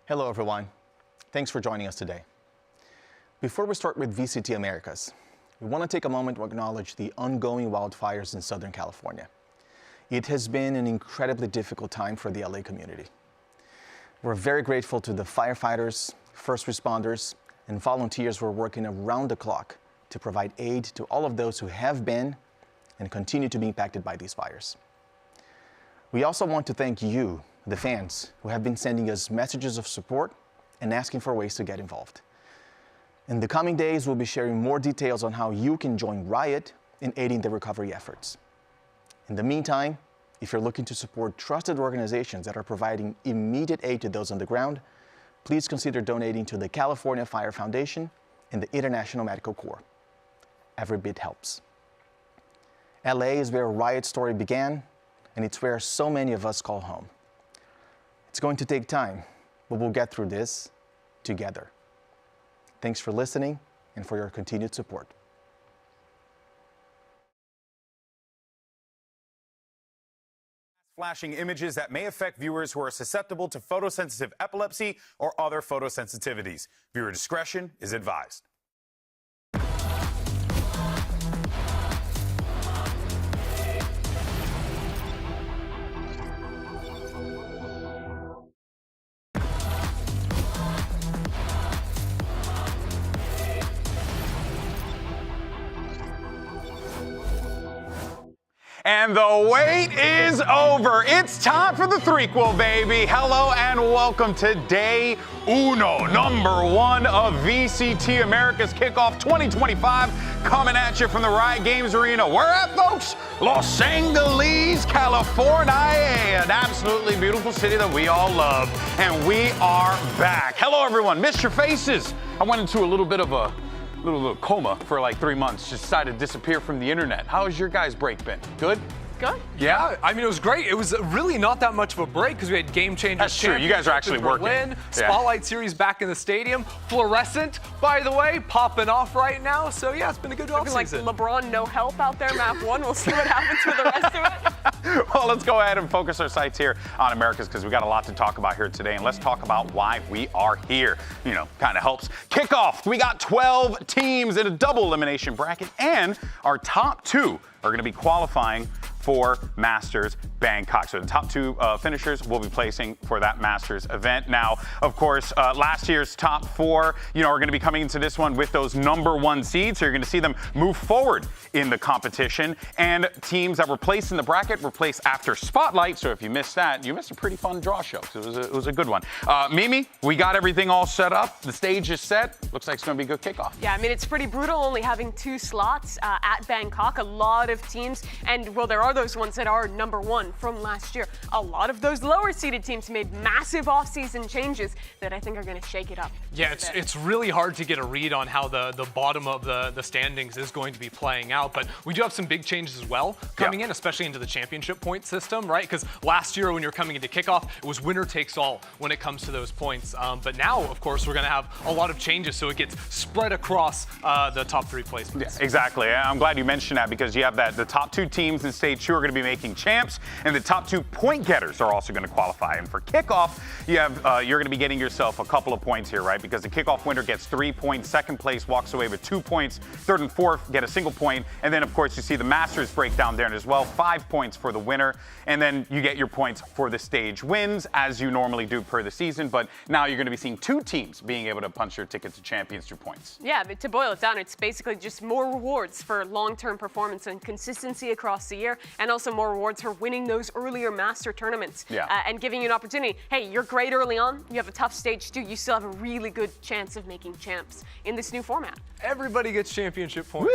Hello, everyone. Thanks for joining us today. Before we start with VCT Americas, we want to take a moment to acknowledge the ongoing wildfires in Southern California. It has been an incredibly difficult time for the LA community. We're very grateful to the firefighters, first responders, and volunteers who are working around the clock to provide aid to all of those who have been and continue to be impacted by these fires. We also want to thank you, the fans, who have been sending us messages of support and asking for ways to get involved. In the coming days, we'll be sharing more details on how you can join Riot in aiding the recovery efforts. In the meantime, if you're looking to support trusted organizations that are providing immediate aid to those on the ground, please consider donating to the California Fire Foundation and the International Medical Corps. Every bit helps. LA is where Riot's story began, and it's where so many of us call home. It's going to take time, but we'll get through this together. Thanks for listening and for your continued support. Flashing images that may affect viewers who are susceptible to photosensitive epilepsy or other photosensitivities. Viewer discretion is advised. And the wait is over. It's time for the threequel, baby. Hello and welcome to day uno, number one of VCT Americas Kickoff 2025, coming at you from the Riot Games Arena. Where at, folks? Los Angeles, California, an absolutely beautiful city that we all love. And we are back. Hello, everyone. Missed your faces. I went into a little bit of a little coma for like 3 months, just decided to disappear from the internet. How has your guys' break been? Good? Good. Yeah, I mean, it was great. It was really not that much of a break because we had Game Changers. That's true. You guys are actually working. Spotlight Series back in the stadium. Fluorescent, by the way, popping off right now. So, yeah, it's been a good offseason. Like LeBron, no help out there, map one. We'll see what happens with the rest of it. Well, let's go ahead and focus our sights here on Americas because we got a lot to talk about here today. And let's talk about why we are here. You know, kind of helps. Kickoff. We got 12 teams in a double elimination bracket, and our top two are going to be qualifying for Masters Bangkok. So the top two finishers will be placing for that Masters event. Now, of course, last year's top four, are going to be coming into this one with those number one seeds. So you're going to see them move forward in the competition. And teams that were placed in the bracket were placed after Spotlight. So if you missed that, you missed a pretty fun draw show. So it was a good one. Mimi, we got everything all set up. The stage is set. Looks like it's going to be a good kickoff. Yeah, I mean, it's pretty brutal only having 2 slots at Bangkok. A lot of teams, and well, there are those ones that are number one from last year. A lot of those lower seeded teams made massive offseason changes that I think are going to shake it up. Yeah, it's really hard to get a read on how the bottom of the standings is going to be playing out, but we do have some big changes as well coming in, especially into the championship point system, right? Because last year when you're coming into kickoff, it was winner takes all when it comes to those points. But now, of course, we're going to have a lot of changes, so it gets spread across the top 3 placements. Yeah, exactly. I'm glad you mentioned that because you have the top 2 teams in stage 2 are going to be making champs, and the top 2 point getters are also going to qualify. And for kickoff, you have you're going to be getting yourself a couple of points here, right? Because the kickoff winner gets 3 points, second place walks away with 2 points, third and fourth get a single point, and then of course you see the Masters breakdown there as well, 5 points for the winner, and then you get your points for the stage wins as you normally do per the season. But now you're going to be seeing 2 teams being able to punch your ticket to champions through points. Yeah, but to boil it down, it's basically just more rewards for long-term performance and consistency across the year, and also more rewards for winning those earlier master tournaments and giving you an opportunity. Hey, you're great early on, you have a tough stage 2, you still have a really good chance of making champs in this new format. Everybody gets championship points.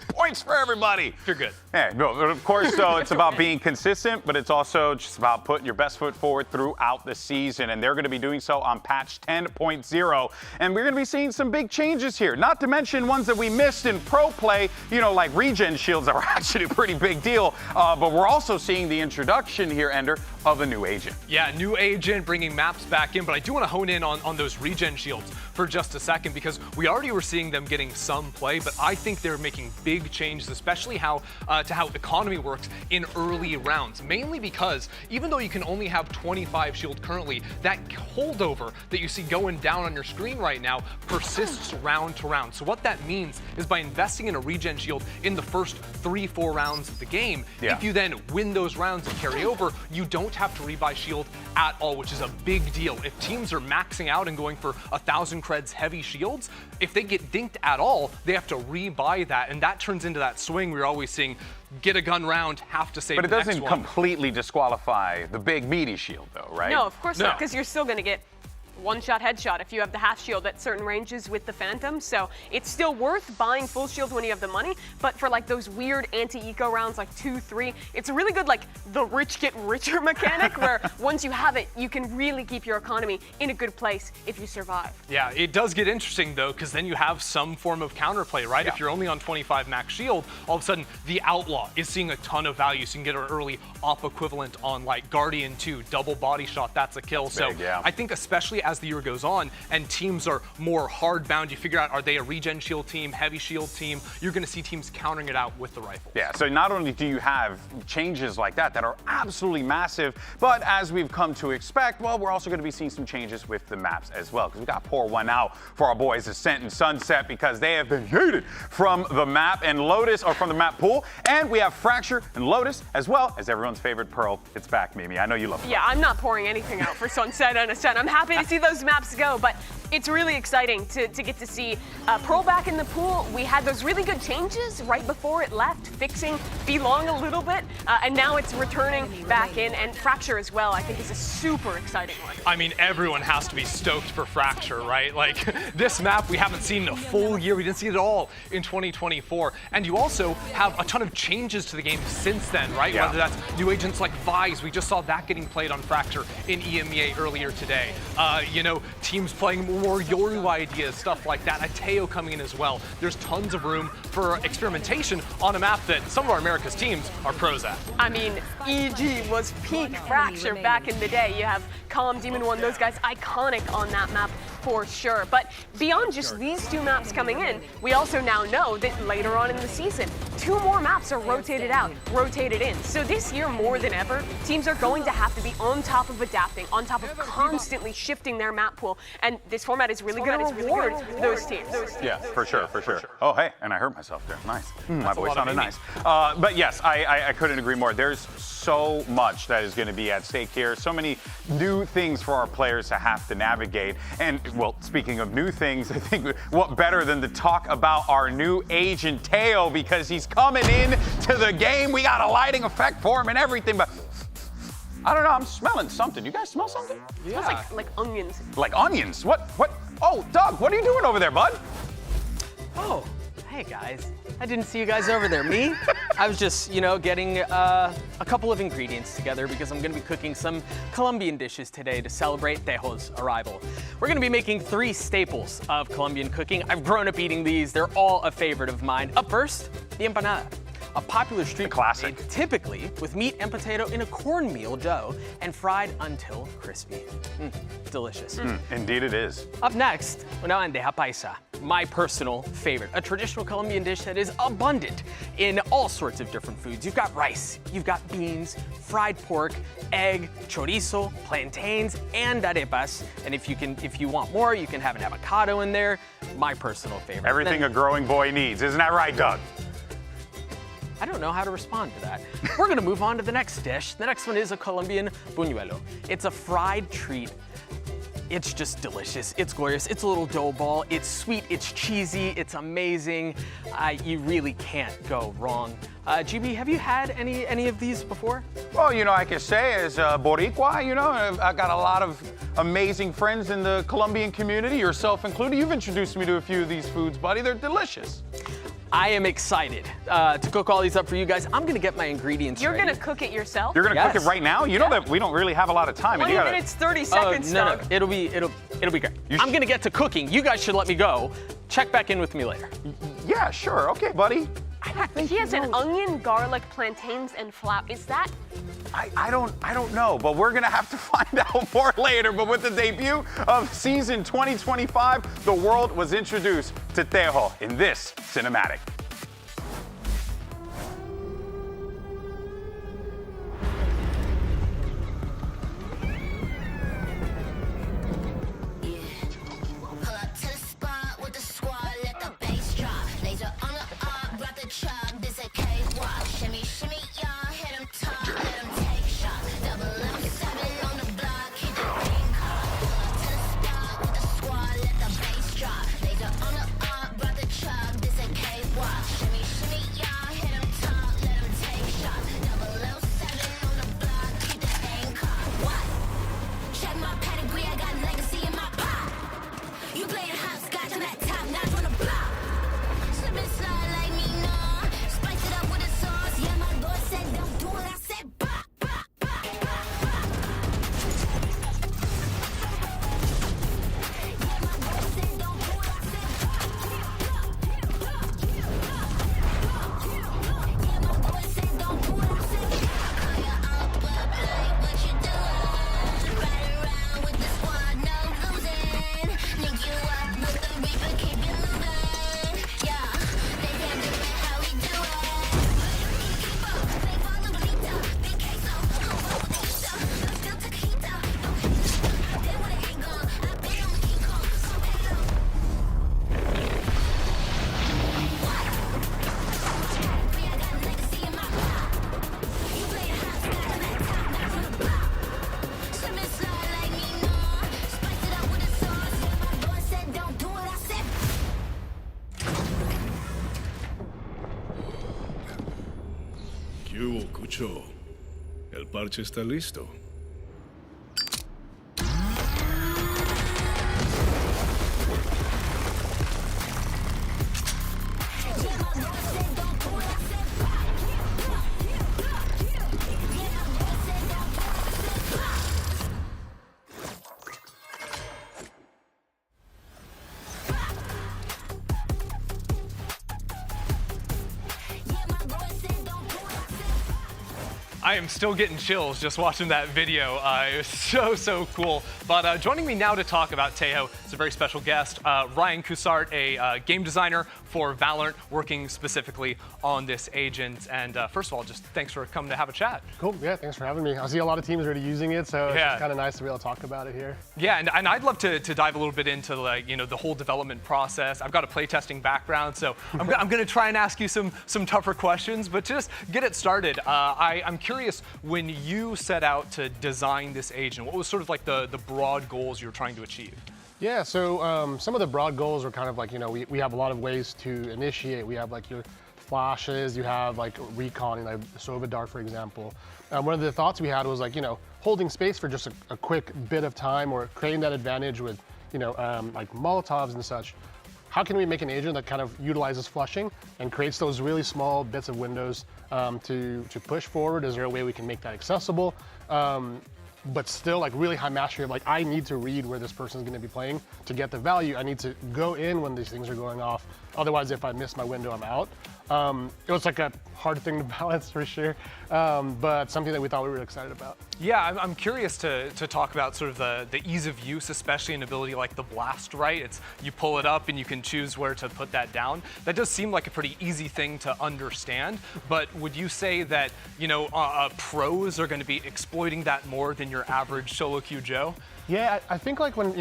Points for everybody. You're good. Yeah, no, of course, so it's about being consistent, but it's also just about putting your best foot forward throughout the season, and they're going to be doing so on patch 10.0. And we're going to be seeing some big changes here, not to mention ones that we missed in pro play, like regen shields that were actually a pretty big deal, but we're also seeing the introduction here, Ender, of a new agent. Yeah, new agent bringing maps back in, but I do want to hone in on those regen shields for just a second because we already were seeing them getting some play, but I think they're they're making big changes, especially to how economy works in early rounds. Mainly because even though you can only have 25 shield currently, that holdover that you see going down on your screen right now persists round to round. So what that means is by investing in a regen shield in the first 3-4 rounds of the game, if you then win those rounds and carry over, you don't have to rebuy shield at all, which is a big deal. If teams are maxing out and going for 1,000 creds heavy shields, if they get dinked at all, they have to rebuy that, and that turns into that swing we're always seeing. Get a gun round, have to save the next one. But it doesn't completely disqualify the big meaty shield, though, right? No, of course not, because you're still going to get one-shot headshot if you have the half shield at certain ranges with the Phantom. So it's still worth buying full shield when you have the money, but for like those weird anti-eco rounds like 2, 3, it's a really good like the rich get richer mechanic where once you have it, you can really keep your economy in a good place if you survive. Yeah, it does get interesting though, because then you have some form of counterplay, right? If you're only on 25 max shield, all of a sudden the Outlaw is seeing a ton of value, so you can get an early op equivalent on like Guardian 2, double body shot, that's a kill. So I think especially as the year goes on and teams are more hard bound, you figure out, are they a regen shield team, heavy shield team? You're going to see teams countering it out with the rifle. Yeah, so not only do you have changes like that are absolutely massive, but as we've come to expect, well, we're also going to be seeing some changes with the maps as well, because we got pour one out for our boys Ascent and Sunset because they have been yeeted from the map and Lotus, or from the map pool, and we have Fracture and Lotus as well as everyone's favorite Pearl. It's back, Mimi. I know you love it. Yeah, I'm not pouring anything out for Sunset and Ascent. I'm happy to see those maps go, but it's really exciting to get to see Pearl back in the pool. We had those really good changes right before it left, fixing Belong a little bit, and now it's returning back in, and Fracture as well, I think is a super exciting one. I mean, everyone has to be stoked for Fracture, right? Like, this map we haven't seen in a full year. We didn't see it at all in 2024. And you also have a ton of changes to the game since then, right? Yeah. Whether that's new agents like Vise, we just saw that getting played on Fracture in EMEA earlier today. You know, teams playing more Yoru ideas, stuff like that. Ateo coming in as well. There's tons of room for experimentation on a map that some of our America's teams are pros at. I mean, EG was peak Fracture back in the day. You have Calm, Demon One, those guys iconic on that map for sure. But beyond just these two maps coming in, we also now know that later on in the season, 2 more maps are rotated out, rotated in. So this year, more than ever, teams are going to have to be on top of adapting, on top of constantly shifting their map pool. And this format is really going to reward those teams. Yeah, for sure. Oh, hey, and I hurt myself there. Nice. My voice sounded nice. Mimi. But yes, I couldn't agree more. There's so much that is going to be at stake here. So many new things for our players to have to navigate. And, well, speaking of new things, I think what better than to talk about our new agent, Teo, because he's coming in to the game. We got a lighting effect for him and everything, but I don't know, I'm smelling something. You guys smell something? It smells like onions. Like onions? What? Oh, Doug, what are you doing over there, bud? Oh, hey guys. I didn't see you guys over there. Me? I was just, getting a couple of ingredients together because I'm gonna be cooking some Colombian dishes today to celebrate Tejo's arrival. We're gonna be making 3 staples of Colombian cooking. I've grown up eating these. They're all a favorite of mine. Up first, the empanada. A popular street classic, made typically with meat and potato in a cornmeal dough and fried until crispy. Delicious. Indeed it is. Up next, una bandeja paisa, my personal favorite, a traditional Colombian dish that is abundant in all sorts of different foods. You've got rice, you've got beans, fried pork, egg, chorizo, plantains, and arepas. And if you want more, you can have an avocado in there. My personal favorite. Everything a growing boy needs, isn't that right, Doug? I don't know how to respond to that. We're gonna move on to the next dish. The next one is a Colombian buñuelo. It's a fried treat. It's just delicious. It's glorious. It's a little dough ball. It's sweet. It's cheesy. It's amazing. You really can't go wrong. GB, have you had any of these before? Well, I can say as Boricua, I've got a lot of amazing friends in the Colombian community, yourself included. You've introduced me to a few of these foods, buddy. They're delicious. I am excited to cook all these up for you guys. I'm gonna get my ingredients You're ready. gonna cook it yourself? You're gonna cook it right now? You know that we don't really have a lot of time. 20 minutes, 30 seconds, no, Doug. it'll be great. I'm gonna get to cooking. You guys should let me go. Check back in with me later. Yeah, sure. Okay, buddy. He has an onion, garlic, plantains, and flour. Is that? I don't know, but we're gonna have to find out more later. But with the debut of season 2025, the world was introduced to Tejo in this cinematic. 8. El parche está listo. I am still getting chills just watching that video. It was so cool. But joining me now to talk about Tejo is a very special guest, Ryan Coussart, a game designer for VALORANT, working specifically on this agent. And first of all, just thanks for coming to have a chat. Cool, yeah, thanks for having me. I see a lot of teams already using it, so it's just kind of nice to be able to talk about it here. Yeah, and I'd love to dive a little bit into the whole development process. I've got a playtesting background, so I'm going to try and ask you some tougher questions, but just get it started. I'm curious, when you set out to design this agent, what was sort of like the broad goals you were trying to achieve? Yeah, so some of the broad goals are kind of like, we have a lot of ways to initiate. We have like your flashes, you have like recon, like Sova Dart, for example. One of the thoughts we had was like, holding space for just a quick bit of time, or creating that advantage with, like Molotovs and such. How can we make an agent that kind of utilizes flushing and creates those really small bits of windows to push forward? Is there a way we can make that accessible? But still like really high mastery of like, I need to read where this person is going to be playing to get the value. I need to go in when these things are going off. Otherwise, if I miss my window, I'm out. It was like a hard thing to balance for sure, but something that we thought we were excited about. Yeah, I'm curious to talk about sort of the ease of use, especially an ability like the blast, right? It's you pull it up and you can choose where to put that down. That does seem like a pretty easy thing to understand, but would you say that, pros are going to be exploiting that more than your average solo queue Joe? Yeah, I think like when,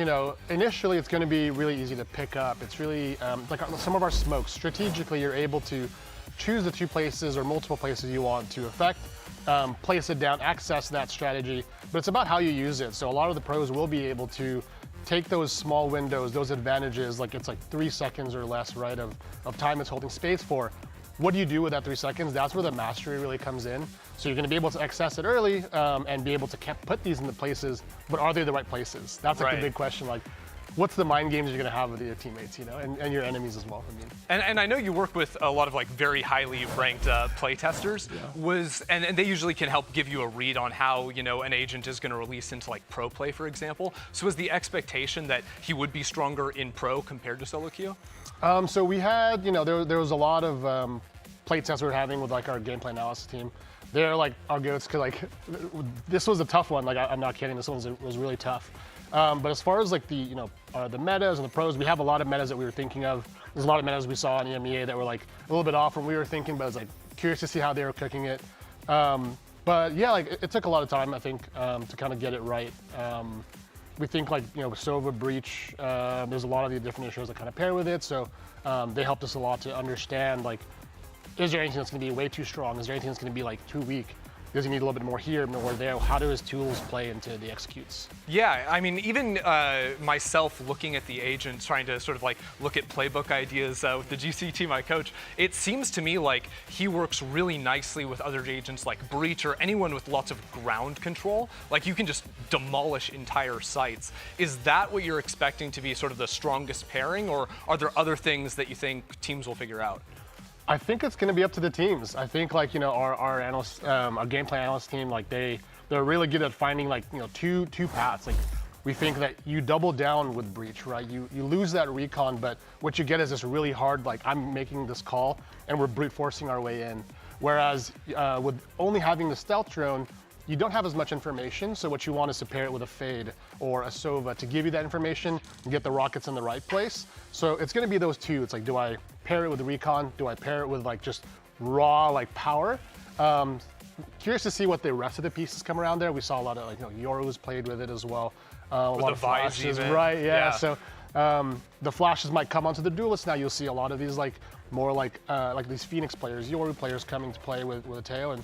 initially it's going to be really easy to pick up. It's really, like some of our smokes, strategically you're able to choose the 2 places or multiple places you want to affect, place it down, access that strategy, but it's about how you use it. So a lot of the pros will be able to take those small windows, those advantages, like it's like 3 seconds or less, right, of time it's holding space for. What do you do with that 3 seconds? That's where the mastery really comes in. So you're going to be able to access it early and be able to put these in the places, but are they the right places? That's like the big question. Like, what's the mind games you're going to have with your teammates, and your enemies as well. I mean, and I know you work with a lot of like very highly ranked play testers. Yeah. And they usually can help give you a read on how an agent is going to release into like pro play, for example. So was the expectation that he would be stronger in pro compared to solo queue? So we had, there was a lot of play tests we were having with like our gameplay analysis team. They're like our goats, because like this was a tough one. Like I'm not kidding, this one was really tough. But as far as like the the metas and the pros, we have a lot of metas that we were thinking of. There's a lot of metas we saw in EMEA that were like a little bit off from what we were thinking, but I was like curious to see how they were cooking it. But yeah, like it took a lot of time, I think, to kind of get it right. We think like Sova Breach. There's a lot of the different issues that kind of pair with it, so they helped us a lot to understand like, is there anything that's going to be way too strong? Is there anything that's going to be like too weak? Does he need a little bit more here, more there? How do his tools play into the executes? Yeah, I mean, even myself looking at the agent, trying to sort of like look at playbook ideas with the GCT, my coach, it seems to me like he works really nicely with other agents like Breach or anyone with lots of ground control. Like you can just demolish entire sites. Is that what you're expecting to be sort of the strongest pairing, or are there other things that you think teams will figure out? I think it's going to be up to the teams. I think like our analysts, our gameplay analyst team, like they're really good at finding like two paths. Like we think that you double down with Breach, right? You lose that recon, but what you get is this really hard like, I'm making this call and we're brute forcing our way in. Whereas with only having the stealth drone, you don't have as much information, so what you want is to pair it with a Fade or a Sova to give you that information and get the rockets in the right place. So it's going to be those two. It's like, do I pair it with the recon? Do I pair it with like just raw like power? Curious to see what the rest of the pieces come around there. We saw a lot of like Yoru's played with it as well. A lot of flashes, right? Yeah. So the flashes might come onto the duelists now. You'll see a lot of these like more like these Phoenix players, Yoru players coming to play with Teo. And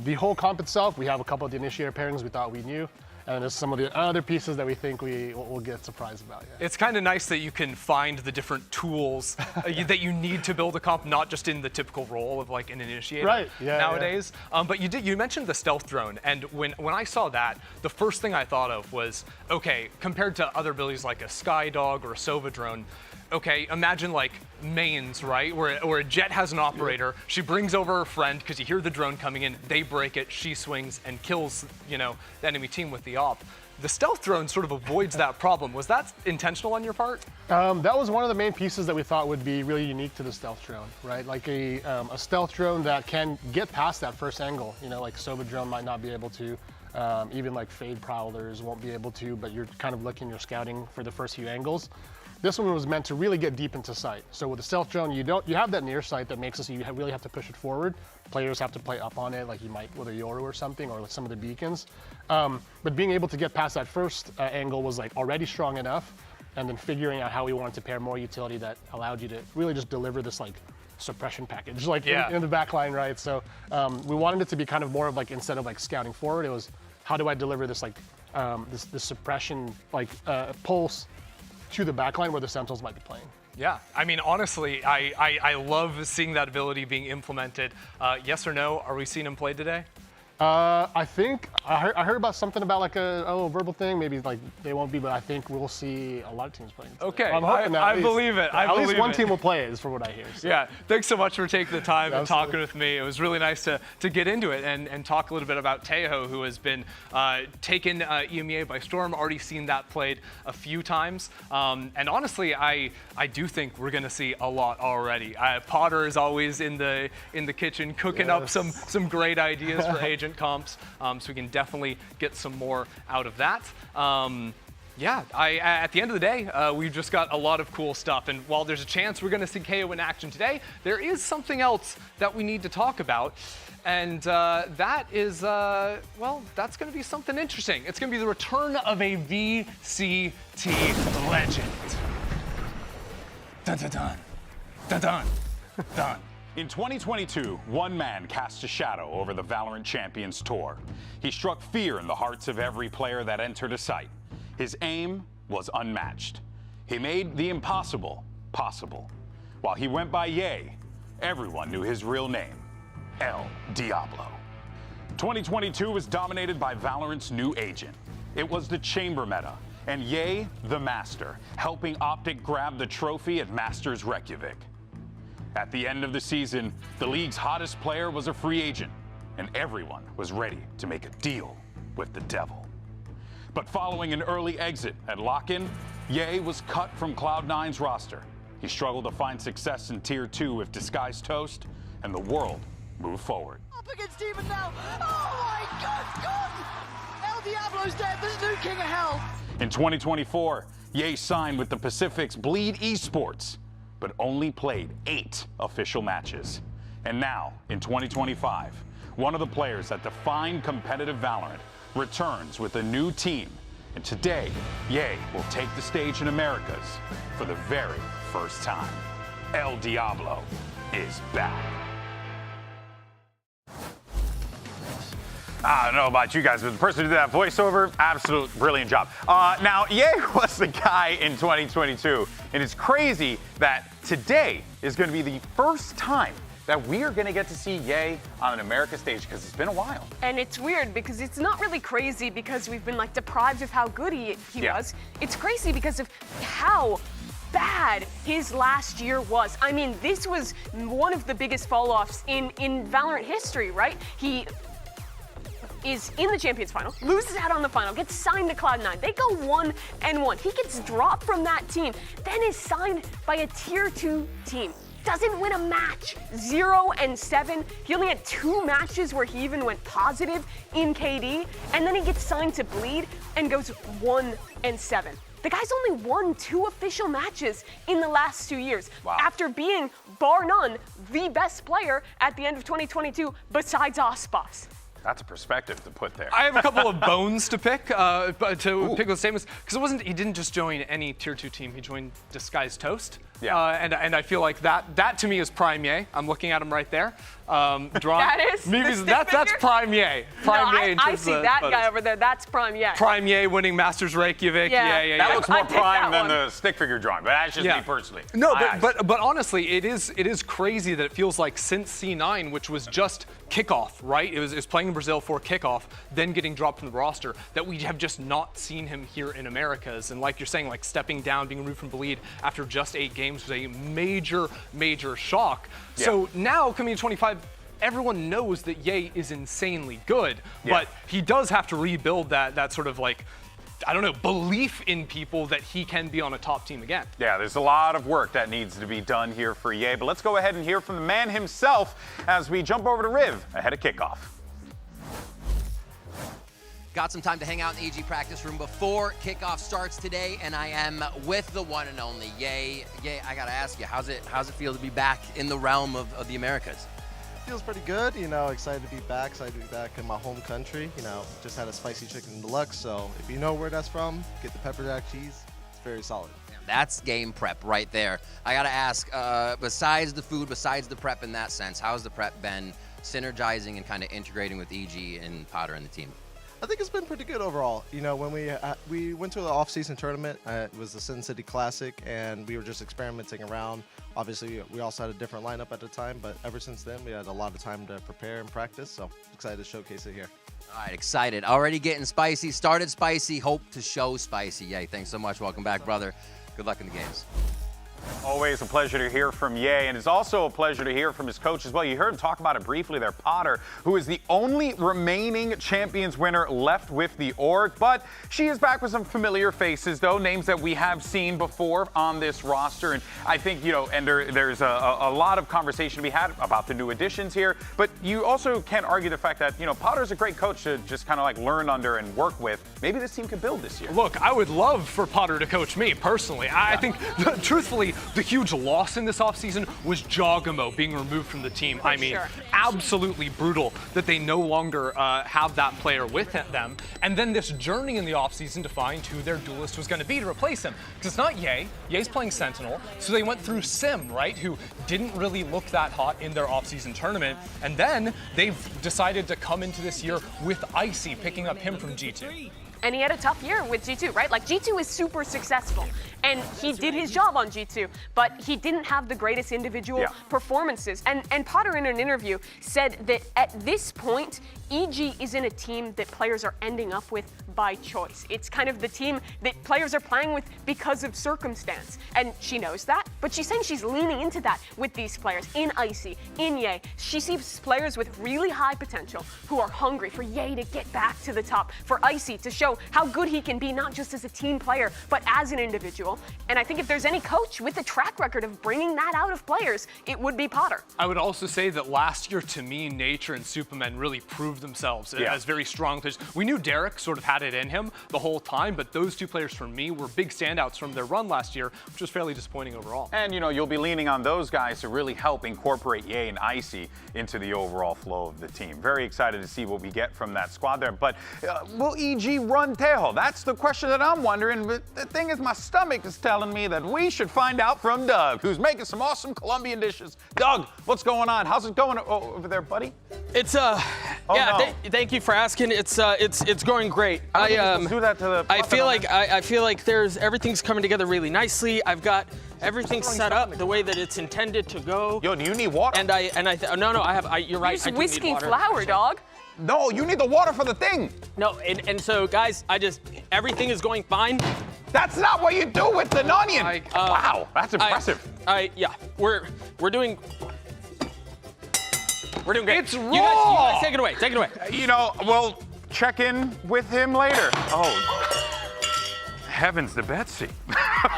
the whole comp itself, we have a couple of the initiator pairings we thought we knew. And there's some of the other pieces that we think we'll get surprised about. Yeah. It's kind of nice that you can find the different tools that you need to build a comp, not just in the typical role of like an initiator nowadays. Yeah. But you mentioned the stealth drone, and when I saw that, the first thing I thought of was, okay, compared to other abilities like a Skydog or a Sova drone, okay, imagine like mains, right? Where a Jet has an operator, she brings over her friend because you hear the drone coming in, they break it, she swings and kills, the enemy team with the op. The stealth drone sort of avoids that problem. Was that intentional on your part? That was one of the main pieces that we thought would be really unique to the stealth drone, right? Like a stealth drone that can get past that first angle. Like Sova drone might not be able to. Even like Fade Prowlers won't be able to, but you're kind of looking, you're scouting for the first few angles. This one was meant to really get deep into sight. So with the stealth drone, you have that near sight that makes it so you really have to push it forward. Players have to play up on it, like you might with a Yoru or something, or with some of the beacons. But being able to get past that first angle was like already strong enough, and then figuring out how we wanted to pair more utility that allowed you to really just deliver this like suppression package, like in the back line, right? So we wanted it to be kind of more of like, instead of like scouting forward, it was how do I deliver this like this suppression like pulse to the backline where the Sentinels might be playing. Yeah, I mean, honestly, I love seeing that ability being implemented. Yes or no, are we seeing him play today? I think I heard about something about like a verbal thing. Maybe like they won't be, but I think we'll see a lot of teams playing today. Okay, I'm hoping that I believe it. At least one team will play it, is from what I hear. So. Yeah, thanks so much for taking the time and talking with me. It was really nice to get into it and talk a little bit about Tejo, who has been taken EMEA by storm. Already seen that played a few times, and honestly, I do think we're going to see a lot already. Potter is always in the kitchen cooking up some great ideas for agent comps, so we can definitely get some more out of that. At the end of the day, we've just got a lot of cool stuff, and while there's a chance we're going to see KO in action today, there is something else that we need to talk about, and that is, that's going to be something interesting. It's going to be the return of a VCT legend. Dun dun dun. Dun dun. Dun. In 2022, one man cast a shadow over the VALORANT Champions Tour. He struck fear in the hearts of every player that entered a site. His aim was unmatched. He made the impossible possible. While he went by Ye, everyone knew his real name, El Diablo. 2022 was dominated by VALORANT's new agent. It was the Chamber meta, and Ye, the Master, helping Optic grab the trophy at Masters Reykjavik. At the end of the season, the league's hottest player was a free agent, and everyone was ready to make a deal with the devil. But following an early exit at lock-in, Ye was cut from Cloud9's roster. He struggled to find success in Tier 2 with Disguised Toast, and the world moved forward. Up against Demon now. Oh my God, gone! El Diablo's dead, there's new King of Hell. In 2024, Ye signed with the Pacific's Bleed Esports, but only played 8 official matches. And now, in 2025, one of the players that defined competitive VALORANT returns with a new team. And today, Ye will take the stage in Americas for the very first time. El Diablo is back. I don't know about you guys, but the person who did that voiceover, absolute brilliant job. Now, Ye was the guy in 2022, and it's crazy that today is going to be the first time that we are going to get to see Ye on an America stage, because it's been a while. And it's weird because it's not really crazy because we've been like deprived of how good he was. It's crazy because of how bad his last year was. I mean, this was one of the biggest fall-offs in VALORANT history, right? He is in the Champions Final, loses out on the final, gets signed to Cloud9. They go 1-1. He gets dropped from that team, then is signed by a Tier 2 team. Doesn't win a match, 0-7. He only had 2 matches where he even went positive in KD, and then he gets signed to Bleed and goes 1-7. The guy's only won 2 official matches in the last 2 years, after being, bar none, the best player at the end of 2022 besides Ospas. That's a perspective to put there. I have a couple of bones to pick, pick those statements, because he didn't just join any Tier 2 team, he joined Disguised Toast. And I feel like that to me is prime Ye. I'm looking at him right there. That is that's prime Ye. Prime Ye. I see that guy over there. That's prime Ye. Prime Ye winning Masters Reykjavik. Yeah. That looks more prime than the stick figure drawing, but that's just me personally. No, but honestly, it is crazy that it feels like since C9, which was just kickoff, right? It was playing in Brazil for kickoff, then getting dropped from the roster, that we have just not seen him here in Americas. And like you're saying, like stepping down, being removed from Bleed after just 8 games was a major shock. Yeah. So now coming to 25, everyone knows that Ye is insanely good, but he does have to rebuild that sort of like, I don't know, belief in people that he can be on a top team again. Yeah, there's a lot of work that needs to be done here for Ye, but let's go ahead and hear from the man himself as we jump over to Riv ahead of kickoff. Got some time to hang out in the EG practice room before kickoff starts today, and I am with the one and only Ye. Ye, I gotta ask you, how's it feel to be back in the realm of the Americas? Feels pretty good, excited to be back, in my home country. Just had a spicy chicken deluxe, so if you know where that's from, get the pepper jack cheese. It's very solid. That's game prep right there. I gotta ask, besides the food, besides the prep in that sense, how's the prep been synergizing and kind of integrating with EG and Potter and the team? I think it's been pretty good overall. When we went to the off-season tournament, it was the Sin City Classic, and we were just experimenting around. Obviously, we also had a different lineup at the time, but ever since then, we had a lot of time to prepare and practice, so excited to showcase it here. All right, excited. Already getting spicy. Started spicy, hope to show spicy. Yay, thanks so much. Welcome back, brother. Good luck in the games. Always a pleasure to hear from Ye, and it's also a pleasure to hear from his coach as well. You heard him talk about it briefly there, Potter, who is the only remaining Champions winner left with the org, but she is back with some familiar faces, though, names that we have seen before on this roster, and I think, and there's a lot of conversation to be had about the new additions here, but you also can't argue the fact that, Potter's a great coach to just kind of like learn under and work with. Maybe this team could build this year. Look, I would love for Potter to coach me, personally. I think, truthfully, the huge loss in this offseason was Jogamo being removed from the team. Absolutely brutal that they no longer have that player with them. And then this journey in the offseason to find who their duelist was going to be to replace him. Because it's not Ye. Ye's playing Sentinel. So they went through Sim, right, who didn't really look that hot in their offseason tournament. And then they've decided to come into this year with Icy, picking up him from G2. And he had a tough year with G2, right? Like, G2 is super successful, and he did his job on G2, but he didn't have the greatest individual performances. And Potter, in an interview, said that at this point, EG isn't a team that players are ending up with by choice. It's kind of the team that players are playing with because of circumstance. And she knows that, but she's saying she's leaning into that with these players, in Icy, in Ye. She sees players with really high potential who are hungry for Ye to get back to the top, for Icy to show how good he can be, not just as a team player, but as an individual. And I think if there's any coach with a track record of bringing that out of players, it would be Potter. I would also say that last year, to me, Nature and Superman really proved themselves as very strong players. We knew Derek sort of had it in him the whole time, but those two players for me were big standouts from their run last year, which was fairly disappointing overall. And you'll be leaning on those guys to really help incorporate Ye and Icy into the overall flow of the team. Very excited to see what we get from that squad there. But will EG run Tejo? That's the question that I'm wondering. But the thing is, my stomach is telling me that we should find out from Doug, who's making some awesome Colombian dishes. Doug, what's going on? How's it going over there, buddy? It's thank you for asking. It's going great. Do that to the I feel like everything's coming together really nicely. I've got everything set up the way that it's intended to go. Yo, do you need water? No, I have. You're right. You're just whisking flour, dog. No, you need the water for the thing. No, and so guys, everything is going fine. That's not what you do with an onion. Wow, that's impressive. We're doing great. It's raw. You guys take it away. Take it away. We'll check in with him later. Oh, heavens to Betsy.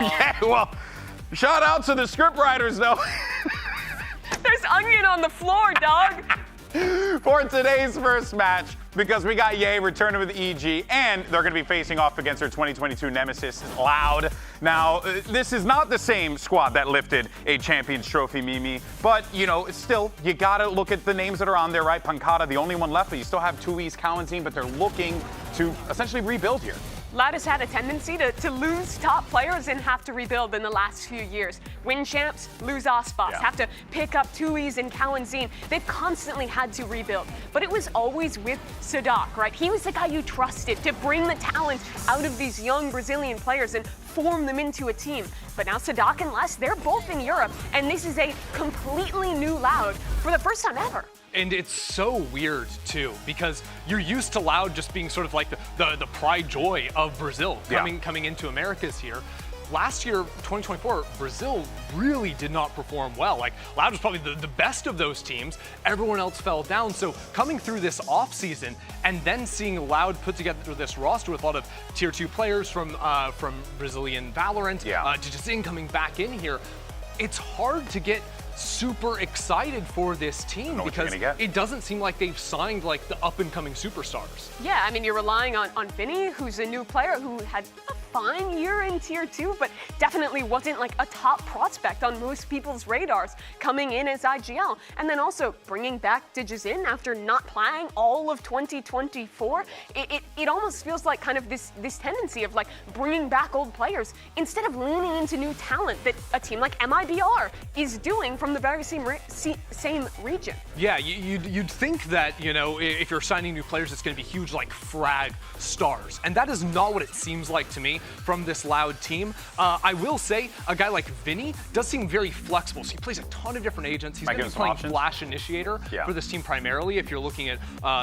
Yeah, well, shout out to the script writers, though. There's onion on the floor, dog. For today's first match, because we got Ye returning with EG, and they're going to be facing off against their 2022 nemesis, Loud. Now, this is not the same squad that lifted a Champions Trophy, Mimi, but, still, you got to look at the names that are on there, right? Pancada, the only one left, but you still have Tui's Kalentin, but they're looking to essentially rebuild here. Loud has had a tendency to lose top players and have to rebuild in the last few years. Win champs, lose Ospas, have to pick up Tuis and Kalanzin. They've constantly had to rebuild. But it was always with Sadak, right? He was the guy you trusted to bring the talent out of these young Brazilian players and form them into a team. But now Sadak and Les, they're both in Europe, and this is a completely new Loud for the first time ever. And it's so weird, too, because you're used to Loud just being sort of like the pride joy of Brazil coming into Americas here. Last year, 2024, Brazil really did not perform well. Like, Loud was probably the best of those teams. Everyone else fell down. So coming through this offseason and then seeing Loud put together this roster with a lot of tier 2 players from Brazilian VALORANT, Jijin coming back in here, it's hard to get super excited for this team because it doesn't seem like they've signed like the up-and-coming superstars. Yeah, I mean, you're relying on Vinny, who's a new player who had a fine year in Tier 2, but definitely wasn't like a top prospect on most people's radars coming in as IGL. And then also bringing back Digizin after not playing all of 2024. It almost feels like kind of this tendency of like bringing back old players instead of leaning into new talent that a team like MIBR is doing from the very same region. Yeah, you'd think that, you know, if you're signing new players, it's going to be huge like frag stars. And that is not what it seems like to me from this Loud team. I will say a guy like Vinny does seem very flexible. So he plays a ton of different agents. He's going to be playing Flash Initiator for this team primarily if you're looking at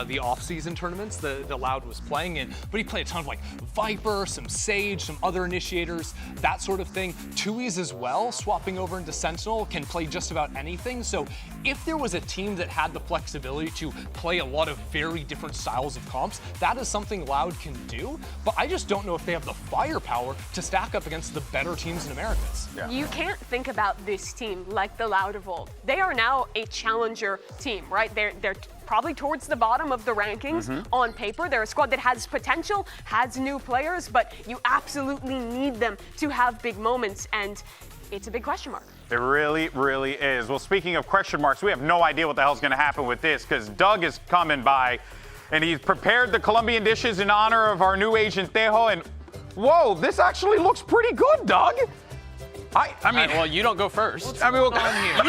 the off-season tournaments the Loud was playing in. But he played a ton of like Viper, some Sage, some other initiators, that sort of thing. Tuis as well, swapping over into Sentinel, can play just about anything. So if there was a team that had the flexibility to play a lot of very different styles of comps, that is something Loud can do. But I just don't know if they have the firepower to stack up against the better teams in Americas. You can't think about this team like the Loud of old. They are now a challenger team, right? They're probably towards the bottom of the rankings on paper. They're a squad that has potential, has new players, but you absolutely need them to have big moments, and it's a big question mark. It really, really is. Well, speaking of question marks, we have no idea what the hell's going to happen with this because Doug is coming by and he's prepared the Colombian dishes in honor of our new agent Tejo. And whoa, this actually looks pretty good, Doug. I mean, well, you don't go first. I mean, you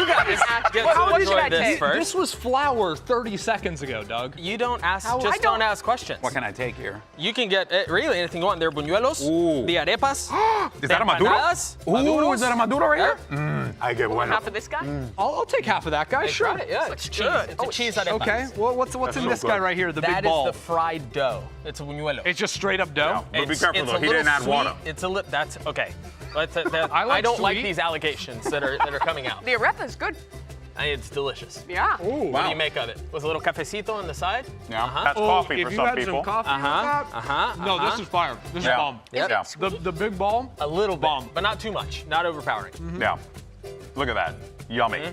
guys get to enjoy this first. This was flour 30 seconds ago, Doug. You don't ask, don't ask questions. What can I take here? You can get really anything you want. There are buñuelos, the arepas. Is that a Maduro? Ooh, is that a Maduro right here? I get one. Half of this guy? I'll take half of that guy, sure. Yeah, it's good. It's a cheese arepas. Okay, well, what's in this guy right here, the big ball? That is the fried dough. It's a buñuelo. It's just straight up dough? But be careful though, he didn't add water. It's a that's okay. I don't like these allegations that are coming out. The arepa is good. It's delicious. Yeah. Ooh, what do you make of it? With a little cafecito on the side? Yeah, that's coffee for some people. If you had some coffee no, this is fire. This is bomb. Yep. The big ball? A little bomb. But not too much. Not overpowering. Yeah. Look at that. Yummy.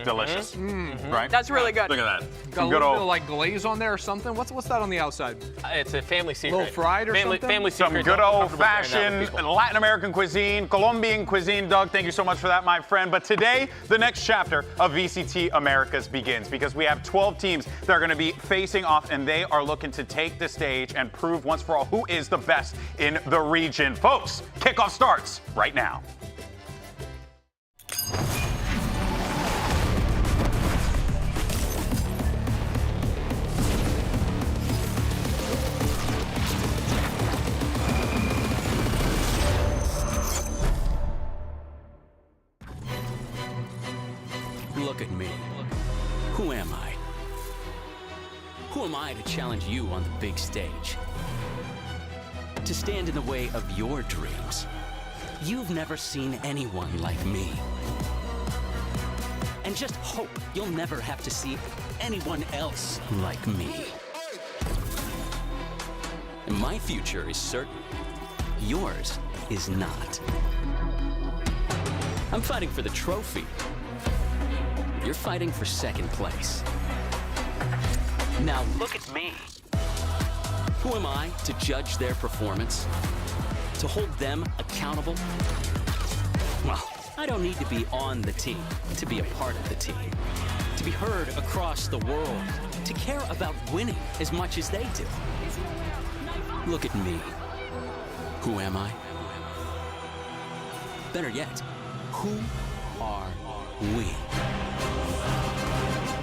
Delicious. Right? That's really good. Look at that. Got a little bit of like glaze on there or something. What's that on the outside? It's a family secret. A little fried or something? Family secret. Some good old-fashioned Latin American cuisine, Colombian cuisine. Doug, thank you so much for that, my friend. But today, the next chapter of VCT Americas begins because we have 12 teams that are going to be facing off, and they are looking to take the stage and prove once for all who is the best in the region. Folks, kickoff starts right now. Look at me. Who am I? Who am I to challenge you on the big stage? To stand in the way of your dreams? You've never seen anyone like me. And just hope you'll never have to see anyone else like me. My future is certain. Yours is not. I'm fighting for the trophy. You're fighting for second place. Now look at me. Who am I to judge their performance? To hold them accountable? Well, I don't need to be on the team to be a part of the team. To be heard across the world. To care about winning as much as they do. Look at me. Who am I? Better yet, who are we?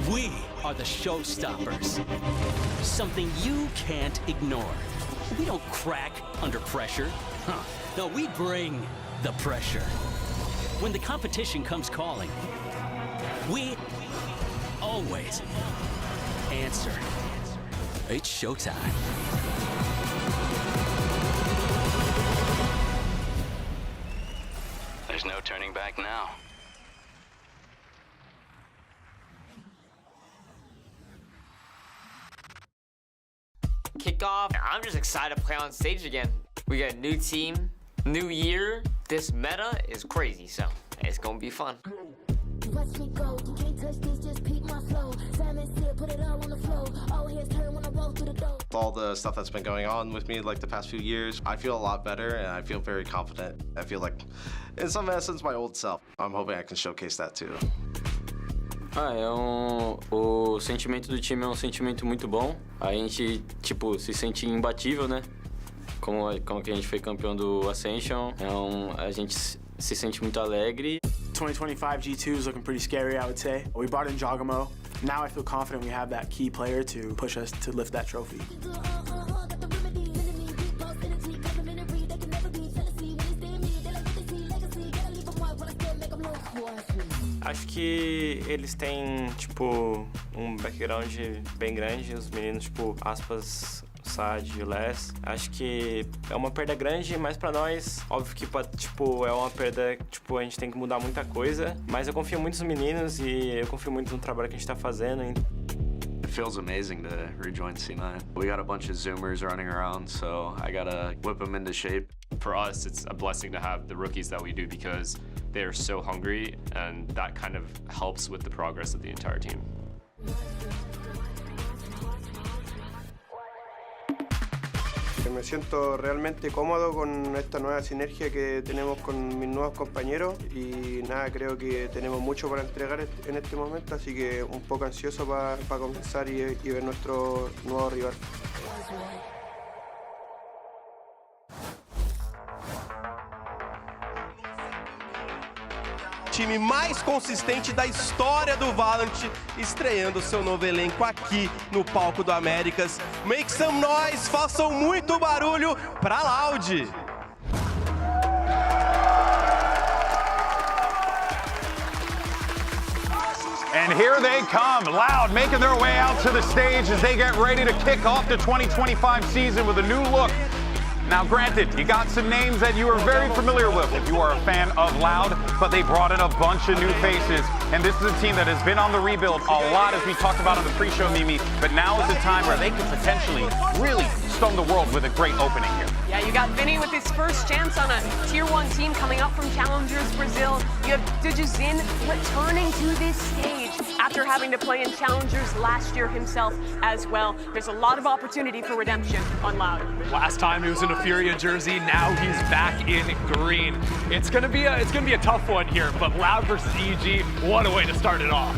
We are the showstoppers. Something you can't ignore. We don't crack under pressure. No, we bring the pressure. When the competition comes calling, we always answer. It's showtime. There's no turning back now. Kickoff. I'm just excited to play on stage again. We got a new team, new year. This meta is crazy, so it's gonna be fun. Watch me go, you can't touch this, just peep my flow. Simon said, put it all on the floor. All heads turn when I roll through the door. All the stuff that's been going on with me like the past few years, I feel a lot better and I feel very confident. I feel like, in some essence, my old self. I'm hoping I can showcase that too. O sentimento do time é um sentimento muito bom. A gente, tipo, se sente imbatível, né? Como que a gente foi campeão do Ascension, então a gente se sente muito alegre. 2025 G2 is looking pretty scary, I would say. We brought in Jogamo. Now I feel confident we have that key player to push us to lift that trophy. Acho que eles têm, tipo, background bem grande, os meninos, tipo, aspas, Sad e o Les. Acho que é uma perda grande, mas pra nós, óbvio que, tipo, é uma perda, tipo, a gente tem que mudar muita coisa, mas eu confio muito nos meninos e eu confio muito no trabalho que a gente tá fazendo. It feels amazing to rejoin C9. We got a bunch of Zoomers running around, so I gotta whip them into shape. For us, it's a blessing to have the rookies that we do because they are so hungry, and that kind of helps with the progress of the entire team. Me siento realmente cómodo con esta nueva sinergia que tenemos con mis nuevos compañeros y nada, creo que tenemos mucho para entregar en este momento, así que un poco ansioso para comenzar y ver nuestro nuevo rival. Time mais consistente da história do VALORANT, estreando seu novo elenco aqui no palco do Américas. Make some noise, façam muito barulho pra Loud! And here they come, Loud, making their way out to the stage as they get ready to kick off the 2025 season with a new look. Now, granted, you got some names that you are very familiar with if you are a fan of Loud, but they brought in a bunch of new faces. And this is a team that has been on the rebuild a lot, as we talked about on the pre-show, Mimi. But now is the time where they can potentially really stun the world with a great opening here. Yeah, you got Vinny with his first chance on a Tier 1 team coming up from Challengers Brazil. You have Dujazin returning to this stage after having to play in Challengers last year himself as well. There's a lot of opportunity for redemption on Loud. Last time he was in a Furia jersey, now he's back in green. It's gonna be a tough one here, but Loud versus EG, what a way to start it off.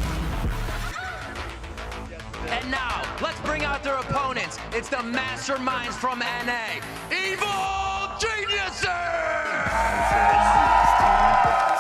And now, let's bring out their opponents. It's the masterminds from NA, Evil Geniuses!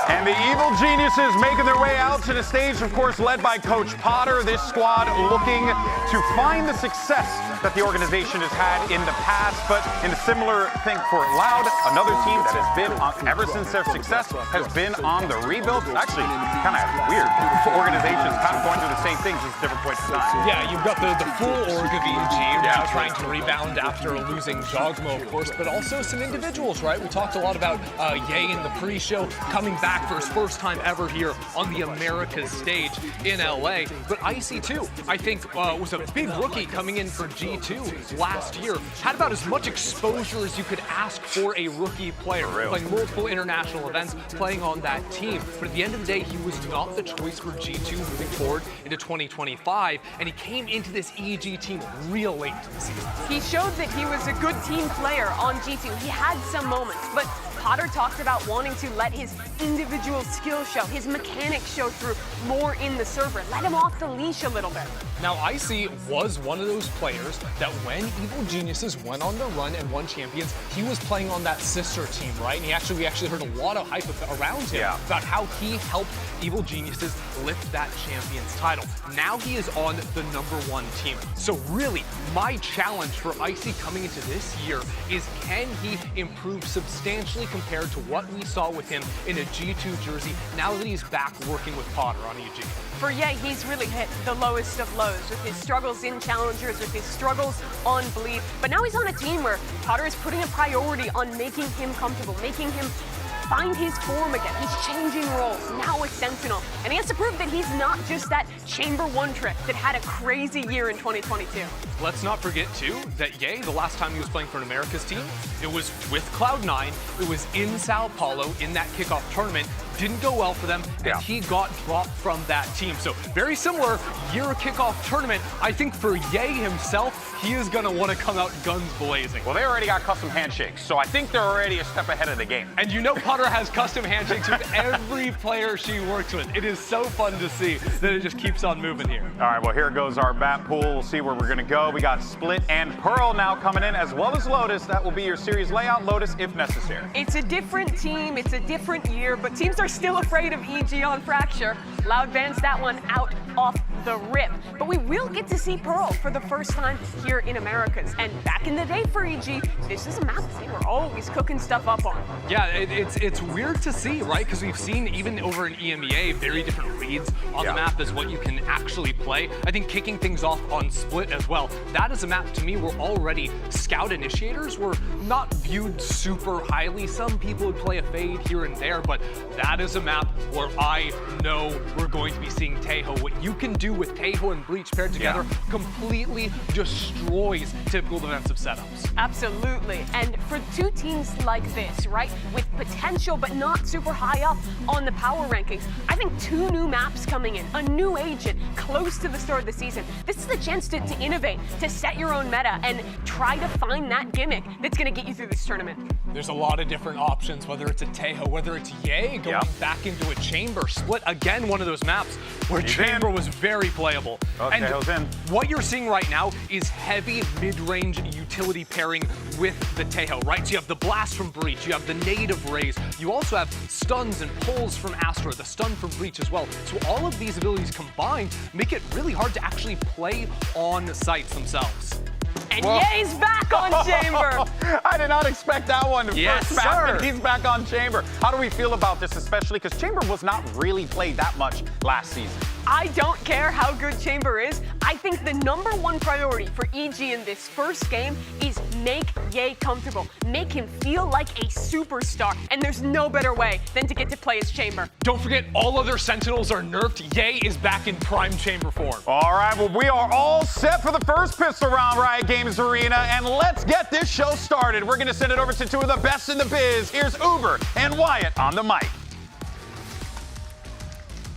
And the Evil Geniuses making their way out to the stage, of course, led by Coach Potter. This squad looking to find the success that the organization has had in the past, but in a similar thing for Loud, another team that has been on, ever since their success, has been on the rebuild. Actually, kind of weird. Organizations kind of going through the same things at different points in time. Yeah, you've got the full org of EG now trying to rebound after losing Jogmo, of course, but also some individuals, right? We talked a lot about Ye in the pre-show, coming back for his first time ever here on the Americas stage in LA. But Icy too, I think, was a big rookie coming in for G2 last year. Had about as much exposure as you could ask for a rookie player, playing multiple international events, playing on that team. But at the end of the day, he was not the choice for G2 moving forward into 2025, and he came into this EG team real late to the season. He showed that he was a good team player on G2. He had some moments, but Potter talked about wanting to let his individual skill show, his mechanics show through more in the server. Let him off the leash a little bit. Now, Icy was one of those players that when Evil Geniuses went on the run and won champions, he was playing on that sister team, right? And we actually heard a lot of hype around him about how he helped Evil Geniuses lift that champions title. Now he is on the #1 team. So really, my challenge for Icy coming into this year is, can he improve substantially compared to what we saw with him in a G2 jersey now that he's back working with Potter on EG? For Ye, he's really hit the lowest of lows with his struggles in Challengers, with his struggles on Bleed. But now he's on a team where Potter is putting a priority on making him comfortable, making him find his form again. He's changing roles, now a Sentinel. And he has to prove that he's not just that Chamber 1 trick that had a crazy year in 2022. Let's not forget, too, that Ye, the last time he was playing for an Americas team, it was with Cloud9, it was in Sao Paulo in that kickoff tournament. Didn't go well for them, and he got dropped from that team. So very similar year kickoff tournament. I think for Ye himself, he is going to want to come out guns blazing. Well, they already got custom handshakes, so I think they're already a step ahead of the game. And you know Potter has custom handshakes with every player she works with. It is so fun to see that it just keeps on moving here. All right, well, here goes our map pool. We'll see where we're going to go. We got Split and Pearl now coming in, as well as Lotus. That will be your series layout, Lotus, if necessary. It's a different team, it's a different year, but teams are still afraid of EG on Fracture. Loud bans that one out off the rip. But we will get to see Pearl for the first time here in Americas. And back in the day for EG, this is a map they were always cooking stuff up on. Yeah, it's weird to see, right? Because we've seen even over in EMEA, very different reads on the map as what you can actually play. I think kicking things off on Split as well. That is a map, to me, where already scout initiators were not viewed super highly. Some people would play a fade here and there, but that is a map where I know we're going to be seeing Taeho. What you can do with Taeho and Breach paired together completely destroys typical defensive setups. Absolutely. And for two teams like this, right, with potential but not super high up on the power rankings, I think two new maps coming in, a new agent close to the start of the season. This is the chance to innovate, to set your own meta and try to find that gimmick that's going to get you through this tournament. There's a lot of different options, whether it's a Taeho, whether it's Ye going back into a Chamber. Split, again, one of those maps where Chamber was very playable. Okay, and what you're seeing right now is heavy mid-range utility pairing with the Taeho, right? So you have the blast from Breach, you have the native raise, you also have stuns and pulls from Astra, the stun from Breach as well. So all of these abilities combined make it really hard to actually play on sites themselves. And Ye's back on Chamber. I did not expect that one to first map, and he's back on Chamber. How do we feel about this, especially because Chamber was not really played that much last season? I don't care how good Chamber is. I think the #1 priority for EG in this first game is make Ye comfortable. Make him feel like a superstar. And there's no better way than to get to play as Chamber. Don't forget, all other Sentinels are nerfed. Ye is back in prime Chamber form. All right, well, we are all set for the first pistol round, Riot Games Arena, and let's get this show started. We're going to send it over to two of the best in the biz. Here's Uber and Wyatt on the mic.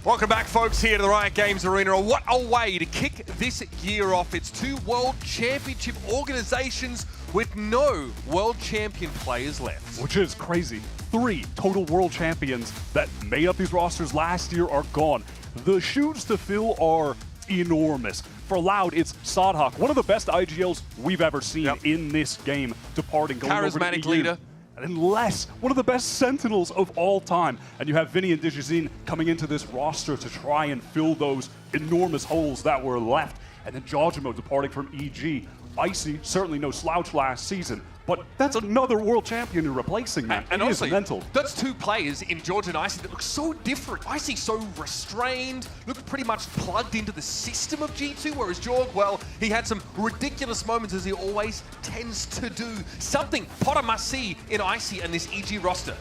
Welcome back, folks, here to the Riot Games Arena. What a way to kick this year off. It's two World Championship organizations with no World Champion players left. Which is crazy. 3 total World Champions that made up these rosters last year are gone. The shoes to fill are enormous. For Loud, it's Sadhak, one of the best IGLs we've ever seen in this game, departing, going over to Charismatic EU. leader. And Les, one of the best Sentinels of all time. And you have Vinny and Digizine coming into this roster to try and fill those enormous holes that were left. And then Jojimo departing from EG. Icy, certainly no slouch last season, but that's another world champion you're replacing that. And it honestly, is mental. That's two players in George and Icy that look so different. Icy so restrained, looked pretty much plugged into the system of G2, whereas Jorg, well, he had some ridiculous moments as he always tends to do. Something Potter must see in Icy and this EG roster.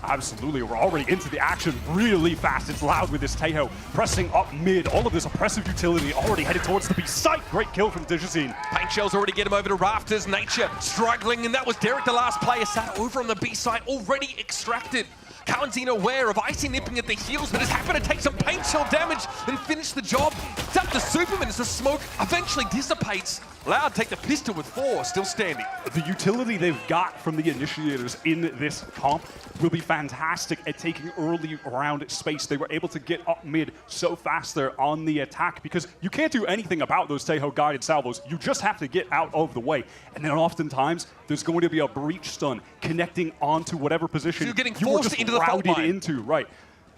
Absolutely, we're already into the action really fast. It's Loud with this Taeho pressing up mid. All of this oppressive utility already headed towards the B site. Great kill from Digizine. Paint shells already get him over to Rafters. Nature struggling, and that was Derek, the last player, sat over on the B site, already extracted. Calentine aware of Icy nipping at the heels, but has happened to take some paint shell damage and finish the job. It's up to Superman as the smoke eventually dissipates. Loud take the pistol with 4, still standing. The utility they've got from the initiators in this comp will be fantastic at taking early round space. They were able to get up mid so fast there on the attack because you can't do anything about those Taeho guided salvos. You just have to get out of the way. And then oftentimes there's going to be a breach stun connecting onto whatever position so you're getting you were forced just into the fault line. into, right?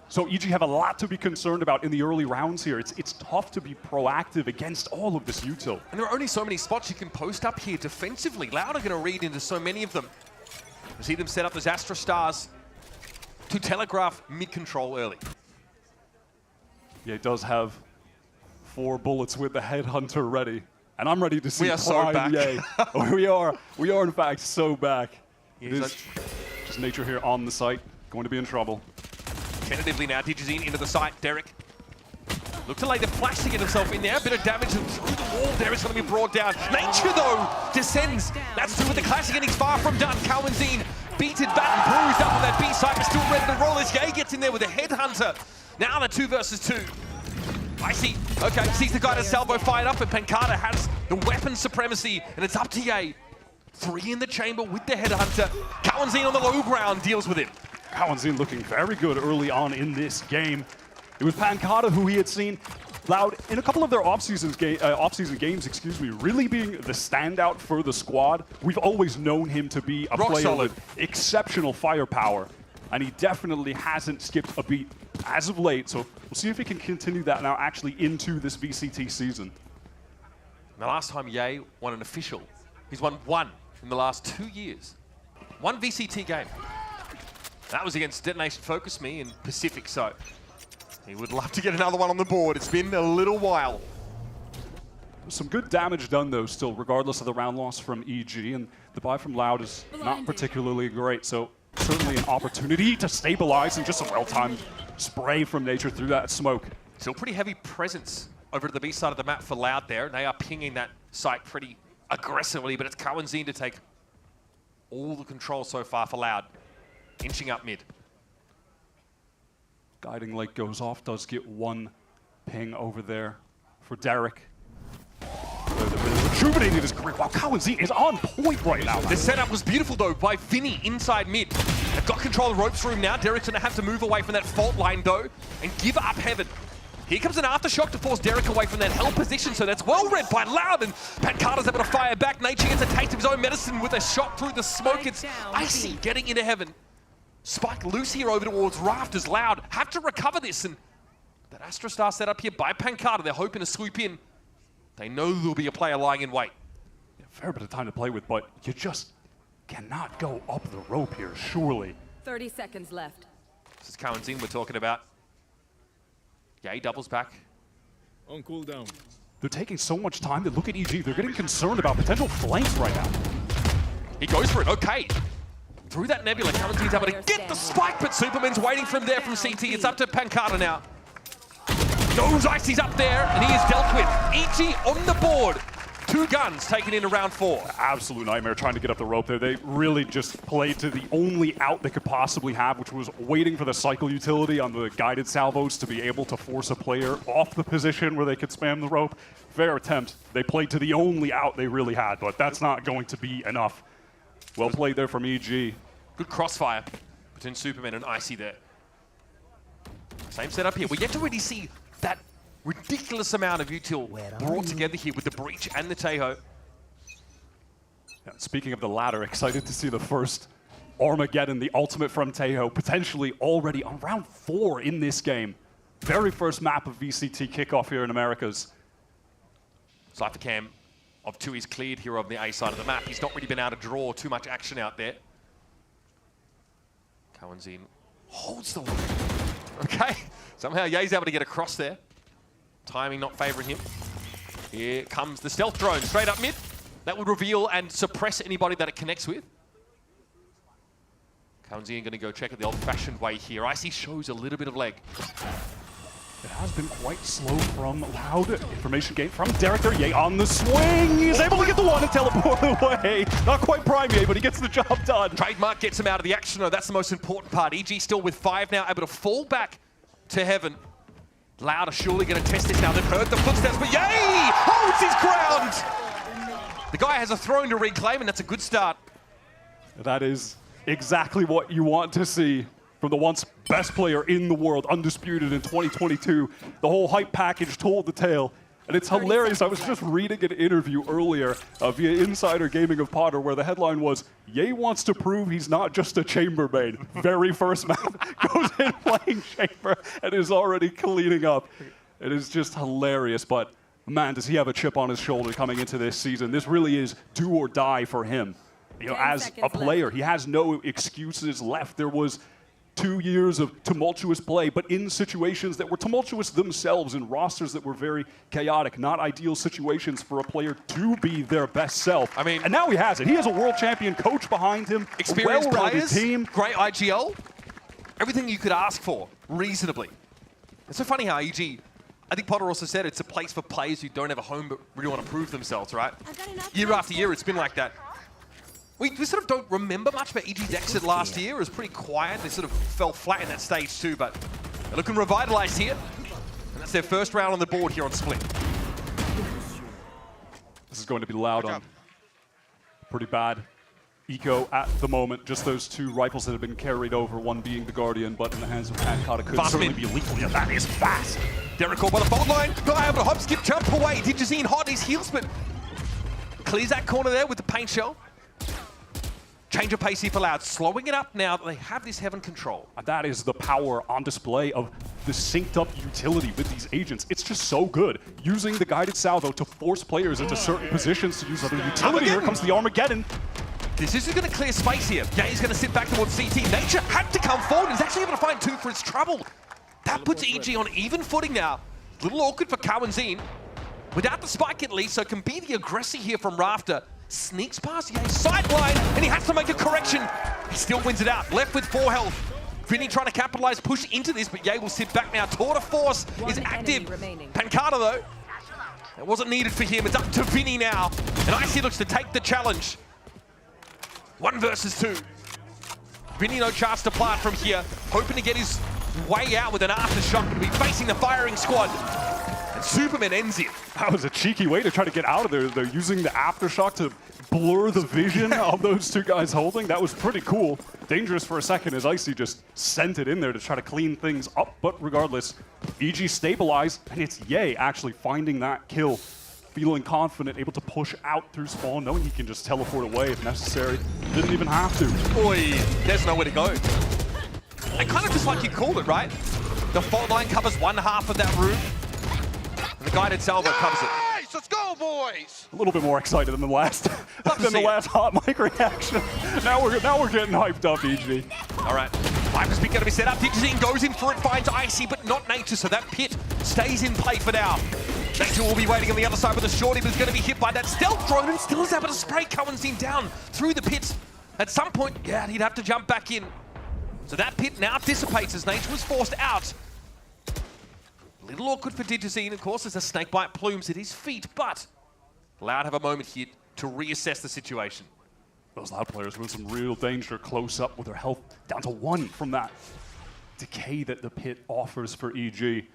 So EG have a lot to be concerned about in the early rounds here. It's tough to be proactive against all of this util. And there are only so many spots you can post up here defensively. Loud are going to read into so many of them. You see them set up those Astra Stars to telegraph mid-control early. Yeah, he does have 4 bullets with the Headhunter ready. And I'm ready to see we are so back. Yay. we are in fact so back. It is just nature here on the site, going to be in trouble. Tentatively now, Digizine into the site. Derek look to lay the flash to get himself in there. A bit of damage and through the wall. Derek's going to be brought down. Nature, though, descends. That's 2 with the classic, and he's far from done. Kalmanzine beaten back and bruised up on that B side, but still ready to roll as Ye gets in there with a Headhunter. Now the 2 versus 2. Icy, okay, sees the guy to salvo fired up, and Pancada has the weapon supremacy, and it's up to Ye. 3 in the chamber with the Headhunter. Kalmanzine on the low ground deals with him. Kalmanzine looking very good early on in this game. It was Pancada who he had seen Loud in a couple of their off-season games, really being the standout for the squad. We've always known him to be a player with exceptional firepower, and he definitely hasn't skipped a beat as of late. So we'll see if he can continue that now actually into this VCT season. The last time Ye won an official, he's won 1 in the last 2 years. 1 VCT game. That was against Detonation Focus Me in Pacific, so he would love to get another one on the board. It's been a little while. Some good damage done, though, still, regardless of the round loss from EG, and the buy from Loud is not particularly great, so certainly an opportunity to stabilize and just some well-timed spray from Nature through that smoke. Still pretty heavy presence over to the B side of the map for Loud there. They are pinging that site pretty aggressively, but it's Kalmanzine to take all the control so far for Loud. Inching up mid. Guiding Light goes off, does get 1 ping over there for Derek. Rejuvenating his career. Wow, Kalmanzine is on point right now. The setup was beautiful, though, by Vinny inside mid. They've got control of the ropes room now. Derek's going to have to move away from that fault line, though, and give up Heaven. Here comes an aftershock to force Derek away from that hell position, so that's well read by Loud, and Pancada's able to fire back. Nature gets a taste of his own medicine with a shot through the smoke. It's Icy getting into Heaven. Spike loose here over towards Rafters. Loud have to recover this, and that Astra Star set up here by Pancada. They're hoping to swoop in. They know there'll be a player lying in wait. Yeah, fair bit of time to play with, but you just cannot go up the rope here, surely. 30 seconds left. This is Kalmanzine we're talking about. Ye doubles back. On cooldown. They're taking so much time to look at EG. They're getting concerned about potential flanks right now. He goes for it, okay. Through that nebula, Kalmanzine's able to get the spike, but Superman's waiting for him there from CT. It's up to Pancada now. Knows Icy's up there, and he is dealt with. EG on the board. 2 guns taken into round 4. Absolute nightmare trying to get up the rope there. They really just played to the only out they could possibly have, which was waiting for the cycle utility on the guided salvos to be able to force a player off the position where they could spam the rope. Fair attempt. They played to the only out they really had, but that's not going to be enough. Well played there from EG. Good crossfire between Superman and Icy there. Same setup here. We're yet to really see that ridiculous amount of util brought together here with the Breach and the Taeho. Yeah, speaking of the latter, excited to see the first Armageddon, the ultimate from Taeho, potentially already on round 4 in this game. Very first map of VCT kickoff here in Americas. Cypher Cam of 2 is cleared here on the A side of the map. He's not really been able to draw too much action out there. Kalmanzine holds the line. Okay, somehow Ye's able to get across there. Timing not favoring him. Here comes the stealth drone straight up mid. That would reveal and suppress anybody that it connects with. Kalmanzine going to go check it the old-fashioned way here. Icy shows a little bit of leg. It has been quite slow from Loud. Information gain from Derek there. Ye on the swing. He's able to get the 1 and teleport away. Not quite prime Ye, but he gets the job done. Trademark gets him out of the action, though. That's the most important part. EG still with 5 now, able to fall back to Heaven. Loud are surely going to test this now. They've heard the footsteps, but Ye holds his ground. The guy has a throne to reclaim, and that's a good start. That is exactly what you want to see from the once best player in the world, undisputed in 2022. The whole hype package told the tale. And it's hilarious. I was just reading an interview earlier via Insider Gaming of Potter where the headline was, Ye wants to prove he's not just a chambermaid. Very first map, goes in playing chamber and is already cleaning up. It is just hilarious, but man, does he have a chip on his shoulder coming into this season. This really is do or die for him. You know, as a player, he has no excuses left. There was 2 years of tumultuous play, but in situations that were tumultuous themselves, in rosters that were very chaotic, not ideal situations for a player to be their best self. I mean, and now he has it. He has a world champion coach behind him, experienced players, team. Great IGL, everything you could ask for, reasonably. It's so funny how EG, I think Potter also said it's a place for players who don't have a home but really want to prove themselves, right? Year after year, it's been like that. We sort of don't remember much about EG's exit last year. It was pretty quiet. They sort of fell flat in that stage too, but they're looking revitalized here. And that's their first round on the board here on Split. This is going to be loud on pretty bad eco at the moment. Just those 2 rifles that have been carried over, one being the Guardian, but in the hands of Pancata could certainly be lethal. Yeah, that is fast. Derek caught by the fault line. Guy able to hop, skip, jump away. Digizine hot his heels, but clears that corner there with the paint shell. Change of pace if allowed, slowing it up now that they have this Heaven control. And that is the power on display of the synced up utility with these agents. It's just so good. Using the guided salvo to force players into certain positions to use other utility. Here comes the Armageddon. This is going to clear space here. Yeah, he's going to sit back towards CT. Nature had to come forward. He's actually able to find 2 for his trouble. That puts EG on even footing now. A little awkward for Cowanzine. Without the spike at least, so can be the aggressor here from Rafter. Sneaks past Ye's sideline, and he has to make a correction. He still wins it out, left with 4 health. Vinny trying to capitalize, push into this, but Ye will sit back now. Tour de Force is active. Pancata, though, it wasn't needed for him. It's up to Vinny now. And Icy looks to take the challenge. 1 versus 2. Vinny no chance to plant from here, hoping to get his way out with an aftershock, to be facing the firing squad. And Superman ends it. That was a cheeky way to try to get out of there. They're using the aftershock to blur the vision of those 2 guys holding. That was pretty cool. Dangerous for a second as Icy just sent it in there to try to clean things up. But regardless, EG stabilized, and it's Ye actually finding that kill. Feeling confident, able to push out through spawn, knowing he can just teleport away if necessary. Didn't even have to. Boy, there's nowhere to go. And kind of just like you called it, right? The fault line covers 1/2 of that room. The guided salvo covers it. Nice, let's go, boys! A little bit more excited than the last hot mic reaction. Now we're getting hyped up, EG. All right, Viper's pick going to be set up. Digizine goes in for it, finds Icy, but not Nature, so that pit stays in play for now. Nature will be waiting on the other side with a shorty, but is going to be hit by that stealth drone and still is able to spray Cowanzine down through the pit. At some point, yeah, he'd have to jump back in. So that pit now dissipates as Nature was forced out. Little awkward for Digizine, of course, as a snakebite plumes at his feet, but Loud have a moment here to reassess the situation. Those Loud players with some real danger close up with their health down to 1 from that decay that the pit offers for EG.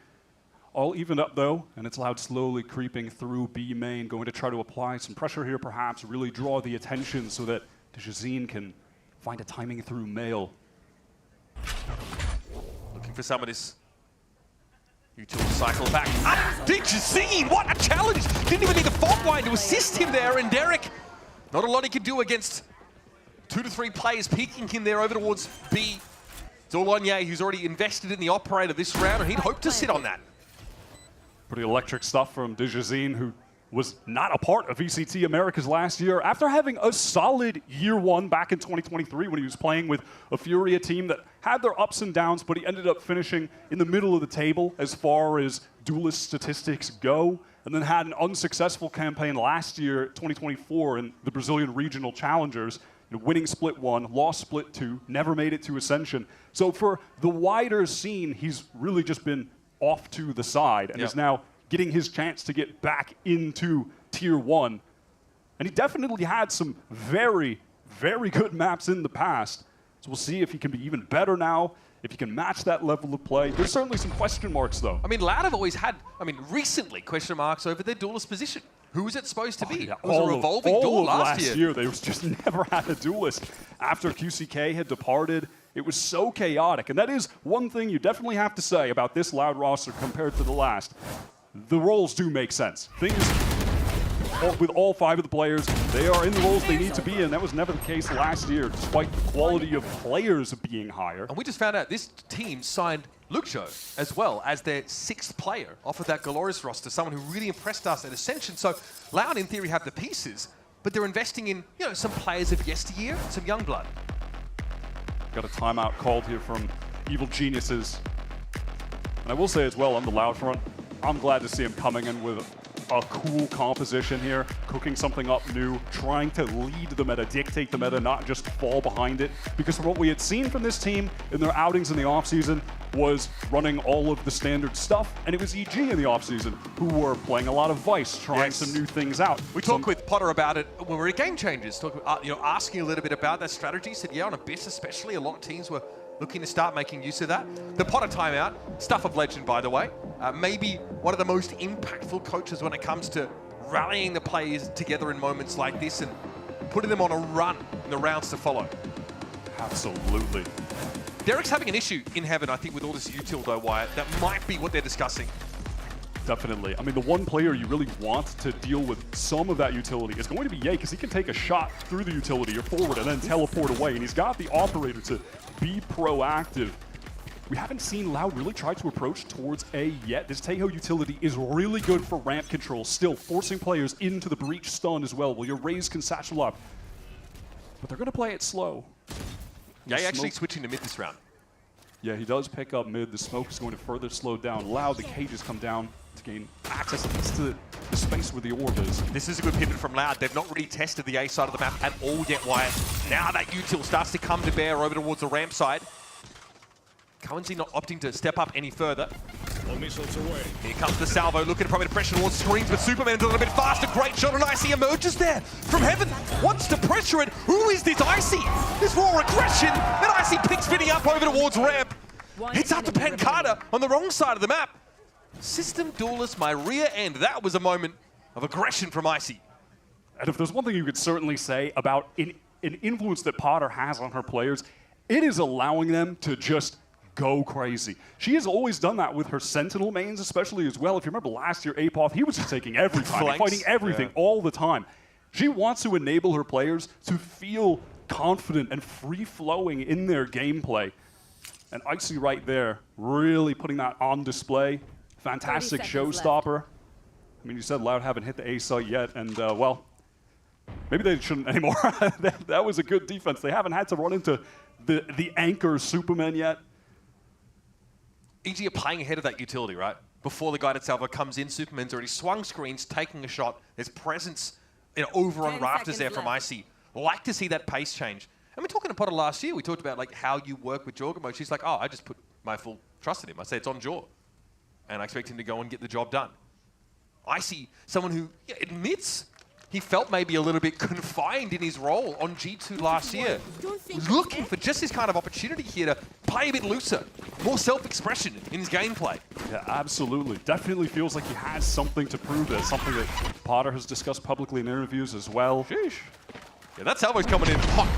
All evened up though, and it's Loud slowly creeping through B main, going to try to apply some pressure here perhaps, really draw the attention so that Digizine can find a timing through male. Looking for some of this utility cycle back. Digizine, what a challenge! Didn't even need the fault line to assist him there, and Derek, not a lot he could do against 2 to 3 players peeking him there over towards B. It's all on Ye, who's already invested in the operator this round, and he'd hope to sit on that. Pretty electric stuff from Digizine, who was not a part of VCT Americas last year after having a solid year 1 back in 2023 when he was playing with a Furia team that had their ups and downs, but he ended up finishing in the middle of the table as far as duelist statistics go, and then had an unsuccessful campaign last year, 2024, in the Brazilian Regional Challengers, winning Split 1, lost Split 2, never made it to Ascension. So for the wider scene, he's really just been off to the side and is now getting his chance to get back into Tier 1. And he definitely had some very, very good maps in the past. So we'll see if he can be even better now, if he can match that level of play. There's certainly some question marks, though. I mean, Loud have always had, recently, question marks over their duelist position. Who was it supposed to be? Yeah, It was a revolving all door of last year. They just never had a duelist. After QCK had departed, it was so chaotic. And that is one thing you definitely have to say about this Loud roster compared to the last. The roles do make sense. With all 5 of the players, they are in the roles they need to be in. That was never the case last year, despite the quality of players being higher. And we just found out this team signed Luxo as well as their 6th player off of that Glorious roster, someone who really impressed us at Ascension. So Loud, in theory, have the pieces, but they're investing in, you know, some players of yesteryear, some young blood. Got a timeout called here from Evil Geniuses. And I will say as well, on the Loud front, I'm glad to see him coming in with a cool composition here, cooking something up new, trying to lead the meta, dictate the meta, not just fall behind it. Because what we had seen from this team in their outings in the offseason was running all of the standard stuff, and it was EG in the offseason who were playing a lot of Vice, trying some new things out. We talked with Potter about it when we were at Game Changers, asking a little bit about that strategy. He said, yeah, on Abyss especially, a lot of teams were looking to start making use of that. The Potter timeout, stuff of legend, by the way. Maybe one of the most impactful coaches when it comes to rallying the players together in moments like this and putting them on a run in the rounds to follow. Absolutely. Derek's having an issue in Heaven, I think, with all this util, though, Wyatt. That might be what they're discussing. Definitely. I mean, the one player you really want to deal with some of that utility is going to be Ye, because he can take a shot through the utility or forward and then teleport away, and he's got the operator to be proactive. We haven't seen Loud really try to approach towards A yet. This Taeho utility is really good for ramp control, still forcing players into the breach stun as well, while your Raze can satchel up. But they're going to play it slow. Yeah, actually switching to mid this round. Yeah, he does pick up mid. The smoke is going to further slow down Loud. The cages come down to gain access at least to the space where the orb is. This is a good pivot from Loud. They've not really tested the A side of the map at all yet, Wyatt. Now that util starts to come to bear over towards the ramp side. Currency not opting to step up any further. Here comes the salvo, looking to probably pressure towards screens, but Superman's a little bit faster. Great shot, and Icy emerges there from Heaven. Wants to pressure it. Who is this Icy? This raw aggression, and Icy picks Vinny up over towards ramp. Hits out to Pancada on the wrong side of the map. System duelist, my rear end. That was a moment of aggression from Icy. And if there's one thing you could certainly say about an influence that Potter has on her players, it is allowing them to just go crazy. She has always done that with her Sentinel mains, especially as well. If you remember last year, Apoth, he was just taking every time, fighting everything all the time. She wants to enable her players to feel confident and free-flowing in their gameplay. And Icy right there, really putting that on display. Fantastic showstopper. I mean, you said Loud haven't hit the A site yet, and well, maybe they shouldn't anymore. That was a good defense. They haven't had to run into the anchor Superman yet. EG are playing ahead of that utility, right? Before the guided salvo comes in, Superman's already swung screens, taking a shot. There's presence over on rafters there from Icy. Like to see that pace change. And we're talking to Potter last year. We talked about like how you work with Jorgamo. She's like, oh, I just put my full trust in him. I say it's on Jaw. And I expect him to go and get the job done. Icy, someone who admits he felt maybe a little bit confined in his role on G2 last year. Was looking for just this kind of opportunity here to play a bit looser, more self-expression in his gameplay. Yeah, absolutely. Definitely feels like he has something to prove there, something that Potter has discussed publicly in interviews as well. Sheesh. Yeah, that salvo's coming in hot.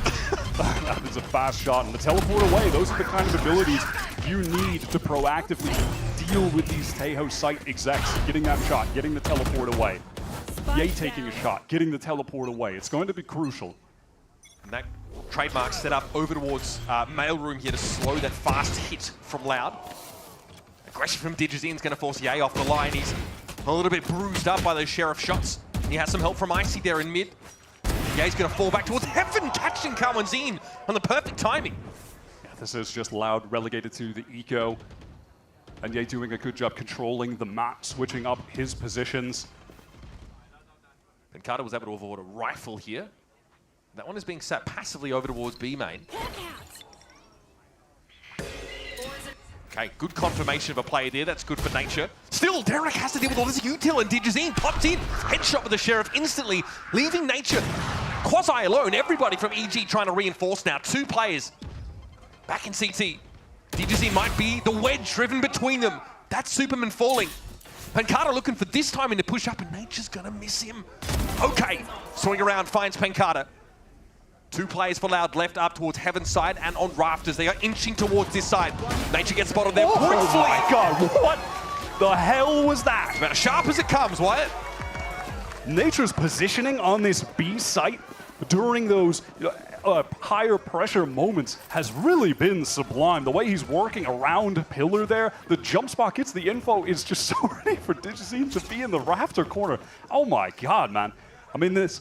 That is a fast shot, and the teleport away, those are the kind of abilities you need to proactively deal with these Taeho site execs. Getting that shot, getting the teleport away. Ye taking a shot, getting the teleport away. It's going to be crucial. And that trademark set up over towards mailroom here to slow that fast hit from Loud. Aggression from Digizin's going to force Ye off the line. He's a little bit bruised up by those Sheriff shots. He has some help from Icy there in mid. Ye's going to fall back towards Heaven, catching Kawanzin on the perfect timing. Yeah, this is just Loud relegated to the eco. And Ye doing a good job controlling the map, switching up his positions. And Carter was able to avoid a rifle here. That one is being sat passively over towards B main. Okay, good confirmation of a play there. That's good for Nature. Still, Derek has to deal with all this util, and Digizine popped in. Headshot with the Sheriff instantly, leaving Nature quasi alone. Everybody from EG trying to reinforce now. 2 players back in CT. Digizine might be the wedge driven between them. That's Superman falling. Pancada looking for this timing to push up, and Nature's gonna miss him. Okay, swing around, finds Pancada. 2 players for Loud left up towards Heaven's side and on Rafters. They are inching towards this side. Nature gets spotted there. Oh my God, what the hell was that? It's about as sharp as it comes, Wyatt. Nature's positioning on this B site during those higher pressure moments has really been sublime. The way he's working around Pillar there, the jump spot gets the info, is just so ready for Digizine to be in the Rafter corner. Oh my God, man. I mean, this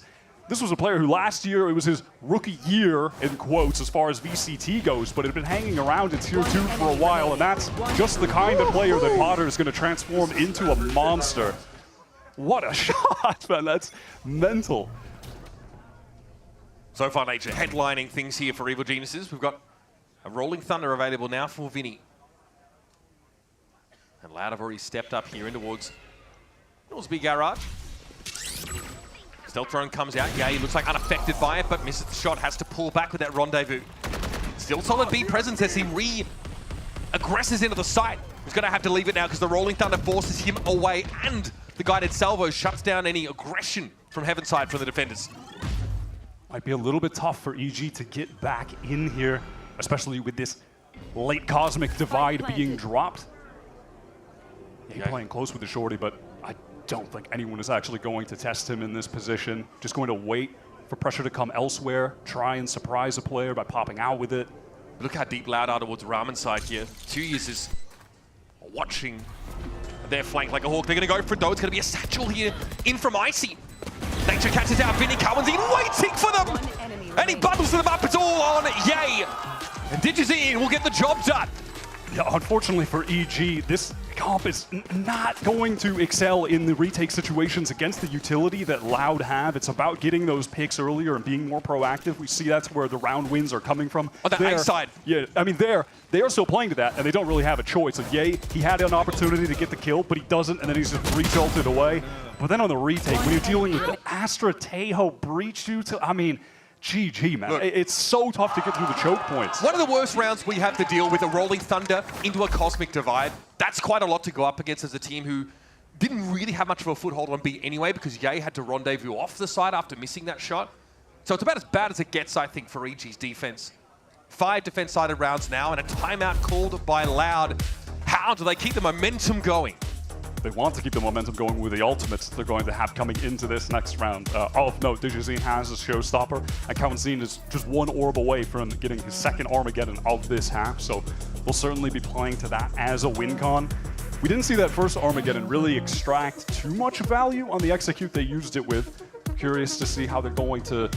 was a player who last year, it was his rookie year, in quotes, as far as VCT goes, but had been hanging around in Tier 2 for a while, and that's just the kind of player that Potter is going to transform into a monster. What a shot, man. That's mental. So far, Nature headlining things here for Evil Geniuses. We've got a Rolling Thunder available now for Vinny. And Loud have already stepped up here in towards B Garage. Stealth drone comes out. Yeah, he looks like unaffected by it, but misses the shot. Has to pull back with that rendezvous. Still solid B presence as he re-aggresses into the site. He's going to have to leave it now because the Rolling Thunder forces him away, and the guided salvo shuts down any aggression from Heaven's side from the defenders. Might be a little bit tough for EG to get back in here, especially with this late Cosmic Divide being dropped. Yeah, he's playing close with the shorty, but I don't think anyone is actually going to test him in this position. Just going to wait for pressure to come elsewhere, try and surprise a player by popping out with it. Look how deep Loud are towards Ramen side here. 2 users watching their flank like a hawk. They're going to go for it, though. It's going to be a satchel here in from Icy. Nature catches out Vinny. Cowan's in, waiting for them! And he bundles them up. It's all on Yay! And Digizine will get the job done. Yeah, unfortunately for EG, this comp is not going to excel in the retake situations against the utility that Loud have. It's about getting those picks earlier and being more proactive. We see that's where the round wins are coming from. On the A side. Yeah, I mean, they are still playing to that, and they don't really have a choice. Like, Yay, he had an opportunity to get the kill, but he doesn't, and then he's just re-jolted away. But then on the retake, when you're dealing with the Astra Tejo breach I mean, GG, man. Look, it's so tough to get through the choke points. One of the worst rounds we have to deal with, a Rolling Thunder into a Cosmic Divide. That's quite a lot to go up against as a team who didn't really have much of a foothold on B anyway, because Yay had to rendezvous off the side after missing that shot. So it's about as bad as it gets, I think, for EG's defense. 5 defense-sided rounds now, and a timeout called by Loud. How do they keep the momentum going? They want to keep the momentum going with the ultimates they're going to have coming into this next round. Of note, Digizine has a showstopper, and Cowanzine is just 1 orb away from getting his second Armageddon of this half, so we'll certainly be playing to that as a win con. We didn't see that first Armageddon really extract too much value on the execute they used it with. Curious to see how they're going to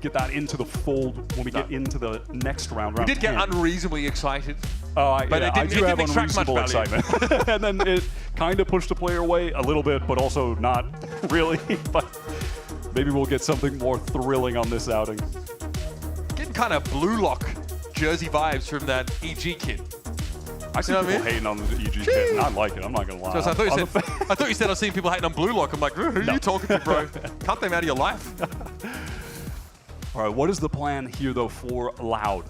get that into the fold when we get into the next round. We did get unreasonably excited. But yeah, I do have unreasonable excitement. And then it kind of pushed the player away a little bit, but also not really. But maybe we'll get something more thrilling on this outing. Getting kind of Blue Lock jersey vibes from that EG kid. I see people hating on the EG kid, and I like it. I'm not going to lie. I thought you said I've seen people hating on Blue Lock. I'm like, who are you talking to, bro? Cut them out of your life. All right, what is the plan here, though, for Loud?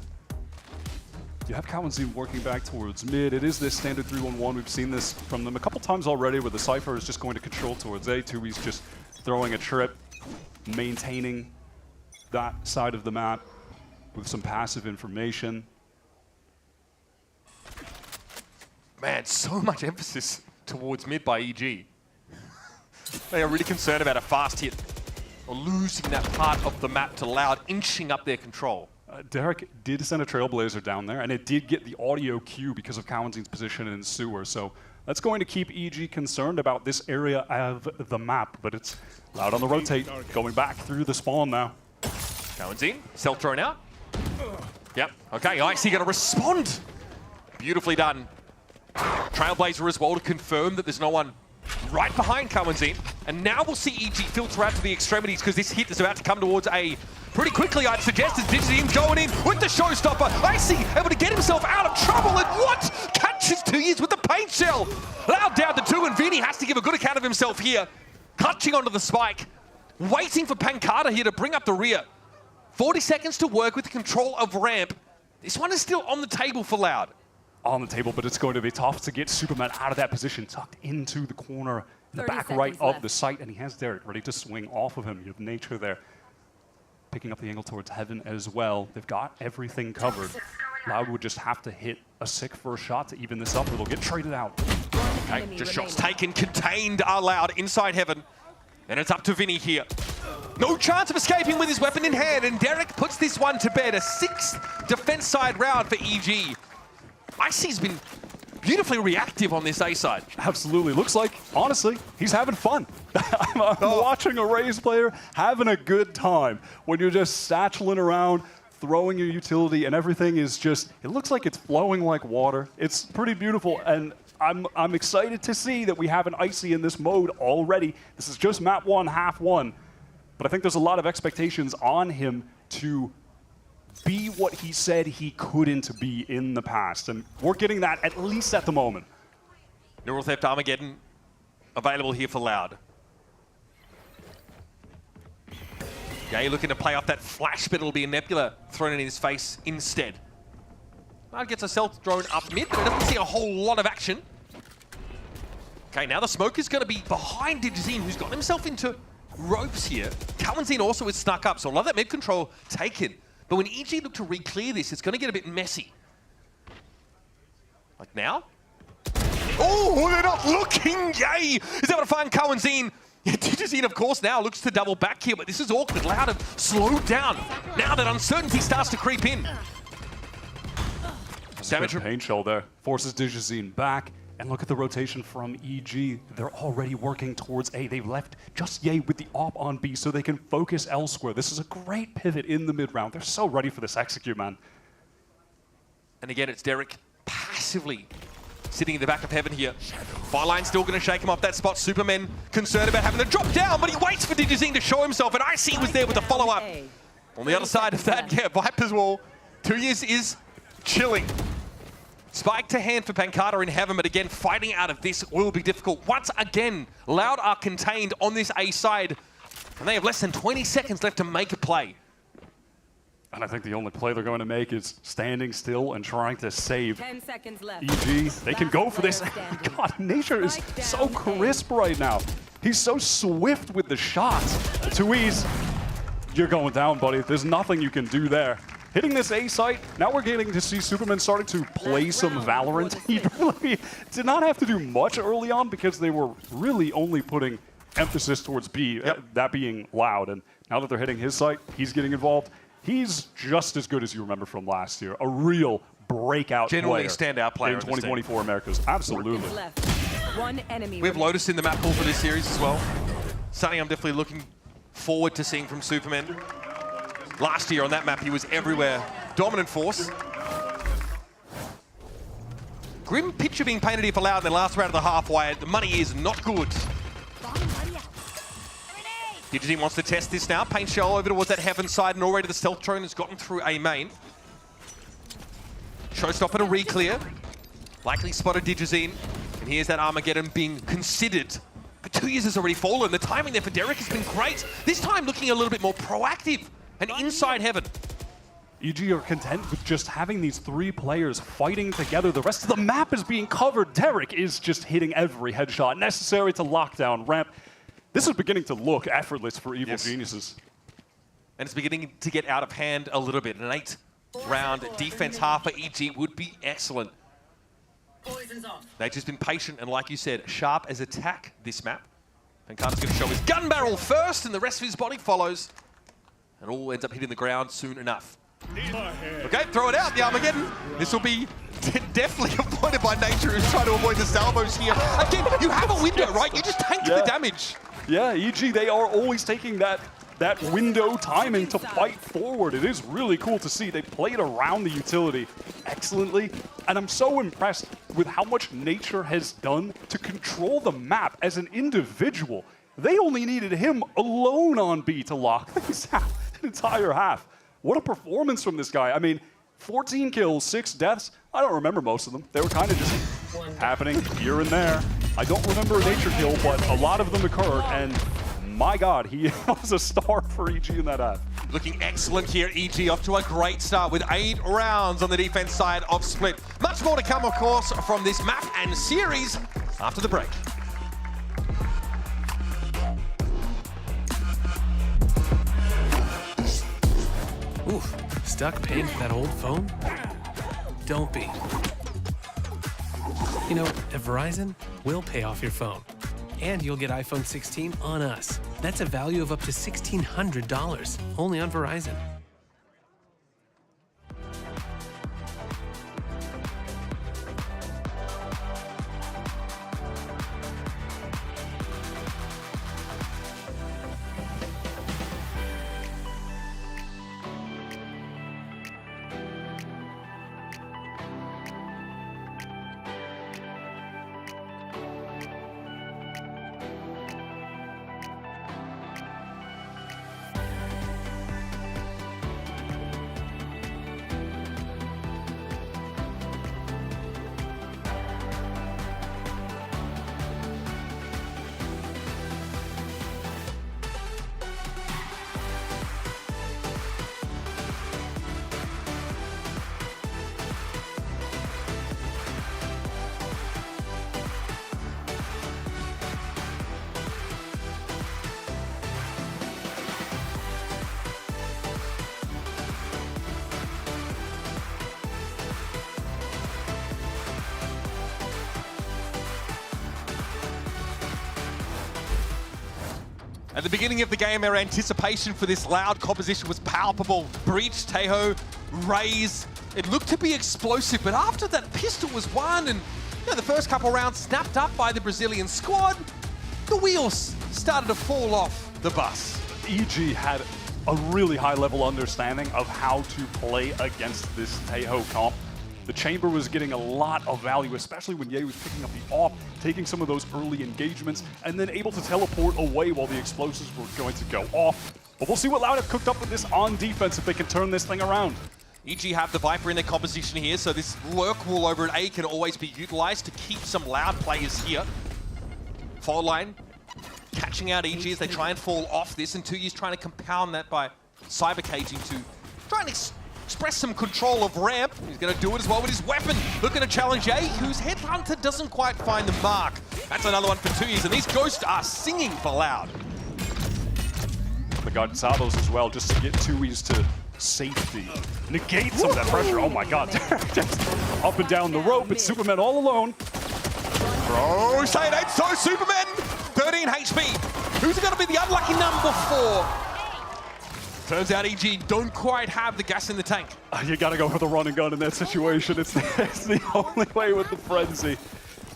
You have Cowanzine working back towards mid. It is this standard 3-1-1. We've seen this from them a couple times already, where the Cypher is just going to control towards A. Tui's just throwing a trip, maintaining that side of the map with some passive information. Man, so much emphasis towards mid by EG. They are really concerned about a fast hit or losing that part of the map to Loud, inching up their control. Derek did send a Trailblazer down there, and it did get the audio cue because of Cowanzine's position in sewer, so that's going to keep EG concerned about this area of the map, but it's Loud on the rotate, going back through the spawn now. Cowanzine, self thrown out. Yep, okay, Icy gonna respond. Beautifully done. Trailblazer as well to confirm that there's no one right behind Cowanzine. And now we'll see EG filter out to the extremities because this hit is about to come towards A pretty quickly, I'd suggest, as Digizine going in with the showstopper. Icy able to get himself out of trouble, and what? Catches 2 years with the paint shell. Loud down to 2, and Vinny has to give a good account of himself here. Clutching onto the spike, waiting for Pancada here to bring up the rear. 40 seconds to work with the control of ramp. This one is still on the table for Loud. on the table, but it's going to be tough to get Superman out of that position, tucked into the corner, in the back right of the site, and he has Derek ready to swing off of him. You have Nature there, picking up the angle towards Heaven as well. They've got everything covered. Loud would just have to hit a sick first shot to even this up, or they'll get traded out. Okay, just shots taken, contained are Loud inside Heaven. And it's up to Vinny here. No chance of escaping with his weapon in hand, and Derek puts this one to bed. A 6th defense side round for EG. Icy's been beautifully reactive on this A side. Absolutely. Looks like, honestly, he's having fun. I'm watching a Raze player having a good time when you're just satcheling around, throwing your utility, and everything is just, it looks like it's flowing like water. It's pretty beautiful, and I'm excited to see that we have an Icy in this mode already. This is just map 1, half 1. But I think there's a lot of expectations on him to be what he said he couldn't be in the past. And we're getting that at least at the moment. Neural Theft Armageddon available here for Loud. Yay looking to play off that flash, but it'll be a Nebula thrown in his face instead. Loud gets a stealth drone up mid, but it doesn't see a whole lot of action. Okay, now the smoke is going to be behind Digizine, who's got himself into ropes here. Cowanzine also is snuck up, so a lot of that mid control taken. But when EG look to re-clear this, it's going to get a bit messy. Like now? Oh, they're not looking! Yay! Is able to find Cowanzine. Digizine, of course, now looks to double back here, but this is awkward. Loud have slowed down. Now that uncertainty starts to creep in. Damage from Pain Shell there. Forces Digizine back. And look at the rotation from EG. They're already working towards A. They've left just Ye with the op on B so they can focus elsewhere. This is a great pivot in the mid-round. They're so ready for this execute, man. And again, it's Derek passively sitting in the back of Heaven here. Fireline's still going to shake him off that spot. Superman concerned about having to drop down, but he waits for Digizine to show himself, and Icy was there with the follow-up. On the other side of that, yeah, Viper's Wall. 2 years is chilling. Spike to hand for Pancada in Heaven, but again, fighting out of this will be difficult. Once again, Loud are contained on this A side, and they have less than 20 seconds left to make a play. And I think the only play they're going to make is standing still and trying to save 10 seconds left. EG. They can go for this. God, Nature is so crisp right now. He's so swift with the shots. 2Es, you're going down, buddy. There's nothing you can do there. Hitting this A site, now we're getting to see Superman starting to play some Valorant. He really did not have to do much early on because they were really only putting emphasis towards B, that being Loud. And now that they're hitting his site, he's getting involved. He's just as good as you remember from last year. A real breakout Generally player standout player in 2024 Americas. Absolutely. One enemy. We have Lotus in the map pool for this series as well. Sonny, I'm definitely looking forward to seeing from Superman. Last year on that map, he was everywhere. Dominant force. Grim picture being painted here for Loud in the last round of the halfway. The money is not good. Digizine wants to test this now. Paint Shell over towards that Heaven side, and already the stealth drone has gotten through A main. Showstopper to re-clear. Likely spotted Digizine. And here's that Armageddon being considered. But 2 years has already fallen. The timing there for Derek has been great. This time looking a little bit more proactive. And inside Heaven. EG are content with just having these 3 players fighting together. The rest of the map is being covered. Derek is just hitting every headshot necessary to lock down ramp. This is beginning to look effortless for Evil Geniuses. And it's beginning to get out of hand a little bit. An 8-round defense half for EG would be excellent. They've just been patient and, like you said, sharp as attack this map. Pancada's going to show his gun barrel first, and the rest of his body follows. And all ends up hitting the ground soon enough. Okay, throw it out, the Armageddon. This will be definitely avoided by Nature, who's trying to avoid the salvos here. Again, you have a window, right? You just tank the damage. Yeah, EG, they are always taking that window timing to fight forward. It is really cool to see. They played around the utility excellently, and I'm so impressed with how much Nature has done to control the map as an individual. They only needed him alone on B to lock things out an entire half. What a performance from this guy. I mean, 14 kills, 6 deaths. I don't remember most of them. They were kind of just happening here and there. I don't remember a Nature kill, but a lot of them occurred, and my God, he was a star for EG in that half. Looking excellent here, EG off to a great start with 8 rounds on the defense side of Split. Much more to come, of course, from this map and series after the break. Oof, stuck paying for that old phone? Don't be. You know, at Verizon, we'll pay off your phone. And you'll get iPhone 16 on us. That's a value of up to $1,600, only on Verizon. At the beginning of the game, our anticipation for this loud composition was palpable. Breach, Tejo, Raze. It looked to be explosive, but after that pistol was won and the first couple rounds snapped up by the Brazilian squad, the wheels started to fall off the bus. EG had a really high-level understanding of how to play against this Tejo comp. The chamber was getting a lot of value, especially when Ye was picking up the off, taking some of those early engagements, and then able to teleport away while the explosives were going to go off. But we'll see what Loud have cooked up with this on defense if they can turn this thing around. EG have the Viper in their composition here, so this lurk wall over at A can always be utilized to keep some Loud players here. Foul line catching out EG as they try and fall off this, and 2U's trying to compound that by cyber caging to try and express some control of ramp. He's going to do it as well with his weapon. Looking to challenge A, whose Headhunter doesn't quite find the mark. That's another one for 2U's, and these Ghosts are singing for Loud. The Gonzalos as well, just to get 2U's to safety. Negate some of that pressure. Oh my God. Just up and down the rope. It's Superman all alone. Bro, say it ain't so, Superman! 13 HP. Who's going to be the unlucky number 4? Turns out EG don't quite have the gas in the tank. You gotta go for the run and gun in that situation. It's the only way with the frenzy.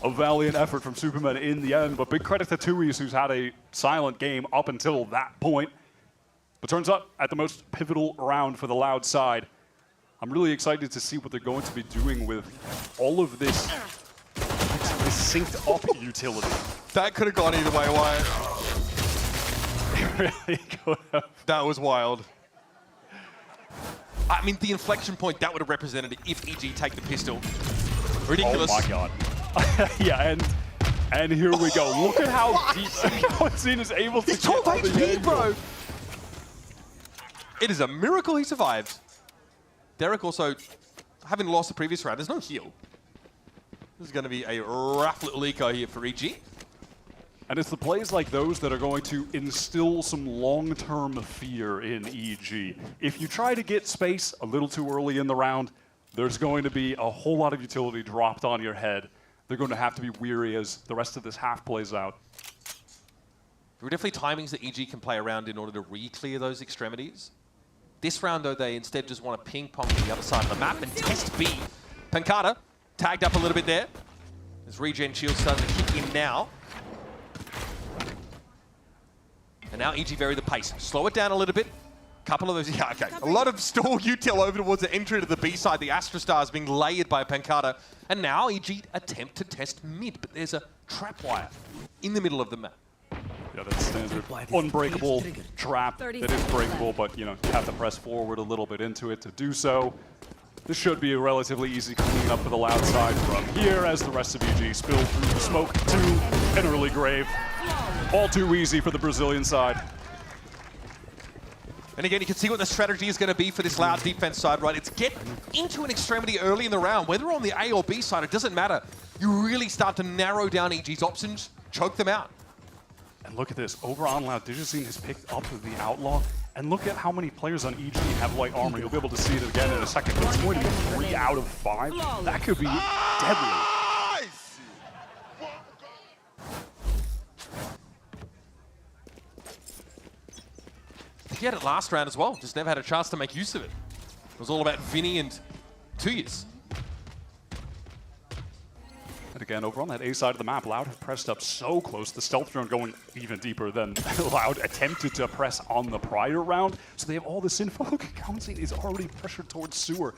A valiant effort from Superman in the end, but big credit to 2U's, who's had a silent game up until that point. But turns out, at the most pivotal round for the Loud side, I'm really excited to see what they're going to be doing with all of this synced up utility. That could have gone either way, Wyatt. Really could have. That was wild. I mean, the inflection point that would have represented if EG take the pistol. Ridiculous. Oh my God. Yeah, and here we go. Look at how deep Cena is able to. He's 12 HP, bro. It is a miracle he survived. Derek also, having lost the previous round, there's no heal. This is going to be a rough little eco here for EG. And it's the plays like those that are going to instill some long-term fear in EG. If you try to get space a little too early in the round, there's going to be a whole lot of utility dropped on your head. They're going to have to be weary as the rest of this half plays out. There are definitely timings that EG can play around in order to re-clear those extremities. This round, though, they instead just want to ping-pong to the other side of the map and test B. Pancada tagged up a little bit there. As regen shield starting to kick in now. And now EG vary the pace. Slow it down a little bit. Couple of those, yeah, okay. A lot of stall util over towards the entry to the B side. The Astra Star is being layered by Pancada. And now EG attempt to test mid, but there's a trap wire in the middle of the map. Yeah, that's standard unbreakable trap that is breakable, but you have to press forward a little bit into it to do so. This should be a relatively easy cleanup for the Loud side from here as the rest of EG spill through the smoke to an early grave. All too easy for the Brazilian side. And again, you can see what the strategy is going to be for this Loud defense side, right? It's get into an extremity early in the round. Whether on the A or B side, it doesn't matter. You really start to narrow down EG's options, choke them out. And look at this. Over on Loud, Digizine has picked up the Outlaw. And look at how many players on EG have light armor. You'll be able to see it again in a second. But it's going to be 3 out of 5. That could be deadly. He had it last round as well, just never had a chance to make use of it. It was all about Vinny and 2 years. And again, over on that A side of the map, Loud have pressed up so close. The stealth drone going even deeper than Loud attempted to press on the prior round. So they have all this info. Look, Counting is already pressured towards sewer.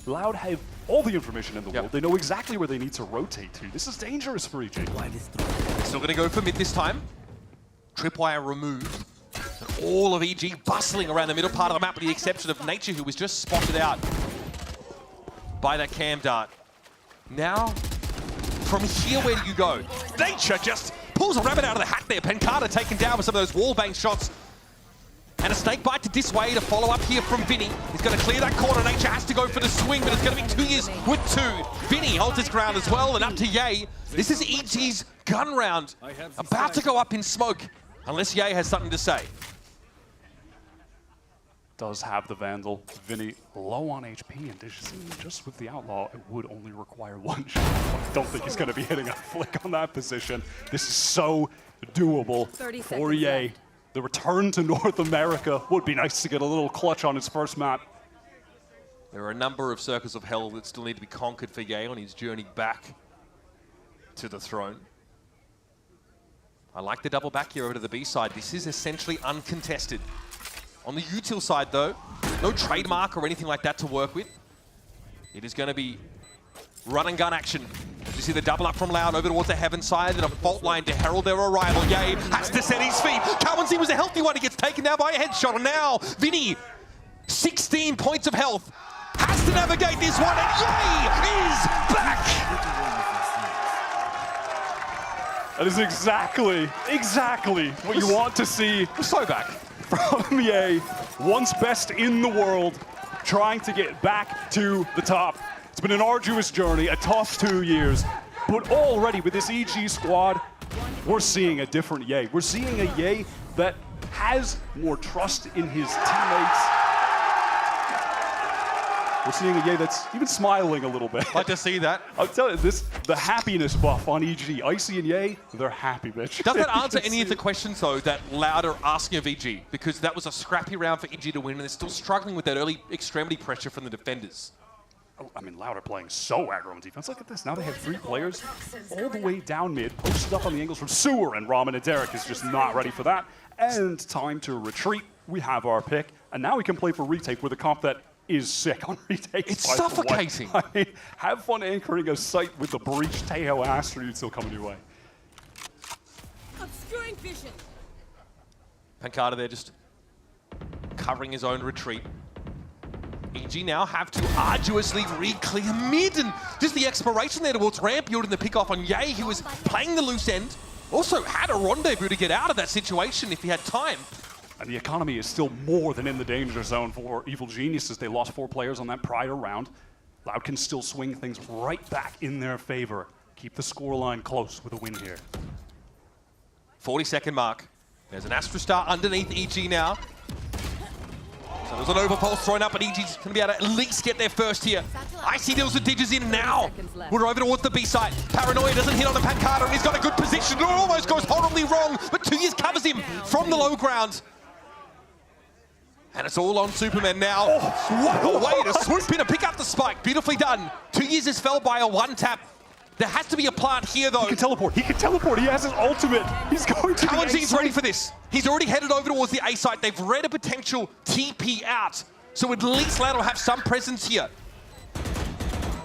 Loud have all the information in the world. They know exactly where they need to rotate to. This is dangerous for EG. Still going to go for mid this time. Tripwire removed. And all of EG bustling around the middle part of the map with the exception of Nature, who was just spotted out by that cam dart. Now, from here, where do you go? Nature just pulls a rabbit out of the hat there. Pancada taken down with some of those wall-bang shots. And a snake bite to dissuade, a follow-up here from Vinny. He's going to clear that corner. Nature has to go for the swing, but it's going to be 2 years with 2. Vinny holds his ground as well, and up to Ye. This is EG's gun round. About to go up in smoke, unless Ye has something to say. Does have the Vandal. Vinny low on HP, and Digizine just with the Outlaw, it would only require 1 shot. I don't think he's going to be hitting a flick on that position. This is so doable for Ye. The return to North America would be nice to get a little clutch on his first map. There are a number of circles of hell that still need to be conquered for Ye on his journey back to the throne. I like the double back here over to the B side. This is essentially uncontested. On the util side, though, no trademark or anything like that to work with. It is going to be run and gun action. You see the double up from Loud over towards the Heaven side and a fault line to herald their arrival. Ye has to set his feet. Cowancy was a healthy one. He gets taken down by a headshot. And now, Vinny, 16 points of health, has to navigate this one. And Ye is back! That is exactly what you want to see. We're so back. From Ye, once best in the world, trying to get back to the top. It's been an arduous journey, a tough 2 years, but already with this EG squad, we're seeing a different Ye. We're seeing a Ye that has more trust in his teammates. We're seeing a Ye that's even smiling a little bit. Like to see that. I'll tell you, the happiness buff on EG. Icy and Ye, they're happy, bitch. Does that answer any of the questions, though, that Loud are asking of EG? Because that was a scrappy round for EG to win, and they're still struggling with that early extremity pressure from the defenders. Oh, I mean, Loud are playing so aggro on defense. Look at this. Now they have 3 players all the way down mid, posted up on the angles from Sewer, and Ramen and Derek is just not ready for that. And time to retreat. We have our pick, and now we can play for retake with a comp that is sick on retake. It's suffocating. I mean, have fun anchoring a site with the breach Tejo Astro still coming your way. Obscuring vision. Pancada there just covering his own retreat. EG now have to arduously re-clear mid, and just the exploration there towards ramp yielding the pick off on Ye, who was playing the loose end. Also had a rendezvous to get out of that situation if he had time. And the economy is still more than in the danger zone for Evil Geniuses. They lost 4 players on that prior round. Loud can still swing things right back in their favor. Keep the scoreline close with a win here. 40-second mark. There's an Astrostar underneath EG now. So there's an overpulse thrown up, but EG's going to be able to at least get there first here. Icy deals with Digizine now. We're over towards the B side. Paranoia doesn't hit on the Pancada, and he's got a good position. It almost goes horribly wrong, but 2 years covers him from the low ground. And it's all on Superman now. Oh, what a way to swoop in and pick up the spike. Beautifully done. 2 years is fell by a 1-tap. There has to be a plant here, though. He can teleport. He can teleport. He has his ultimate. He's going to Cowancy's ready for this. He's already headed over towards the A site. They've read a potential TP out. So at least Loud will have some presence here.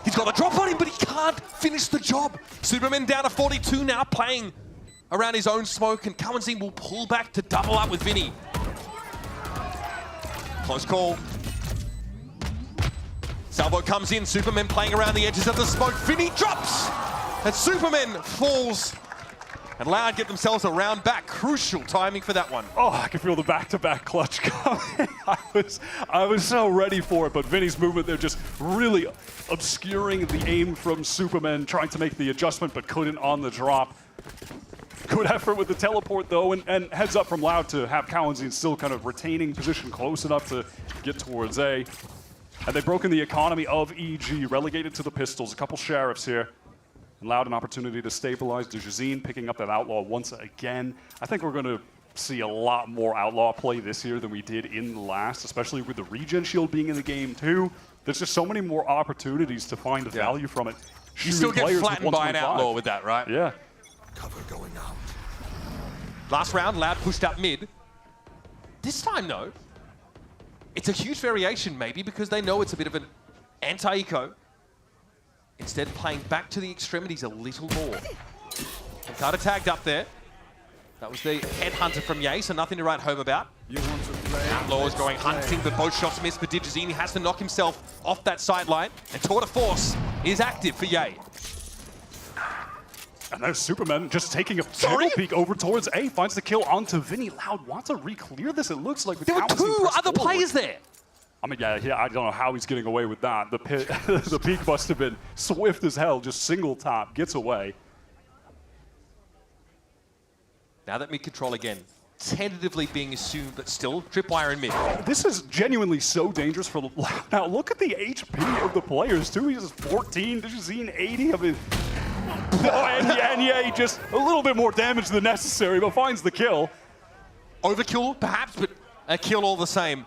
He's got a drop on him, but he can't finish the job. Superman down to 42 now, playing around his own smoke, and Cowancy will pull back to double up with Vinny. Close call. Salvo comes in, Superman playing around the edges of the smoke. Vinny drops, and Superman falls. And Loud get themselves a round back. Crucial timing for that one. Oh, I can feel the back-to-back clutch coming. I was so ready for it, but Vinny's movement there just really obscuring the aim from Superman, trying to make the adjustment, but couldn't on the drop. Good effort with the teleport, though, and heads up from Loud to have Kalenzine still kind of retaining position close enough to get towards A. And they've broken the economy of EG, relegated to the pistols. A couple sheriffs here. And Loud an opportunity to stabilize. DeJazine picking up that outlaw once again. I think we're going to see a lot more outlaw play this year than we did in the last, especially with the regen shield being in the game, too. There's just so many more opportunities to find the value from it. You still get flattened by an outlaw with that, right? Yeah. Cover going out. Last round, Loud pushed out mid. This time, though, it's a huge variation, maybe, because they know it's a bit of an anti-eco. Instead, playing back to the extremities a little more. Pancada tagged up there. That was the headhunter from Ye, so nothing to write home about. Outlaw is going hunting, but both shots missed for DeJazine. He has to knock himself off that sideline. And Tour de Force is active for Ye. And there's Superman just taking a total peek over towards A, finds the kill onto Vinny. Loud wants to re-clear this, it looks like. There were two other players there. I mean, yeah, I don't know how he's getting away with that. The peek must have been swift as hell, just single tap, gets away. Now that mid-control again, tentatively being assumed, but still tripwire in mid. This is genuinely so dangerous for Loud. Now look at the HP of the players, too. He's 14, DeJazine 80. I mean, and yeah, just a little bit more damage than necessary, but finds the kill. Overkill, perhaps, but a kill all the same.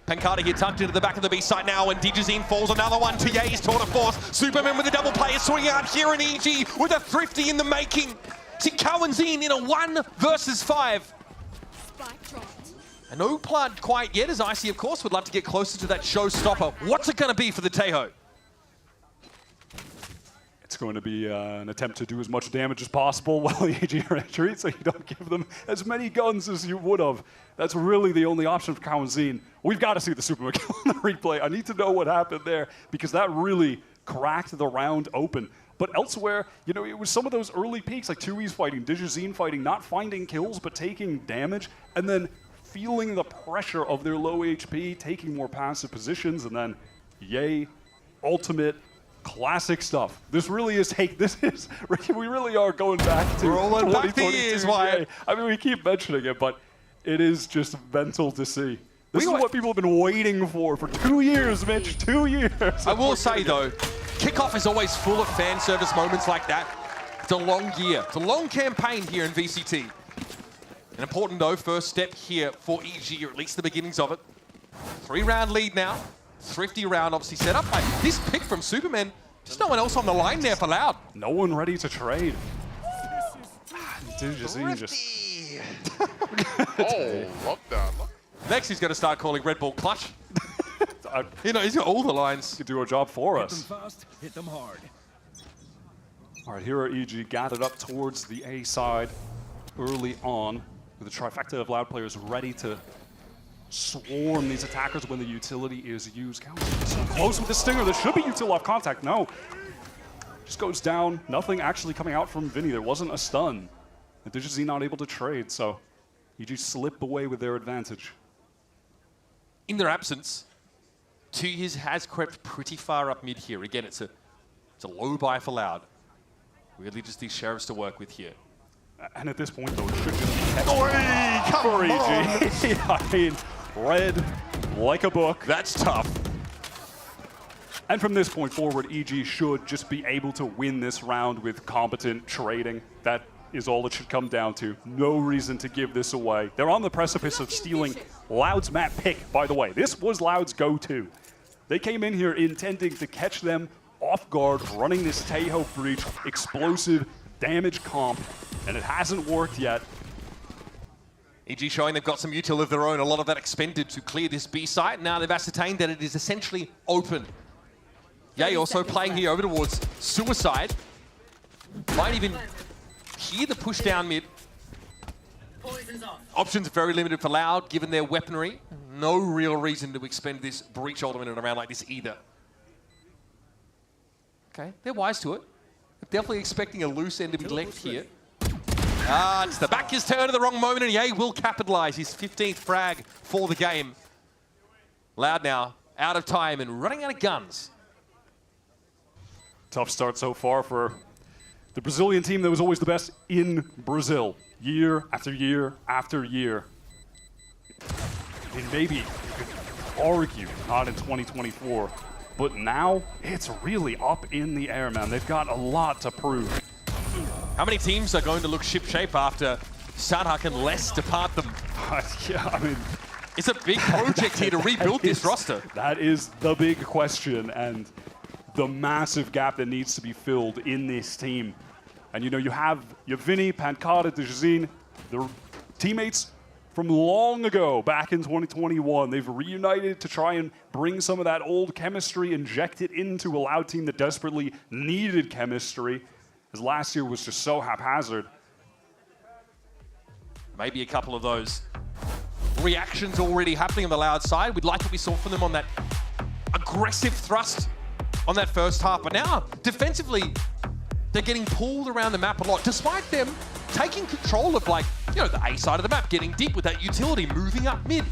Pancada here tucked into the back of the B site now, and DeJazine falls another one to Ye's Tour de Force. Superman with a double play is swinging out here in EG with a thrifty in the making. See Kalenzine in a 1 versus 5. And no plant quite yet, as Icy, of course, would love to get closer to that showstopper. What's it going to be for the Tejo? It's going to be an attempt to do as much damage as possible while the EG are retreat, so you don't give them as many guns as you would have. That's really the only option for Kalenzine. We've got to see the Superman kill in the replay. I need to know what happened there, because that really cracked the round open. But elsewhere, you know, it was some of those early peaks, like 2E's fighting, DeJazine fighting, not finding kills, but taking damage, and then feeling the pressure of their low HP, taking more passive positions, and then, yay, ultimate, classic stuff. This really is we really are going back to rolling back the years, Wyatt. I mean, we keep mentioning it, but it is just mental to see. This is what people have been waiting for 2 years, Mitch, 2 years. I will say, though, Kickoff is always full of fan service moments like that. It's a long year. It's a long campaign here in VCT. An important, though, first step here for EG, or at least the beginnings of it. 3-round lead now. Thrifty round obviously set up. This pick from Superman, just no one else on the line there for Loud. No one ready to trade. DeJazine just... Oh, lockdown. Next he's going to start calling Red Bull clutch. You know, he's got all the lines. To do a job for us. Hit them fast, hit them hard. All right, here are EG gathered up towards the A side early on, with the trifecta of Loud players ready to swarm these attackers when the utility is used. So close with the stinger. There should be util off contact. No. Just goes down. Nothing actually coming out from Vinny. There wasn't a stun. And DeJazine not able to trade, so EG slip away with their advantage. In their absence, 2 years has crept pretty far up mid here. Again, it's a low buy for Loud. Really just these sheriffs to work with here. And at this point, though, it should just be catch for EG. I mean, red like a book. That's tough. And from this point forward, EG should just be able to win this round with competent trading. That is all it should come down to. No reason to give this away. They're on the precipice of stealing Loud's map pick, by the way. This was Loud's go-to. They came in here intending to catch them off guard, running this Tejo breach, explosive damage comp, and it hasn't worked yet. EG showing they've got some util of their own, a lot of that expended to clear this B site. Now they've ascertained that it is essentially open. Yay also playing here over towards Suicide. Might even hear the push down mid. Options very limited for Loud, given their weaponry. No real reason to expend this breach ultimate in a round like this either. Okay, they're wise to it. Definitely expecting a loose end to be left here. It's the back is turned at the wrong moment, and Ye will capitalize his 15th frag for the game. Loud now, out of time and running out of guns. Tough start so far for the Brazilian team that was always the best in Brazil, year after year after year. And maybe you could argue not in 2024, but now it's really up in the air, man. They've got a lot to prove. How many teams are going to look shipshape after Sanhak and Les depart them? Yeah, I mean, it's a big project here to rebuild this roster. That is the big question, and the massive gap that needs to be filled in this team. And you know, you have Vinny, Pancada, Dejazine, the teammates from long ago, back in 2021. They've reunited to try and bring some of that old chemistry, inject it into a Loud team that desperately needed chemistry, as last year was just so haphazard. Maybe a couple of those reactions already happening on the Loud side. We'd like what we saw from them on that aggressive thrust on that first half, but now defensively they're getting pulled around the map a lot, despite them taking control of, like, you know, the A side of the map, getting deep with that utility, moving up mid.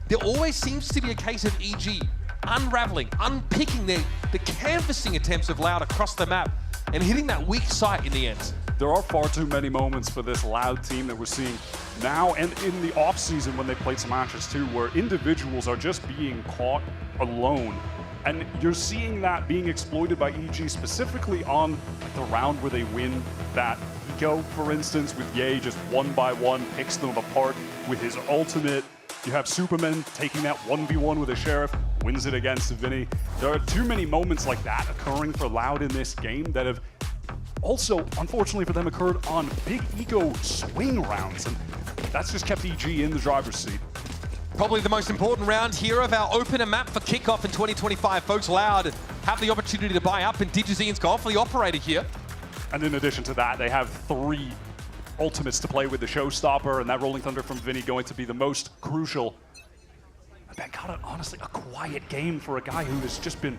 There always seems to be a case of EG unraveling, unpicking the canvassing attempts of Loud across the map and hitting that weak site in the end. There are far too many moments for this Loud team that we're seeing now and in the off-season when they played some matches too, where individuals are just being caught alone. And you're seeing that being exploited by EG, specifically on the round where they win that eco, for instance, with Ye just one by one picks them apart with his ultimate. You have Superman taking that 1v1 with a Sheriff, wins it against Vinny. There are too many moments like that occurring for Loud in this game that have also, unfortunately for them, occurred on big eco swing rounds. And that's just kept EG in the driver's seat. Probably the most important round here of our opener map for kickoff in 2025. Folks, Loud have the opportunity to buy up, and Digizine's gone for the operator here. And in addition to that, they have 3 ultimates to play with, the Showstopper and that Rolling Thunder from Vinny going to be the most crucial. Pancada, honestly, a quiet game for a guy who has just been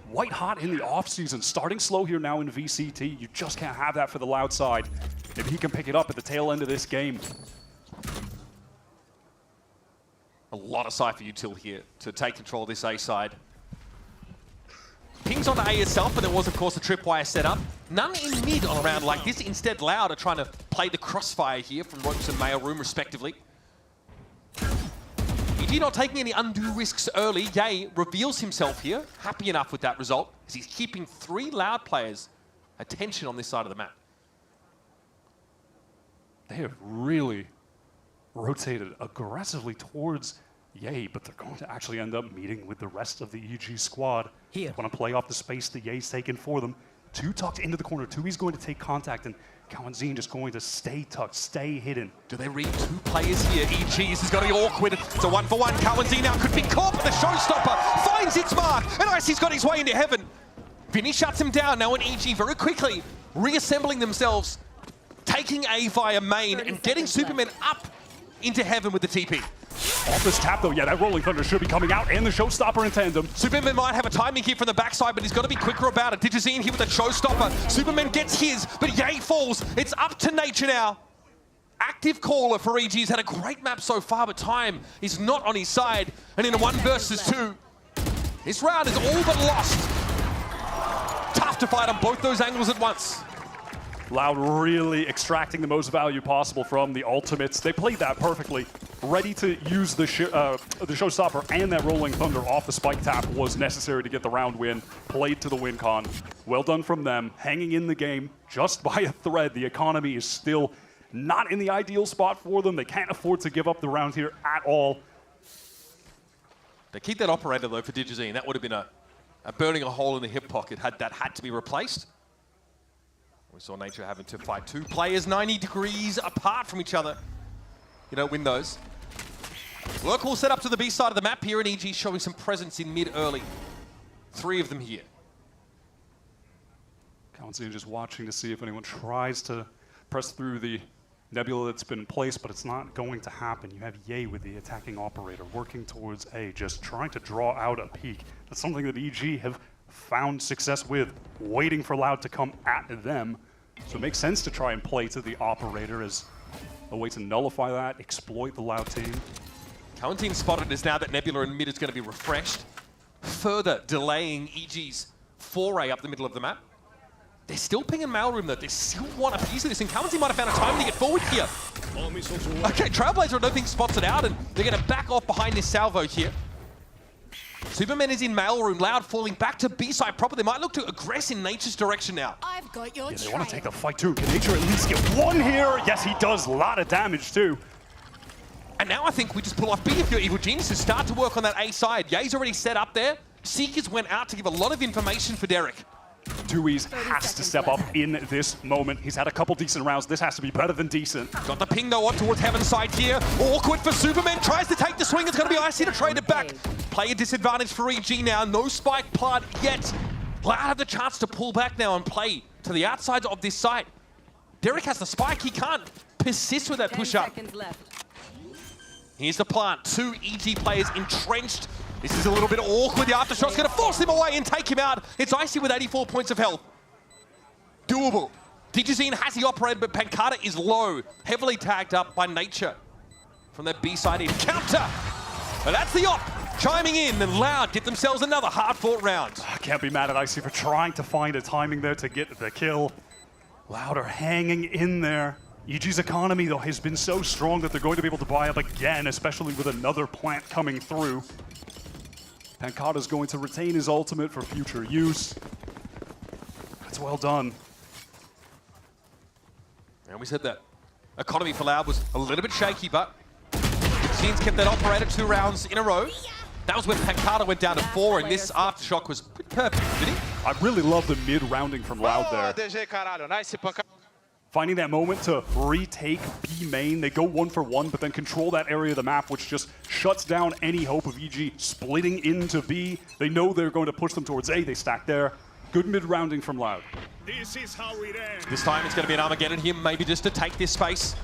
white hot in the offseason, starting slow here now in VCT. You just can't have that for the Loud side. If he can pick it up at the tail end of this game. A lot of Cypher util here to take control of this A side. Pings on A itself, but there was, of course, a tripwire set up. None in mid on a round like this. Instead, Loud are trying to play the crossfire here from Ropes and Mailroom, respectively. EG not taking any undue risks early. Ye reveals himself here, happy enough with that result, as he's keeping 3 Loud players' attention on this side of the map. They have really rotated aggressively towards Ye, but they're going to actually end up meeting with the rest of the EG squad. They want to play off the space that Ye's taken for them. 2 tucked into the corner. 2E's going to take contact, and Kawanzine just going to stay tucked, stay hidden. Do they read 2 players here? EG's is going to be awkward. It's a 1-for-1. Kawanzine now could be caught, but the Showstopper finds its mark, and Icy's got his way into heaven. Vinny shuts him down now, and EG very quickly reassembling themselves, taking A via main and getting Superman up into heaven with the TP. Off this tap though, yeah, that Rolling Thunder should be coming out, and the Showstopper in tandem. Superman might have a timing here from the backside, but he's got to be quicker about it. Digizine here with the Showstopper. Superman gets his, but Ye falls. It's up to nature now. Active caller for EG. He's had a great map so far, but time is not on his side. And in a 1 versus 2, this round is all but lost. Tough to fight on both those angles at once. Loud really extracting the most value possible from the ultimates. They played that perfectly. Ready to use the Showstopper and that Rolling Thunder off the spike tap was necessary to get the round win. Played to the win con. Well done from them. Hanging in the game just by a thread. The economy is still not in the ideal spot for them. They can't afford to give up the round here at all. They keep that operator though for Digizine. That would have been a burning a hole in the hip pocket had that had to be replaced. We saw Nature having to fight 2 players 90 degrees apart from each other. You don't win those. Lurk will set up to the B side of the map here, and EG showing some presence in mid early. 3 of them here. Kawanzine just watching to see if anyone tries to press through the nebula that's been placed, but it's not going to happen. You have Ye with the attacking operator working towards A, just trying to draw out a peek. That's something that EG have found success with, waiting for Loud to come at them. So it makes sense to try and play to the operator as a way to nullify that, exploit the Loud team. Cowan team spotted is now that Nebula in mid is going to be refreshed, further delaying EG's foray up the middle of the map. They're still pinging Mailroom though. They still want a piece of this, and Cowan team might have found a time to get forward here. Okay, Trailblazer I don't think spots it out, and they're going to back off behind this salvo here. Superman is in Mailroom, Loud falling back to B-side proper. They might look to aggress in Nature's direction now. I've got your They want to take the fight too. Can Nature at least get one here? Yes, he does. A lot of damage too. And now I think we just pull off B if you're Evil Geniuses. Start to work on that A side. Ye's already set up there. Seekers went out to give a lot of information for Derek. 2E's has to step up in this moment. He's had a couple decent rounds. This has to be better than decent. Got the ping though on towards Heaven's side here. Awkward for Superman. Tries to take the swing. It's going to be Icy to trade it back. Player disadvantage for EG now. No spike plant yet. Loud have the chance to pull back now and play to the outside of this site. Derek has the spike. He can't persist with that push-up. Here's the plant. 2 EG players entrenched. This is a little bit awkward. The aftershot's going to force him away and take him out. It's Icy with 84 points of health. Doable. Digizine has the operator, but Pancata is low. Heavily tagged up by Nature. From that B-side in. Counter! But that's the op. Chiming in, and Loud get themselves another hard-fought round. I can't be mad at Icy for trying to find a timing there to get the kill. Loud are hanging in there. EG's economy, though, has been so strong that they're going to be able to buy up again, especially with another plant coming through. Pancata's going to retain his ultimate for future use. That's well done. And we said that economy for Loud was a little bit shaky, but Scenes kept that operator 2 rounds in a row. That was when Pancata went down to 4, and this aftershock was perfect, did he? I really love the mid-rounding from Loud there. Finding that moment to retake B main. They go 1 for 1, but then control that area of the map, which just shuts down any hope of EG splitting into B. They know they're going to push them towards A. They stack there. Good mid-rounding from Loud. This is how it ends. This time it's going to be an Armageddon here, maybe just to take this space.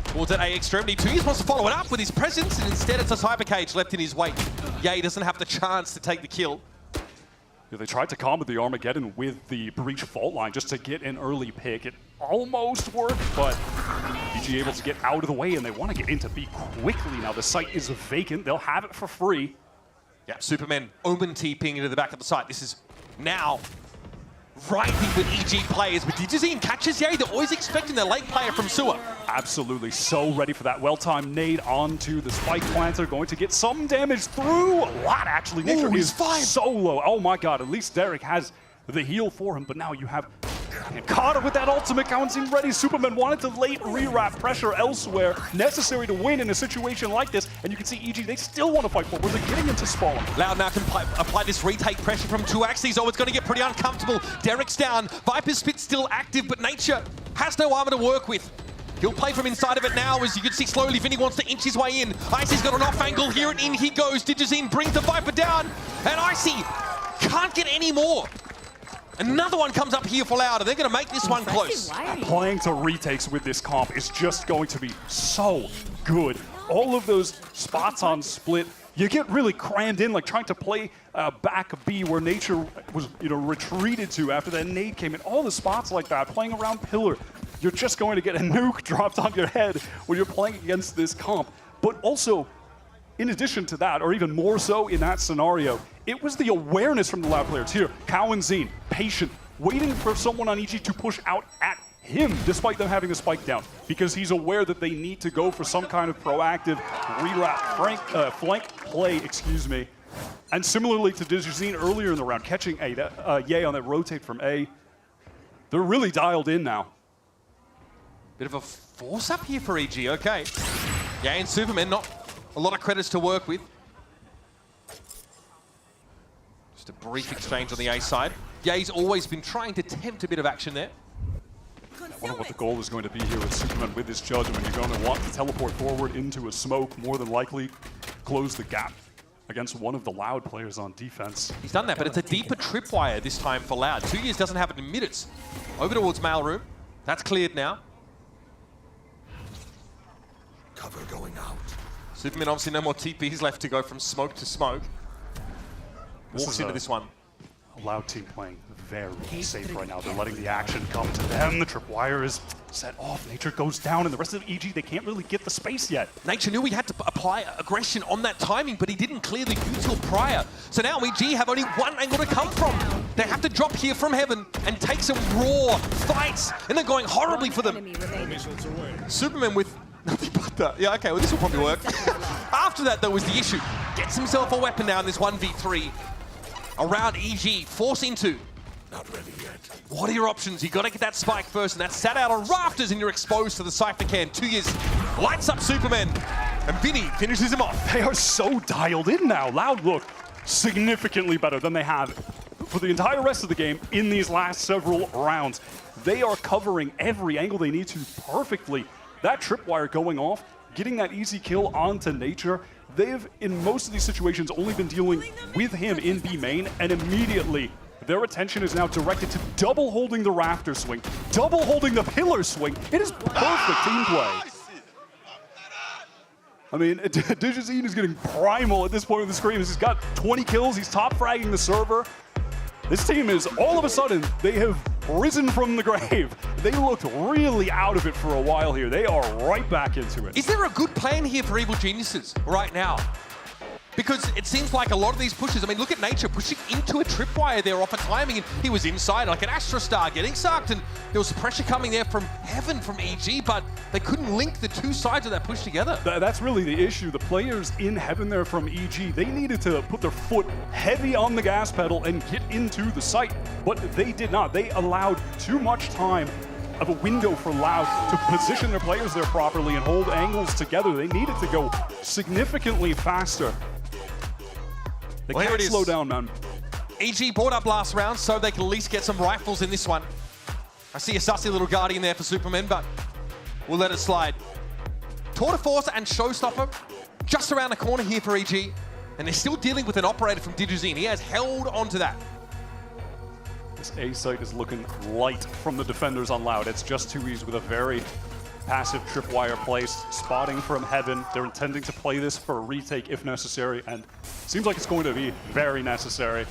Towards that A extremity. 2E's wants to follow it up with his presence, and instead it's a Cyber Cage left in his wake. Ye doesn't have the chance to take the kill. Yeah, they tried to combo the Armageddon with the Breach fault line just to get an early pick. It almost worked, but EG able to get out of the way, and they want to get into B quickly. Now the site is vacant. They'll have it for free. Yeah, Superman Omen TPing into the back of the site. This is now ripening with EG players, but Digizine catches Ye. They're always expecting the late player from Sewer. Absolutely, so ready for that well-timed nade onto the spike planter. Going to get some damage through. A lot, actually. Nature is so low. Oh my god, at least Derek has the heal for him, but now you have Carter with that ultimate. Cowan seemed ready. Superman wanted to late rewrap pressure elsewhere, necessary to win in a situation like this, and you can see EG, they still want to fight forward. They're getting into spawn. Loud now can apply this retake pressure from 2 axes. Oh, it's going to get pretty uncomfortable. Derek's down. Viper's Spit still active, but Nature has no armor to work with. He'll play from inside of it now, as you can see slowly Vinny wants to inch his way in. Icy's got an off angle here, and in he goes. Digizine brings the Viper down, and Icy can't get any more. Another one comes up here for Loud, and they're going to make this one close. Playing to retakes with this comp is just going to be so good. All of those spots on split, you get really crammed in, like trying to play back B where Nature was, retreated to after that nade came in. All the spots like that, playing around pillar, you're just going to get a nuke dropped on your head when you're playing against this comp. But also, in addition to that, or even more so in that scenario, it was the awareness from the Loud players here. Cowan Zine, patient, waiting for someone on EG to push out at him, despite them having the spike down, because he's aware that they need to go for some kind of proactive flank play, And similarly to Digizine earlier in the round, catching Ye on that rotate from A, they're really dialed in now. Bit of a force up here for EG, okay. Ye and Superman, not a lot of credits to work with. Just a brief exchange on the A side. Ye's always been trying to tempt a bit of action there. I wonder what the goal is going to be here with Superman with this judge. I mean, you're going to want to teleport forward into a smoke, more than likely close the gap against one of the Loud players on defense. He's done that, but it's a deeper tripwire this time for Loud. 2 years doesn't have it in minutes. Over towards Mailroom. That's cleared now. Cover going out. Superman obviously no more TPs left to go from smoke to smoke. Walks into this one. Loud team playing very safe right now. They're letting the action come to them. The tripwire is set off. Nature goes down, and the rest of EG, they can't really get the space yet. Nature knew he had to apply aggression on that timing, but he didn't clear the util prior. So now EG have only one angle to come from. They have to drop here from heaven and take some raw fights, and they're going horribly for them. Superman with nothing but that. Yeah, okay, well, this will probably work. After that, though, was the issue. Gets himself a weapon now in this 1v3. Around EG, force into. Not ready yet. What are your options? You got to get that spike first, and that's sat out on rafters, and you're exposed to the Cypher can. 2 years lights up Superman, and Vinny finishes him off. They are so dialed in now. Loud look significantly better than they have for the entire rest of the game in these last several rounds. They are covering every angle they need to perfectly. That tripwire going off, getting that easy kill onto Nature. They've, in most of these situations, only been dealing with him in B main, and immediately their attention is now directed to double holding the rafter swing, double holding the pillar swing. It is perfect team play. I mean, Digizine is getting primal at this point of the screen. He's got 20 kills, he's top fragging the server. This team is, all of a sudden, they have risen from the grave. They looked really out of it for a while here. They are right back into it. Is there a good plan here for Evil Geniuses right now? Because it seems like a lot of these pushes, I mean, look at Nature pushing into a tripwire there off a timing, and he was inside like an Astra Star getting sucked, and there was pressure coming there from heaven from EG, but they couldn't link the two sides of that push together. That's really the issue. The players in heaven there from EG, they needed to put their foot heavy on the gas pedal and get into the site, but they did not. They allowed too much time of a window for Loud to position their players there properly and hold angles together. They needed to go significantly faster. They can't slow down, man. EG brought up last round so they can at least get some rifles in this one. I see a sussy little Guardian there for Superman, but we'll let it slide. Tour de Force and Showstopper just around the corner here for EG, and they're still dealing with an operator from Digizine. He has held on to that. This A site is looking light from the defenders on Loud. It's just 2Es with a very passive tripwire placed, spotting from heaven. They're intending to play this for a retake if necessary, and seems like it's going to be very necessary.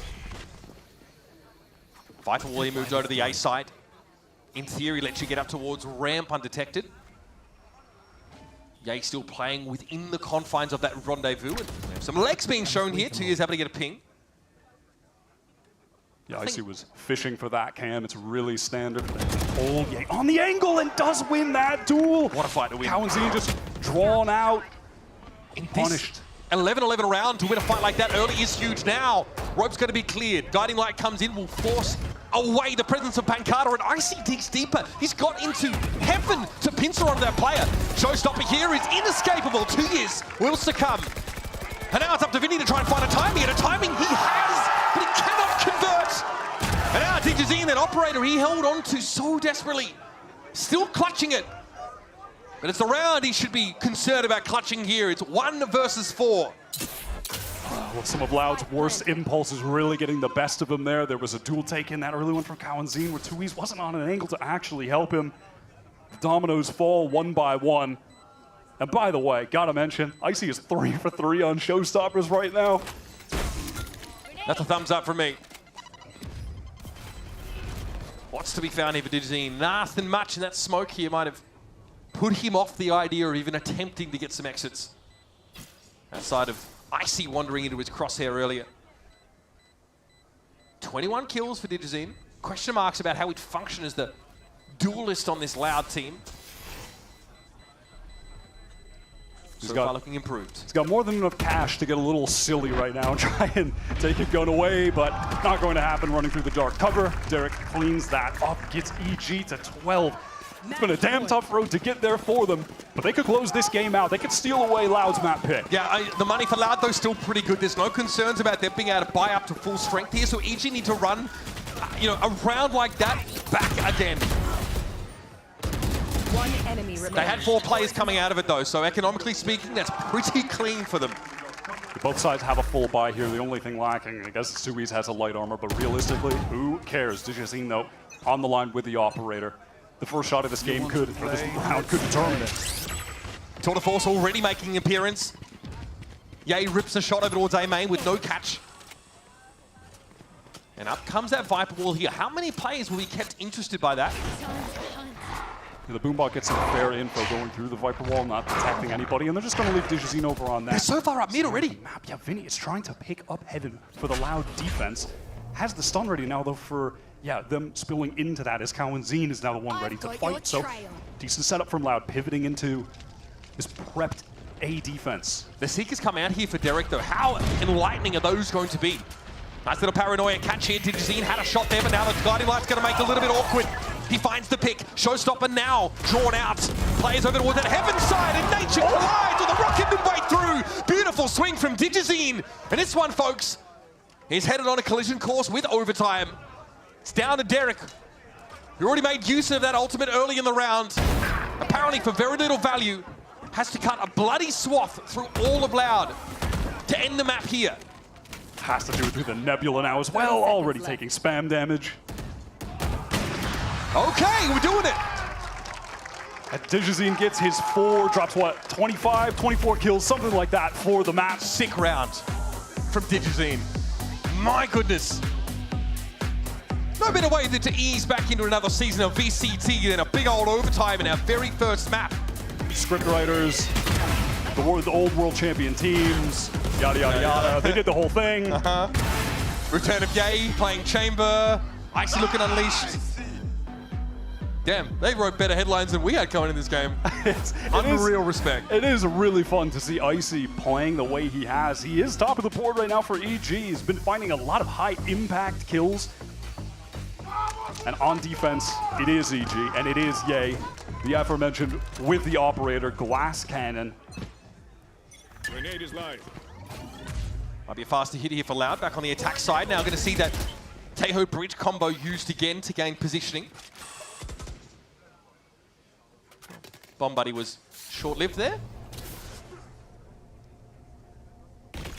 Viper William moves over to the A site. In theory, lets you get up towards ramp undetected. Yay still playing within the confines of that rendezvous. And some legs being shown here. 2Years having to get a ping. Yeah, Icy was fishing for that cam. It's really standard. Hold Yay on the angle and does win that duel. What a fight to win. Cowanzine just drawn out, punished. 11-11 round to win a fight like that early is huge now. Rope's going to be cleared. Guiding Light comes in, will force away the presence of Pancada, and Icy digs deeper. He's got into heaven to pincer onto that player. Showstopper here is inescapable. 2 years will succumb. And now it's up to Vinny to try and find a timing, and a timing he has, but he cannot convert. And now Digizine, that operator he held on to so desperately, still clutching it. But it's the round he should be concerned about clutching here. It's 1 versus 4. Well, some of Loud's worst impulses really getting the best of him there. There was a duel take in that early one from Cowanzine where 2Es wasn't on an angle to actually help him. The dominoes fall 1 by 1. And by the way, gotta mention, Icy is 3 for 3 on Showstoppers right now. That's a thumbs up from me. What's to be found here for Digizine? Nothing much, and that smoke here might have put him off the idea of even attempting to get some exits. Outside of Icy wandering into his crosshair earlier. 21 kills for Digizine. Question marks about how he'd function as the duelist on this Loud team. So far looking improved. He's got more than enough cash to get a little silly right now and try and take a gun away, but not going to happen running through the dark cover. Derek cleans that up, gets EG to 12. It's been a damn tough road to get there for them, but they could close this game out. They could steal away Loud's map pick. Yeah, the money for Loud, though, still pretty good. There's no concerns about them being able to buy up to full strength here, so EG need to run, a round like that back again. 1 enemy remaining. They had 4 players coming out of it, though, so economically speaking, that's pretty clean for them. Both sides have a full buy here. The only thing lacking, I guess, 2Es has a light armor, but realistically, who cares? Digizine, though, on the line with the operator. The first shot of this game could, or this round could determine it. Tour de Force already making an appearance. Yay rips a shot over towards A main with no catch. And up comes that Viper wall here. How many players will be kept interested by that? The Boombot gets some fair info going through the Viper wall, not detecting anybody, and they're just going to leave Digizine over on that. They're so far up mid already. Map. Yeah, Vinny is trying to pick up Heaven for the Loud defense. Has the stun ready now, though, for them spilling into that, as Cowanzine is now the one ready to fight. So, decent setup from Loud, pivoting into his prepped A defense. The Seekers come out here for Derek, though. How enlightening are those going to be? Nice little paranoia catch here. Digizine had a shot there, but now the guiding light's going to make it a little bit awkward. He finds the pick. Showstopper now drawn out. Players over towards that Heaven side, and Nature collides with the rocket midway through. Beautiful swing from Digizine. And this one, folks, is headed on a collision course with overtime. It's down to Derek, who already made use of that ultimate early in the round. Apparently, for very little value, has to cut a bloody swath through all of Loud to end the map here. Has to do it through the Nebula now as well, already taking spam damage. Okay, we're doing it. And Digizine gets his 4, drops what, 25, 24 kills, something like that for the map. Sick round from Digizine. My goodness. No better way than to ease back into another season of VCT than a big old overtime in our very first map. Scriptwriters, the old world champion teams, yada, yada, yada. They did the whole thing. Return of Gay playing Chamber. Icy looking unleashed. Damn, they wrote better headlines than we had coming in this game. Unreal respect. It is really fun to see Icy playing the way he has. He is top of the board right now for EG. He's been finding a lot of high impact kills. And on defense, it is EG, and it is Ye, the aforementioned with the operator, Glass Cannon. Grenade is live. Might be a faster hit here for Loud, back on the attack side. Now going to see that Teho Bridge combo used again to gain positioning. Bomb Buddy was short-lived there.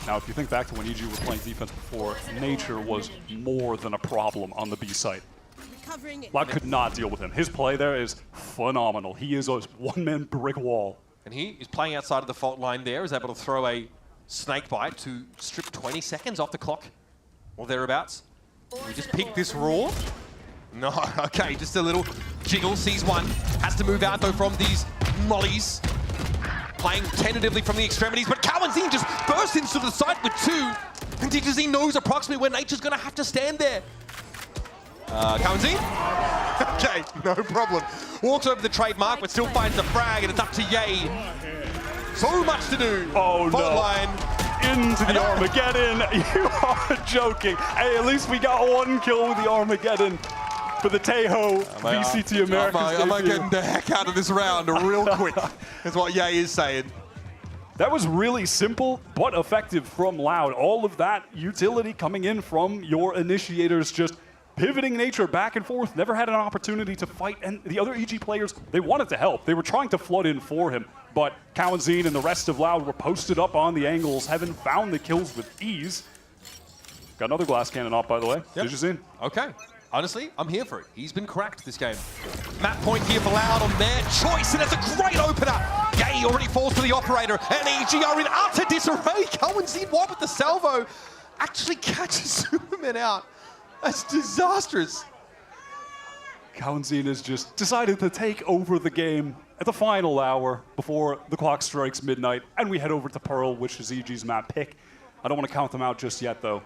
Now, if you think back to when EG was playing defense before, Nature was more than a problem on the B site. Loud could not deal with him. His play there is phenomenal. He is a one-man brick wall. And he is playing outside of the fault line there, is able to throw a snake bite to strip 20 seconds off the clock, or thereabouts. We just picked this raw. No, okay, just a little jiggle. Sees one, has to move out though from these mollies. Playing tentatively from the extremities, but Cowanzine just bursts into the site with 2. And Digizine knows approximately where Nature's gonna have to stand there. Cowanzine? Okay, no problem. Walks over the trademark, but still finds the frag, and it's up to Ye. So much to do. Oh, fault no. line. Into the Armageddon. You are joking. Hey, at least we got 1 kill with the Armageddon for the Teho VCT Americas. Am I getting the heck out of this round real quick? That's what Ye is saying. That was really simple, but effective from Loud. All of that utility coming in from your initiators, just pivoting Nature back and forth, never had an opportunity to fight. And the other EG players, they wanted to help. They were trying to flood in for him, but Cowanzine and the rest of Loud were posted up on the angles, having found the kills with ease. Got another glass cannon off, by the way. Yep. Digizine. Okay. Honestly, I'm here for it. He's been cracked this game. Map point here for Loud on their choice, and it's a great opener. Gay already falls to the operator, and EG are in utter disarray. Cowanzine wide with the salvo. Actually catches Superman out. That's disastrous. Cowanzine has just decided to take over the game at the final hour before the clock strikes midnight, and we head over to Pearl, which is EG's map pick. I don't want to count them out just yet, though.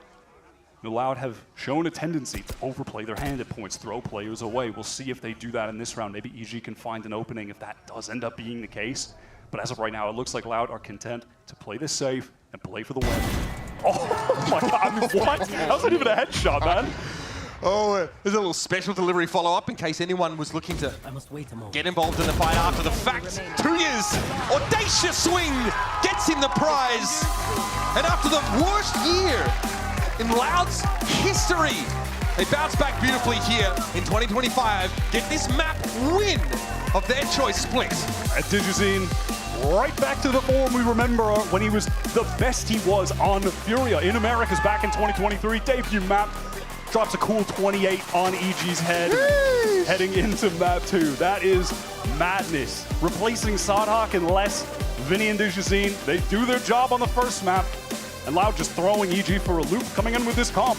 The Loud have shown a tendency to overplay their hand at points, throw players away. We'll see if they do that in this round. Maybe EG can find an opening if that does end up being the case. But as of right now, it looks like Loud are content to play this safe and play for the win. Oh my God, I mean, what? That wasn't even a headshot, man. Oh, there's a little special delivery follow-up in case anyone was looking to get involved in the fight after the fact. 2 years, audacious swing, gets him the prize. And after the worst year in Loud's history, they bounce back beautifully here in 2025, get this map win of their choice split. At Digizine, right back to the form we remember when he was the best he was on Furia in Americas back in 2023. Debut map, drops a cool 28 on EG's head, heading into map 2. That is madness. Replacing Sodhawk and less Vinny and Digizine. They do their job on the first map. And Loud just throwing EG for a loop, coming in with this comp.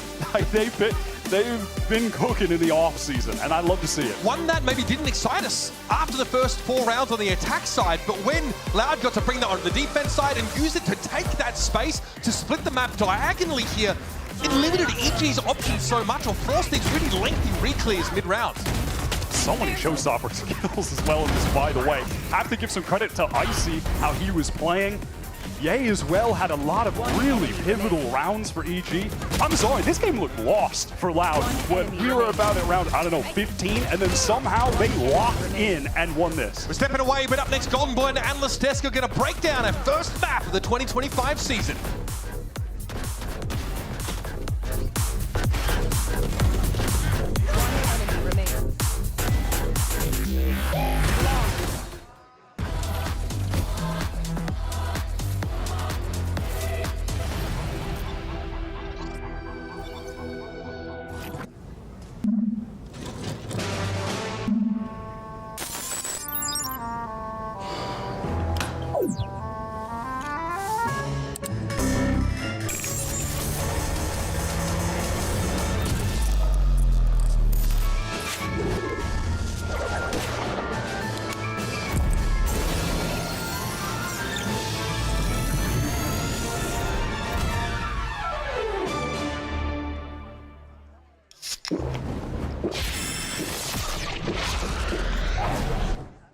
they've been cooking in the off-season, and I love to see it. One that maybe didn't excite us after the first 4 rounds on the attack side, but when Loud got to bring that onto the defense side and use it to take that space to split the map diagonally here, it limited EG's options so much, or forced these really lengthy re-clears mid-round. So many showstopper skills as well in this, by the way. I have to give some credit to Icy, how he was playing. Ye as well had a lot of really pivotal rounds for EG. I'm sorry, this game looked lost for Loud when we were about at round, 15, and then somehow they locked in and won this. We're stepping away, but up next, Golden Boy and Analyst Desk are going to break down our first map of the 2025 season.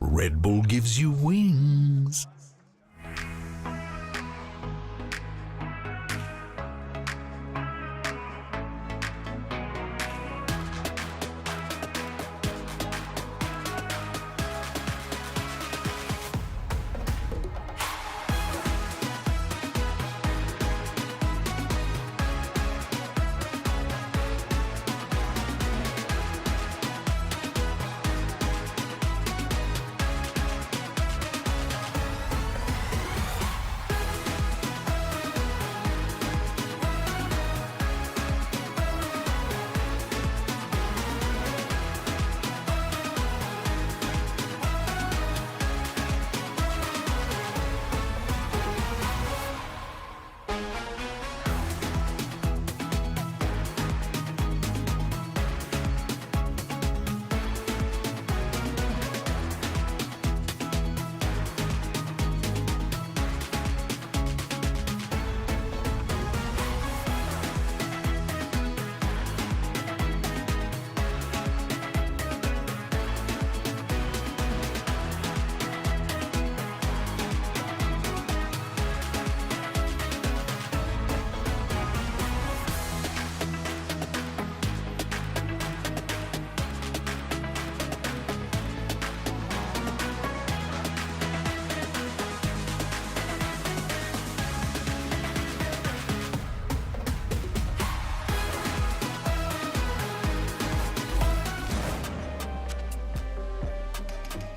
Red Bull gives you wings.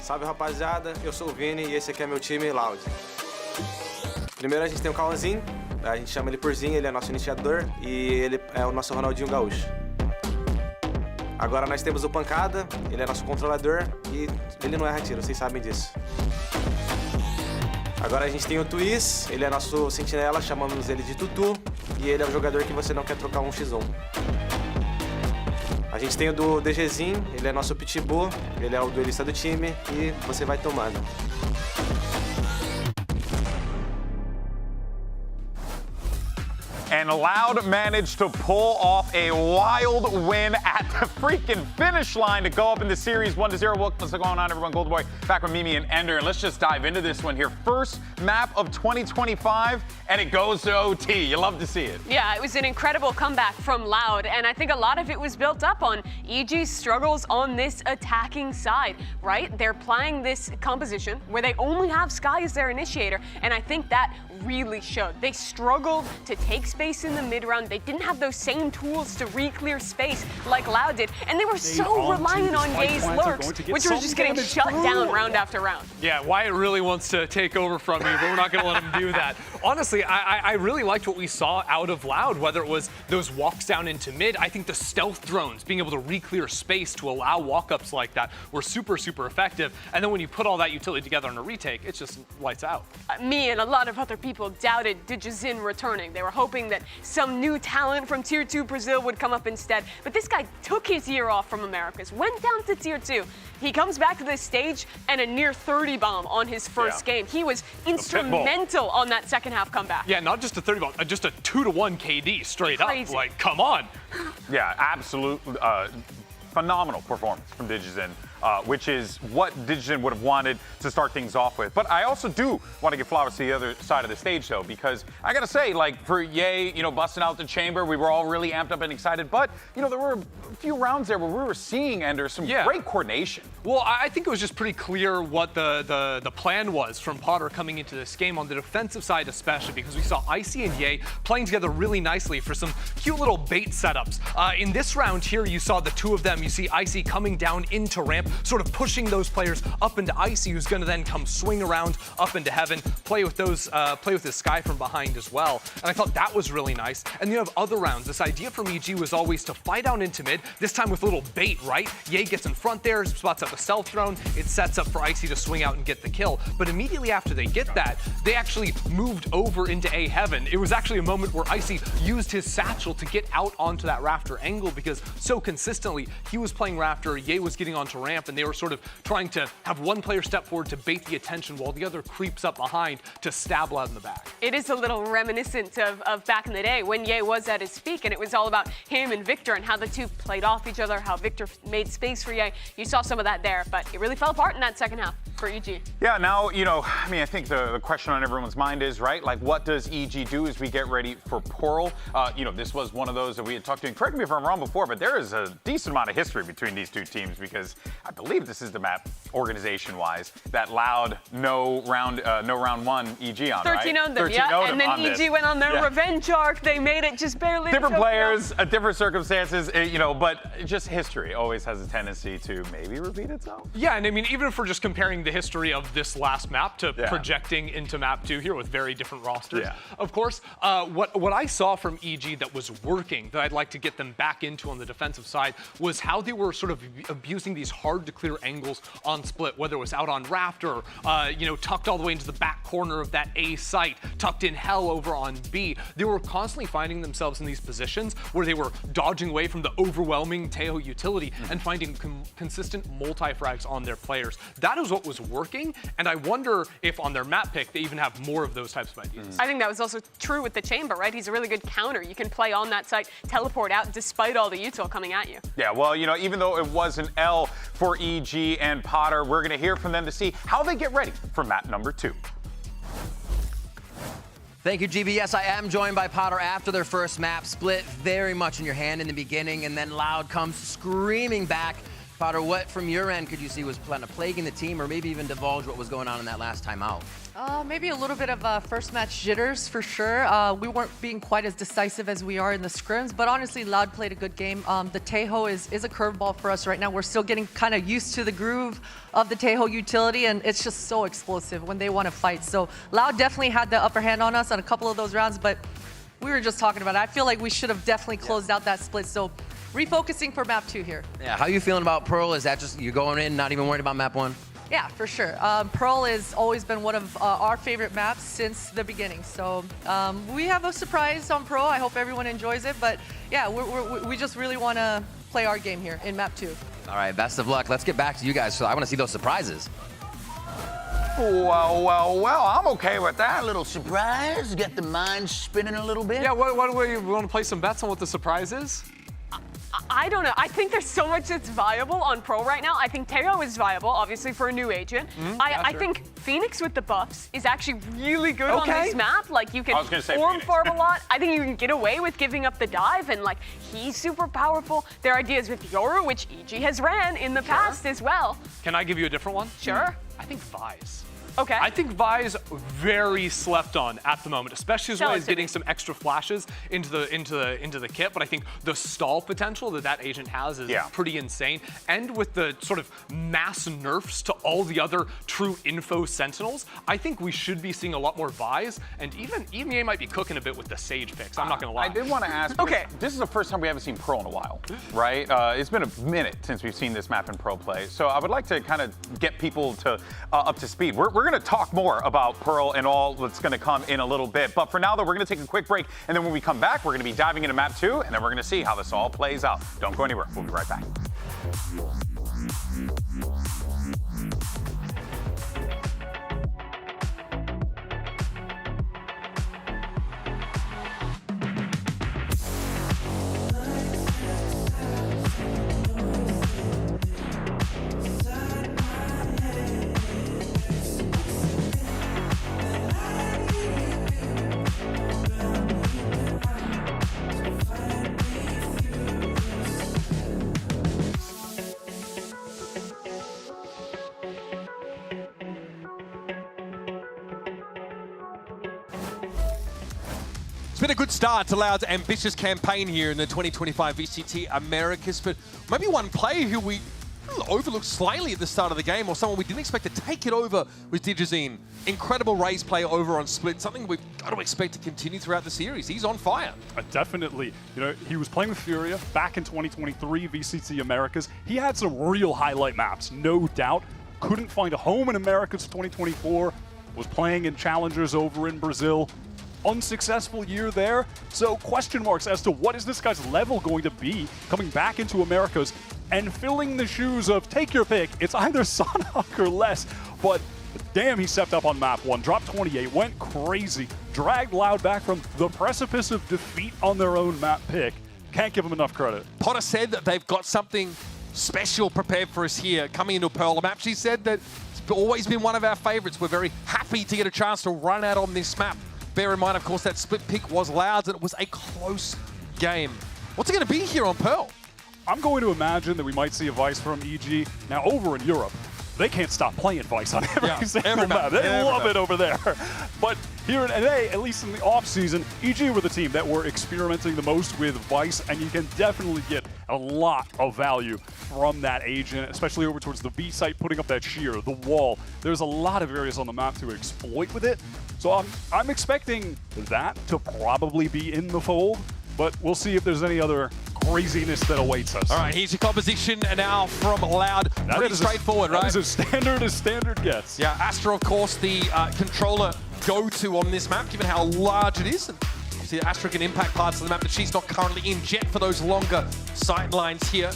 Salve rapaziada, eu sou o Vini e esse aqui é meu time Loud. Primeiro a gente tem o Cauãzinho, a gente chama ele por Zinho, ele é nosso iniciador e ele é o nosso Ronaldinho Gaúcho. Agora nós temos o Pancada, ele é nosso controlador e ele não erra tiro, vocês sabem disso. Agora a gente tem o Twiz, ele é nosso sentinela, chamamos ele de Tutu e ele é o jogador que você não quer trocar um x1. A gente tem o do DGzinho, ele é nosso Pitbull, ele é o duelista do time e você vai tomando. And Loud managed to pull off a wild win at the freaking finish line to go up in the series 1-0. What's going on, everyone? Golden Boy back with Mimi and Ender. And let's just dive into this one here. First map of 2025, and it goes to OT. You love to see it. Yeah, it was an incredible comeback from Loud, and I think a lot of it was built up on EG's struggles on this attacking side, right? They're playing this composition where they only have Skye as their initiator, and I think that really showed. They struggled to take space in the mid-round. They didn't have those same tools to re-clear space like Loud did, and they were so reliant on Ye's lurks, which were just getting shut down round after round. Yeah, Wyatt really wants to take over from you, but we're not going to let him do that. Honestly, I really liked what we saw out of Loud, whether it was those walks down into mid. I think the stealth drones, being able to re-clear space to allow walk-ups like that, were super, super effective. And then when you put all that utility together on a retake, it's just lights out. Me and a lot of other people doubted Digizin returning. They were hoping that that some new talent from Tier 2 Brazil would come up instead. But this guy took his year off from Americas, went down to Tier 2. He comes back to this stage and a near 30 bomb on his first game. He was instrumental on that second half comeback. Yeah, not just a 30 bomb, just a 2-to-1 KD straight up. Like, come on. Yeah, absolute phenomenal performance from Digizin, which is what Digizin would have wanted to start things off with. But I also do want to give flowers to the other side of the stage, though, because I got to say, like, for Ye, busting out the chamber, we were all really amped up and excited. But, there were a few rounds there where we were seeing, Ender, some great coordination. Well, I think it was just pretty clear what the plan was from Potter coming into this game on the defensive side, especially because we saw Icy and Ye playing together really nicely for some cute little bait setups. In this round here, you saw the two of them. You see Icy coming down into ramp, sort of pushing those players up into Icy, who's going to then come swing around up into heaven, play with his Sky from behind as well. And I thought that was really nice. And you have other rounds. This idea from EG was always to fly down into mid, this time with a little bait, right? Ye gets in front there, spots up a self throne, it sets up for Icy to swing out and get the kill. But immediately after they get that, they actually moved over into A heaven. It was actually a moment where Icy used his satchel to get out onto that rafter angle because so consistently he was playing rafter, Ye was getting onto ramp, and they were sort of trying to have one player step forward to bait the attention while the other creeps up behind to stab out in the back. It is a little reminiscent of back in the day when Ye was at his peak, and it was all about him and Victor and how the two played off each other, how Victor made space for Ye. You saw some of that there, but it really fell apart in that second half for EG. Yeah, now, I think the question on everyone's mind is, right, like, what does EG do as we get ready for Pearl? This was one of those that we had talked to, and correct me if I'm wrong before, but there is a decent amount of history between these two teams because I believe this is the map, organization-wise, that allowed no round one EG on, 13 right? on them, yeah, and then EG went on their revenge arc. They made it just barely. Different players, different circumstances, but just history always has a tendency to maybe repeat itself. Yeah, and I mean, even if we're just comparing the history of this last map to projecting into map 2 here with very different rosters, of course, what I saw from EG that was working, that I'd like to get them back into on the defensive side, was how they were sort of abusing these hard to clear angles on split, whether it was out on Rafter, tucked all the way into the back corner of that A site, tucked in hell over on B. They were constantly finding themselves in these positions where they were dodging away from the overwhelming Taeho utility and finding consistent multi-frags on their players. That is what was working, and I wonder if on their map pick they even have more of those types of ideas. I think that was also true with the chamber, right? He's a really good counter. You can play on that site, teleport out despite all the util coming at you. Yeah, well, even though it was an L for EG and Potter, we're going to hear from them to see how they get ready for map number 2. Thank you, GB. Yes, I am joined by Potter after their first map. Split very much in your hand in the beginning, and then Loud comes screaming back. Potter, what from your end could you see was kind of plaguing the team, or maybe even divulge what was going on in that last time out? Maybe a little bit of first match jitters for sure. We weren't being quite as decisive as we are in the scrims, but honestly, Loud played a good game. The Taeho is a curveball for us right now. We're still getting kind of used to the groove of the Taeho utility, and it's just so explosive when they want to fight. So Loud definitely had the upper hand on us on a couple of those rounds, but we were just talking about it. I feel like we should have definitely closed out that split. So refocusing for map 2 here. Yeah, how are you feeling about Pearl? Is that just you're going in, not even worried about map 1? Yeah, for sure. Pearl has always been one of our favorite maps since the beginning. So we have a surprise on Pearl. I hope everyone enjoys it. But yeah, we just really want to play our game here in map 2. All right, best of luck. Let's get back to you guys. So I want to see those surprises. Well, I'm okay with that. A little surprise, get the mind spinning a little bit. Yeah, what do we want to play some bets on what the surprise is? I don't know. I think there's so much that's viable on Pro right now. I think Taeho is viable, obviously, for a new agent. I think Phoenix with the buffs is actually really good on this map. Like, you can form farm a lot. I think you can get away with giving up the dive, and, like, he's super powerful. There are ideas with Yoru, which EG has ran in the past as well. Can I give you a different one? Sure. I think Vise. Okay. I think Vi's very slept on at the moment, especially as well as getting some extra flashes into the kit. But I think the stall potential that agent has is pretty insane. And with the sort of mass nerfs to all the other true info sentinels, I think we should be seeing a lot more Vi's. And even EMEA might be cooking a bit with the Sage picks. I'm not gonna lie. I did want to ask. Okay. This is the first time we haven't seen Pro in a while, right? It's been a minute since we've seen this map in Pro play. So I would like to kind of get people to up to speed. We're we're going to talk more about Pearl and all that's going to come in a little bit. But for now, though, we're going to take a quick break. And then when we come back, we're going to be diving into map 2, and then we're going to see how this all plays out. Don't go anywhere. We'll be right back. It's been a good start to Loud's ambitious campaign here in the 2025 VCT Americas, but maybe one player who we overlooked slightly at the start of the game, or someone we didn't expect to take it over, was Digizine. Incredible raise play over on Split, something we've got to expect to continue throughout the series. He's on fire. Definitely. You know, he was playing with Furia back in 2023 VCT Americas. He had some real highlight maps, no doubt. Couldn't find a home in Americas 2024. Was playing in Challengers over in Brazil. Unsuccessful year there, so question marks as to what is this guy's level going to be coming back into Americas and filling the shoes of, take your pick, it's either Sonhawk or less, but damn, he stepped up on map 1, dropped 28, went crazy, dragged Loud back from the precipice of defeat on their own map pick. Can't give him enough credit. Potter said that they've got something special prepared for us here coming into Pearl map. She said that it's always been one of our favorites. We're very happy to get a chance to run out on this map. Bear in mind, of course, that split pick was Loud's, and it was a close game. What's it going to be here on Pearl? I'm going to imagine that we might see a Vice from EG. Now, over in Europe, they can't stop playing Vice on every single map. They love it over there. But here in NA, at least in the off-season, EG were the team that were experimenting the most with Vice, and you can definitely get a lot of value from that agent, especially over towards the B site, putting up that shear, the wall. There's a lot of areas on the map to exploit with it. So I'm expecting that to probably be in the fold, but we'll see if there's any other craziness that awaits us. All right, here's your composition now from Loud. Pretty straightforward, right? That is as standard gets. Yeah, Astra, of course, the controller go-to on this map, given how large it is. And you see Astra can impact parts of the map that she's not currently in. Jet for those longer sight lines here.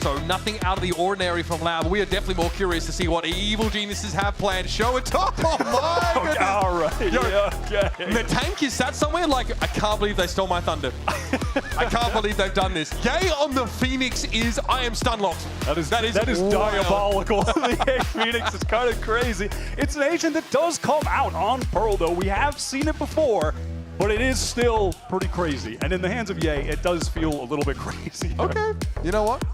So nothing out of the ordinary from Loud. We are definitely more curious to see what evil geniuses have planned. Show it off. Oh my goodness. All right. Okay. The tank is sat somewhere like, I can't believe they stole my thunder. I can't believe they've done this. Yay on the Phoenix is, I am stunlocked. That is diabolical. The Phoenix is kind of crazy. It's an agent that does come out on Pearl, though. We have seen it before, but it is still pretty crazy. And in the hands of Ye, it does feel a little bit crazy. Okay. You know what?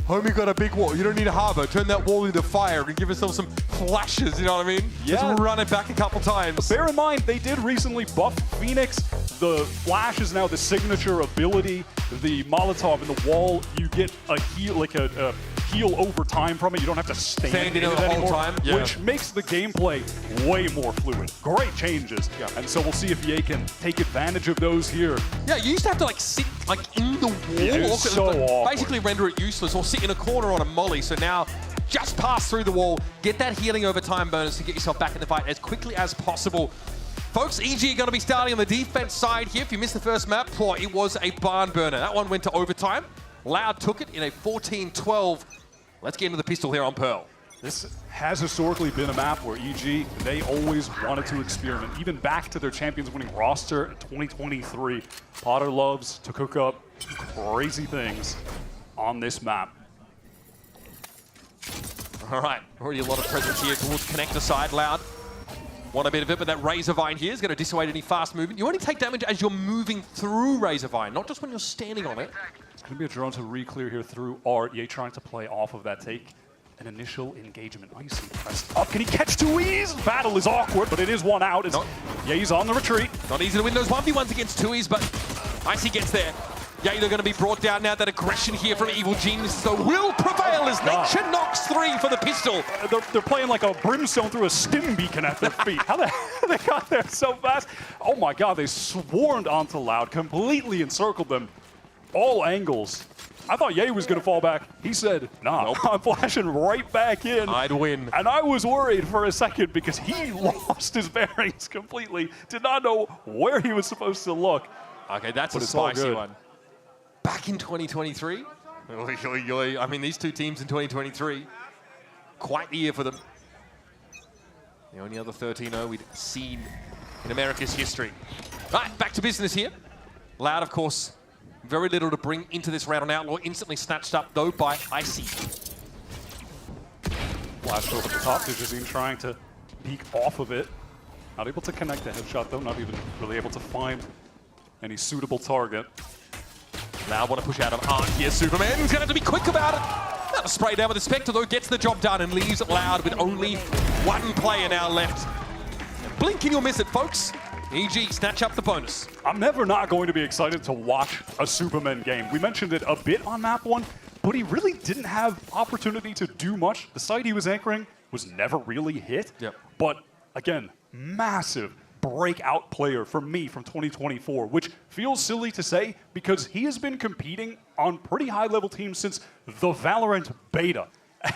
Homie got a big wall. You don't need a harbor. Turn that wall into fire and give yourself some flashes, you know what I mean? Yeah. Just run it back a couple times. Bear in mind, they did recently buff Phoenix. The flash is now the signature ability. The Molotov in the wall, you get a heal, like a heal over time from it. You don't have to stand in it the anymore, whole time, which makes the gameplay way more fluid. Great changes. Yeah. And so we'll see if Ye can take advantage of those here. Yeah, you used to have to like sit like in the wall. It's so awkward. Basically render it useless or sit in a corner on a molly. So now just pass through the wall, get that healing over time bonus to get yourself back in the fight as quickly as possible. Folks, EG are going to be starting on the defense side here. If you missed the first map, it was a barn burner. That one went to overtime. Loud took it in a 14-12. Let's get into the pistol here on Pearl. This has historically been a map where EG, they always wanted to experiment. Even back to their champions winning roster in 2023, Potter loves to cook up crazy things on this map. All right, already a lot of presence here towards connector side. Loud want a bit of it, but that Razor Vine here is going to dissuade any fast movement. You only take damage as you're moving through Razor Vine, not just when you're standing on it. It's going to be a drone to re-clear here through Art. Ye trying to play off of that take. An initial engagement. Oh, you see pressed up. Can he catch 2Es? Battle is awkward, but it is one out. Ye's on the retreat. Not easy to win those 1v1s against 2Es, but Icy gets there. Ye, they're going to be brought down now. That aggression here from Evil Genius, so will prevail as Nature knocks 3 for the pistol. They're playing like a brimstone through a stim beacon at their feet. How the hell they got there so fast? Oh my God, they swarmed onto Loud, completely encircled them. All angles. I thought Ye was going to fall back. He said, nah, nope. I'm flashing right back in. I'd win. And I was worried for a second because he lost his bearings completely. Did not know where he was supposed to look. Okay, that's a spicy one. Back in 2023? I mean, these two teams in 2023, quite the year for them. The only other 13-0 we'd seen in America's history. Right, back to business here. Loud, of course, very little to bring into this round on Outlaw. Instantly snatched up, though, by Icy. Flash over the top. Digizine trying to peek off of it. Not able to connect the headshot, though. Not even really able to find any suitable target. Loud want to push out of Arc here. Superman's going to have to be quick about it. Not a spray down with the Spectre, though, gets the job done and leaves Loud with only one player now left. Blink and you'll miss it, folks. EG snatch up the bonus. I'm never not going to be excited to watch a Superman game. We mentioned it a bit on map 1, but he really didn't have opportunity to do much. The site he was anchoring was never really hit. Yep. But again, massive breakout player for me from 2024, which feels silly to say because he has been competing on pretty high-level teams since the VALORANT beta.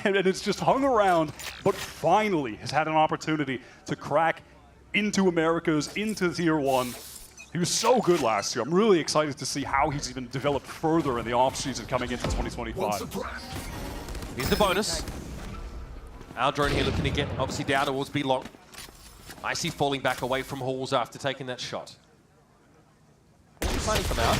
And it's just hung around, but finally has had an opportunity to crack into Americas, into Tier 1. He was so good last year. I'm really excited to see how he's even developed further in the offseason coming into 2025. Here's the bonus. Our drone here looking to get obviously down towards B-Long. Icy falling back away from Halls after taking that shot. Planning for now.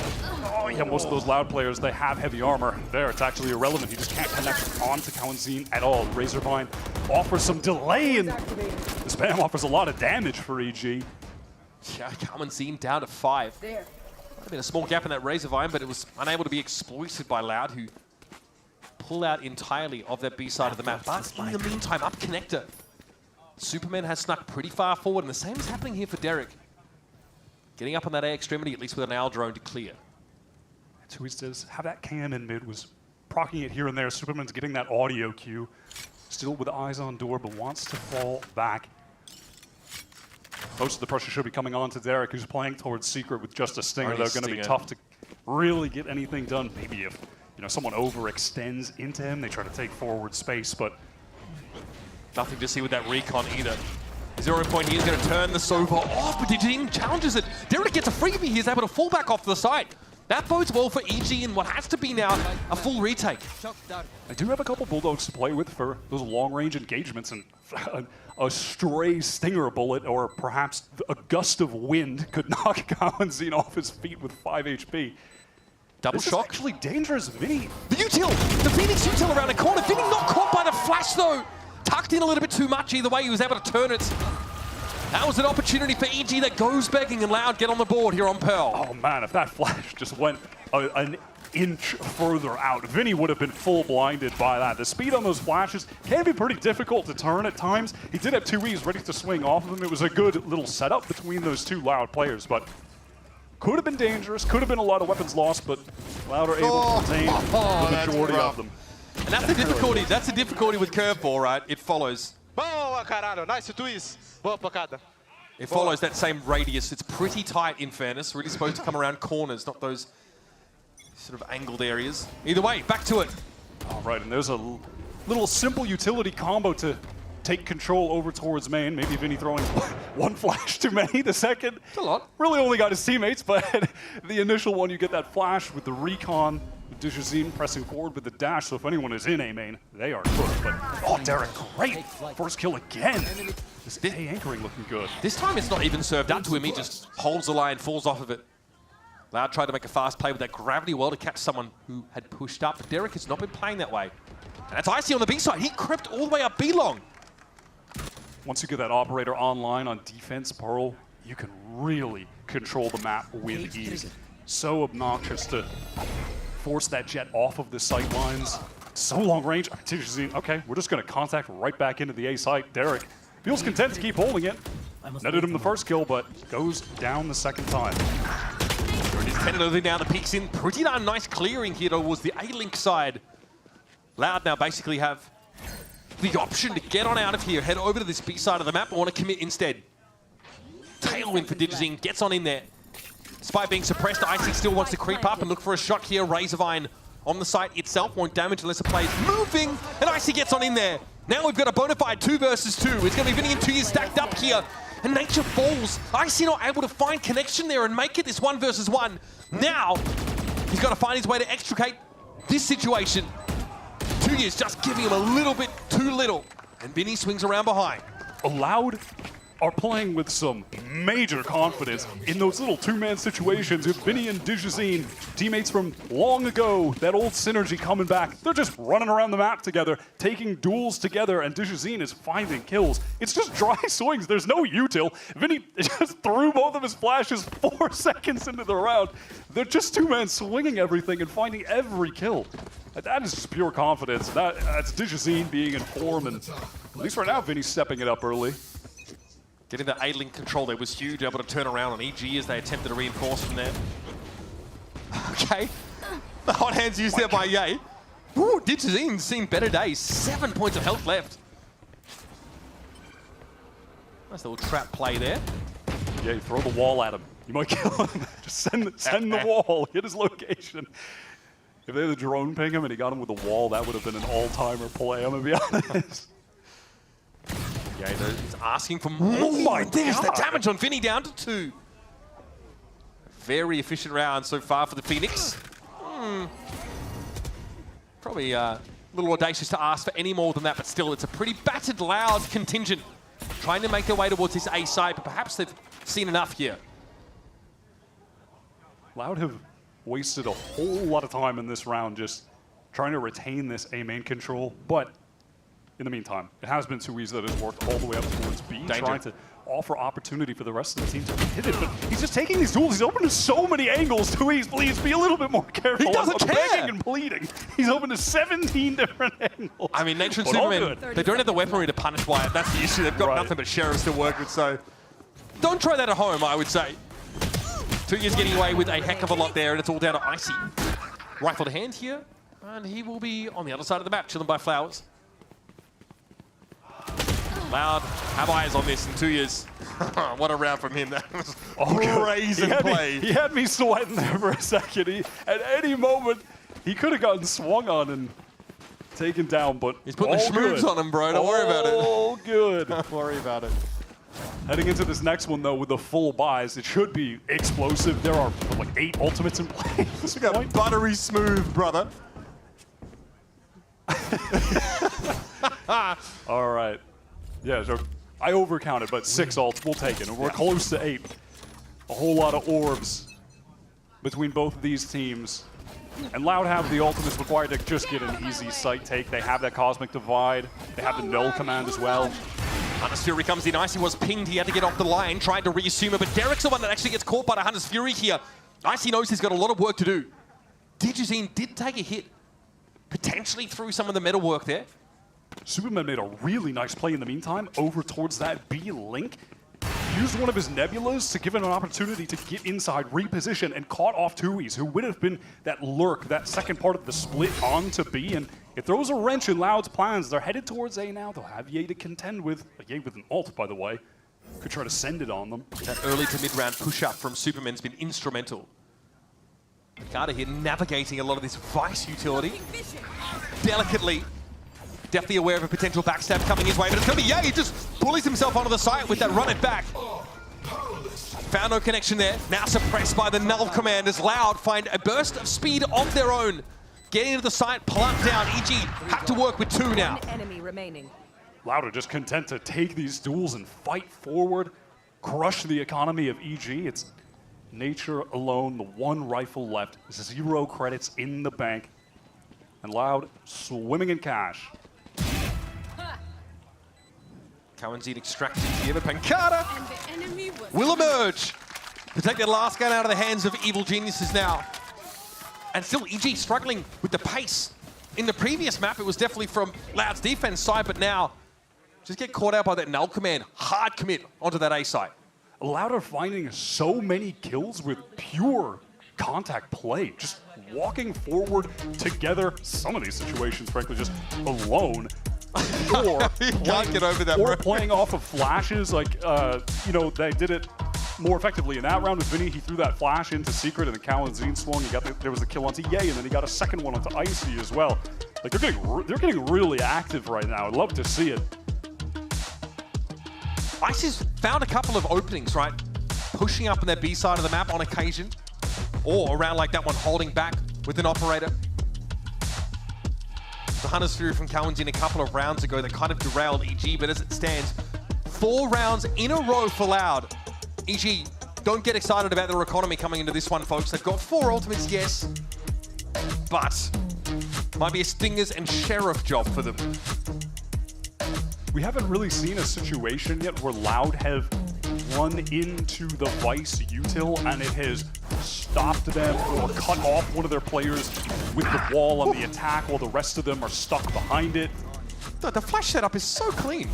Oh, yeah, most of those Loud players, they have heavy armor. There, it's actually irrelevant. He just can't connect onto Kalanzine at all. Razorvine offers some delay, and the spam offers a lot of damage for EG. Yeah, Kalanzine down to 5. There. Might have been a small gap in that Razorvine, but it was unable to be exploited by Loud, who pull out entirely of that B side of the map. But in the meantime, up connector. Superman has snuck pretty far forward, and the same is happening here for Derek. Getting up on that A extremity, at least with an owl drone to clear. Twiz does have that cam in mid, was procking it here and there. Superman's getting that audio cue. Still with eyes on door, but wants to fall back. Most of the pressure should be coming on to Derek, who's playing towards Secret with just a Stinger. They're going to be tough to really get anything done. Maybe if someone overextends into him, they try to take forward space, but nothing to see with that recon either. 0 point, he is going to turn the Sova off, but Digizine challenges it. Derek gets a freebie, he's able to fall back off to the side. That bodes well for EG in what has to be now a full retake. I do have a couple Bulldogs to play with for those long-range engagements, and a stray Stinger bullet or perhaps a gust of wind could knock Kalanzine off his feet with 5 HP. Double this shock. Is actually dangerous, Vinny. The util, the Phoenix util around the corner. Vinny not caught by the flash though. Tucked in a little bit too much either way. He was able to turn it. That was an opportunity for EG that goes begging, and Loud get on the board here on Pearl. Oh man, if that flash just went an inch further out, Vinny would have been full blinded by that. The speed on those flashes can be pretty difficult to turn at times. He did have 2 E's ready to swing off of them. It was a good little setup between those two Loud players, but could have been dangerous, could have been a lot of weapons lost, but Loud are able to contain the majority of them. And that's the difficulty. That's the difficulty with curveball, right? It follows. Boa, caralho. Nice twist. Boa pancada. It follows that same radius. It's pretty tight, in fairness. Really supposed to come around corners, not those sort of angled areas. Either way, back to it. All right, and there's a little simple utility combo to take control over towards main. Maybe Vinny throwing one flash too many. The second, it's a lot. Really only got his teammates, but the initial one, you get that flash with the recon. Digizine pressing forward with the dash, so if anyone is in A main, they are cooked. But oh, Derek, great first kill again. This A anchoring looking good. This time it's not even served up to him. He just holds the line, falls off of it. Loud tried to make a fast play with that gravity well to catch someone who had pushed up, but Derek has not been playing that way. And that's Icy on the B side. He crept all the way up B-Long. Once you get that operator online on defense, Pearl, you can really control the map with ease. So obnoxious to force that jet off of the sight lines. So long range. Okay, we're just going to contact right back into the A site. Derek feels content to keep holding it. Netted him the first kill, but goes down the second time. It is tentatively now the peaks in. Pretty darn nice clearing here towards the A-Link side. Loud now basically have the option to get on out of here, head over to this B side of the map, or want to commit instead. Tailwind for Digizine, gets on in there. Despite being suppressed, Icy still wants to creep up and look for a shot here. Razorvine on the site itself. Won't damage unless the player's moving. And Icy gets on in there. Now we've got a bona fide 2 versus 2. It's going to be Vinny and 2 years stacked up here. And Nature falls. Icy not able to find connection there and make it this 1 versus 1. Now, he's got to find his way to extricate this situation. 2 years just giving him a little bit too little. And Vinny swings around behind. Loud are playing with some major confidence in those little two-man situations with Vinny and Digizine, teammates from long ago, that old synergy coming back. They're just running around the map together, taking duels together, and Digizine is finding kills. It's just dry swings. There's no util. Vinny just threw both of his flashes 4 seconds into the round. They're just two-man swinging everything and finding every kill. That is just pure confidence. That's Digizine being in form, and at least right now, Vinny's stepping it up early. Getting the A-Link control there was huge, able to turn around on EG as they attempted to reinforce from there. Okay. The hot hands used there by Ye. Ooh, Digizine's seen better days. 7 points of health left. Nice little trap play there. Yeah, you throw the wall at him. You might kill him. Just send the wall, hit his location. If they had the drone ping him and he got him with the wall, that would have been an all-timer play, I'm gonna be honest. Yeah, he's asking for more. Oh my, there's the damage on Vinny down to 2. Very efficient round so far for the Phoenix. Probably a little audacious to ask for any more than that, but still, it's a pretty battered, Loud contingent trying to make their way towards this A side, but perhaps they've seen enough here. Loud have wasted a whole lot of time in this round just trying to retain this A main control, but in the meantime, it has been 2 that has worked all the way up towards B, trying to offer opportunity for the rest of the team to hit it, but he's just taking these duels. He's open to so many angles. 2 please be a little bit more careful. He doesn't care. Begging and pleading. He's open to 17 different angles. I mean, Nature and Superman, they don't have the weaponry to punish Wyatt. That's the issue. They've got nothing but sheriffs to work with, so don't try that at home, I would say. 2 getting away with a heck of a lot there, and it's all down to Icy. Rifle to hand here, and he will be on the other side of the map, chilling by Flowers. Loud, have eyes on this in 2 What a round from him. That was brazen play. He had me sweating there for a second. At any moment, he could have gotten swung on and taken down, but he's putting the schmooves on him, bro. Don't worry about it. Oh, good. Don't worry about it. Heading into this next one, though, with the full buys, it should be explosive. There are like 8 ultimates in play at this point. Buttery smooth, brother. All right. Yeah, so I overcounted, but 6 ults, we'll take it. And we're close to 8. A whole lot of orbs between both of these teams. And Loud have the ultimates required to just get an easy site take. They have that Cosmic Divide. They have the Null command as well. Hunter's Fury comes in. Icy was pinged. He had to get off the line, tried to reassume it, but Derek's the one that actually gets caught by the Hunter's Fury here. Icy knows he's got a lot of work to do. Digizine did take a hit, potentially through some of the metal work there. Superman made a really nice play in the meantime over towards that B link. Used one of his nebulas to give him an opportunity to get inside, reposition, and caught off 2 who would have been that lurk, that second part of the split onto B, and it throws a wrench in Loud's plans. They're headed towards A now. They'll have Ye to contend with. Ye with an ult, by the way. Could try to send it on them. That early to mid-round push-up from Superman's been instrumental. Carter here navigating a lot of this Vice utility. Delicately. Definitely aware of a potential backstab coming his way, but it's going to be Ye. He just bullies himself onto the site with that run it back. Found no connection there. Now suppressed by the Null command as Loud find a burst of speed of their own. Getting into the site, plunked down. EG had to work with 2 now. Enemy remaining. Loud are just content to take these duels and fight forward, crush the economy of EG. It's Nature alone, the 1 rifle left, 0 credits in the bank, and Loud swimming in cash. Cowanzine extracted here, but Pancada will emerge to take their last gun out of the hands of evil geniuses now. And still EG struggling with the pace. In the previous map, it was definitely from Loud's defense side, but now just get caught out by that Null command. Hard commit onto that A site. Loud are finding so many kills with pure contact play. Just walking forward together. Some of these situations, frankly, just alone. Or can't get over that, or playing off of flashes, like, you know, they did it more effectively in that round with Vinny. He threw that flash into Secret, and then Kalanzine swung. There was the kill onto Ye, and then he got a second one onto Icy as well. Like, they're getting really active right now. I'd love to see it. Icy's found a couple of openings, right? Pushing up on their B side of the map on occasion, or around like that one, holding back with an operator. The Hunter's Fury from Kalanzine a couple of rounds ago that kind of derailed EG, but as it stands, 4 rounds in a row for Loud. EG, don't get excited about their economy coming into this one, folks. They've got 4 ultimates, yes, but might be a Stingers and Sheriff job for them. We haven't really seen a situation yet where Loud have run into the Vice util and it has stopped them or cut off one of their players with the wall on the attack while the rest of them are stuck behind it. The flash setup is so clean.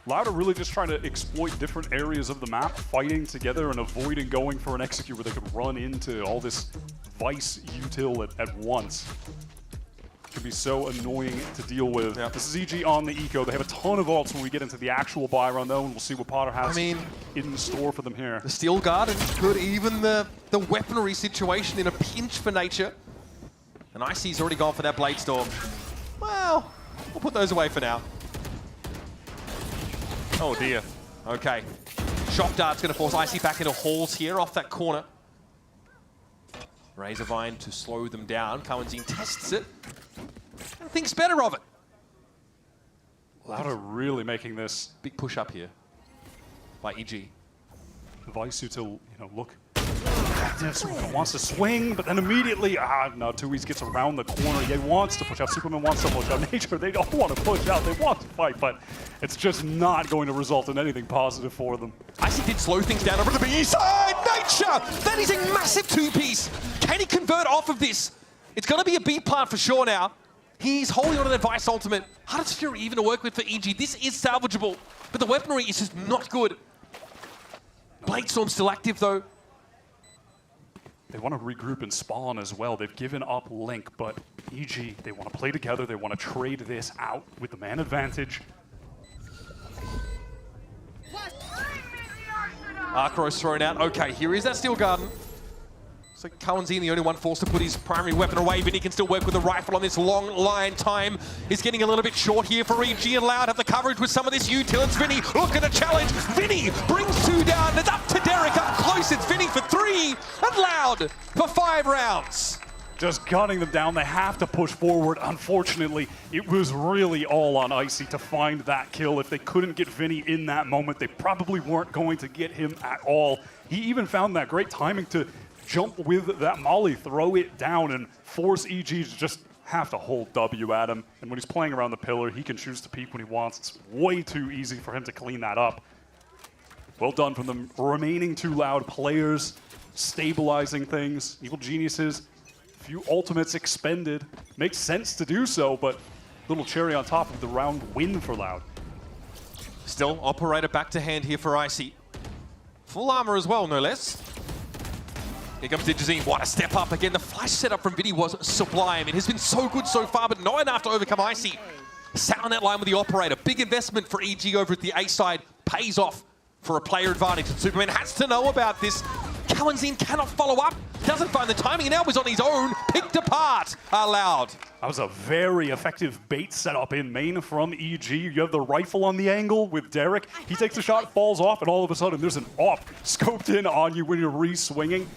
Loud are really just trying to exploit different areas of the map, fighting together and avoiding going for an execute where they could run into all this Vice util at once. It can be so annoying to deal with. Yep. This is EG on the eco. They have a ton of ults when we get into the actual buy round though, and we'll see what Potter has in store for them here. The Steel Garden could even the weaponry situation in a pinch for Nature. And Icy's already gone for that Blade Storm. Well, we'll put those away for now. Oh dear. Okay. Shock Dart's going to force Icy back into halls here off that corner. Razorvine to slow them down. Kalanzine tests it and thinks better of it. Loud are really making this big push up here by EG. Vice util, look. Wants to swing, but then immediately, no, Tui's gets around the corner. He wants to push out. Superman wants to push out. Nature, they don't want to push out. They want to fight, but it's just not going to result in anything positive for them. Icy did slow things down over the B side. Nature! That is a massive 2-piece. Can he convert off of this? It's going to be a B plant for sure now. He's holding on to that Vice ultimate. Hunter's Fury even to work with for EG. This is salvageable, but the weaponry is just not good. Blade Storm still active though. They want to regroup and spawn as well. They've given up Link, but EG, they want to play together. They want to trade this out with the man advantage. Arcro's thrown out. Okay, here is that Steel Garden. So Kalanzine, the only one forced to put his primary weapon away, but he can still work with the rifle on this long line. Time is getting a little bit short here for EG, and Loud have the coverage with some of this util. It's Vinny, look at the challenge. Vinny brings 2 down. It's up to Derek, up close. It's Vinny for 3, and Loud for 5 rounds. Just gunning them down. They have to push forward. Unfortunately, it was really all on Icy to find that kill. If they couldn't get Vinny in that moment, they probably weren't going to get him at all. He even found that great timing to jump with that molly, throw it down, and force EG to just have to hold W at him. And when he's playing around the pillar, he can choose to peek when he wants. It's way too easy for him to clean that up. Well done from the remaining 2 Loud players, stabilizing things. Evil Geniuses, a few ultimates expended. Makes sense to do so, but little cherry on top of the round win for Loud. Still, operator back to hand here for Icy. Full armor as well, no less. Here comes Digizine. What a step up again. The flash setup from Vinny was sublime. It has been so good so far, but not enough to overcome Icy. Sat on that line with the operator. Big investment for EG over at the A side. Pays off for a player advantage. And Superman has to know about this. Kalanzine cannot follow up. Doesn't find the timing. Now he's on his own. Picked apart. Loud. That was a very effective bait setup in main from EG. You have the rifle on the angle with Derek. He takes a shot, falls off, and all of a sudden there's an op scoped in on you when you're re-swinging.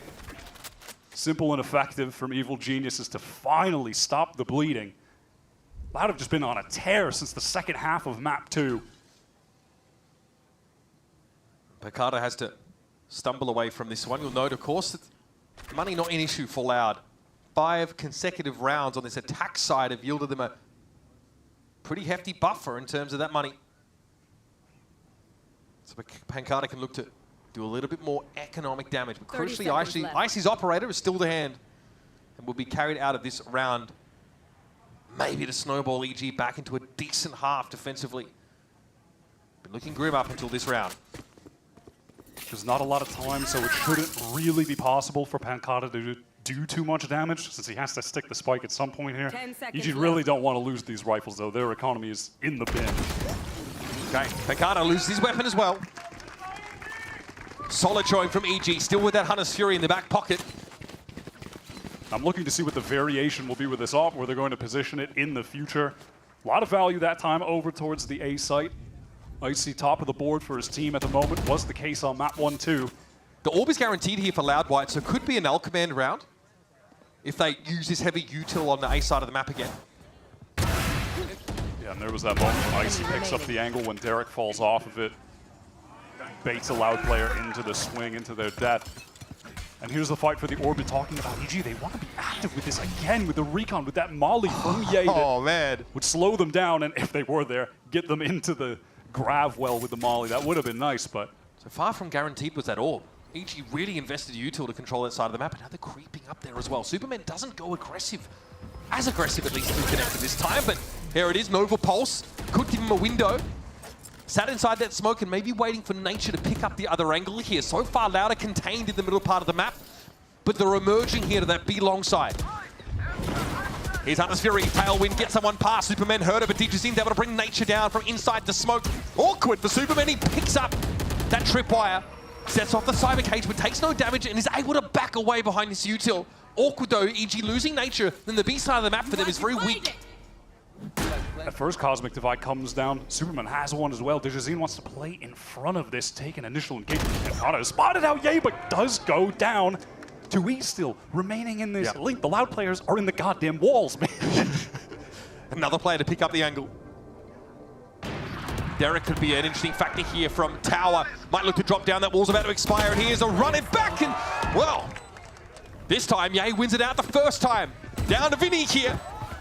Simple and effective from Evil Geniuses to finally stop the bleeding. Loud have just been on a tear since the second half of map 2. Picardo has to stumble away from this one. You'll note, of course, that money not an issue for Loud. 5 consecutive rounds on this attack side have yielded them a pretty hefty buffer in terms of that money. So Pancada can look to do a little bit more economic damage. But crucially, Icy's operator is still to hand and will be carried out of this round. Maybe to snowball EG back into a decent half defensively. Been looking grim up until this round. There's not a lot of time, so it shouldn't really be possible for Pancada to do too much damage, since he has to stick the spike at some point here. EG really don't want to lose these rifles, though. Their economy is in the bin. Okay, Pancada loses his weapon as well. Solid showing from EG, still with that Hunter's Fury in the back pocket. I'm looking to see what the variation will be with this op, where they're going to position it in the future. A lot of value that time over towards the A site. Icy top of the board for his team at the moment. Was the case on map 1-2. The orb is guaranteed here for Loud White, so it could be an L command round if they use this heavy util on the A side of the map again. Yeah, and there was that moment when Icy picks up the angle when Derek falls off of it. Baits a Loud player into the swing, into their death. And here's the fight for the orb. Talking about EG, they want to be active with this again, with the recon, with that molly from Ye. Oh, man. Would slow them down, and if they were there, get them into the grav well with the molly. That would have been nice, but... So far from guaranteed was that orb. EG really invested util to control that side of the map, and now they're creeping up there as well. Superman doesn't go aggressive. As aggressive, at least, to connect this time, but here it is. Nova Pulse could give him a window. Sat inside that smoke and maybe waiting for Nature to pick up the other angle here. So far, Louder contained in the middle part of the map, but they're emerging here to that B long side. Here's Hunter's Fury, Tailwind, gets someone past. Superman heard it, but DJZ's able to bring Nature down from inside the smoke. Awkward for Superman, he picks up that tripwire, sets off the cyber cage, but takes no damage and is able to back away behind this util. Awkward though, EG losing Nature, then the B side of the map for them is very weak. At first, Cosmic Divide comes down. Superman has one as well. DJZ wants to play in front of this, take an initial engagement. Auto spotted out Ye, but does go down. 2E still remaining in this link. The Loud players are in the goddamn walls, man. Another player to pick up the angle. Derek could be an interesting factor here from Tower. Might look to drop down. That wall's about to expire, and here's a run it back, and, well, this time Ye wins it out the first time. Down to Vinny here.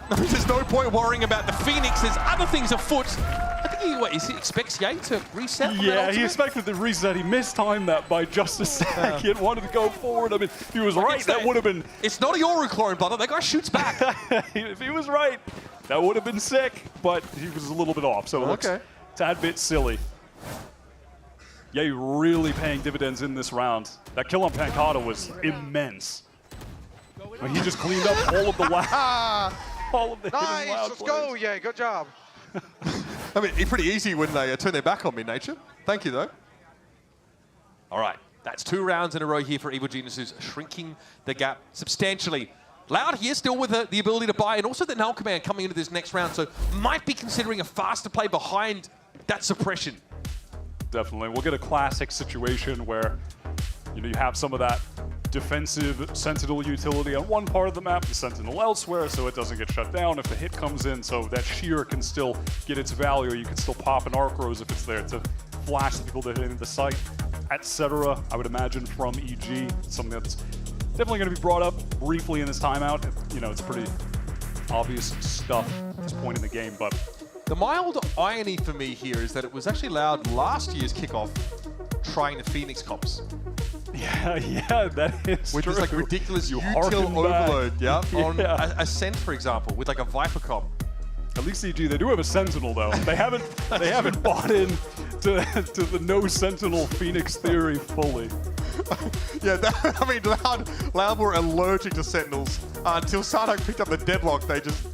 There's no point worrying about the Phoenix. There's other things afoot. I think he expects Ye to reset. Yeah, he expected the reset. He mistimed that by just a second. Wanted to go forward. I mean, if he was right, that would have been... It's not a Yoru clone, brother. That guy shoots back. If he was right, that would have been sick. But he was a little bit off, so it looks a tad bit silly. Ye really paying dividends in this round. That kill on Pancata was immense. I mean, he just cleaned up all of the all of the nice, let's go, yeah, good job. I mean, it's pretty easy when they turn their back on me, Nature. Thank you, though. All right, that's 2 rounds in a row here for Evil Geniuses, shrinking the gap substantially. Loud here still with the ability to buy, and also the null command coming into this next round, so might be considering a faster play behind that suppression. Definitely. We'll get a classic situation where, you know, you have some of that defensive Sentinel utility on one part of the map, the Sentinel elsewhere, so it doesn't get shut down if the hit comes in, so that shear can still get its value. You can still pop an Arc Rose if it's there to flash the people that hit in the site, etc. I would imagine from EG, something that's definitely going to be brought up briefly in this timeout. You know, it's pretty obvious stuff at this point in the game, but... The mild irony for me here is that it was actually Loud last year's kickoff trying the Phoenix comps. Yeah, that is with true. this like ridiculous util overload, on Ascent, for example, with like a Viper comp. At least EG, they do have a Sentinel though. They haven't bought in to the no Sentinel Phoenix theory fully. Yeah, I mean, Loud were allergic to Sentinels until Sardak picked up the Deadlock. They just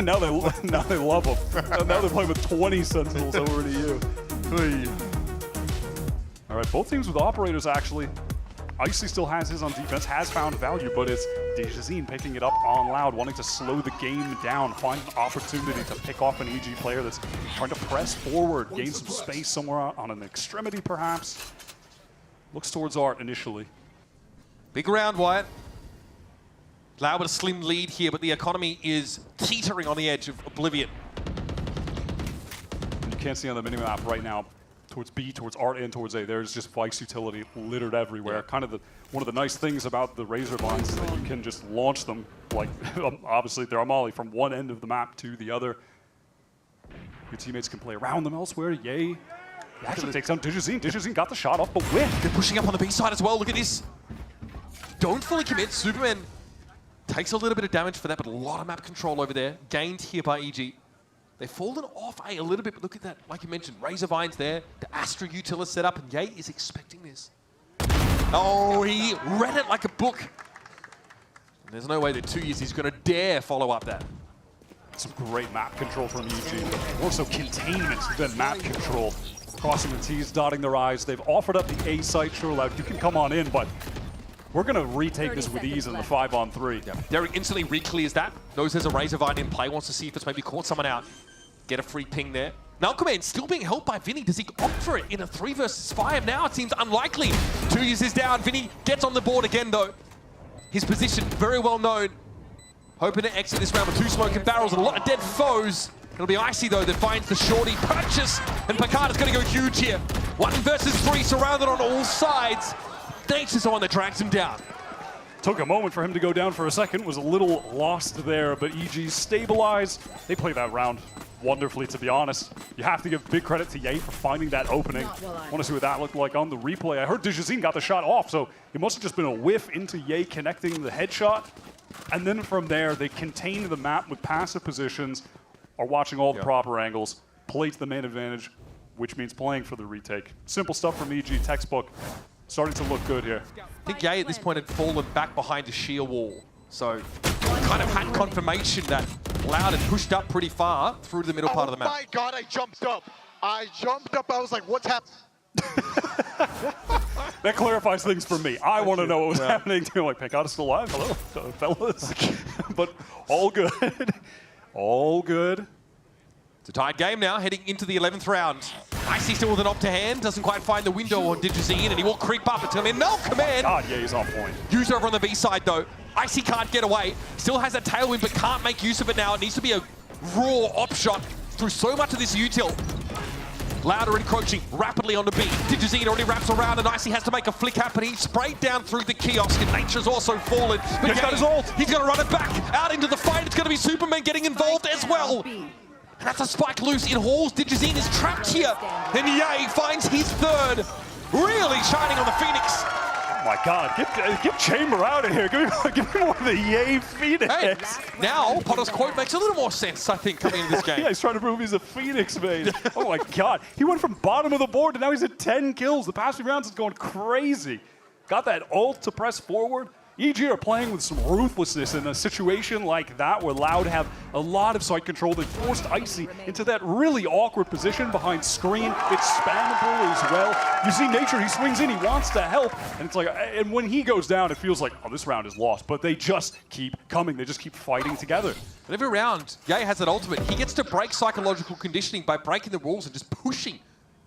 now they love them. Now they're playing with 20 Sentinels over to you. All right, both teams with operators actually. Icy still has his on defense, has found value, but it's DJZ picking it up on Loud, wanting to slow the game down, find an opportunity to pick off an EG player that's trying to press forward, gain some space somewhere on an extremity perhaps. Looks towards Art initially. Big round, Wyatt. Loud with a slim lead here, but the economy is teetering on the edge of oblivion. And you can't see on the minimap right now, towards B, towards Art, and towards A, there's just Vice utility littered everywhere. Yeah. Kind of one of the nice things about the Razor Vines is that you can just launch them, like, obviously they're a molly from one end of the map to the other. Your teammates can play around them elsewhere. Ye actually takes down DJZ. DJZ got the shot off, but whiff. They're pushing up on the B side as well. Look at this. Don't fully commit. Superman takes a little bit of damage for that, but a lot of map control over there. Gained here by EG. They've fallen off A little bit, but look at that. Like you mentioned, Razor Vines there. The Astra Util is set up, and Ye is expecting this. Oh, he read it like a book. And there's no way that 2 years he's going to dare follow up that. Some great map control from EG, but more so containment than map control. crossing the T's, dotting their I's. They've offered up the A site. Sure, Loud, you can come on in, but we're going to retake this with ease in the 5-on-3. Yeah. Derek instantly re-clears that. Knows there's a Razor Vine in play. Wants to see if it's maybe caught someone out. Get a free ping there. Malcolm still being held by Vinny. Does he opt for it in a 3 versus 5? Now it seems unlikely. 2 is down. Vinny gets on the board again, though. His position very well known. Hoping to exit this round with 2 smoking barrels and a lot of dead foes. It'll be Icy, though, that finds the shorty purchase. And Picard is going to go huge here. 1 versus 3, surrounded on all sides. Nate's is the one that drags him down. Took a moment for him to go down for a second. Was a little lost there, but EG stabilized. They played that round wonderfully, to be honest. You have to give big credit to Ye for finding that opening. Want to see what that looked like on the replay. I heard Dijazine got the shot off, so it must have just been a whiff into Ye connecting the headshot. And then from there, they contained the map with passive positions, are watching all the proper angles, play to the main advantage, which means playing for the retake. Simple stuff from EG, textbook. Starting to look good here. I think Ye at this point had fallen back behind a sheer wall. So kind of had confirmation that Loud had pushed up pretty far through to the middle part of the map. Oh my God, I jumped up. I was like, what's happening? That clarifies things for me. I want to know what was happening too. Like, Picard is still alive? Hello, fellas. But all good. All good. It's a tied game now, heading into the 11th round. Icy still with an op to hand, doesn't quite find the window on Dijazine, and he will creep up. It's going to be Malcolm. God, yeah, he's on point. Used over on the B side, though. Icy can't get away. Still has that tailwind, but can't make use of it now. It needs to be a raw op shot through so much of this util. Louder encroaching rapidly on the B. Dijazine already wraps around, and Icy has to make a flick happen. He's sprayed down through the kiosk, and Nature's also fallen. But he's got his ult. He's going to run it back out into the fight. It's going to be Superman getting involved as well. And that's a spike loose in Halls. Dijazine is trapped here. And Ye finds his 3rd. Really shining on the Phoenix. Oh my God, get Chamber out of here. Give me more of the Ye Phoenix. Hey, now Potter's quote makes a little more sense, I think, coming into this game. Yeah, he's trying to prove he's a Phoenix, mate. Oh my God. He went from bottom of the board to now he's at 10 kills. The past few rounds is going crazy. Got that ult to press forward. EG are playing with some ruthlessness in a situation like that where Loud have a lot of site control. They forced Icy into that really awkward position behind screen. It's spammable as well. You see Nature, he swings in, he wants to help. And it's like, and when he goes down, it feels like, oh, this round is lost. But they just keep coming. They just keep fighting together. And every round, Ye has that ultimate. He gets to break psychological conditioning by breaking the rules and just pushing.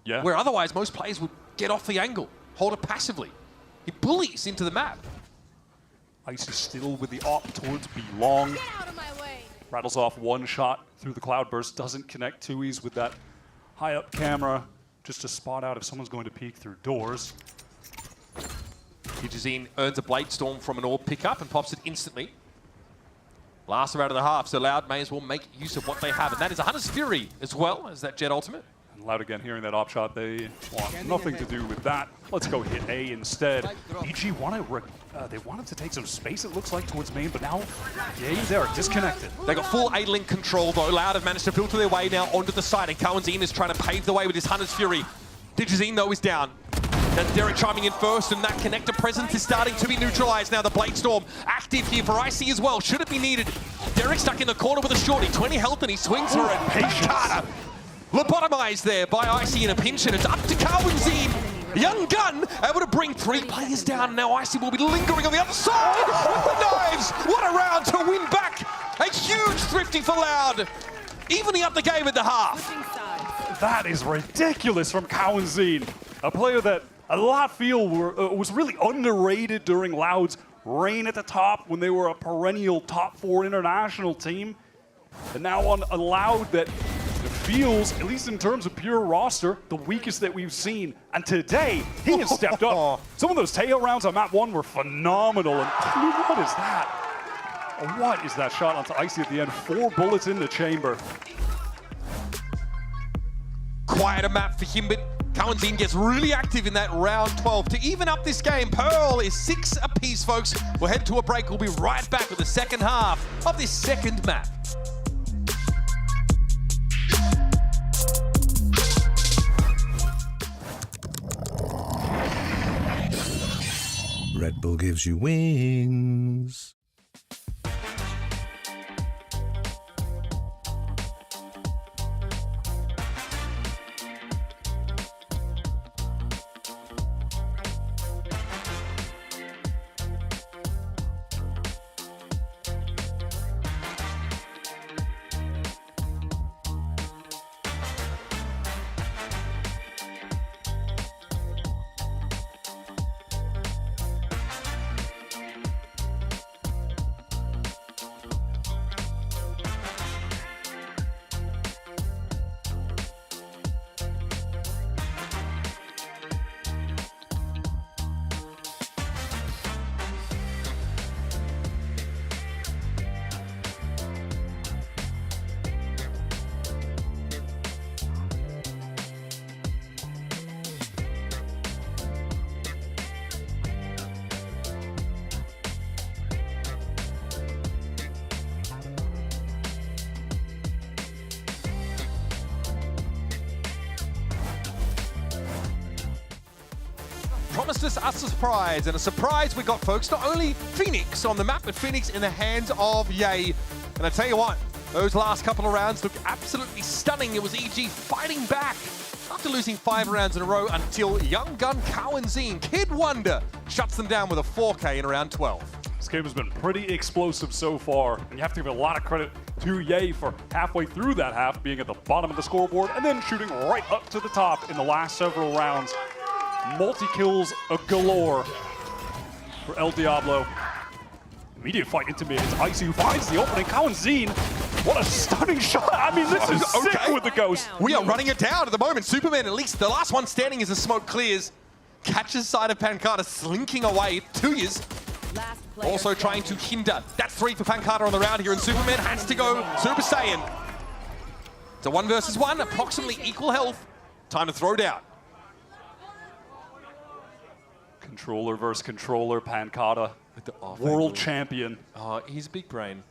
Yeah. Where otherwise most players would get off the angle, hold it passively. He bullies into the map. Icy still with the op towards B long. Rattles off 1 shot through the cloudburst. Doesn't connect 2Es with that high up camera. Just to spot out if someone's going to peek through doors. Dijazine earns a Blade Storm from an orb pickup and pops it instantly. Last round of the half, so Loud may as well make use of what they have. And that is a Hunter's Fury as well as that Jet ultimate. And Loud again hearing that op shot. They want nothing to do with that. Let's go hit A instead. EG they wanted to take some space, it looks like, towards main, but now they are disconnected. They got full A-Link control, though. Loud have managed to filter their way now onto the side, and Cowanzine is trying to pave the way with his Hunter's Fury. Dijazine, though, is down. That's Derek chiming in first, and that connector presence is starting to be neutralized now. The Blade Storm active here for Icy as well, should it be needed. Derek stuck in the corner with a shorty, 20 health, and he swings for it. Patience. Lobotomized there by Icy in a pinch, and it's up to Cowanzine. Young Gun able to bring 3 players down. Now Icy will be lingering on the other side with the knives. What a round to win back. A huge thrifty for Loud. Evening up the game at the half. That is ridiculous from Cowanzine. A player that a lot feel was really underrated during Loud's reign at the top when they were a perennial top 4 international team. And now on a Loud that feels, at least in terms of pure roster, the weakest that we've seen. And today, he has stepped up. Some of those tail rounds on map 1 were phenomenal. And I mean, what is that? What is that shot onto Icy at the end? 4 bullets in the chamber. Quieter map for him, but Cowanzine gets really active in that round 12 to even up this game. Pearl is 6 apiece, folks. We'll head to a break. We'll be right back with the second half of this second map. Red Bull gives you wings. promised us a surprise, and a surprise we got, folks. Not only Phoenix on the map, but Phoenix in the hands of Ye. And I tell you what, those last couple of rounds looked absolutely stunning. It was EG fighting back after losing 5 rounds in a row until young gun Cowan-Zine, Kid Wonder, shuts them down with a 4K in round 12. This game has been pretty explosive so far, and you have to give a lot of credit to Ye for halfway through that half being at the bottom of the scoreboard and then shooting right up to the top in the last several rounds. Multi-kills galore for El Diablo. Immediate fight into mid. It's Icy who finds the opening. Cowan-Zine, what a stunning shot. I mean, this is sick with the Ghost. We are running it down at the moment. Superman, at least the last one standing as the smoke clears, catches sight of Pancada slinking away. 2 years. Also trying to hinder. That's 3 for Pancada on the round here, and Superman has to go Super Saiyan. It's a 1 versus 1, approximately equal health. Time to throw down. Controller versus controller, Pancada, world champion. Oh, he's a big brain.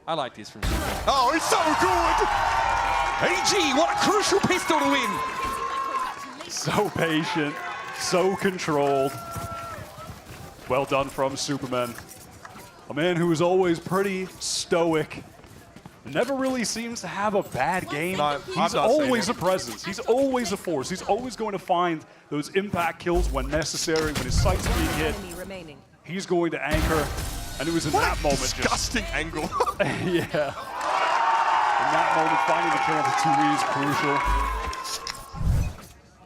I like this from Superman. Oh, he's so good! AG, what a crucial pistol to win! So patient, so controlled. Well done from Superman. A man who is always pretty stoic. Never really seems to have a bad game. No, he's always a presence. He's always a force. He's always going to find those impact kills when necessary, when his sight's being hit. He's going to anchor. And it was in that moment disgusting angle. Yeah. In that moment, finding the kill into 2 is crucial.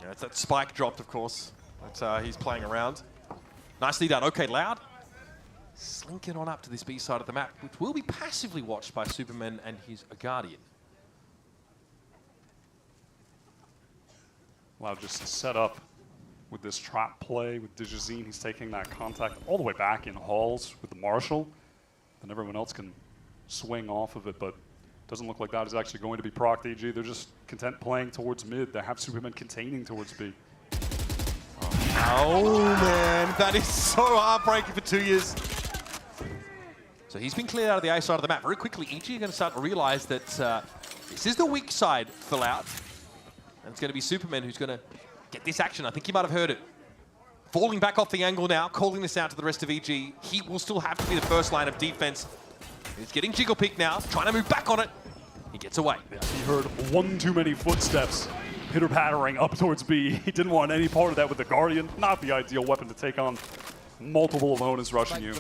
Yeah, it's that spike dropped, of course. But he's playing around. Nicely done. Okay, Loud. Slinking on up to this B side of the map, which will be passively watched by Superman and his Guardian. Loud just set up with this trap play with Digizine. He's taking that contact all the way back in halls with the Marshal. Then everyone else can swing off of it, but doesn't look like that is actually going to be proc EG. They're just content playing towards mid. They have Superman containing towards B. Oh, man. That is so heartbreaking for 2 years. So he's been cleared out of the A side of the map. Very quickly, EG are going to start to realize that this is the weak side for Loud. And it's going to be Superman who's going to get this action. I think you might have heard it. Falling back off the angle now, calling this out to the rest of EG. He will still have to be the first line of defense. He's getting jiggle picked now, trying to move back on it. He gets away. He heard one too many footsteps pitter-pattering up towards B. He didn't want any part of that with the Guardian. Not the ideal weapon to take on multiple opponents rushing you.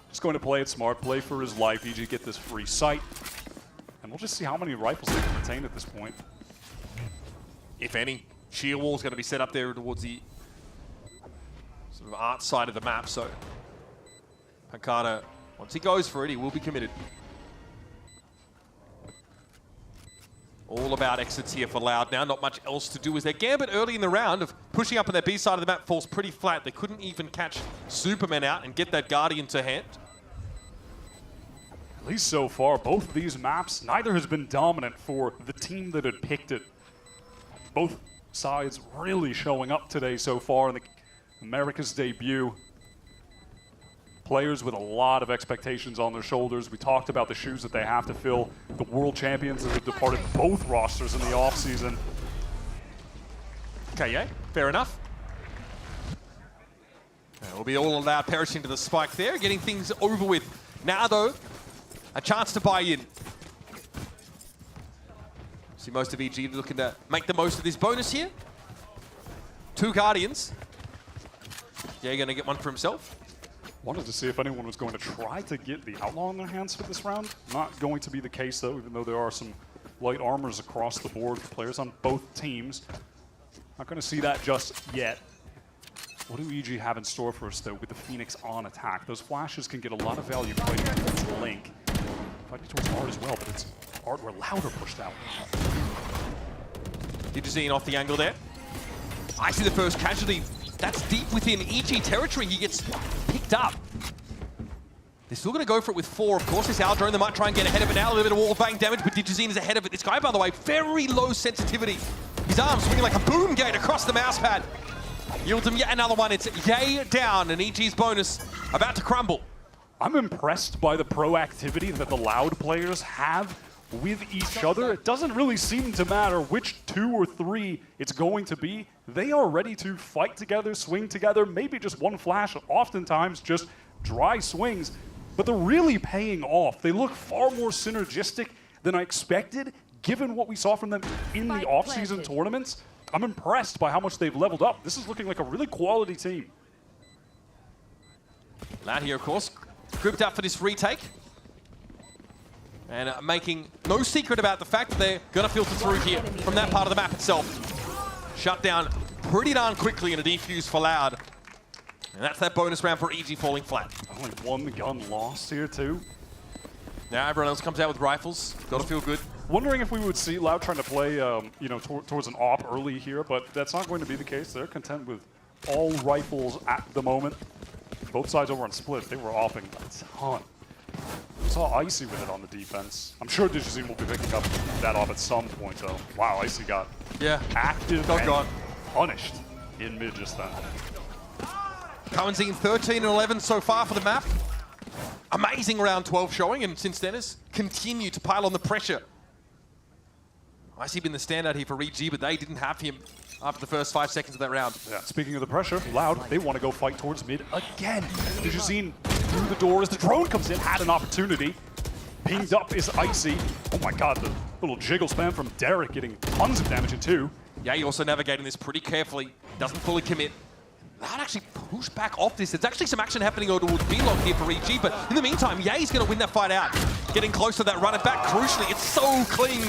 Just going to play it smart, play for his life. EG get this free sight. And we'll just see how many rifles they can retain at this point. If any. Sheer wall's going to be set up there towards the sort of art side of the map, so Pancada, once he goes for it, he will be committed. All about exits here for Loud now. Not much else to do as their gambit early in the round of pushing up on their B side of the map falls pretty flat. They couldn't even catch Superman out and get that Guardian to hand. At least so far, both of these maps, neither has been dominant for the team that had picked it. Both sides really showing up today so far in the America's debut. Players with a lot of expectations on their shoulders. We talked about the shoes that they have to fill. The world champions that have departed both rosters in the offseason. Okay, yeah, fair enough. We'll be all Loud perishing to the spike there, getting things over with. Now, though, a chance to buy in. See most of EG looking to make the most of this bonus here. 2 Guardians. Yeah, going to get one for himself. Wanted to see if anyone was going to try to get the Outlaw in their hands for this round. Not going to be the case, though, even though there are some light armors across the board for players on both teams. Not going to see that just yet. What do EG have in store for us, though, with the Phoenix on attack? Those flashes can get a lot of value fighting towards Link. Fighting towards Art as well, but it's Art where Louder pushed out. Digizine off the angle there. I see the first casualty. That's deep within EG territory. He gets picked up. They're still going to go for it with 4. Of course, this Aldrone, they might try and get ahead of it now. A little bit of wall bang damage, but Digizine is ahead of it. This guy, by the way, very low sensitivity. His arm swinging like a boom gate across the mouse pad. Yields him yet another one. It's Ye down, and EG's bonus about to crumble. I'm impressed by the proactivity that the Loud players have with each other. It doesn't really seem to matter which 2 or 3 it's going to be. They are ready to fight together, swing together, maybe just one flash, oftentimes just dry swings. But they're really paying off. They look far more synergistic than I expected, given what we saw from them in the off-season tournaments. I'm impressed by how much they've leveled up. This is looking like a really quality team. Loud here, of course, grouped up for this retake. And making no secret about the fact that they're going to filter through here from that part of the map itself. Shut down pretty darn quickly in a defuse for Loud. And that's that bonus round for EG falling flat. Only one gun lost here, too. Now everyone else comes out with rifles. Got to feel good. Wondering if we would see Loud trying to play, you know, towards an AWP early here, but that's not going to be the case. They're content with all rifles at the moment. Both sides over on split, they were offing a ton. I saw Icy with it on the defense. I'm sure Digizine will be picking up that off at some point, though. Wow, Icy got active and punished in mid just then. Cohen's 13 and 11 so far for the map. Amazing round 12 showing, and since then has continued to pile on the pressure. Icy been the standout here for EG, but they didn't have him after the first 5 seconds of that round. Yeah, speaking of the pressure, Loud, they want to go fight towards mid again. Digizine through the door as the drone comes in, had an opportunity. Pinged up is Icy. Oh my god, the little jiggle spam from Derek getting tons of damage in 2. Yeah, he also navigating this pretty carefully. Doesn't fully commit. Loud actually push back off this. There's actually some action happening over towards B-Lock here for EG, but in the meantime, Ye's going to win that fight out. Getting close to that run it back, crucially, it's so clean.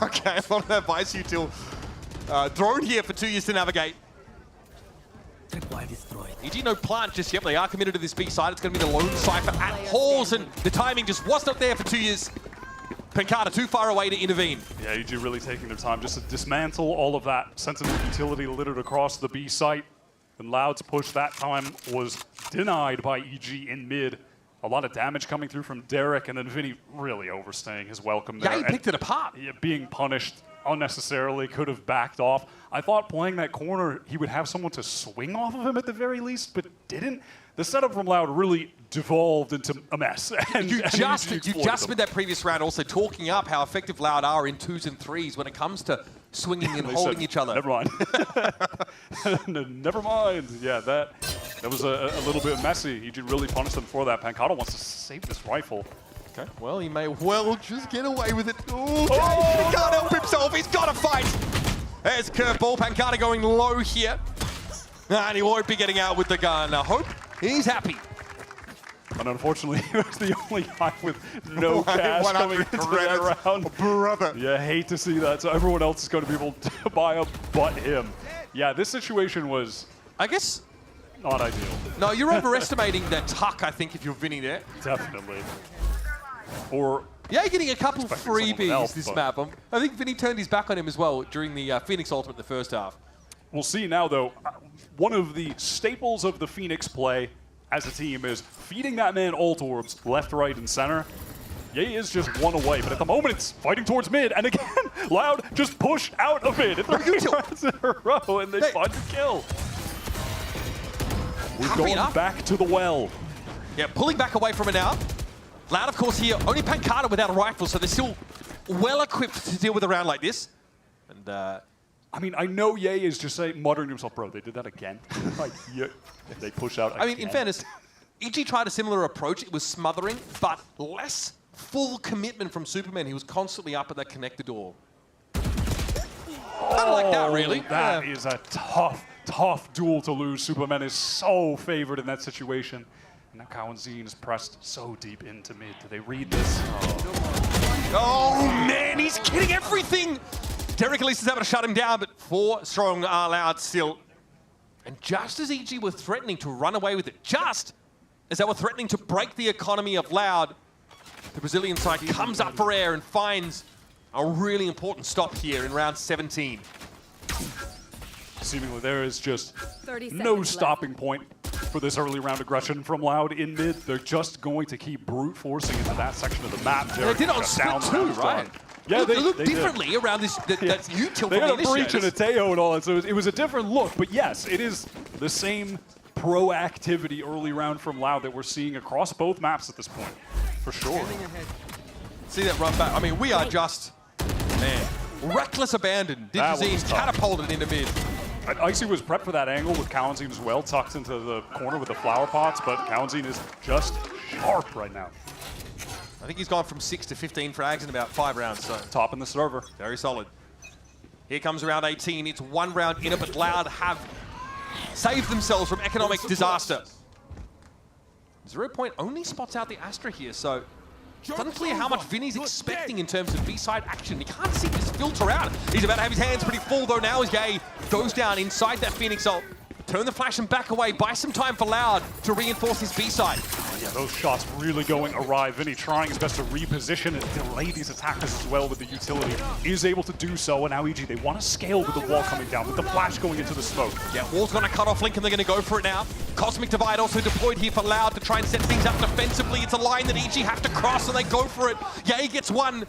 Okay, a lot of that Vice Util drone here for 2 years to navigate. EG no plant just yet, but they are committed to this B side. It's going to be the lone Cypher at Halls, and the timing just was not there for 2 years. Pancada too far away to intervene. Yeah, EG really taking their time just to dismantle all of that sensitive utility littered across the B site. And Loud's push that time was denied by EG in mid. A lot of damage coming through from Derek, and then Vinny really overstaying his welcome there. Yeah, he picked it apart. Yeah, being punished unnecessarily, could have backed off. I thought playing that corner, he would have someone to swing off of him at the very least, but didn't. The setup from Loud really devolved into a mess. And you just spent that previous round also talking up how effective Loud are in 2s and 3s when it comes to swinging and holding each other. Never mind. Never mind. Yeah, that was a little bit messy. He did really punish them for that. Pancada wants to save this rifle. Okay, well, he may well just get away with it. Ooh, he can't help himself. He's got to fight. There's curveball. Pancada going low here. And he won't be getting out with the gun. I hope he's happy. And unfortunately, he was the only guy with no cash coming into that round. Brother. Yeah, hate to see that. So everyone else is going to be able to buy up but him. Yeah, this situation was, I guess, not ideal. No, you're overestimating that tuck, I think, if you're Vinny there. Definitely. Or yeah, you're getting a couple freebies this map. I think Vinny turned his back on him as well during the Phoenix Ultimate in the first half. We'll see now, though. One of the staples of the Phoenix play as a team is feeding that man ult orbs left, right, and center. Ye is just one away, but at the moment it's fighting towards mid, and again, Loud just pushed out of mid 3 rounds in a row, and they find the kill. We're going back to the well. Yeah, pulling back away from it now. Loud, of course, here, only Pancada without a rifle, so they're still well equipped to deal with a round like this. And I mean, I know Ye is just saying, muttering to himself, bro, they did that again. Like, yeah, they push out again. I mean, in fairness, EG tried a similar approach. It was smothering, but less full commitment from Superman. He was constantly up at that connector door. Kind of like that, really. That is a tough duel to lose. Superman is so favored in that situation. And now Cowanzine is pressed so deep into mid. Do they read this? Oh man, he's getting everything! Derek at least is able to shut him down, but 4 strong are Loud still. And just as EG were threatening to run away with it, just as they were threatening to break the economy of Loud, the Brazilian side comes up for air and finds a really important stop here in round 17. Seemingly there is just no stopping point for this early round aggression from Loud in mid. They're just going to keep brute forcing into that section of the map. They did it on split too, right? Yeah, they look differently around this. That's util. They had a breach and a Teo and all that, so it was a different look. But yes, it is the same proactivity early round from Loud that we're seeing across both maps at this point, for sure. See that run back? I mean, we are just, man, reckless abandon. Digizine catapulted into mid. And Icy was prepped for that angle with Kalanzine as well, tucked into the corner with the flower pots, but Kalanzine is just sharp right now. I think he's gone from 6 to 15 frags in about 5 rounds, so. Top in the server. Very solid. Here comes round 18. It's 1 round in it, but Loud have saved themselves from economic disaster. 0 Point only spots out the Astra here, so it's unclear how much Vinny's expecting in terms of B-side action. He can't see this filter out. He's about to have his hands pretty full, though, now as Yay goes down inside that Phoenix ult. Turn the flash and back away. Buy some time for Loud to reinforce his B-side. Yeah, those shots really going awry. Vinny trying his best to reposition and delay these attackers as well with the utility. Is able to do so, and now EG, they want to scale with the wall coming down, with the flash going into the smoke. Yeah, wall's going to cut off Link, and they're going to go for it now. Cosmic Divide also deployed here for Loud to try and set things up defensively. It's a line that EG have to cross, and they go for it. Yay gets one.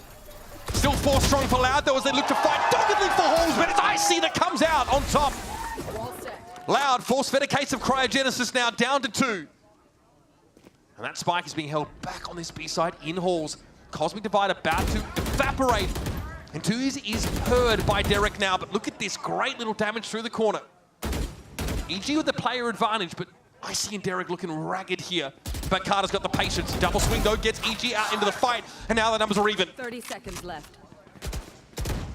Still 4 strong for Loud, though, as they look to fight doggedly for Halls, but it's Icy that comes out on top. Loud force-fed a case of cryogenesis now, down to 2. And that spike is being held back on this B-side in Halls. Cosmic Divide about to evaporate. And 2 is heard by Derek now, but look at this great little damage through the corner. EG with the player advantage, but Icy and Derek looking ragged here. But Carter's got the patience. Double swing, though, gets EG out into the fight, and now the numbers are even. 30 seconds left.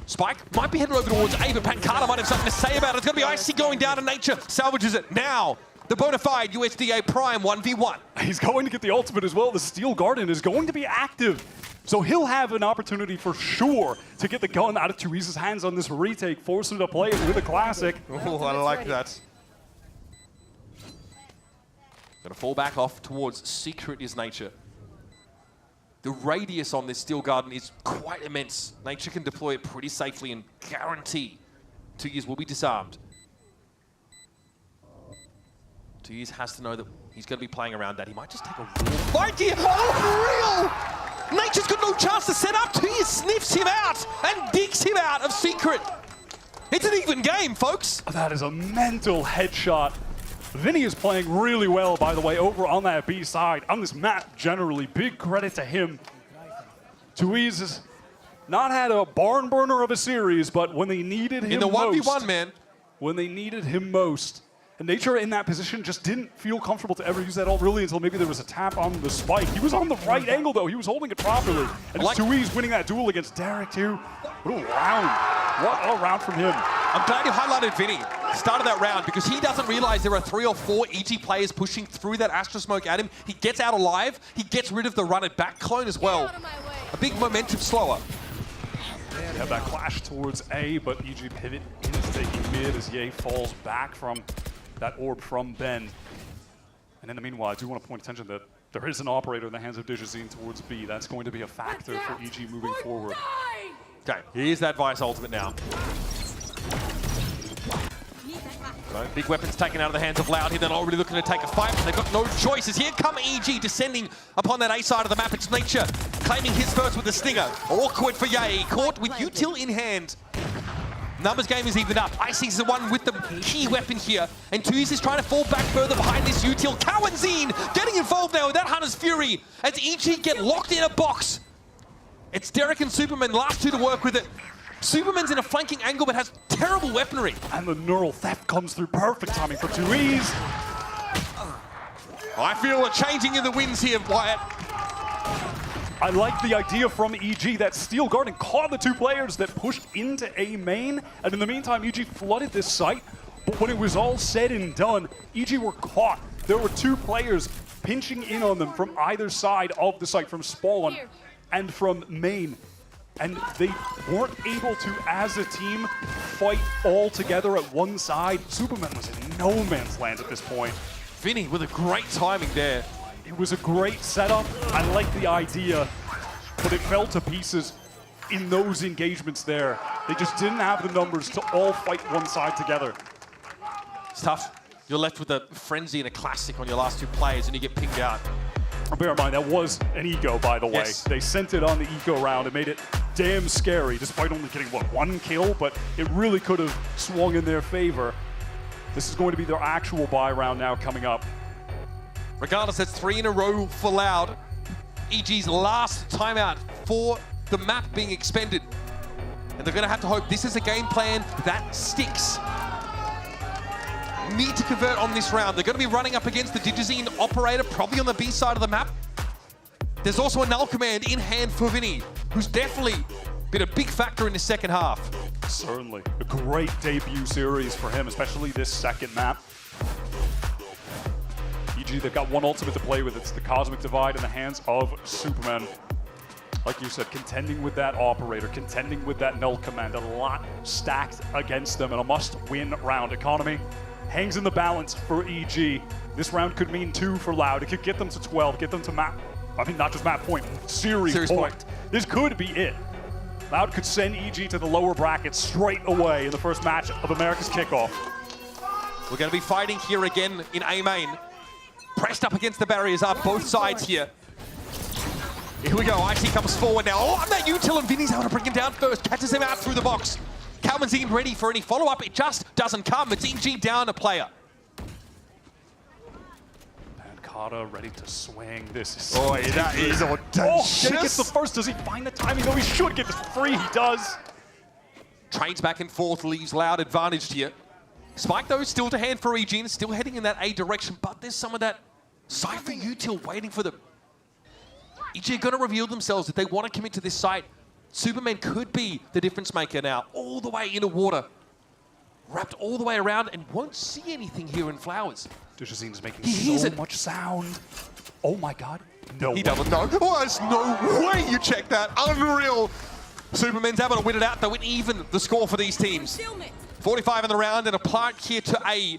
Spike might be headed over towards A, but Pancata might have something to say about it. It's going to be Icy going down to Nature. Salvages it now. The bona fide USDA Prime 1v1. He's going to get the ultimate as well. The Steel Garden is going to be active. So he'll have an opportunity for sure to get the gun out of 2E's hands on this retake, force him to play it with a classic. Oh, I like that. Going to fall back off towards Secret is Nature. The radius on this Steel Garden is quite immense. Nature can deploy it pretty safely and guarantee 2E's will be disarmed. 2E's has to know that he's going to be playing around that. He might just take a real fight here. Oh, real! Nature's got no chance to set up. 2E's sniffs him out and digs him out of Secret. It's an even game, folks. That is a mental headshot. Vinny is playing really well, by the way, over on that B side. On this map, generally, big credit to him. 2E's has not had a barn burner of a series, but when they needed him in the 1v1, man. When they needed him most. And Nature in that position just didn't feel comfortable to ever use that ult really until maybe there was a tap on the spike. He was on the right angle, though. He was holding it properly. And it's 2E's winning that duel against Derek, too. What a round. What a round from him. I'm glad you highlighted Vinny. Started that round because he doesn't realize there are 3 or 4 EG players pushing through that Astra smoke at him. He gets out alive. He gets rid of the run it back clone as well. A big momentum slower. You have that clash towards A, but EG pivot is taking mid as Ye falls back from that orb from Ben. And in the meanwhile, I do want to point attention that there is an operator in the hands of Digizine towards B. That's going to be a factor for EG moving forward. Okay, here's that Vice ultimate now. So big weapons taken out of the hands of Loud here. They're already looking to take a fight, but they've got no choices. Here come EG descending upon that A side of the map. It's Nature claiming his first with the Stinger. Awkward for Yay. Caught with Util in hand. Numbers game is evened up. Icy's the one with the key weapon here. And 2E's is trying to fall back further behind this Util. Kalanzine getting involved now with that Hunter's Fury as EG get locked in a box. It's Derek and Superman, last 2 to work with it. Superman's in a flanking angle but has terrible weaponry. And the neural theft comes through. Perfect timing for 2E's. I feel a changing in the winds here, Wyatt. I like the idea from EG that Steel Garden caught the 2 players that pushed into A main, and in the meantime, EG flooded this site. But when it was all said and done, EG were caught. There were 2 players pinching in on them from either side of the site, from spawn and from main. And they weren't able to, as a team, fight all together at one side. Superman was in no man's land at this point. Vinny with a great timing there. It was a great setup. I like the idea, but it fell to pieces in those engagements there. They just didn't have the numbers to all fight one side together. It's tough. You're left with a frenzy and a classic on your last 2 players, and you get pinged out. Bear in mind, that was an eco, by the way. Yes. They sent it on the eco round. It made it damn scary, despite only getting, what, 1 kill? But it really could have swung in their favor. This is going to be their actual buy round now coming up. Regardless, that's 3 in a row for Loud. EG's last timeout for the map being expended. And they're going to have to hope this is a game plan that sticks. Need to convert on this round. They're going to be running up against the Digizine operator, probably on the B side of the map. There's also a null command in hand for Vinny, who's definitely been a big factor in the second half. Certainly. A great debut series for him, especially this second map. EG, they've got one ultimate to play with. It's the Cosmic Divide in the hands of Superman. Like you said, contending with that operator, contending with that null command, a lot stacked against them, and a must-win round. Economy hangs in the balance for EG. This round could mean 2 for Loud. It could get them to 12, get them to map, I mean, not just map point, series point. This could be it. Loud could send EG to the lower bracket straight away in the first match of America's Kickoff. We're going to be fighting here again in A main. Pressed up against the barriers are both sides here. Here we go, Icy comes forward now. Oh, and that util, and Vinny's able to bring him down first. Catches him out through the box. Calvin's in ready for any follow-up. It just doesn't come. It's EG down a player. Carter ready to swing. This is oh, that is audacious. Oh, he gets the first. Does he find the timing? No, he should get this free. He does. Trains back and forth, leaves Loud advantaged here. Spike, though, still to hand for EG, still heading in that A direction, but there's some of that Cypher util waiting for them. EG are going to reveal themselves if they want to commit to this site. Superman could be the difference maker now, all the way into water. Wrapped all the way around and won't see anything here in Flowers. Digizine's making so much sound. Oh my God. No He doesn't know. Oh, there's no way you check that. Unreal. Superman's able to win it out, though, and even the score for these teams. 45 in the round and a plant here to A.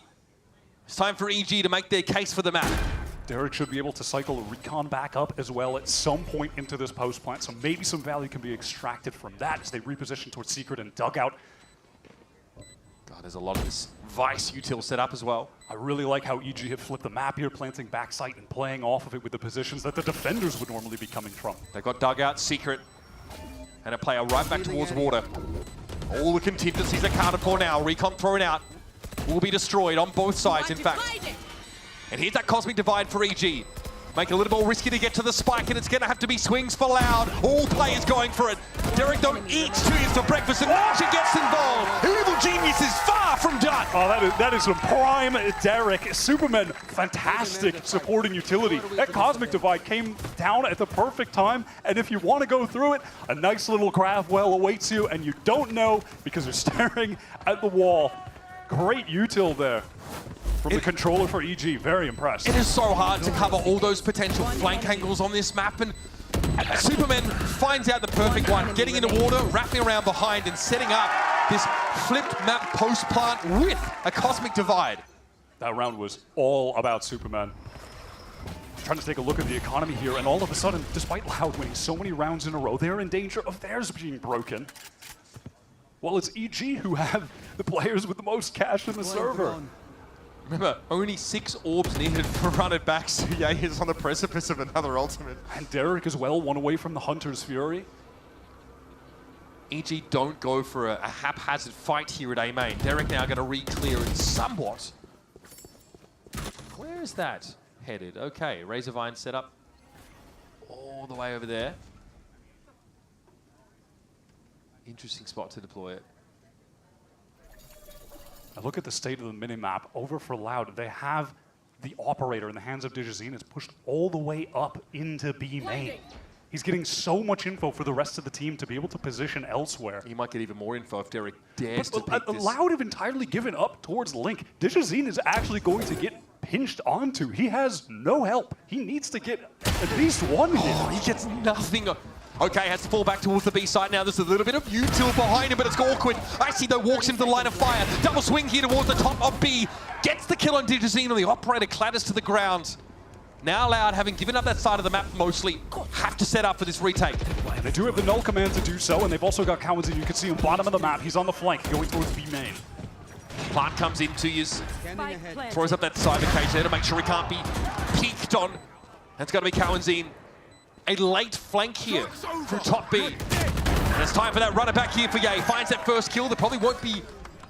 It's time for EG to make their case for the map. Derek should be able to cycle a recon back up as well at some point into this post plant, so maybe some value can be extracted from that as they reposition towards Secret and Dugout. God, there's a lot of this Vice util set up as well. I really like how EG have flipped the map here, planting backside and playing off of it with the positions that the defenders would normally be coming from. They've got Dugout, Secret, and a player right back towards water. All the contingencies accounted for now. Recon thrown out. Will be destroyed on both sides, in fact. And here's that Cosmic Divide for EG. Make it a little more risky to get to the spike, and it's going to have to be swings for Loud. All players going for it. Derek, though, eats 2 years for breakfast, and Magic gets involved. Evil Genius is far from done. Oh, that is some prime Derek. Superman, fantastic supporting utility. That Cosmic Divide came down at the perfect time, and if you want to go through it, a nice little grab well awaits you, and you don't know because you're staring at the wall. Great util there. From the controller for EG, very impressed. It is so hard to cover all those potential flank angles on this map, and Superman finds out the perfect one, getting into water, wrapping around behind, and setting up this flipped map post plant with a Cosmic Divide. That round was all about Superman. Trying to take a look at the economy here, and all of a sudden, despite Loud winning so many rounds in a row, they're in danger of theirs being broken. Well, it's EG who have the players with the most cash in the server. Remember, only 6 orbs needed for run it back, so yeah, he's on the precipice of another ultimate. And Derek as well, one away from the Hunter's Fury. EG don't go for a haphazard fight here at A main. Derek now going to re-clear it somewhat. Where is that headed? Okay, Razorvine set up all the way over there. Interesting spot to deploy it. I look at the state of the minimap. Over for Loud, they have the operator in the hands of Digizine. It's pushed all the way up into B main. He's getting so much info for the rest of the team to be able to position elsewhere. He might get even more info if Derek dares to pick this. Loud have entirely given up towards Link. Digizine is actually going to get pinched onto. He has no help. He needs to get at least one hit. Oh, he gets nothing. Okay, has to fall back towards the B side now. There's a little bit of util behind him, but it's awkward. Icy, though, walks into the line of fire. Double swing here towards the top of B. Gets the kill on Digizine, and the operator clatters to the ground. Now Loud, having given up that side of the map mostly, have to set up for this retake. They do have the null command to do so, and they've also got Cowan's, you can see him bottom of the map. He's on the flank, going towards B main. Plant comes in, 2 years. Throws up that cyber cage there to make sure he can't be peeked on. That's got to be Cowan's in. A late flank here through top B. And it's time for that runner back here for Ye. Finds that first kill. There probably won't be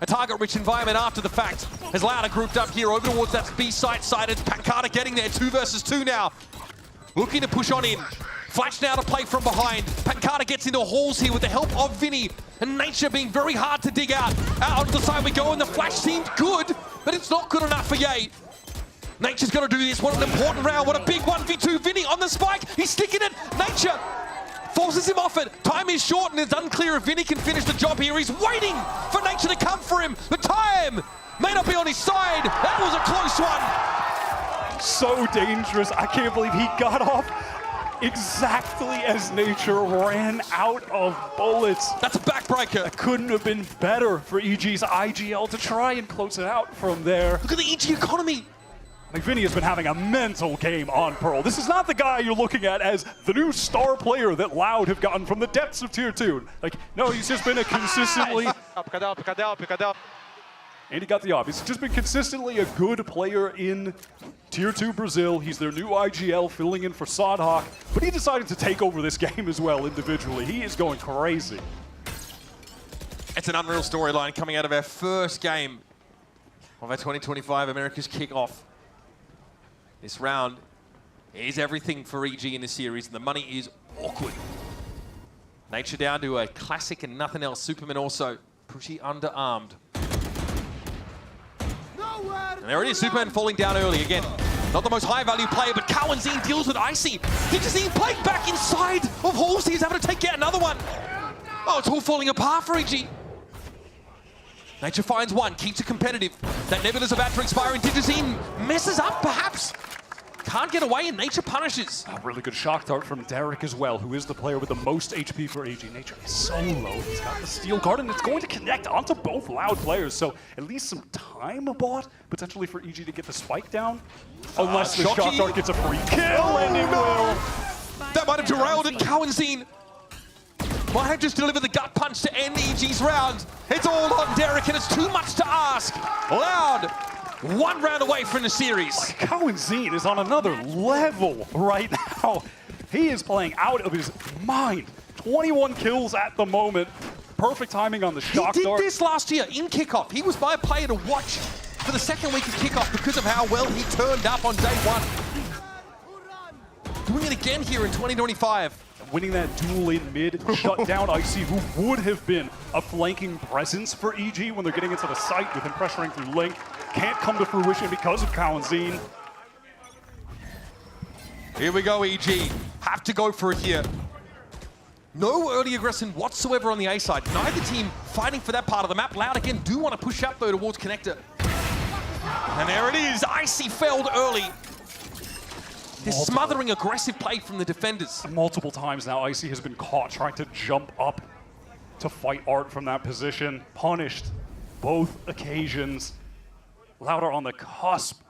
a target-rich environment after the fact. As Loud are grouped up here over towards that B site side. It's Pancada getting there, 2 versus 2 now. Looking to push on in. Flash now to play from behind. Pancada gets into halls here with the help of Vinny. And Nature being very hard to dig out. Out onto the side we go, and the flash seemed good, but it's not good enough for Ye. Nature's got to do this. What an important round. What a big 1v2. Vinny on the spike. He's sticking it. Nature forces him off it. Time is short, and it's unclear if Vinny can finish the job here. He's waiting for Nature to come for him. The time may not be on his side. That was a close one. So dangerous. I can't believe he got off exactly as Nature ran out of bullets. That's a backbreaker. That couldn't have been better for EG's IGL to try and close it out from there. Look at the EG economy. I think Vinny has been having a mental game on Pearl. This is not the guy you're looking at as the new star player that Loud have gotten from the depths of Tier 2. Like, no, he's just been a consistently... And he got the op. He's just been consistently a good player in Tier 2 Brazil. He's their new IGL filling in for Sodhawk, but he decided to take over this game as well individually. He is going crazy. It's an unreal storyline coming out of our first game of our 2025 Americas Kickoff. This round is everything for EG in this series, and the money is awkward. Nature down to a classic and nothing else. Superman also pretty underarmed. And there it is, Superman falling down early again. Not the most high-value player, but Cowanzine deals with Icy. Digizine playing back inside of Halsey. He's having to take out another one. Oh, it's all falling apart for EG. Nature finds one, keeps it competitive. That Nebula's about to expire, and Digizine messes up, perhaps. Can't get away, and Nature punishes. A really good shock dart from Derek as well, who is the player with the most HP for AG. Nature is so low. He's got the steel guard, and it's going to connect onto both Loud players. So at least some time bought, potentially for EG to get the spike down. Unless the shock dart gets a free kill, and it will. That might have derailed it. Cowanzine might have just delivered the gut punch to end EG's round. It's all on Derek, and it's too much to ask. Loud, 1 round away from the series. Cowanzine is on another level right now. He is playing out of his mind. 21 kills at the moment. Perfect timing on the shock dart. He did this last year in Kickoff. He was my player to watch for the second week of Kickoff because of how well he turned up on day 1. Doing it again here in 2025. Winning that duel in mid, shut down Icy, who would have been a flanking presence for EG when they're getting into the site with him pressuring through Link. Can't come to fruition because of Cowanzine. Here we go, EG. Have to go for it here. No early aggression whatsoever on the A side. Neither team fighting for that part of the map. Loud again do want to push up though towards Connector. And there it is. Icy failed early. This smothering aggressive play from the defenders. Multiple times now, Icy has been caught trying to jump up to fight Art from that position. Punished both occasions. Loud are on the cusp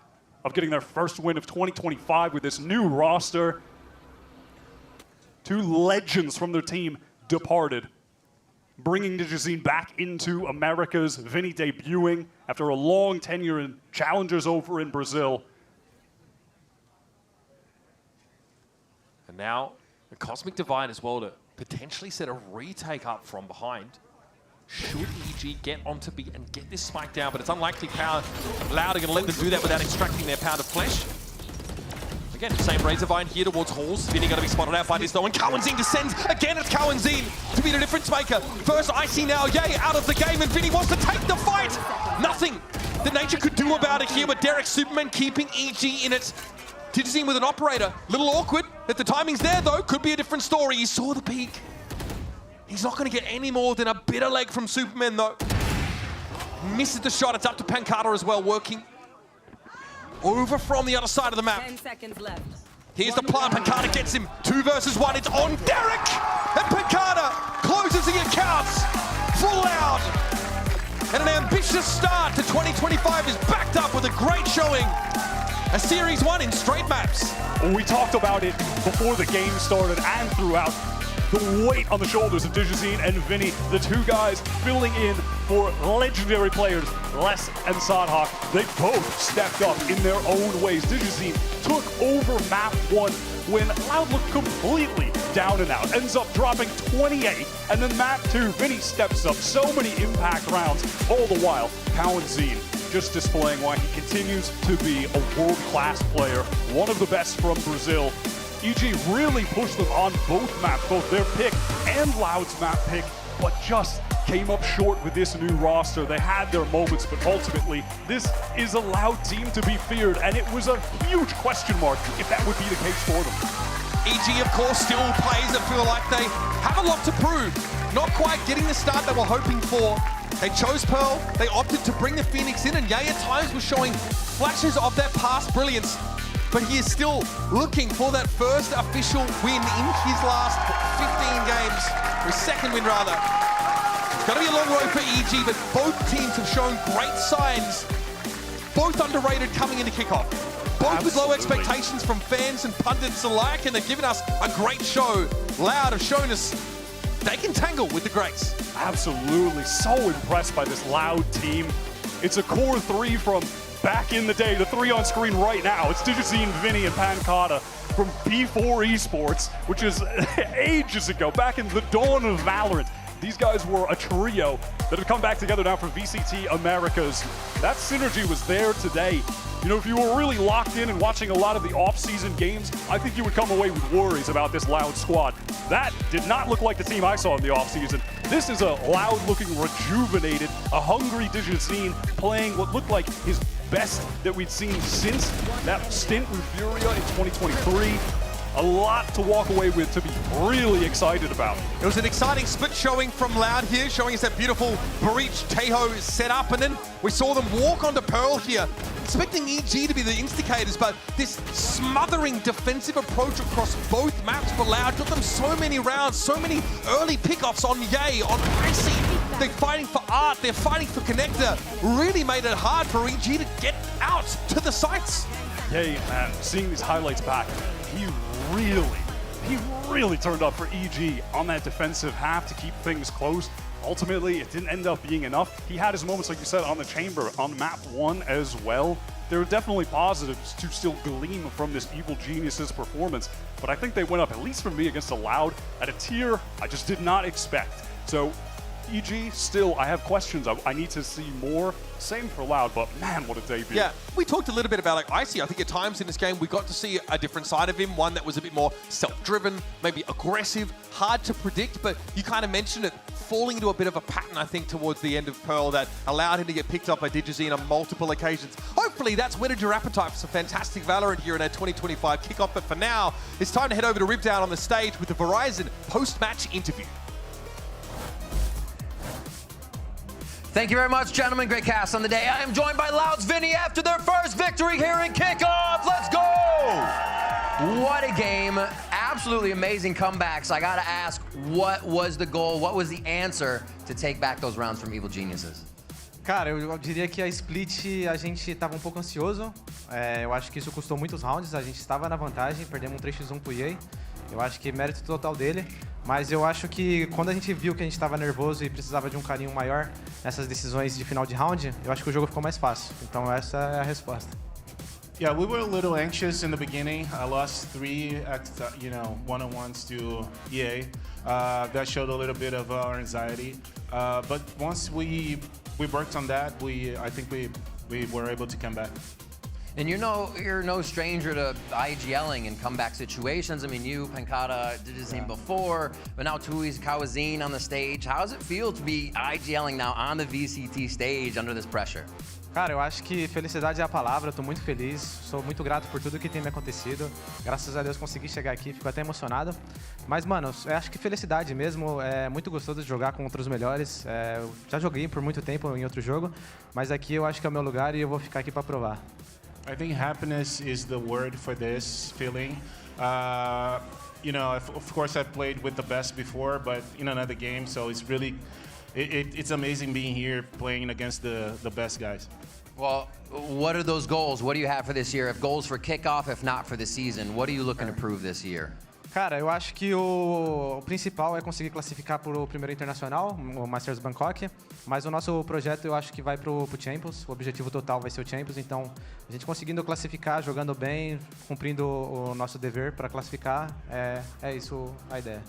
of getting their first win of 2025 with this new roster. 2 legends from their team departed, bringing Digizine back into Americas. Vinny debuting after a long tenure in Challengers over in Brazil. And now the Cosmic Divide as well to potentially set a retake up from behind. Should EG get onto B and get this spike down, but it's unlikely Loud are going to let them do that without extracting their pound of flesh. Again, same Razorvine here towards Halls. Vinny going to be spotted out by this though, and Cowanzine descends. Again, it's Cowanzine to be the difference maker. First Icy now, Ye out of the game, and Vinny wants to take the fight. Nothing that Nature could do about it here, but Derek Superman keeping EG in it. Digizine with an operator, little awkward. If the timing's there though, could be a different story. He saw the peak. He's not going to get any more than a bitter leg from Superman though. Misses the shot, it's up to Pancada as well, working over from the other side of the map. 10 seconds left. Here's the plant, Pancada gets him. 2 versus 1, it's on Derek! And Pancada closes the accounts. Full out. And an ambitious start to 2025 is backed up with a great showing. A Series 1 in straight maps. We talked about it before the game started and throughout. The weight on the shoulders of Digizine and Vinny, the 2 guys filling in for legendary players, Les and Sodhawk. They both stepped up in their own ways. Digizine took over map 1 when Loud looked completely down and out, ends up dropping 28, and then map 2, Vinny steps up. So many impact rounds, all the while, Zine just displaying why he continues to be a world-class player, one of the best from Brazil. EG really pushed them on both maps, both their pick and Loud's map pick, but just came up short with this new roster. They had their moments, but ultimately, this is a Loud team to be feared, and it was a huge question mark if that would be the case for them. EG, of course, still players that feel like they have a lot to prove. Not quite getting the start they were hoping for. They chose Pearl, they opted to bring the Phoenix in, and Ye at times was showing flashes of that past brilliance, but he is still looking for that first official win in his last 15 games, or his second win rather. It's going to be a long road for EG, but both teams have shown great signs, both underrated coming into kickoff. Both with low expectations from fans and pundits alike, and they've given us a great show. Loud have shown us they can tangle with the greats. Absolutely, so impressed by this Loud team. It's a core 3 from back in the day, the 3 on screen right now. It's Digizine, Vinny, and Pancata from B4 Esports, which is ages ago, back in the dawn of Valorant. These guys were a trio that have come back together now for VCT Americas. That synergy was there today. You know, if you were really locked in and watching a lot of the off-season games, I think you would come away with worries about this Loud squad. That did not look like the team I saw in the off-season. This is a Loud-looking, rejuvenated, a hungry Digizine playing what looked like his best that we'd seen since that stint with Furia in 2023. A lot to walk away with, to be really excited about. It was an exciting split showing from Loud here, showing us that beautiful breach Taeho set up, and then we saw them walk onto Pearl here, expecting EG to be the instigators, but this smothering defensive approach across both maps for Loud got them so many rounds, so many early pickoffs on Ye, on Icy. They're fighting for Art, they're fighting for Connector. Really made it hard for EG to get out to the sites. Hey, man, seeing these highlights back, he really turned up for EG on that defensive half to keep things close. Ultimately, it didn't end up being enough. He had his moments, like you said, on the chamber, on map 1 as well. There are definitely positives to still glean from this Evil Geniuses performance, but I think they went up, at least for me, against a Loud at a tier I just did not expect. So EG, still, I have questions. I need to see more. Same for Loud, but man, what a debut. Yeah, we talked a little bit about like Icy. I think at times in this game, we got to see a different side of him, one that was a bit more self-driven, maybe aggressive, hard to predict, but you kind of mentioned it, falling into a bit of a pattern, I think, towards the end of Pearl that allowed him to get picked up by Digizine on multiple occasions. Hopefully, that's whetted your appetite for some fantastic Valorant here in our 2025 kickoff, but for now, it's time to head over to Ripdown on the stage with the Verizon post-match interview. Thank you very much, gentlemen. Great cast on the day. I am joined by Loud's Vinny after their first victory here in kickoff. Let's go! What a game. Absolutely amazing comebacks. I gotta ask, what was the goal? What was the answer to take back those rounds from Evil Geniuses? Cara, eu diria que a split a gente estava um pouco ansioso. Eu acho que isso custou muitos rounds. A gente estava na vantagem, perdemos um 3x1 pro Ye. Eu acho que mérito total dele. Mas eu acho que quando a gente viu que a gente estava nervoso e precisava de um carinho maior nessas decisões de final de round, eu acho que o jogo ficou mais fácil. Então essa é a resposta. Yeah, we were a little anxious in the beginning. I lost 3 at one-on-ones to EA. That showed a little bit of our anxiety. But once we worked on that, I think we were able to come back. And you're no stranger to IGLing in comeback situations. I mean, you, Pancata, did his name before, but now Tui's Kawazine on the stage. How does it feel to be IGLing now on the VCT stage under this pressure? Cara, eu acho que felicidade é a palavra, eu tô muito feliz, sou muito grato por tudo que tem me acontecido. Graças a Deus consegui chegar aqui, fico até emocionado. Mas, mano, eu acho que felicidade mesmo, é muito gostoso de jogar contra os melhores. Eu já joguei por muito tempo em outro jogo, mas aqui eu acho que é o meu lugar e eu vou ficar aqui pra provar. I think happiness is the word for this feeling. Of course I've played with the best before, but in another game, so it's really, it's amazing being here playing against the best guys. Well, what are those goals? What do you have for this year? If goals for kickoff, if not for the season, what are you looking to prove this year? Cara, eu acho que o principal é conseguir classificar para o primeiro internacional, o Masters Bangkok, mas o nosso projeto eu acho que vai pro Champions, o objetivo total vai ser o Champions, então a gente conseguindo classificar, jogando bem, cumprindo o nosso dever para classificar, é isso a ideia.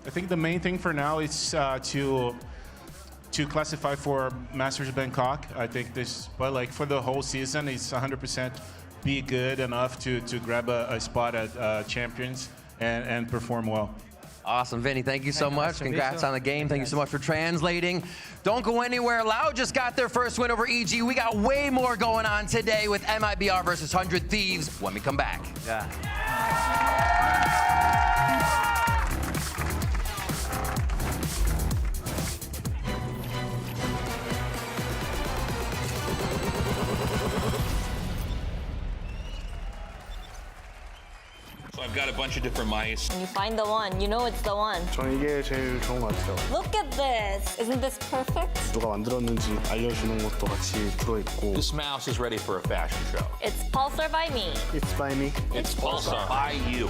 I think the main thing for now is to classify for Masters Bangkok. I think this, but like for the whole season, it's 100% be good enough to grab a spot at Champions and perform well. Awesome, Vinny, thank you so much. Congrats on the game. Thank you so much for translating. Don't go anywhere. Loud just got their first win over EG. We got way more going on today with MIBR versus 100 Thieves when we come back. Yeah. I've got a bunch of different mice. When you find the one, you know it's the one. 저는 이게 제일 좋은 것 같아요. Look at this. Isn't this perfect? 누가 만들었는지 알려주는 것도 같이 들어있고. This mouse is ready for a fashion show. It's Pulsar by me. It's by me. It's Pulsar by you.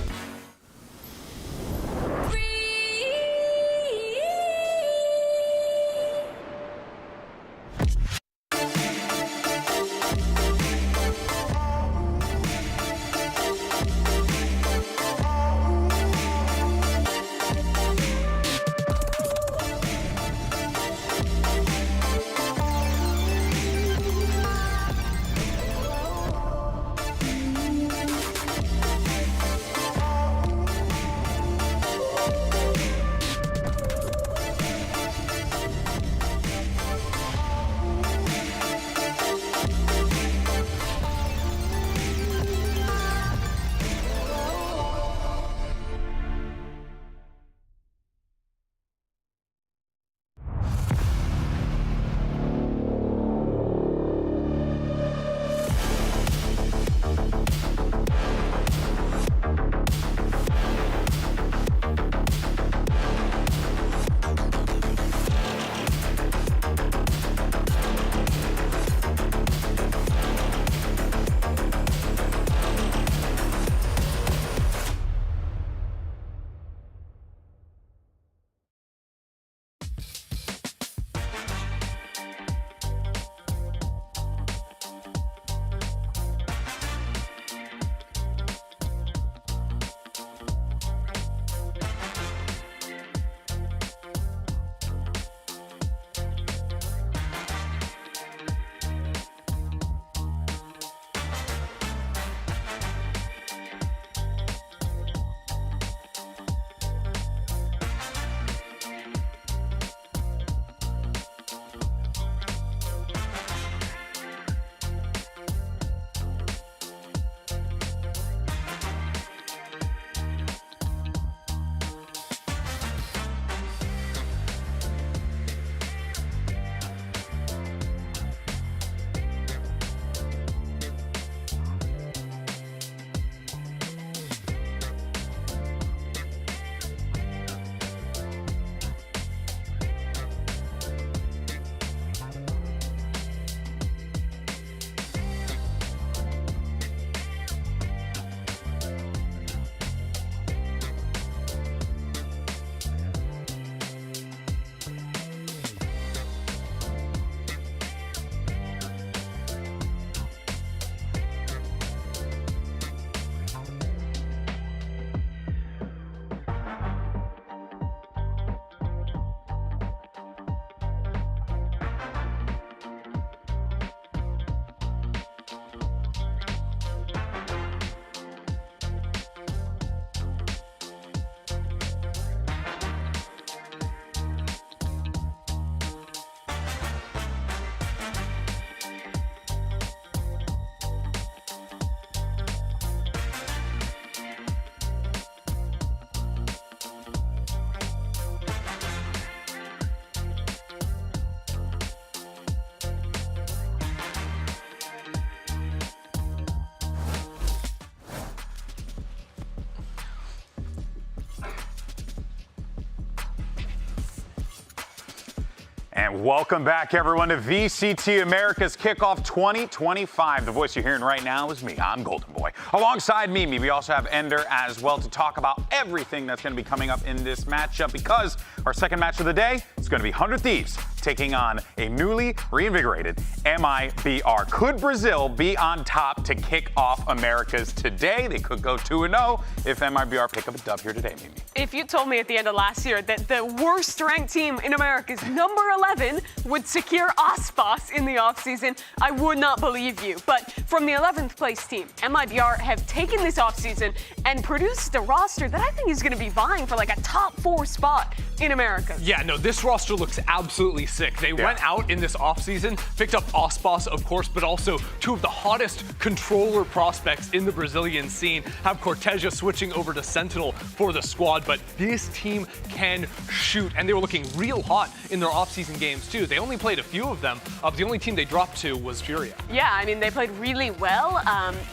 And welcome back, everyone, to VCT Americas Kickoff 2025. The voice you're hearing right now is me. I'm Golden Boy. Alongside me, we also have Ender as well to talk about everything that's going to be coming up in this matchup, because our second match of the day is going to be 100 Thieves taking on a newly reinvigorated MIBR. Could Brazil be on top to kick off Americas today? They could go 2-0 if MIBR pick up a dub here today, Mimi. If you told me at the end of last year that the worst ranked team in America's number 11 would secure Aspas in the offseason, I would not believe you. But from the 11th place team, MIBR have taken this offseason and produced a roster that I think is going to be vying for like a top 4 spot in America. Yeah, no, this roster looks absolutely sick. They went out in this offseason, picked up Aspas, of course, but also two of the hottest controller prospects in the Brazilian scene. Have Cortesia switching over to Sentinel for the squad, but this team can shoot, and they were looking real hot in their offseason games too. They only played a few of them. The only team they dropped to was Furia. Yeah, I mean, they played really well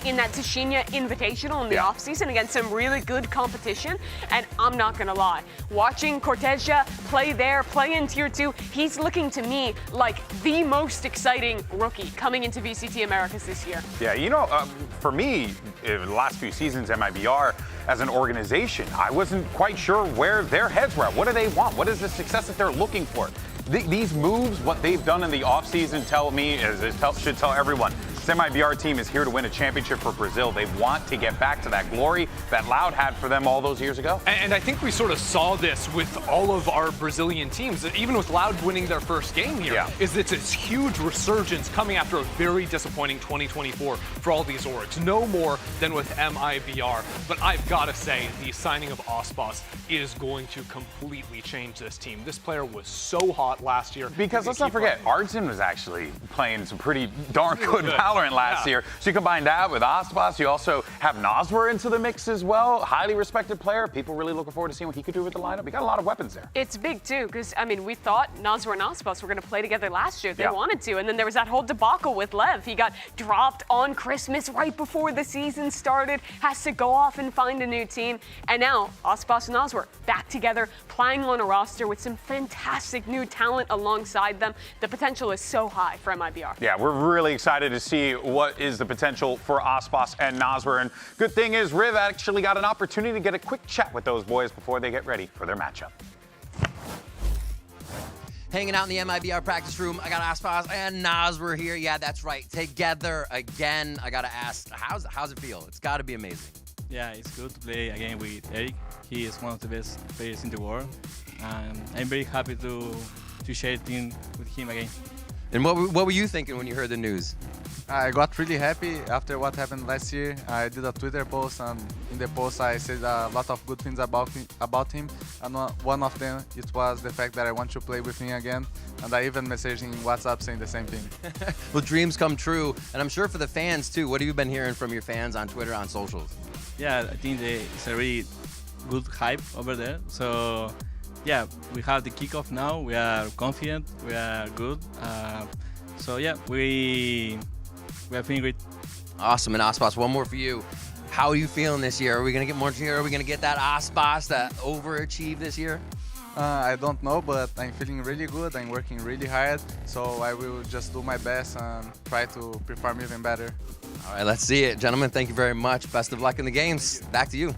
in that Tashinya Invitational in the offseason against some really good competition, and I'm not gonna lie, watching Cortesia play there, play in Tier 2, he's looking to me like the most exciting rookie coming into VCT Americas this year. Yeah, you know, for me, in the last few seasons, MIBR as an organization, I wasn't quite sure where their heads were at. What do they want? What is the success that they're looking for? These moves, what they've done in the offseason, tell me, should tell everyone, this MIBR team is here to win a championship for Brazil. They want to get back to that glory that Loud had for them all those years ago. And I think we sort of saw this with all of our Brazilian teams, even with Loud winning their first game here, is it's this huge resurgence coming after a very disappointing 2024 for all these orgs. No more than with MIBR. But I've got to say, the signing of Aspas is going to completely change this team. This player was so hot last year. Because let's not forget, Arjun was actually playing some pretty darn good VALORANT last year. So you combine that with Aspas. You also have Nazwar into the mix as well. Highly respected player. People really looking forward to seeing what he could do with the lineup. We got a lot of weapons there. It's big too, because I mean, we thought Nazwar and Aspas were going to play together last year. They wanted to, and then there was that whole debacle with Lev. He got dropped on Christmas right before the season started. Has to go off and find a new team. And now Aspas and Nazwar back together, playing on a roster with some fantastic new talent alongside them. The potential is so high for MIBR. Yeah, we're really excited to see what is the potential for Aspas and Nazwar. And good thing is, Riv actually got an opportunity to get a quick chat with those boys before they get ready for their matchup. Hanging out in the MIBR practice room, I got Aspas and Nazwar here. Yeah, that's right, together again. I gotta ask, how's it feel? It's gotta be amazing. Yeah, it's good to play again with Eric. He is one of the best players in the world. And I'm very happy to share team with him again. And what were you thinking when you heard the news? I got really happy after what happened last year. I did a Twitter post, and in the post I said a lot of good things about him. And one of them, it was the fact that I want to play with him again. And I even messaged him in WhatsApp saying the same thing. Well, dreams come true. And I'm sure for the fans too. What have you been hearing from your fans on Twitter, on socials? Yeah, I think it's a really good hype over there. So yeah, we have the kickoff now. We are confident. We are good. So yeah, we are feeling great. Awesome. And Aspas, one more for you. How are you feeling this year? Are we going to get more here? Are we going to get that Aspas that overachieve this year? I don't know, but I'm feeling really good. I'm working really hard. So I will just do my best and try to perform even better. All right, let's see it. Gentlemen, thank you very much. Best of luck in the games. Back to you.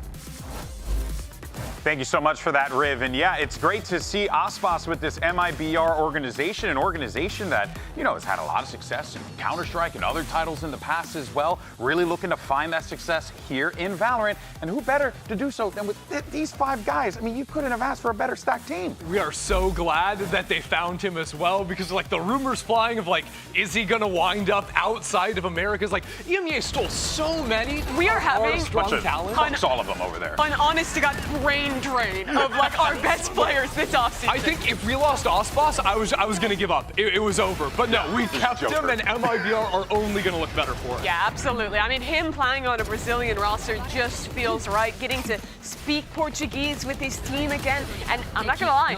Thank you so much for that, Riv. And yeah, it's great to see Aspas with this MIBR organization, an organization that, you know, has had a lot of success in Counter-Strike and other titles in the past as well. Really looking to find that success here in VALORANT. And who better to do so than with these 5 guys? I mean, you couldn't have asked for a better stacked team. We are so glad that they found him as well, because like the rumors flying of like, is he gonna wind up outside of America's? Like, EMEA stole so many. We are having strong talent. All of them over there. An honest to God brain drain of like our best players this offseason. I think if we lost Aspas, I was gonna give up. It was over. But no, we kept him, and MIBR are only gonna look better for it. Yeah, absolutely. I mean, him playing on a Brazilian roster just feels right. Getting to speak Portuguese with his team again, and I'm not gonna lie,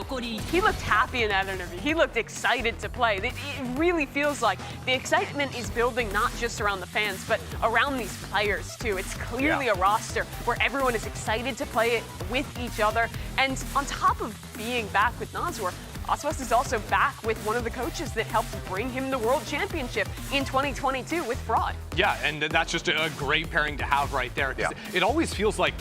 he looked happy in that interview. He looked excited to play. It really feels like the excitement is building not just around the fans, but around these players too. It's clearly a roster where everyone is excited to play it with each other. And on top of being back with Nazwar, Osmos is also back with one of the coaches that helped bring him the World Championship in 2022 with Fraud. Yeah, and that's just a great pairing to have right there. It always feels like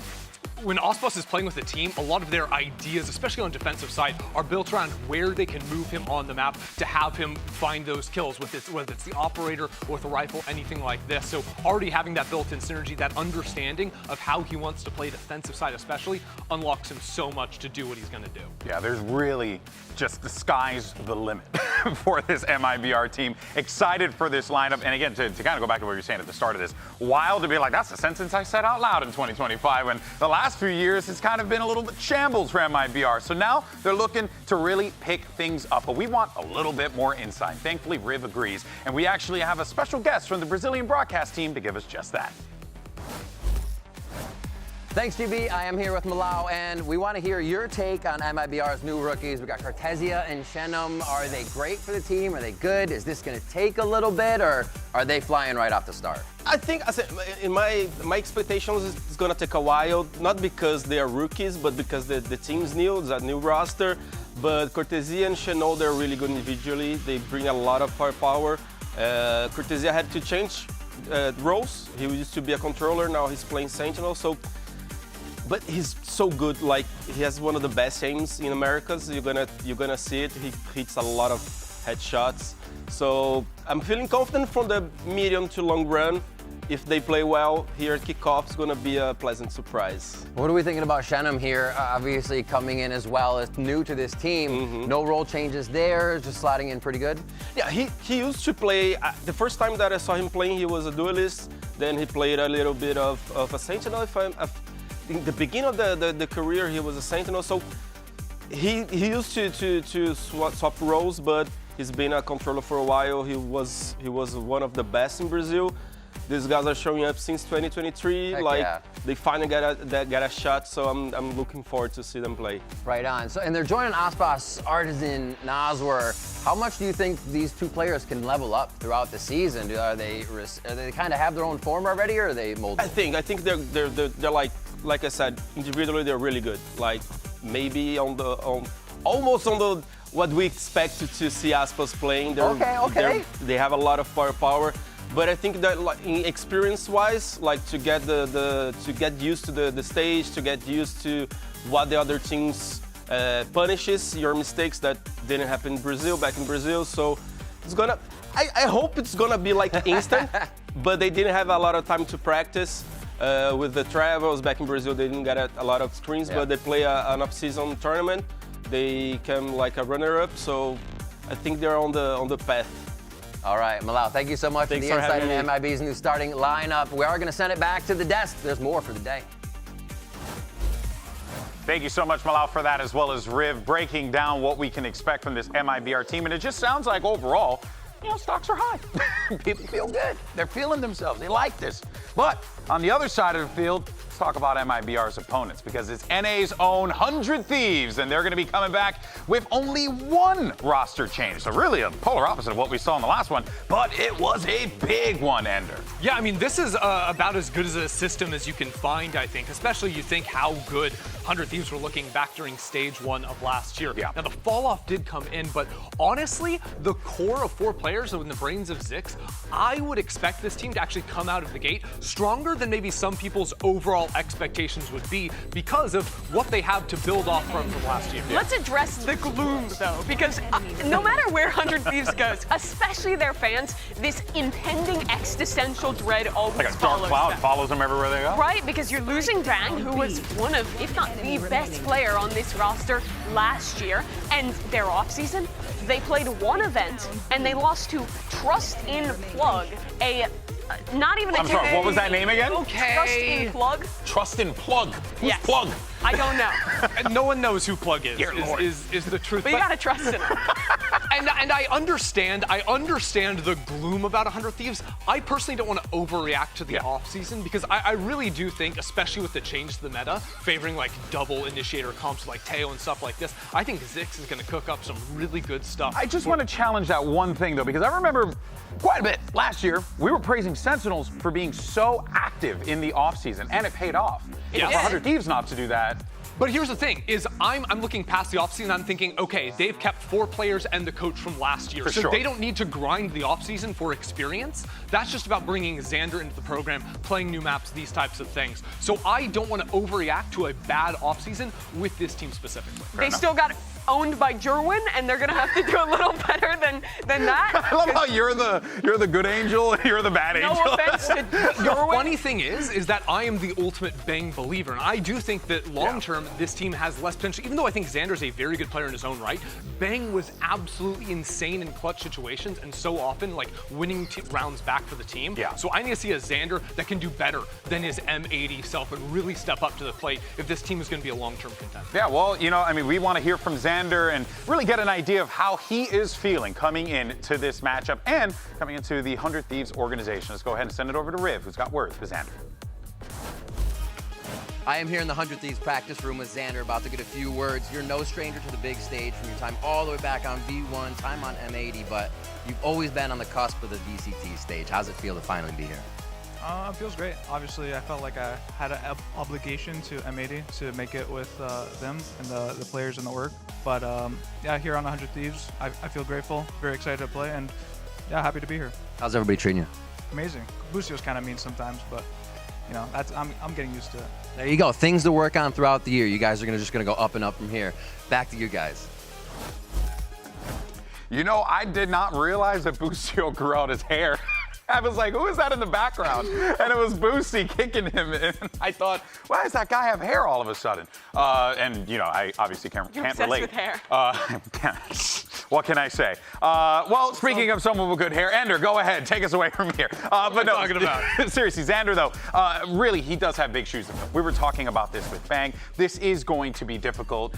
when Osmos is playing with the team, a lot of their ideas, especially on defensive side, are built around where they can move him on the map to have him find those kills, whether it's the operator or with the rifle, anything like this. So already having that built-in synergy, that understanding of how he wants to play defensive side especially, unlocks him so much to do what he's going to do. Yeah, there's really just the sky's the limit for this MIBR team. Excited for this lineup. And again, to kind of go back to what you were saying at the start of this, wild to be like, that's the sentence I said out loud in 2025. When the last few years, it's kind of been a little bit shambles for MIBR. So now they're looking to really pick things up. But we want a little bit more insight. Thankfully, Riv agrees. And we actually have a special guest from the Brazilian broadcast team to give us just that. Thanks, GB. I am here with Malau, and we want to hear your take on MIBR's new rookies. We got Cortesia and Shenum. Are they great for the team? Are they good? Is this going to take a little bit, or are they flying right off the start? I think, in my expectations, it's going to take a while, not because they are rookies, but because the team's new, it's a new roster. But Cortesia and Shenum, they're really good individually. They bring a lot of firepower. Cortesia had to change roles. He used to be a controller, now he's playing Sentinel. But he's so good, like he has one of the best aims in Americas. You're gonna see it. He hits a lot of headshots. So I'm feeling confident from the medium to long run. If they play well here at Kickoff, it's gonna be a pleasant surprise. What are we thinking about Shenum here? Obviously coming in as well as new to this team. No role changes there, just sliding in pretty good. Yeah, he used to play. The first time that I saw him playing, he was a duelist. Then he played a little bit of a Sentinel. In the beginning of the career, he was a Sentinel, so he used to swap roles, but he's been a controller for a while. He was one of the best in Brazil. These guys are showing up since 2023. They finally get a shot, so I'm looking forward to see them play. Right on. So, and they're joining Osmos, Artisan, Naswer. How much do you think these two players can level up throughout the season? Are they kind of have their own form already, or are they molded? I think they're like I said, individually they're really good. Like maybe almost on the what we expect to see Aspas playing. They have a lot of firepower. But I think that in experience-wise, like to get to get used to the stage, to get used to what the other teams punishes your mistakes that didn't happen in Brazil, back in Brazil. So it's gonna. I hope it's gonna be like instant, but they didn't have a lot of time to practice. With the travels back in Brazil, they didn't get a lot of screens, but they play an off-season tournament. They came like a runner-up, so I think they're on the path. All right, Malau, thank you so much for the insight into MIB's new starting lineup. We are going to send it back to the desk. There's more for the day. Thank you so much, Malau, for that, as well as Riv breaking down what we can expect from this MIBR team. And it just sounds like overall, stocks are high. People feel good. They're feeling themselves. They like this. But on the other side of the field, let's talk about MIBR's opponents, because it's NA's own 100 Thieves, and they're going to be coming back with only one roster change. So really a polar opposite of what we saw in the last one, but it was a big one, Ender. Yeah, I mean, this is about as good as a system as you can find, I think, especially you think how good 100 Thieves were looking back during stage 1 of last year. Yeah. Now, the fall-off did come in, but honestly, the core of 4 players in the brains of Zix, I would expect this team to actually come out of the gate stronger than maybe some people's overall expectations would be because of what they have to build off from last year. Let's address the gloom, though, because no matter where 100 Thieves goes, especially their fans, this impending existential dread always like a dark cloud follows them everywhere they go. Right, because you're losing Bang, who was one of, if not the best player on this roster last year, and their offseason, they played one event, and they lost to Trust in Plug, not even I'm sorry, what was that name again? Okay. Trust in Plug. Trust in Plug. Who's Plug? I don't know. And no one knows who Plug is the truth. But you gotta trust in him. And I understand the gloom about 100 Thieves. I personally don't want to overreact to the offseason because I really do think, especially with the change to the meta, favoring like double initiator comps like Teo and stuff like this, I think Zix is going to cook up some really good stuff. I just want to challenge that one thing, though, because I remember quite a bit last year, we were praising Sentinels for being so active in the offseason, and it paid off. For 100 Thieves not to do that, But here's the thing, is I'm looking past the offseason, I'm thinking, okay, they've kept 4 players and the coach from last year. For so sure. they don't need to grind the offseason for experience. That's just about bringing Xander into the program, playing new maps, these types of things. So I don't want to overreact to a bad offseason with this team specifically. They still got owned by Jerwin, and they're gonna have to do a little better than that. I love how you're the good angel, you're the bad angel. No offense to The Jerwin. funny thing is that I am the ultimate Bang believer, and I do think that long term this team has less potential. Even though I think Xander's a very good player in his own right, Bang was absolutely insane in clutch situations, and so often like winning rounds back for the team. Yeah. So I need to see a Xander that can do better than his M80 self and really step up to the plate if this team is going to be a long-term contender. Yeah, well, I mean, we want to hear from Xander and really get an idea of how he is feeling coming into this matchup and coming into the 100 Thieves organization. Let's go ahead and send it over to Riv, who's got words with Xander. I am here in the 100 Thieves practice room with Xander, about to get a few words. You're no stranger to the big stage from your time all the way back on V1, time on M80, but you've always been on the cusp of the VCT stage. How's it feel to finally be here? It feels great. Obviously, I felt like I had an obligation to M80 to make it with them and the players and the org. But yeah, here on 100 Thieves, I feel grateful, very excited to play, and yeah, happy to be here. How's everybody treating you? Amazing. Lucio's kind of mean sometimes, but you know, I'm getting used to it. There you go. Things to work on throughout the year. You guys are just gonna go up and up from here. Back to you guys. I did not realize that Busio grew out his hair. I was like, who is that in the background? And it was Boosie kicking him. And I thought, why does that guy have hair all of a sudden? And, I obviously can't relate. With hair. What can I say? Well, speaking of someone with good hair, Ender, go ahead. Take us away from here. But no, talking about? Seriously, Xander, though, really, he does have big shoes to fill. We were talking about this with Bang. This is going to be difficult.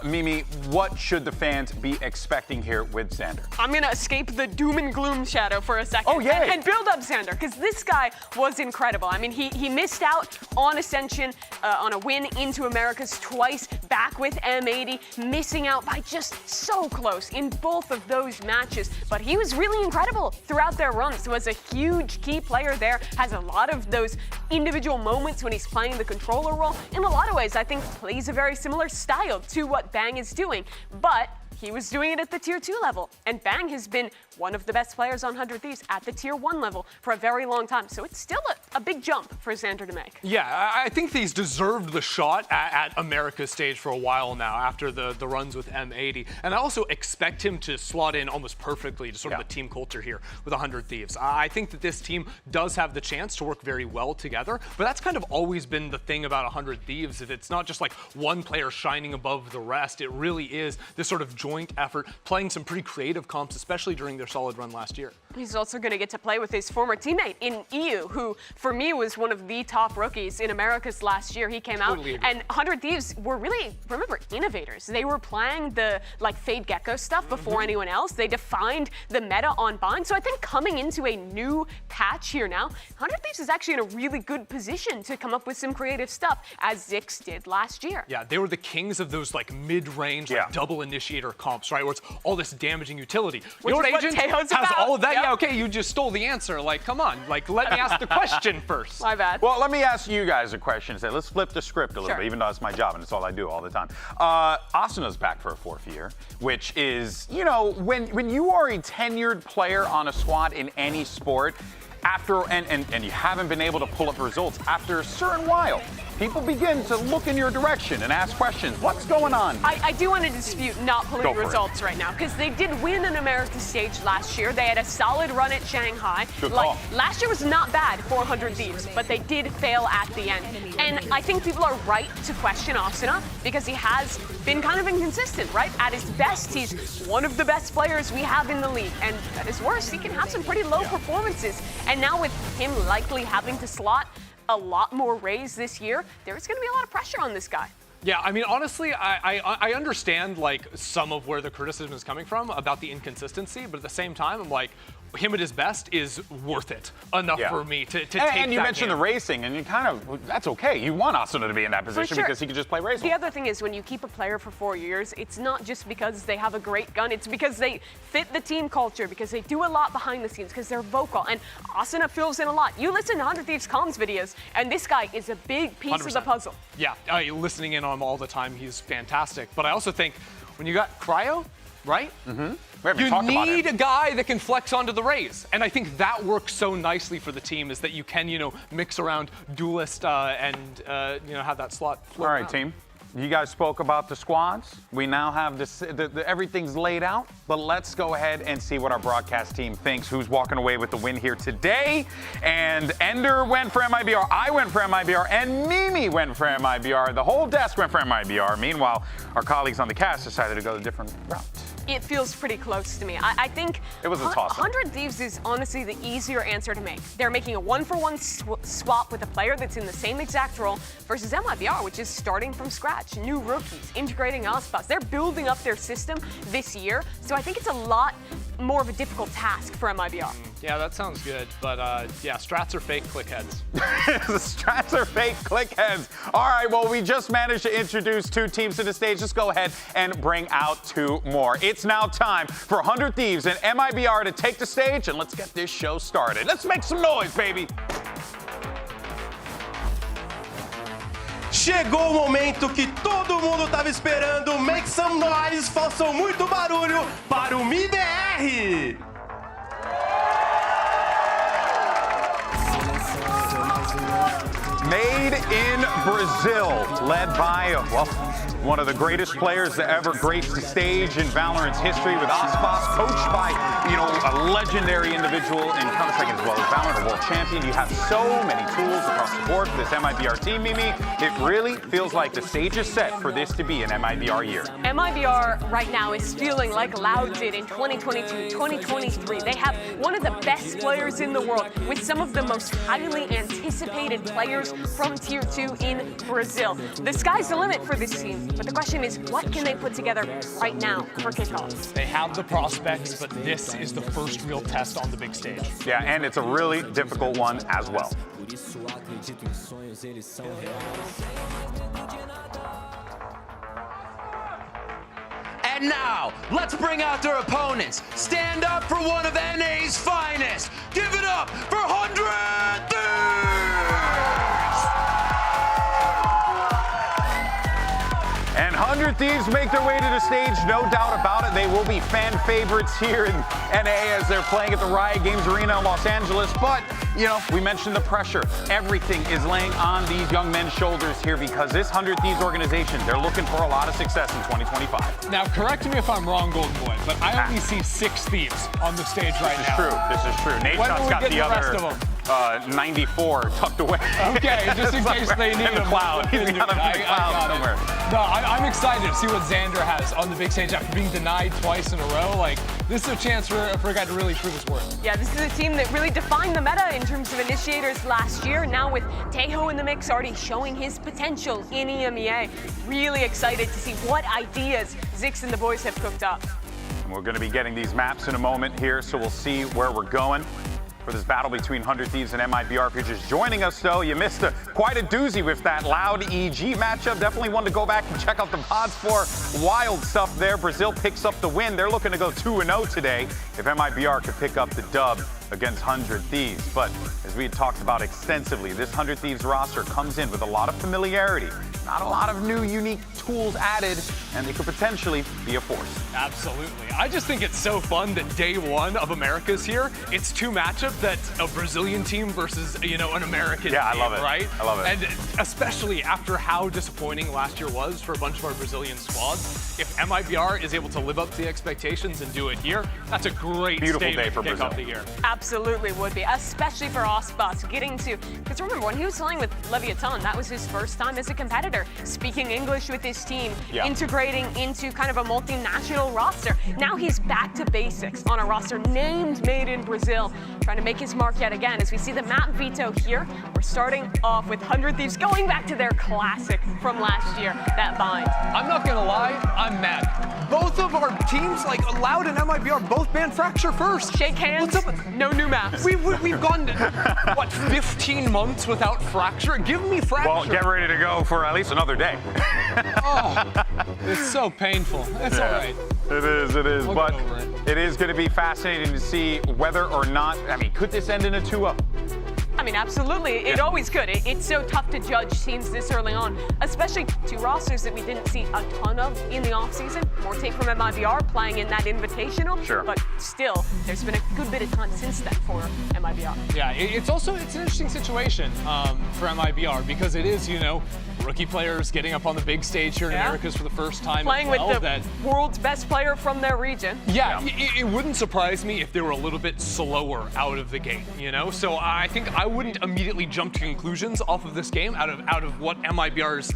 Mimi, what should the fans be expecting here with Xander? I'm going to escape the doom and gloom shadow for a second. Oh, yay. And build up Xander, because this guy was incredible. I mean, he missed out on Ascension, on a win into Americas twice, back with M80, missing out by just so close in both of those matches. But he was really incredible throughout their runs, was a huge key player there, has a lot of those individual moments when he's playing the controller role. In a lot of ways, I think plays a very similar style to what Bang is doing. But he was doing it at the Tier 2 level, and Bang has been one of the best players on 100 Thieves at the Tier 1 level for a very long time, so it's still a big jump for Xander to make. Yeah, I think he's deserved the shot at America's stage for a while now after the runs with M80, and I also expect him to slot in almost perfectly to sort of the team culture here with 100 Thieves. I think that this team does have the chance to work very well together, but that's kind of always been the thing about 100 Thieves. It's not just like one player shining above the rest, it really is this sort of joint effort, playing some pretty creative comps, especially during their solid run last year. He's also going to get to play with his former teammate in EU, who for me was one of the top rookies in Americas last year. He came out, and 100 Thieves were really, remember, innovators. They were playing the Fade Gecko stuff before anyone else. They defined the meta on Bind. So I think coming into a new patch here now, 100 Thieves is actually in a really good position to come up with some creative stuff, as Zix did last year. Yeah, they were the kings of those mid-range double initiator comps, right? Where it's all this damaging utility. Which you know is what, what Agent Tejo's has about. all of that? Yep. Yeah, okay, you just stole the answer. Come on, let me ask the question first. My bad. Well, let me ask you guys a question. Let's flip the script a little bit, even though it's my job and it's all I do all the time. Asuna's back for a 4th year, which is, when you are a tenured player on a squad in any sport, and you haven't been able to pull up results after a certain while, people begin to look in your direction and ask questions. What's going on? I do want to dispute not pulling results right now, because they did win an America's stage last year. They had a solid run at Shanghai. Good call. Last year was not bad for 100 Thieves, but they did fail at the end. And I think people are right to question Asuna, because he has been kind of inconsistent, right? At his best, he's one of the best players we have in the league. And at his worst, he can have some pretty low performances. And now with him likely having to slot a lot more raise this year, there's going to be a lot of pressure on this guy. Yeah, I mean, honestly, I understand some of where the criticism is coming from about the inconsistency, but at the same time, I'm like, him at his best is worth it enough for me to take And you that mentioned game. the racing, and you kind of, that's okay. You want Asuna to be in that position because he can just play racing. The other thing is when you keep a player for 4 years, it's not just because they have a great gun, it's because they fit the team culture, because they do a lot behind the scenes, because they're vocal. And Asuna fills in a lot. You listen to 100 Thieves comms videos, and this guy is a big piece of the 100%. puzzle. Yeah, listening in on him all the time, he's fantastic. But I also think when you got Cryo, right? Mm-hmm. You need a guy that can flex onto the Raze. And I think that works so nicely for the team is that you can, mix around Duelist and, have that slot float All right, around. team. You guys spoke about the squads. We now have everything's laid out, but let's go ahead and see what our broadcast team thinks. Who's walking away with the win here today? And Ender went for MIBR, I went for MIBR, and Mimi went for MIBR. The whole desk went for MIBR. Meanwhile, our colleagues on the cast decided to go a different route. It feels pretty close to me. I think it was a toss-up. 100 Thieves is honestly the easier answer to make. They're making a one-for-one swap with a player that's in the same exact role versus MIBR, which is starting from scratch. New rookies, integrating Ospas. They're building up their system this year, so I think it's a lot more of a difficult task for MIBR. Yeah, that sounds good. But yeah, strats are fake click heads. The strats are fake click heads. All right, well, we just managed to introduce 2 teams to the stage. Let's go ahead and bring out 2 more. It's now time for 100 Thieves and MIBR to take the stage, and let's get this show started. Let's make some noise, baby. Chegou o momento que todo mundo estava esperando. Make some noise, façam muito barulho para o MIBR. Made in Brazil, led by, well, one of the greatest players to ever grace the stage in Valorant's history with Ospas, coached by, a legendary individual in Counter-Strike as well as Valorant, a world champion. You have so many tools across the board for this MIBR team, Mimi. It really feels like the stage is set for this to be an MIBR year. MIBR right now is feeling like Loud did in 2022, 2023. They have one of the best players in the world with some of the most highly anticipated players from Tier 2 in Brazil. The sky's the limit for this team, but the question is, what can they put together right now for kickoff? They have the prospects, but this is the first real test on the big stage. Yeah, and it's a really difficult one as well. And now, let's bring out their opponents. Stand up for one of NA's finest. Give it up for 100 Thieves! And 100 Thieves make their way to the stage, no doubt about it. They will be fan favorites here in NA as they're playing at the Riot Games Arena in Los Angeles. But, we mentioned the pressure. Everything is laying on these young men's shoulders here because this 100 Thieves organization, they're looking for a lot of success in 2025. Now, correct me if I'm wrong, Golden Boy, but I only see 6 Thieves on the stage right now. This is true. Nate Shot's got the other 94 tucked away. Okay, just in case they need in the him. cloud. He's got him in the cloud somewhere. No, I'm excited to see what Xander has on the big stage after being denied twice in a row. Like, this is a chance for a guy to really prove his worth. Yeah, this is a team that really defined the meta in terms of initiators last year. Now with Tejo in the mix, already showing his potential in EMEA. Really excited to see what ideas Zix and the boys have cooked up. We're going to be getting these maps in a moment here, so we'll see where we're going for this battle between 100 Thieves and MIBR. If you're just joining us, though, you missed quite a doozy with that Loud EG matchup. Definitely one to go back and check out the VODs for. Wild stuff there. Brazil picks up the win. They're looking to go 2-0 today if MIBR could pick up the dub against 100 Thieves. But as we had talked about extensively, this 100 Thieves roster comes in with a lot of familiarity. Not a lot of new, unique tools added, and they could potentially be a force. Absolutely. I just think it's so fun that day one of Americas here, it's 2 matchups that's a Brazilian team versus, an American team. Yeah, I love it. Right? I love it. And especially after how disappointing last year was for a bunch of our Brazilian squads, if MIBR is able to live up to the expectations and do it here, that's a great Beautiful day for kick Brazil. off the year. Absolutely would be, especially for Ospas getting to, because remember, when he was playing with Leviathan, that was his first time as a competitor, speaking English with his team, integrating into kind of a multinational roster. Now he's back to basics on a roster named Made in Brazil, trying to make his mark yet again. As we see the map veto here, we're starting off with 100 Thieves going back to their classic from last year, that Bind. I'm not gonna lie, I'm mad. both of our teams, like Loud and MIBR, both banned Fracture first. Shake hands. What's up? No new maps. We've gone, what, 15 months without Fracture? Give me Fracture. Well, get ready to go for at least another day. It's so painful. It's all right. It is, We'll but get over it. it is going to be fascinating to see whether or not, I mean, could this end in a 2-0? I mean, absolutely. It always could. It's so tough to judge teams this early on, especially two rosters that we didn't see a ton of in the offseason. More take from MIBR playing in that invitational. Sure. But still, there's been a good bit of time since then for MIBR. Yeah, it's an interesting situation for MIBR because it is, rookie players getting up on the big stage here in Americas for the first time. Playing with the world's best player from their region. Yeah, it wouldn't surprise me if they were a little bit slower out of the gate, So I think I wouldn't immediately jump to conclusions off of this game out of what MIBR's,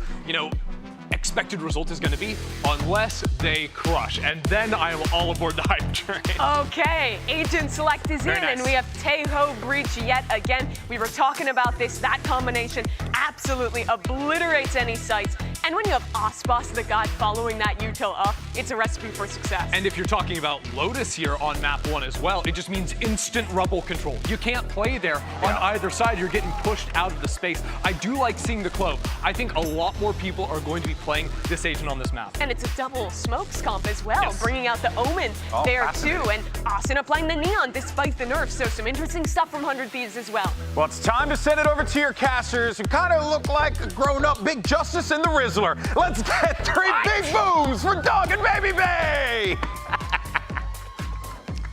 expected result is going to be unless they crush. And then I am all aboard the hype train. Okay, agent select is in, and we have Taeho breach yet again. We were talking about this. That combination absolutely obliterates any sights. And when you have Ospas, the guy following that util up, it's a recipe for success. And if you're talking about Lotus here on map 1 as well, it just means instant rubble control. You can't play there on either side. You're getting pushed out of the space. I do like seeing the Clove. I think a lot more people are going to be playing this agent on this map. And it's a double smoke scomp as well, bringing out the Omen there too. And Asuna playing the Neon despite the nerfs. So some interesting stuff from 100 Thieves as well. Well, it's time to send it over to your casters who kind of look like a grown-up Big Justice and the Rizzler. Let's get 3 big booms for Dog and Baby Bay!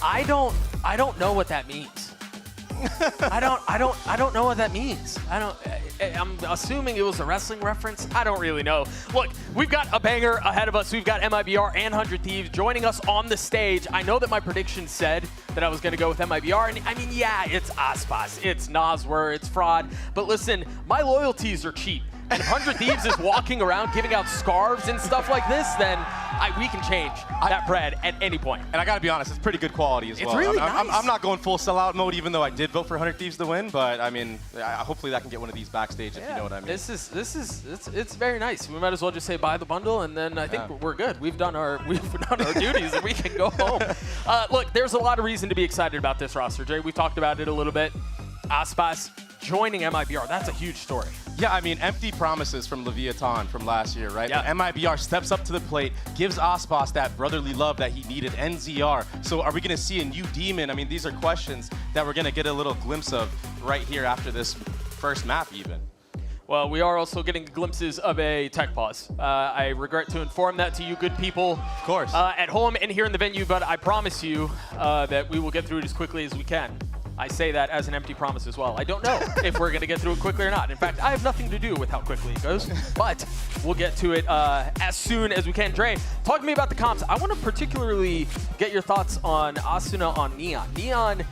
I don't know what that means. I don't know what that means. I'm assuming it was a wrestling reference. I don't really know. Look, we've got a banger ahead of us. We've got MIBR and 100 Thieves joining us on the stage. I know that my prediction said that I was going to go with MIBR. And I mean, yeah, it's Ospas, it's Noswer, it's Fraud. But listen, my loyalties are cheap. And if 100 Thieves is walking around giving out scarves and stuff like this, then we can change that bread at any point. And I gotta be honest, it's pretty good quality as well. It's really nice. I'm not going full sellout mode, even though I did vote for 100 Thieves to win. But I mean, hopefully I can get one of these backstage if you know what I mean. It's very nice. We might as well just say buy the bundle, and then I think we're good. We've done our duties, and we can go home. Look, there's a lot of reason to be excited about this roster, Jay. We talked about it a little bit. Aspas joining MIBR, that's a huge story. Yeah, I mean, empty promises from Leviathan from last year, right? Yeah. But MIBR steps up to the plate, gives Ospas that brotherly love that he needed, NZR. So are we going to see a new demon? I mean, these are questions that we're going to get a little glimpse of right here after this first map even. Well, we are also getting glimpses of a tech pause. I regret to inform that to you good people. Of course. At home and here in the venue, but I promise you that we will get through it as quickly as we can. I say that as an empty promise as well. I don't know if we're going to get through it quickly or not. In fact, I have nothing to do with how quickly it goes, but we'll get to it as soon as we can. Dre, talk to me about the comps. I want to particularly get your thoughts on Asuna on Neon. Neon,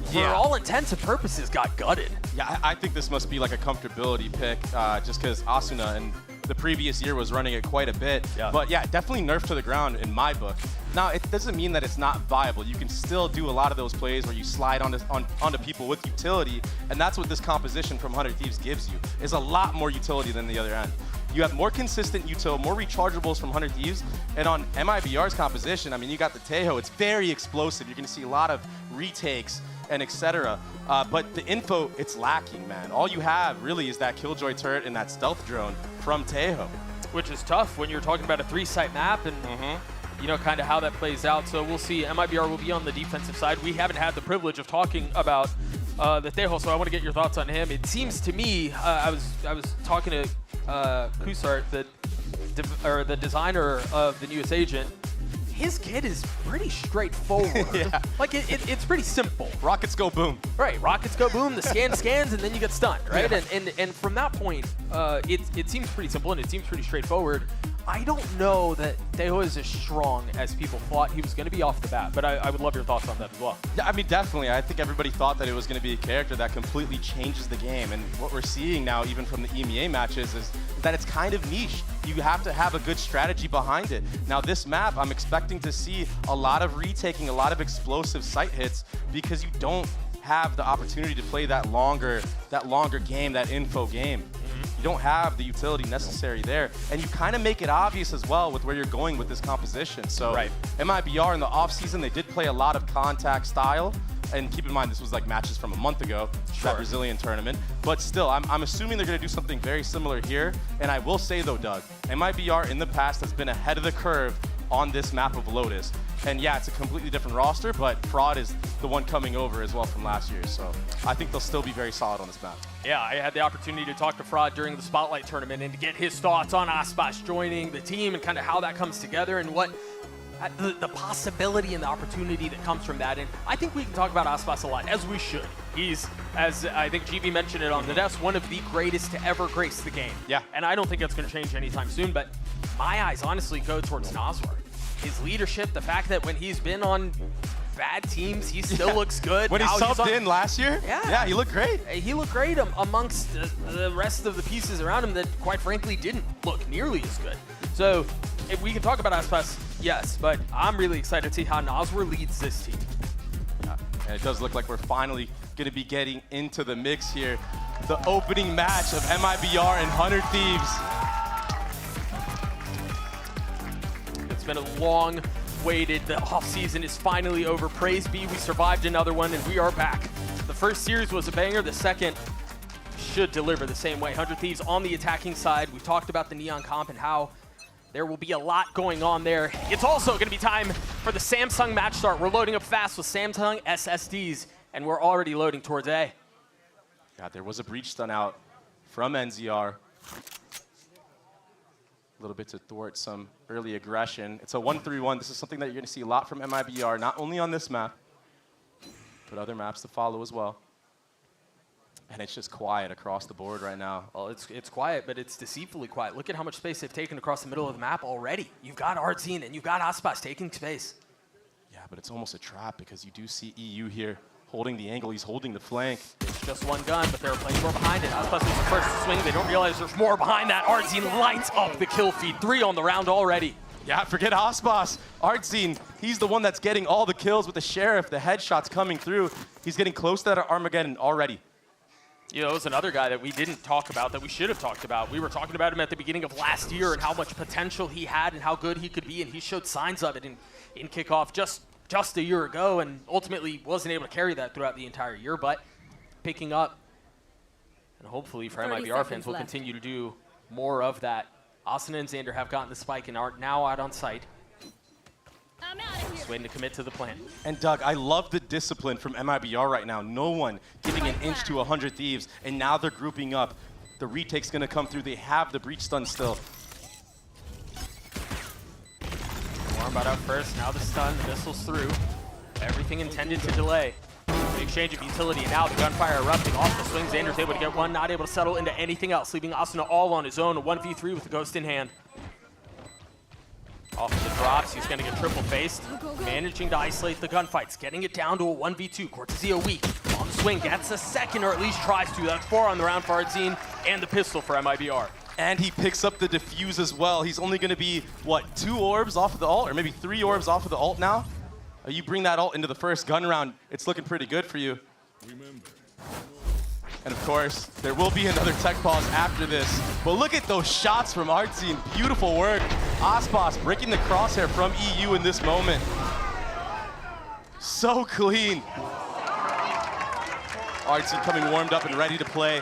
for all intents and purposes, got gutted. Yeah, I think this must be like a comfortability pick just because Asuna and the previous year was running it quite a bit. Yeah. But yeah, definitely nerfed to the ground in my book. Now, it doesn't mean that it's not viable. You can still do a lot of those plays where you slide onto people with utility, and that's what this composition from 100 Thieves gives you, is a lot more utility than the other end. You have more consistent util, more rechargeables from 100 Thieves, and on MIBR's composition, I mean, you got the Taeho. It's very explosive. You're going to see a lot of retakes and etc. But the info, it's lacking, man. All you have really is that Killjoy turret and that stealth drone from Taeho. Which is tough when you're talking about a 3-site map and you know, kind of how that plays out. So we'll see. MIBR will be on the defensive side. We haven't had the privilege of talking about the Taeho, so I want to get your thoughts on him. It seems to me, I was talking to Kusart, the designer of the newest agent. His kit is pretty straightforward. Yeah. Like, it's pretty simple. Rockets go boom. Right, rockets go boom, the scan scans, and then you get stunned, right? Yeah. And from that point, it seems pretty simple, and it seems pretty straightforward. I don't know that Taeho is as strong as people thought he was going to be off the bat, but I would love your thoughts on that as well. Yeah, I mean, definitely. I think everybody thought that it was going to be a character that completely changes the game, and what we're seeing now, even from the EMEA matches, is that it's kind of niche. You have to have a good strategy behind it. Now, this map, I'm expecting to see a lot of retaking, a lot of explosive sight hits, because you don't have the opportunity to play that longer game, that info game. You don't have the utility necessary there. And you kind of make it obvious as well with where you're going with this composition. So MIBR in the offseason, they did play a lot of contact style. And keep in mind, this was like matches from a month ago, that Brazilian tournament. But still, I'm assuming they're going to do something very similar here. And I will say, though, Doug, MIBR in the past has been ahead of the curve on this map of Lotus. And yeah, it's a completely different roster, but Fraud is the one coming over as well from last year. So I think they'll still be very solid on this map. Yeah, I had the opportunity to talk to Fraud during the Spotlight tournament and to get his thoughts on Aspas joining the team and kind of how that comes together and what the possibility and the opportunity that comes from that. And I think we can talk about Aspas a lot, as we should. He's, as I think GB mentioned it on the desk, one of the greatest to ever grace the game. Yeah. And I don't think that's going to change anytime soon, but my eyes honestly go towards Naswar. His leadership, the fact that when he's been on bad teams, he still looks good. When he subbed in last year, yeah, he looked great. He looked great amongst the rest of the pieces around him that, quite frankly, didn't look nearly as good. So if we can talk about Aspas, yes, but I'm really excited to see how Naswar leads this team. Yeah, and it does look like we're finally going to be getting into the mix here. The opening match of MIBR and 100 Thieves. It's been a long waited. The offseason is finally over. Praise be, we survived another one, and we are back. The first series was a banger. The second should deliver the same way. 100 Thieves on the attacking side. We talked about the Neon comp and how there will be a lot going on there. It's also going to be time for the Samsung match start. We're loading up fast with Samsung SSDs, and we're already loading towards A. Yeah, there was a breach stun out from NZR. A little bit to thwart some early aggression. It's a 1-3-1. This is something that you're going to see a lot from MIBR, not only on this map, but other maps to follow as well. And it's just quiet across the board right now. Well, it's quiet, but it's deceitfully quiet. Look at how much space they've taken across the middle of the map already. You've got Artzine and you've got Aspas taking space. Yeah, but it's almost a trap because you do see EU here holding the angle. He's holding the flank. It's just one gun, but there are plenty more behind it. Aspas is the first to swing. They don't realize there's more behind that. Artzine lights up the kill feed. 3 on the round already. Yeah, forget Aspas. Artzine, he's the one that's getting all the kills with the Sheriff. The headshots coming through. He's getting close to that Armageddon already. You know, it was another guy that we didn't talk about that we should have talked about. We were talking about him at the beginning of last year and how much potential he had and how good he could be, and he showed signs of it in kickoff just a year ago, and ultimately wasn't able to carry that throughout the entire year, but picking up, and hopefully for MIBR fans will continue to do more of that. Asuna and Xander have gotten the spike and are now out on site. Just waiting to commit to the plan. And Doug, I love the discipline from MIBR right now. No one giving an inch to 100 Thieves, and now they're grouping up. The retake's gonna come through. They have the breach stun still. Warmbot out first, now the stun, the missile's through. Everything intended to delay. The exchange of utility, and now the gunfire erupting off the swing. Xander's able to get one, not able to settle into anything else, leaving Asuna all on his own, a 1v3 with the ghost in hand. Off of the drops, he's gonna get triple faced. Managing to isolate the gunfights, getting it down to a 1v2. Cortezio weak, on the swing, gets a second, or at least tries to. That's 4 on the round for Artzine, and the pistol for MIBR. And he picks up the defuse as well. He's only gonna be, what, 2 orbs off of the ult, or maybe 3 orbs off of the ult now? You bring that ult into the first gun round, it's looking pretty good for you. And of course, there will be another tech pause after this. But look at those shots from Artzine. Beautiful work. Aspas breaking the crosshair from EU in this moment. So clean. Artzine coming warmed up and ready to play.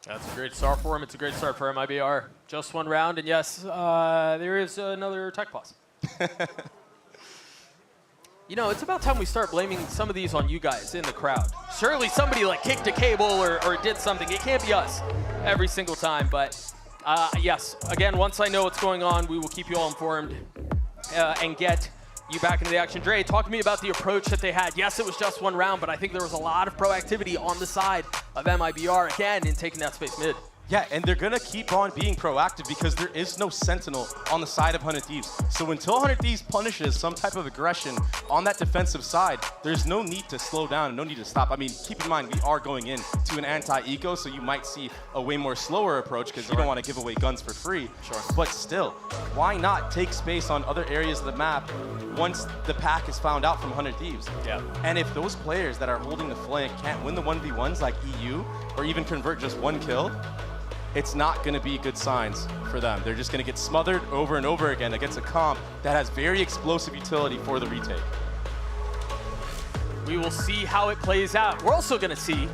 That's a great start for him. It's a great start for MIBR. Just 1 round, and yes, there is another tech pause. You know, it's about time we start blaming some of these on you guys in the crowd. Surely somebody like kicked a cable or did something. It can't be us every single time, but yes, again, once I know what's going on, we will keep you all informed and get you back into the action. Dre, talk to me about the approach that they had. Yes, it was just 1 round, but I think there was a lot of proactivity on the side of MIBR again in taking that space mid. Yeah, and they're gonna keep on being proactive because there is no sentinel on the side of 100 Thieves. So until 100 Thieves punishes some type of aggression on that defensive side, there's no need to slow down and no need to stop. I mean, keep in mind, we are going in to an anti-eco, so you might see a way more slower approach because you don't want to give away guns for free. But still, why not take space on other areas of the map once the pack is found out from 100 Thieves? Yeah. And if those players that are holding the flank can't win the 1v1s like EU, or even convert just one kill, it's not going to be good signs for them. They're just going to get smothered over and over again against a comp that has very explosive utility for the retake. We will see how it plays out. We're also going to see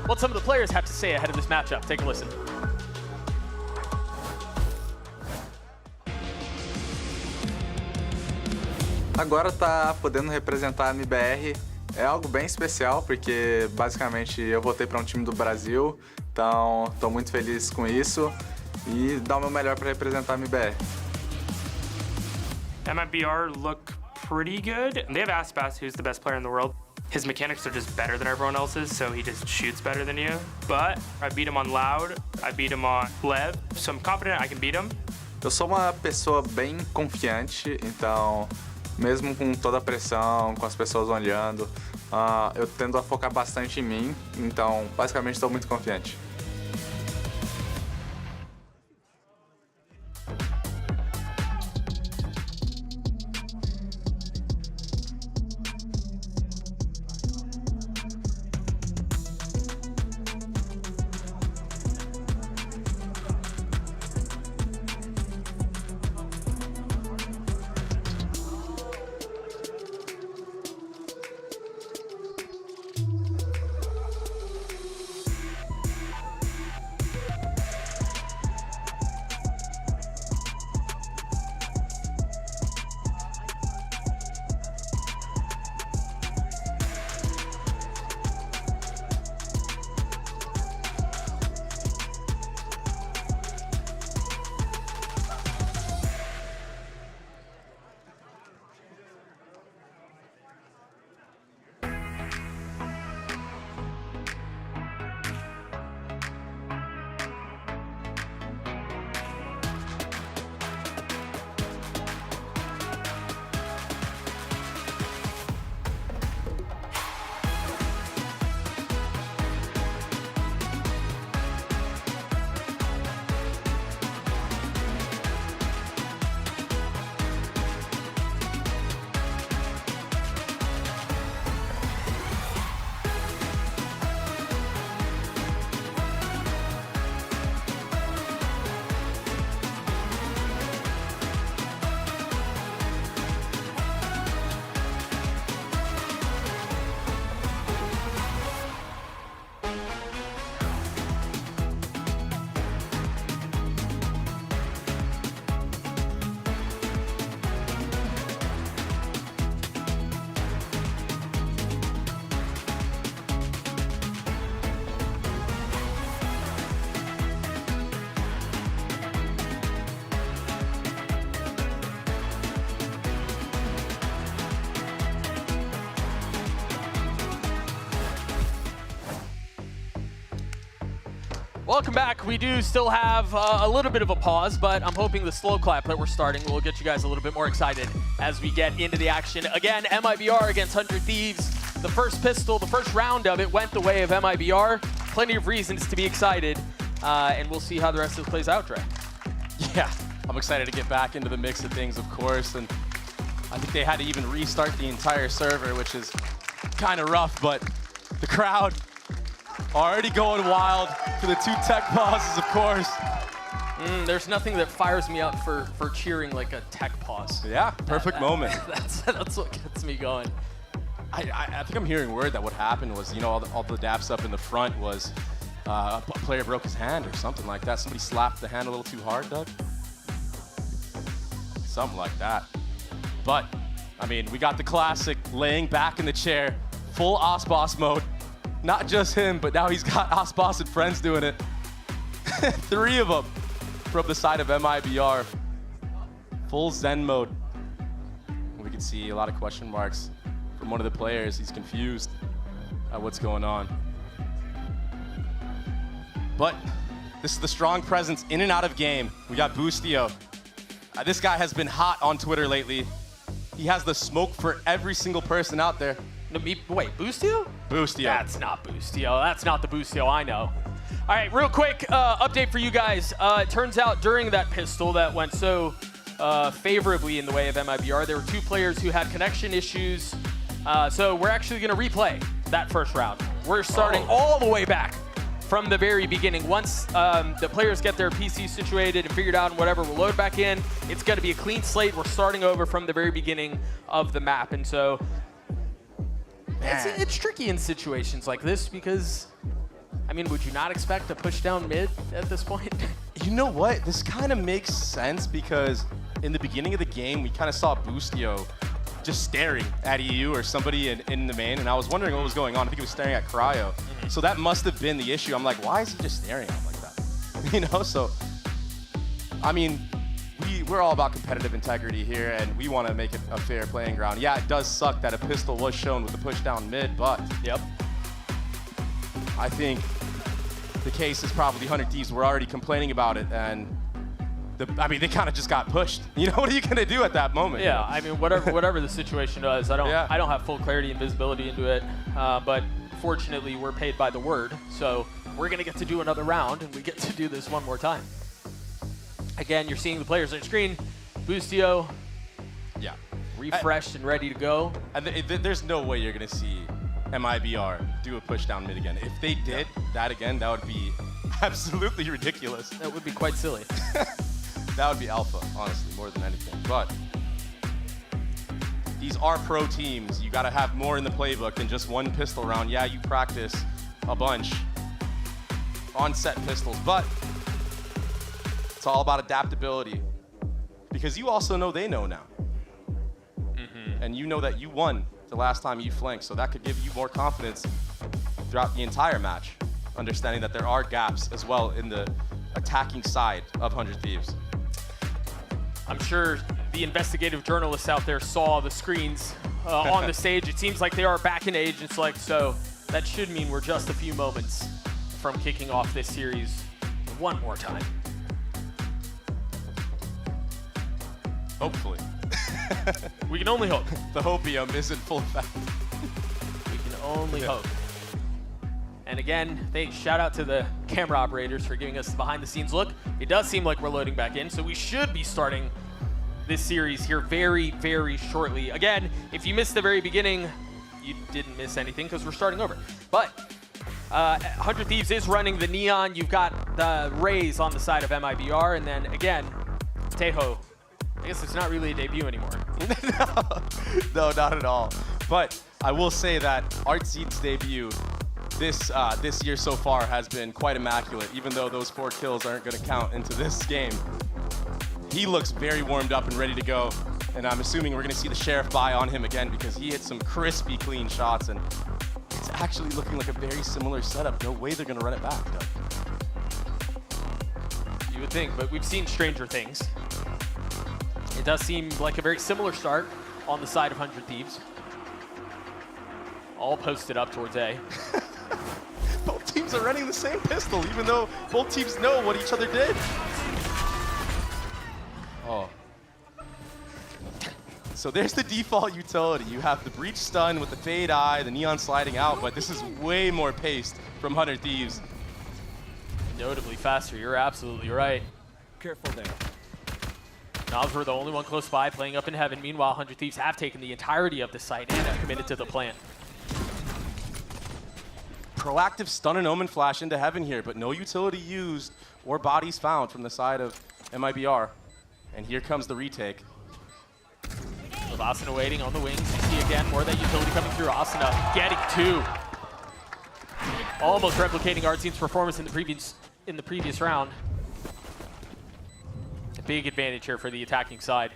what some of the players have to say ahead of this matchup. Take a listen. Agora tá podendo representar a MIBR é algo bem especial, porque basicamente eu voltei para um time do Brasil, então estou muito feliz com isso e dar o meu melhor para representar a MIBR. MIBR look pretty good. They have Aspas, who's the best player in the world. His mechanics are just better than everyone else's, so he just shoots better than you. But I beat him on Loud, I beat him on Lev, so I'm confident I can beat him. Eu sou uma pessoa bem confiante, então mesmo com toda a pressão, com as pessoas olhando, eu tendo a focar bastante em mim, então basicamente estou muito confiante. Welcome back. We do still have a little bit of a pause, but I'm hoping the slow clap that we're starting will get you guys a little bit more excited as we get into the action. Again, MIBR against 100 Thieves. The first pistol, the first round of it went the way of MIBR. Plenty of reasons to be excited, and we'll see how the rest of this plays out, Dre. Yeah, I'm excited to get back into the mix of things, of course, and I think they had to even restart the entire server, which is kind of rough, but the crowd already going wild for the two tech pauses, of course. There's nothing that fires me up for cheering like a tech pause. Yeah, perfect moment. That's what gets me going. I think I'm hearing word that what happened was, you know, all the daps up in the front was a player broke his hand or something like that. Somebody slapped the hand a little too hard, Doug. Something like that. But, I mean, we got the classic laying back in the chair, full Osboss mode. Not just him, but now he's got Osboss and friends doing it. 3 of them from the side of MIBR. Full Zen mode. We can see a lot of question marks from one of the players. He's confused at what's going on. But This is the strong presence in and out of game. We got Boostio. This guy has been hot on Twitter lately. He has the smoke for every single person out there. No, wait, Boostio? Boostio. That's not Boostio. That's not the Boostio I know. All right, real quick update for you guys. It turns out during that pistol that went so favorably in the way of MIBR, there were 2 players who had connection issues. So we're actually going to replay that first round. We're starting all the way back from the very beginning. Once the players get their PC situated and figured out and whatever, we'll load back in. It's going to be a clean slate. We're starting over from the very beginning of the map. And so it's tricky in situations like this because, I mean, would you not expect a push down mid at this point? You know what? This kind of makes sense because in the beginning of the game, we kind of saw Boostio just staring at EU or somebody in the main, and I was wondering what was going on. I think he was staring at Cryo. So that must have been the issue. I'm like, why is he just staring at him like that? You know, so, I mean, we're all about competitive integrity here, and we want to make it a fair playing ground. Yeah, it does suck that a pistol was shown with the push down mid, but I think the case is probably 100 Thieves were already complaining about it, and I mean, they kind of just got pushed. You know, what are you gonna do at that moment? Yeah, I mean, whatever the situation was, I don't have full clarity and visibility into it, but fortunately, we're paid by the word, so we're gonna get to do another round, and we get to do this one more time. Again, you're seeing the players on your screen. Boostio, refreshed and ready to go. And there's no way you're gonna see MIBR do a push down mid again. If they did that again, that would be absolutely ridiculous. That would be quite silly. That would be alpha, honestly, more than anything. But these are pro teams. You got to have more in the playbook than just one pistol round. Yeah, you practice a bunch on set pistols, but it's all about adaptability because you also know they know now. And you know that you won the last time you flanked, so that could give you more confidence throughout the entire match, understanding that there are gaps as well in the attacking side of 100 Thieves. I'm sure the investigative journalists out there saw the screens on the stage. It seems like they are back in Agent Select, so that should mean we're just a few moments from kicking off this series one more time. Hopefully. We can only hope. The hopium is in full effect. We can only hope. And again, shout out to the camera operators for giving us the behind-the-scenes look. It does seem like we're loading back in, so we should be starting this series here very, very shortly. Again, if you missed the very beginning, you didn't miss anything because we're starting over. But 100 Thieves is running the Neon. You've got the Rays on the side of MIBR, and then again, Tejo. I guess it's not really a debut anymore. No, not at all. But I will say that Artseed's debut this year so far has been quite immaculate, even though those 4 kills aren't going to count into this game. He looks very warmed up and ready to go, and I'm assuming we're going to see the Sheriff buy on him again because he hit some crispy, clean shots, and it's actually looking like a very similar setup. No way they're going to run it back, though. You would think, but we've seen stranger things. It does seem like a very similar start on the side of 100 Thieves. All posted up towards A. Both teams are running the same pistol, even though both teams know what each other did. Oh. So there's the default utility. You have the breach stun with the fade eye, the neon sliding out, but this is way more paced from 100 Thieves. Notably faster, you're absolutely right. Careful there. Nas were the only one close by, playing up in heaven. Meanwhile, 100 Thieves have taken the entirety of the site and have committed to the plant. Proactive stun and omen flash into heaven here, but no utility used or bodies found from the side of MIBR. And here comes the retake. With Asuna waiting on the wings, you see again more of that utility coming through. Asuna getting 2. Almost replicating Artseed's performance in the previous round. A big advantage here for the attacking side.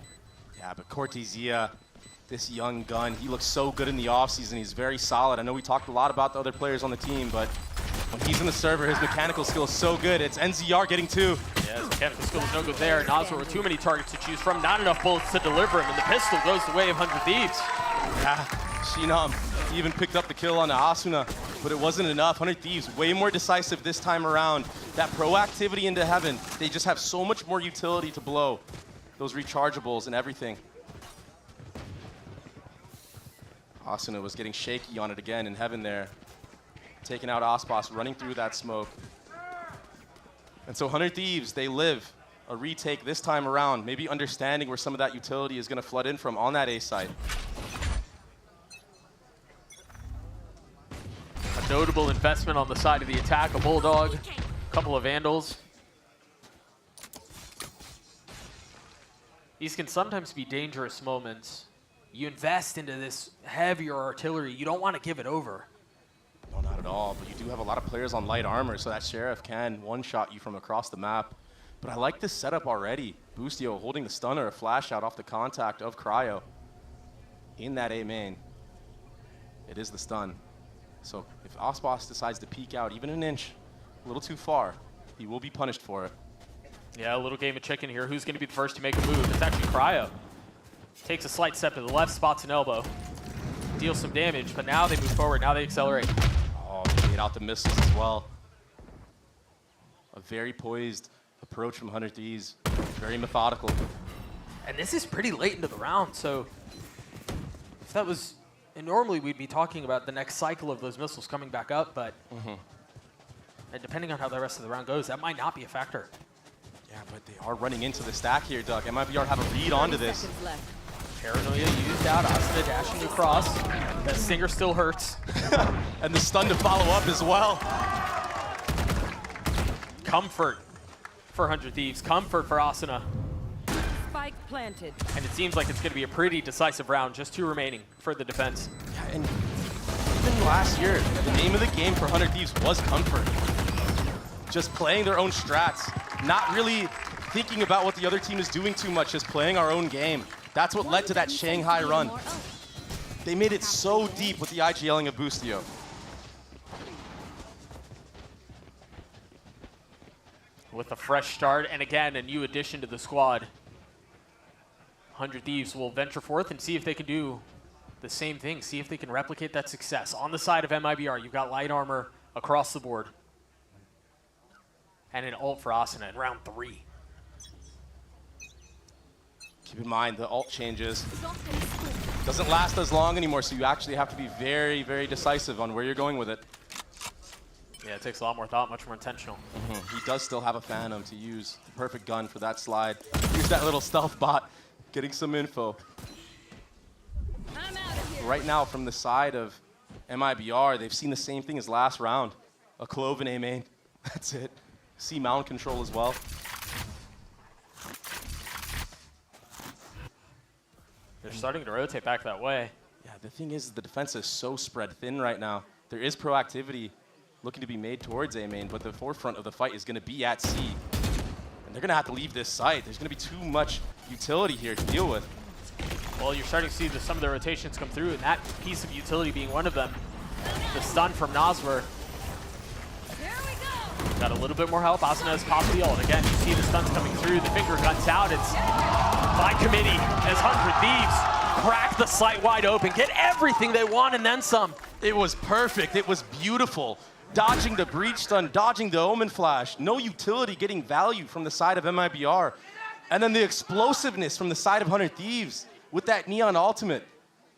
Yeah, but Cortezia, this young gun, he looks so good in the offseason. He's very solid. I know we talked a lot about the other players on the team, but when he's in the server, his mechanical skill is so good. It's NZR getting 2. Yeah, his mechanical skill is no good there. Nasr with too many targets to choose from. Not enough bullets to deliver him, and the pistol goes the way of 100 Thieves. Yeah, Shinam, he even picked up the kill on the Asuna. but it wasn't enough. 100 Thieves, way more decisive this time around. That proactivity into heaven, they just have so much more utility to blow. Those rechargeables and everything. Asuna was getting shaky on it again in heaven there. Taking out Ospas, running through that smoke. And so 100 Thieves, they live a retake this time around, maybe understanding where some of that utility is going to flood in from on that A site. A notable investment on the side of the attack, a Bulldog, a couple of Vandals. These can sometimes be dangerous moments. You invest into this heavier artillery, you don't want to give it over. No, not at all, but you do have a lot of players on light armor, so that Sheriff can one-shot you from across the map. But I like this setup already. Boostio holding the stunner, a flash out off the contact of Cryo. In that A main, it is the stun. So if Ospas decides to peek out even an inch, a little too far, he will be punished for it. Yeah, a little game of chicken here. Who's going to be the first to make a move? It's actually Cryo. Takes a slight step to the left, spots an elbow. Deals some damage, but now they move forward. Now they accelerate. Oh, they get out the missiles as well. A very poised approach from 100 Thieves. Very methodical. And this is pretty late into the round, so if that was... And normally we'd be talking about the next cycle of those missiles coming back up, but and depending on how the rest of the round goes, that might not be a factor. Yeah, but they are running into the stack here, Doug. MIBR have a read onto this. Paranoia used out, Asuna dashing across. That stinger still hurts. And the stun to follow up as well. Comfort for 100 Thieves, comfort for Asuna. Spike planted. And it seems like it's going to be a pretty decisive round, just 2 remaining for the defense. Yeah, and even last year, the name of the game for 100 Thieves was comfort. Just playing their own strats, not really thinking about what the other team is doing too much, just playing our own game. That's what led to that Shanghai run. They made it so deep with the IGLing of Boostio. With a fresh start, and again, a new addition to the squad. 100 Thieves will venture forth and see if they can do the same thing, see if they can replicate that success. On the side of MIBR, you've got light armor across the board. And an ult for Asuna in round 3. Keep in mind, the ult changes. Doesn't last as long anymore, so you actually have to be very, very decisive on where you're going with it. Yeah, it takes a lot more thought, much more intentional. He does still have a Phantom to use. The perfect gun for that slide. Use that little stealth bot, getting some info. Right now, from the side of MIBR, they've seen the same thing as last round. A Cloven A main. That's it. See mound control as well. They're starting to rotate back that way. Yeah, the thing is, the defense is so spread thin right now. There is proactivity looking to be made towards A main, but the forefront of the fight is going to be at C. And they're going to have to leave this site. There's going to be too much utility here to deal with. Well, you're starting to see some of the rotations come through, and that piece of utility being one of them. The stun from Noswer. Got a little bit more help. Asuna has popped the ult. Again, you see the stuns coming through. The finger guns out. It's by committee as 100 Thieves crack the site wide open, get everything they want and then some. It was perfect. It was beautiful. Dodging the breach stun, dodging the omen flash. No utility getting value from the side of MIBR. And then the explosiveness from the side of 100 Thieves with that Neon ultimate.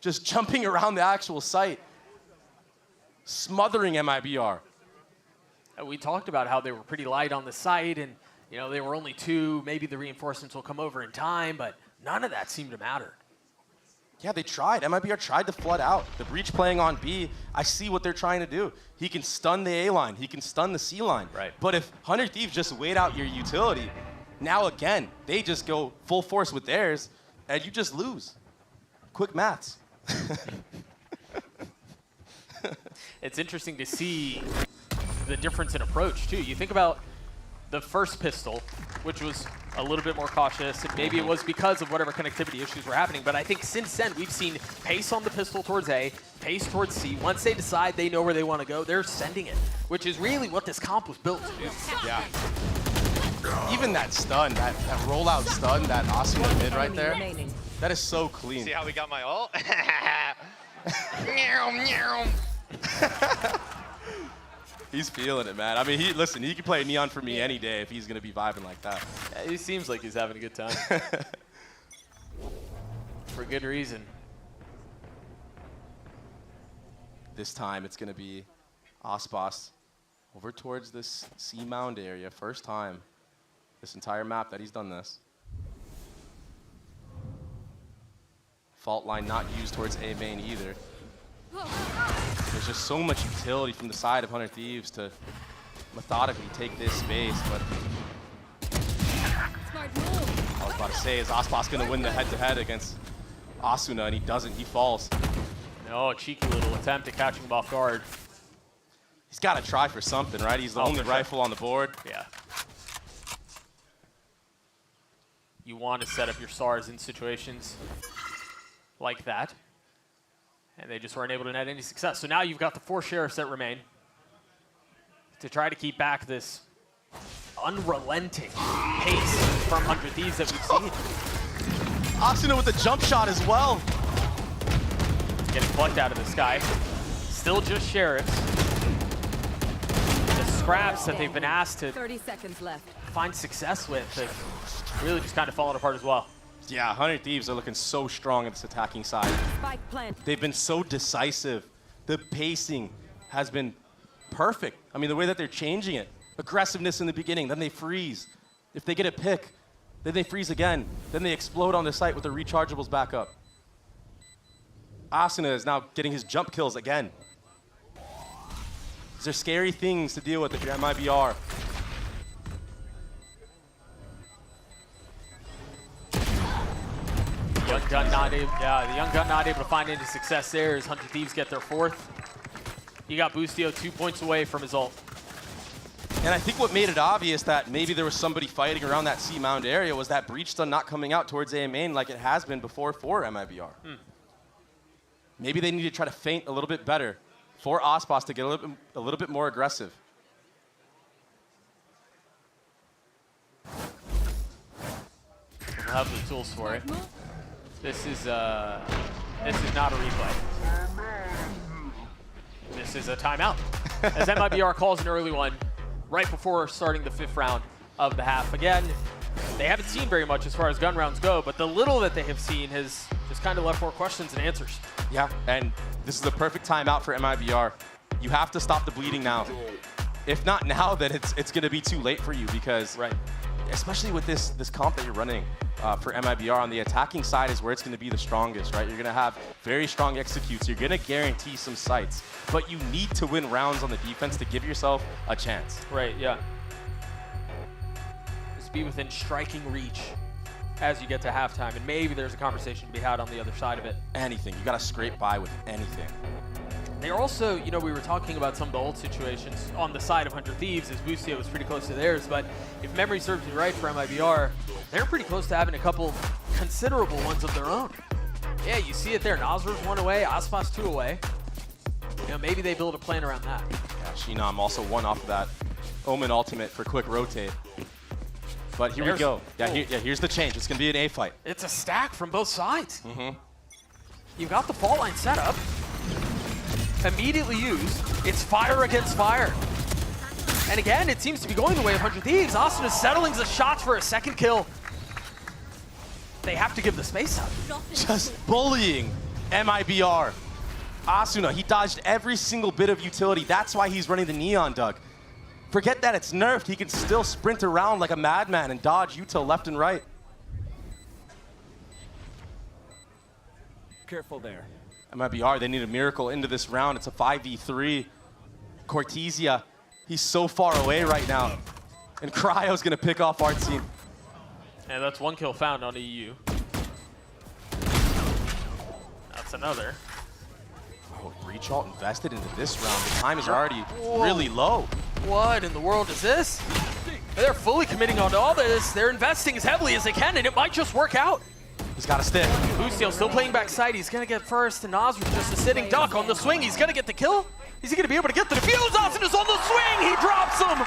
Just jumping around the actual site. Smothering MIBR. We talked about how they were pretty light on the site, and you know they were only 2. Maybe the reinforcements will come over in time, but none of that seemed to matter. Yeah, they tried. MIBR tried to flood out. The breach playing on B, I see what they're trying to do. He can stun the A line. He can stun the C line. Right. But if 100 Thieves just wait out your utility, now again, they just go full force with theirs, and you just lose. Quick maths. It's interesting to see the difference in approach, too. You think about the first pistol, which was a little bit more cautious, and maybe it was because of whatever connectivity issues were happening, but I think since then we've seen pace on the pistol towards A, pace towards C. Once they decide they know where they want to go, they're sending it, which is really what this comp was built to do. Yeah. Even that stun, that rollout stun, that Asuna mid right there, that is so clean. See how we got my ult? He's feeling it, man. I mean, listen, he can play Neon for me any day if he's going to be vibing like that. Yeah, he seems like he's having a good time. For good reason. This time it's going to be Aspas over towards this C mound area. First time this entire map that he's done this. Fault line not used towards A main either. There's just so much utility from the side of 100 Thieves to methodically take this space, but I was about to say, is Aspas going to win the head-to-head against Asuna, and he doesn't, he falls. No, cheeky little attempt at catching him off guard. He's got to try for something, right? He's the only rifle on the board. Yeah. You want to set up your SARs in situations like that. And they just weren't able to net any success. So now you've got the 4 sheriffs that remain to try to keep back this unrelenting pace from 100 Thieves that we've seen. Asuna with the jump shot as well. Getting plucked out of the sky. Still just sheriffs. The scraps that they've been asked to 30 seconds left. find success with, they've really just kind of fallen apart as well. Yeah, 100 Thieves are looking so strong at this attacking side. Spike plant. They've been so decisive. The pacing has been perfect. I mean, the way that they're changing it. Aggressiveness in the beginning, then they freeze. If they get a pick, then they freeze again. Then they explode on the site with the rechargeables back up. Asuna is now getting his jump kills again. These are scary things to deal with if you're MIBR. Young Gun not able, the Young Gun not able to find any success there as 100 Thieves get their 4th. You got Boostio 2 points away from his ult. And I think what made it obvious that maybe there was somebody fighting around that C mound area was that breach stun not coming out towards A main like it has been before for MIBR. Maybe they need to try to feint a little bit better for Aspas to get a little bit more aggressive. We'll have the tools for it. This is not a replay. This is a timeout. As MIBR calls an early one right before starting the 5th round of the half. Again, they haven't seen very much as far as gun rounds go, but the little that they have seen has just kind of left more questions than answers. Yeah, and this is the perfect timeout for MIBR. You have to stop the bleeding now. If not now, then it's going to be too late for you because, especially with this comp that you're running for MIBR on the attacking side is where it's going to be the strongest, right? You're going to have very strong executes. You're going to guarantee some sights, but you need to win rounds on the defense to give yourself a chance. Right, yeah. Just be within striking reach as you get to halftime, and maybe there's a conversation to be had on the other side of it. Anything. You got to scrape by with anything. They're also, you know, we were talking about some of the old situations on the side of 100 Thieves as Boostio was pretty close to theirs, but if memory serves me right for MIBR, they're pretty close to having a couple considerable ones of their own. Yeah, you see it there. Nazar's 1 away, Aspas 2 away. You know, maybe they build a plan around that. Yeah, Shinam also 1 off of that Omen ultimate for quick rotate. But here we go. Yeah, here's the change. It's going to be an A fight. It's a stack from both sides. You've got the fault line set up. Immediately used. It's fire against fire. And again, it seems to be going the way of 100 Thieves. Austin is settling the shots for a 2nd kill. They have to give the space up. Just bullying MIBR. Asuna, he dodged every single bit of utility. That's why he's running the Neon, Doug. Forget that it's nerfed. He can still sprint around like a madman and dodge util left and right. Careful there. MIBR, they need a miracle into this round. It's a 5v3. Cortesia, he's so far away right now. And Cryo's going to pick off Artsine. And that's 1 kill found on EU. That's another. Oh, Breach Alt invested into this round. The time is already really low. What in the world is this? They're fully committing onto all this. They're investing as heavily as they can, and it might just work out. He's got a stick. Boostio still playing backside. He's going to get first, and Oz with just a sitting duck on the swing. He's going to get the kill. Is he going to be able to get the defuse? Austin is on the swing. He drops him.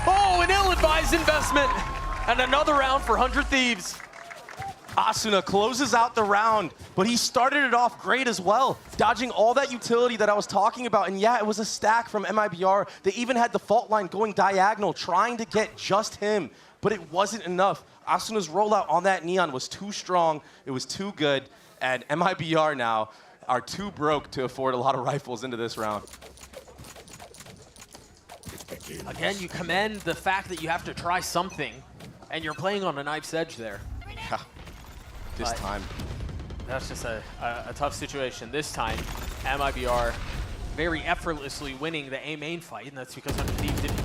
Oh, an ill-advised investment. And another round for 100 Thieves. Asuna closes out the round, but he started it off great as well, dodging all that utility that I was talking about. And yeah, it was a stack from MIBR. They even had the fault line going diagonal, trying to get just him, but it wasn't enough. Asuna's rollout on that Neon was too strong, it was too good, and MIBR now are too broke to afford a lot of rifles into this round. Again, you commend the fact that you have to try something, and you're playing on a knife's edge there. Yeah, this time. That's just a tough situation. This time, MIBR very effortlessly winning the A main fight, and that's because Thieves didn't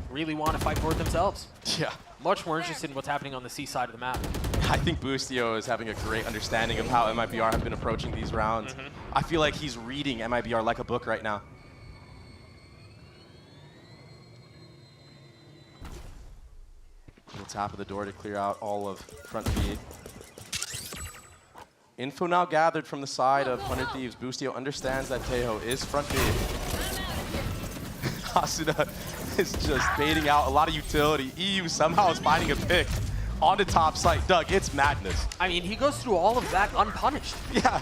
really want to fight for it themselves. Yeah. Much more interested in what's happening on the C side of the map. I think Boostio is having a great understanding of how MIBR have been approaching these rounds. I feel like he's reading MIBR like a book right now. Little tap of the door to clear out all of front feed. Info now gathered from the side of 100 Thieves. Boostio understands that Tejo is front feed. Asuna is just baiting out a lot of utility. EU somehow is finding a pick on the top site. Doug, it's madness. I mean, he goes through all of that unpunished. Yeah.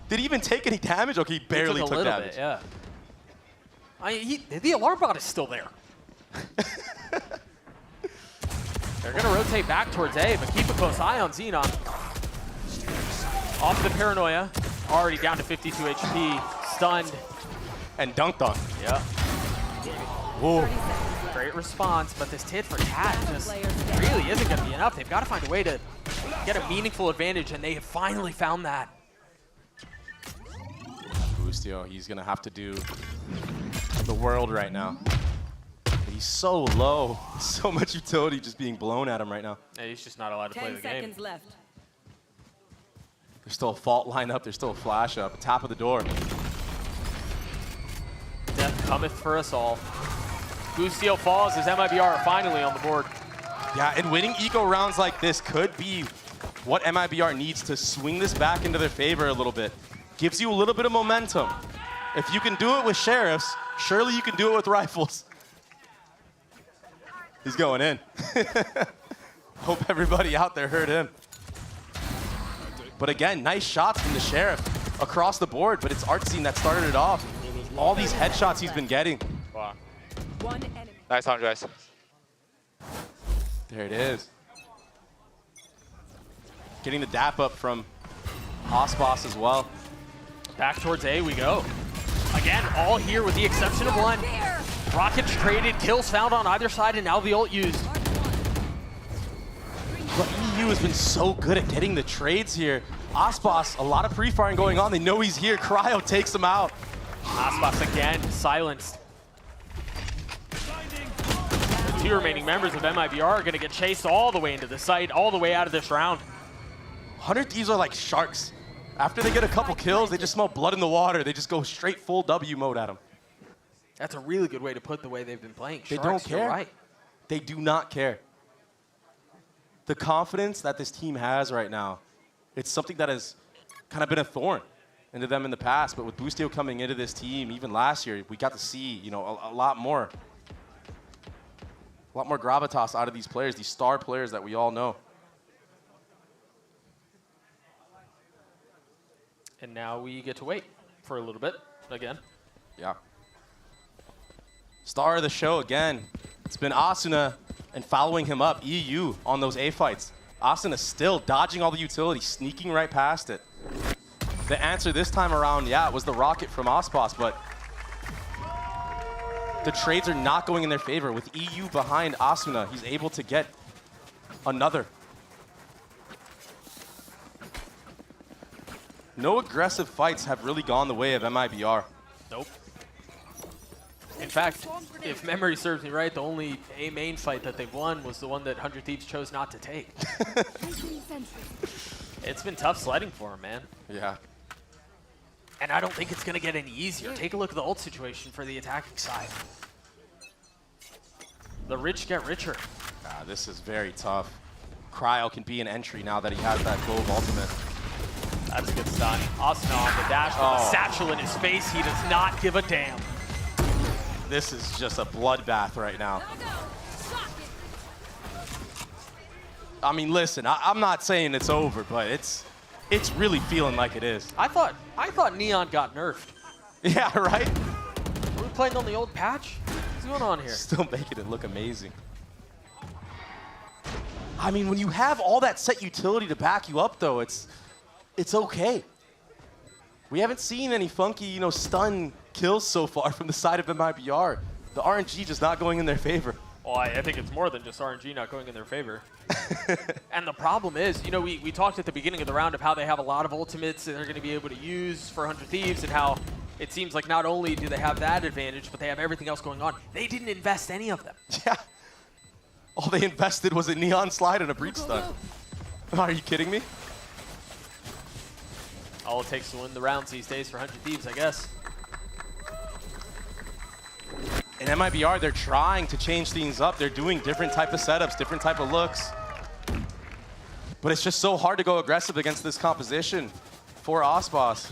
Did he even take any damage? Okay, he barely took damage. Bit, yeah. I mean, the alarm bot is still there. They're going to rotate back towards A, but keep a close eye on Xenon. Off the paranoia. Already down to 52 HP. Stunned. And dunked on. Yeah. Whoa. Great response, but this tit for tat just really isn't going to be enough. They've got to find a way to get a meaningful advantage, and they have finally found that. Boostio, he's going to have to do the world right now. He's so low. So much utility just being blown at him right now. Yeah, he's just not allowed to play the game. 10 seconds left. There's still a fault line up. There's still a flash up. Top of the door. Death cometh for us all. Boostio falls as MIBR are finally on the board. Yeah, and winning eco rounds like this could be what MIBR needs to swing this back into their favor a little bit. Gives you a little bit of momentum. If you can do it with sheriffs, surely you can do it with rifles. He's going in. Hope everybody out there heard him. But again, nice shots from the sheriff across the board, but it's Artsine that started it off. All these headshots he's been getting. Wow. One enemy. Nice round, guys. There it is. Getting the dap up from Osboss as well. Back towards A we go. Again, all here with the exception of one. Rockets traded, kills found on either side, and now the ult used. But EU has been so good at getting the trades here. Osboss, a lot of pre-firing going on. They know he's here. Cryo takes him out. Osboss again, silenced. The two remaining members of MIBR are going to get chased all the way into the site, all the way out of this round. 100 Thieves are like sharks. After they get a couple kills, they just smell blood in the water. They just go straight full W mode at them. That's a really good way to put the way they've been playing. They Sharks, don't care. you're right. They do not care. The confidence that this team has right now, it's something that has kind of been a thorn into them in the past. But with Boostio coming into this team, even last year, we got to see, you know, a lot more gravitas out of these players, these star players that we all know. And now we get to wait for a little bit again. Yeah. Star of the show again. It's been Asuna and following him up, EU, on those A fights. Asuna still dodging all the utility, sneaking right past it. The answer this time around, yeah, it was the rocket from Osboss, but the trades are not going in their favor. With EU behind Asuna, he's able to get another. No aggressive fights have really gone the way of MIBR. Nope. In fact, if memory serves me right, the only A main fight that they've won was the one that 100 Thieves chose not to take. It's been tough sledding for him, man. Yeah. And I don't think it's going to get any easier. Take a look at the ult situation for the attacking side. The rich get richer. This is very tough. Cryo can be an entry now that he has that Glove ultimate. That's a good stun. Asuna on the dash with a satchel in his face. He does not give a damn. This is just a bloodbath right now. I mean, listen, I'm not saying it's over, but it's really feeling like it is. I thought Neon got nerfed. Yeah, right? Are we playing on the old patch? What's going on here? Still making it look amazing. I mean, when you have all that set utility to back you up, though, it's okay. We haven't seen any funky, you know, stun kills so far from the side of MIBR. The RNG just not going in their favor. Well, I think it's more than just RNG not going in their favor. And the problem is, you know, we talked at the beginning of the round of how they have a lot of ultimates that they're going to be able to use for 100 Thieves, and how it seems like not only do they have that advantage, but they have everything else going on. They didn't invest any of them. Yeah. All they invested was a Neon slide and a breach stun. Are you kidding me? All it takes to win the rounds these days for 100 Thieves, I guess. In MIBR, they're trying to change things up. They're doing different type of setups, different type of looks. But it's just so hard to go aggressive against this composition for Ospas.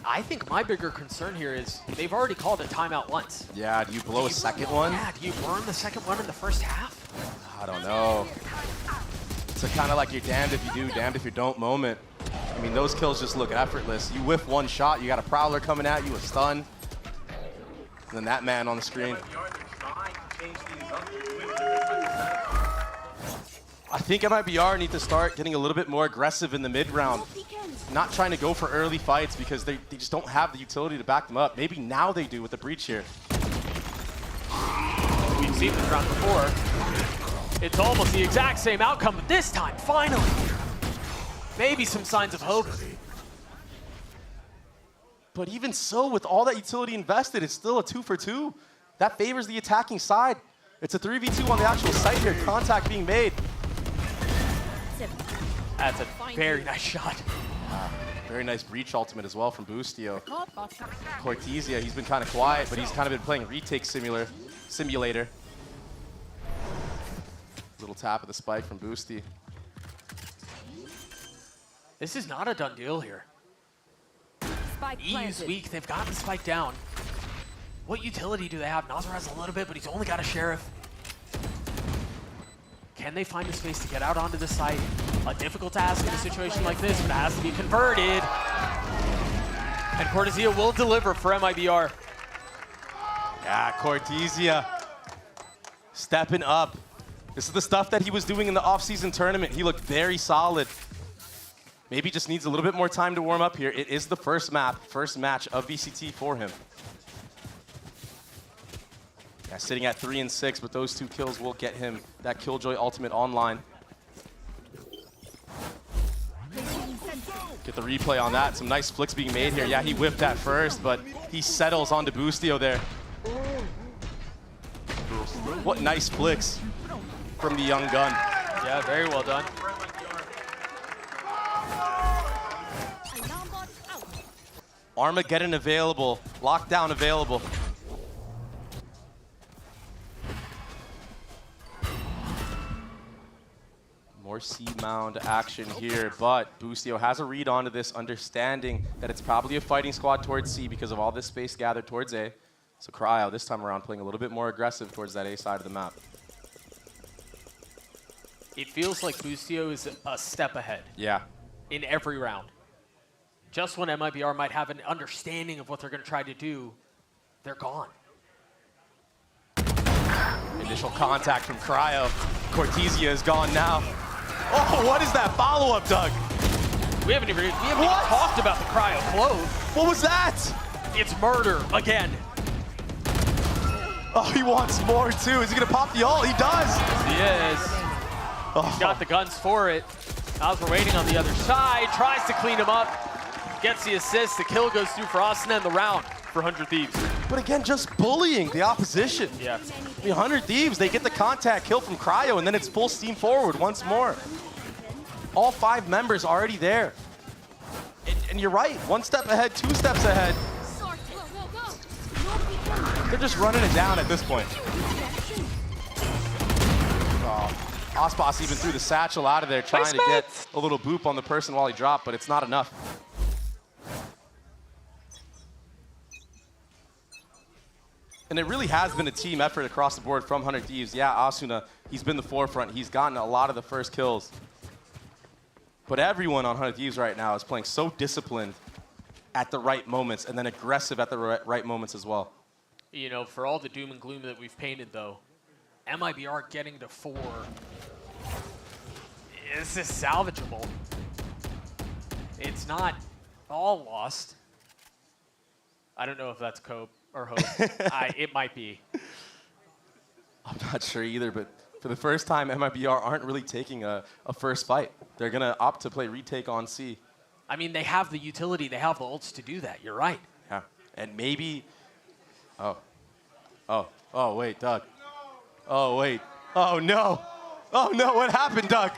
I think my bigger concern here is they've already called a timeout once. Yeah, do you blow a second one? Yeah, do you burn the second one in the first half? I don't know. It's kind of like you're damned if you do, damned if you don't moment. I mean, those kills just look effortless. You whiff one shot, you got a Prowler coming at you, a stun. And then that man on the screen. I think MIBR need to start getting a little bit more aggressive in the mid-round. Not trying to go for early fights because they just don't have the utility to back them up. Maybe now they do with the breach here. We've seen this round before. It's almost the exact same outcome, but this time, finally, maybe some signs of hope. But even so, with all that utility invested, it's still a 2 for 2. That favors the attacking side. It's a 3v2 on the actual site here. Contact being made. That's a very nice shot. Very nice breach ultimate as well from Boostio. Cortesia, he's been kind of quiet, but he's kind of been playing retake simulator. Little tap of the spike from Boosty. This is not a done deal here. E's weak, they've got the spike down. What utility do they have? Nazar has a little bit, but he's only got a Sheriff. Can they find a space to get out onto the site? A difficult task in a situation like this, but it has to be converted. And Cortesia will deliver for MIBR. Yeah, Cortesia stepping up. This is the stuff that he was doing in the off-season tournament. He looked very solid. Maybe just needs a little bit more time to warm up here. It is the first match of VCT for him. Yeah, sitting at 3 and 6, but those 2 kills will get him that Killjoy ultimate online. Get the replay on that. Some nice flicks being made here. Yeah, he whipped that first, but he settles onto Boostio there. What nice flicks from the young gun. Yeah, very well done. Armageddon available. Lockdown available. More C-mound action here, but Boostio has a read onto this, understanding that it's probably a fighting squad towards C because of all this space gathered towards A. So Cryo, this time around, playing a little bit more aggressive towards that A side of the map. It feels like Boostio is a step ahead. Yeah. In every round. Just when MIBR might have an understanding of what they're going to try to do, they're gone. Initial contact from Cryo. Cortesia is gone now. Oh, what is that follow-up, Doug? We haven't even talked about the Cryo close. What was that? It's murder again. Oh, he wants more too. Is he gonna pop the ult? He does. Yes, he is. Oh. He's got the guns for it. Nazar waiting on the other side, tries to clean him up, gets the assist. The kill goes through for us and end the round for 100 Thieves. But again, just bullying the opposition. Yeah. I mean, 100 Thieves, they get the contact kill from Cryo, and then it's full steam forward once more. All 5 members already there. And you're right, 1 step ahead, 2 steps ahead. They're just running it down at this point. Ospas even threw the satchel out of there, trying to get a little boop on the person while he dropped, but it's not enough. And it really has been a team effort across the board from 100 Thieves. Yeah, Asuna, he's been the forefront. He's gotten a lot of the first kills. But everyone on 100 Thieves right now is playing so disciplined at the right moments and then aggressive at the right moments as well. You know, for all the doom and gloom that we've painted, though, MIBR getting to 4. This is salvageable. It's not all lost. I don't know if that's cope or hope. It might be. I'm not sure either, but for the first time, MIBR aren't really taking a first fight. They're going to opt to play retake on C. I mean, they have the utility. They have the ults to do that. You're right. Yeah, and maybe... Oh, wait, Doug. Oh, wait. Oh, no. Oh, no, what happened, Doug?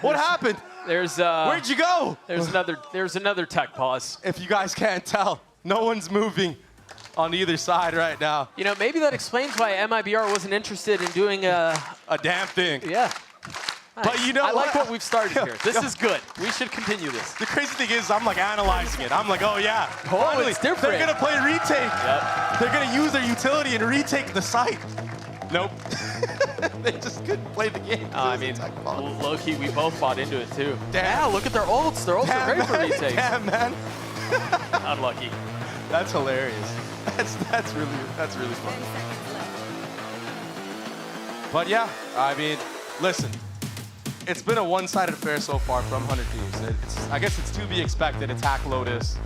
What happened? Where'd you go? There's another tech pause. If you guys can't tell, no one's moving on either side right now. You know, maybe that explains why MIBR wasn't interested in doing a damn thing. Yeah. Nice. But you know I what? like what we've started here. This is good. We should continue this. The crazy thing is, I'm like analyzing it. I'm like, oh yeah. Oh, it's different. They're gonna play retake. Yep. They're gonna use their utility and retake the site. Nope. They just couldn't play the game. I mean, low-key, we both bought into it too. Damn. Yeah, look at their ults. Their ults are great for retakes. Damn, man. Unlucky. That's hilarious. That's really fun. But yeah, I mean, listen. It's been a one-sided affair so far from 100 Thieves. I guess it's to be expected. Attack Lotus.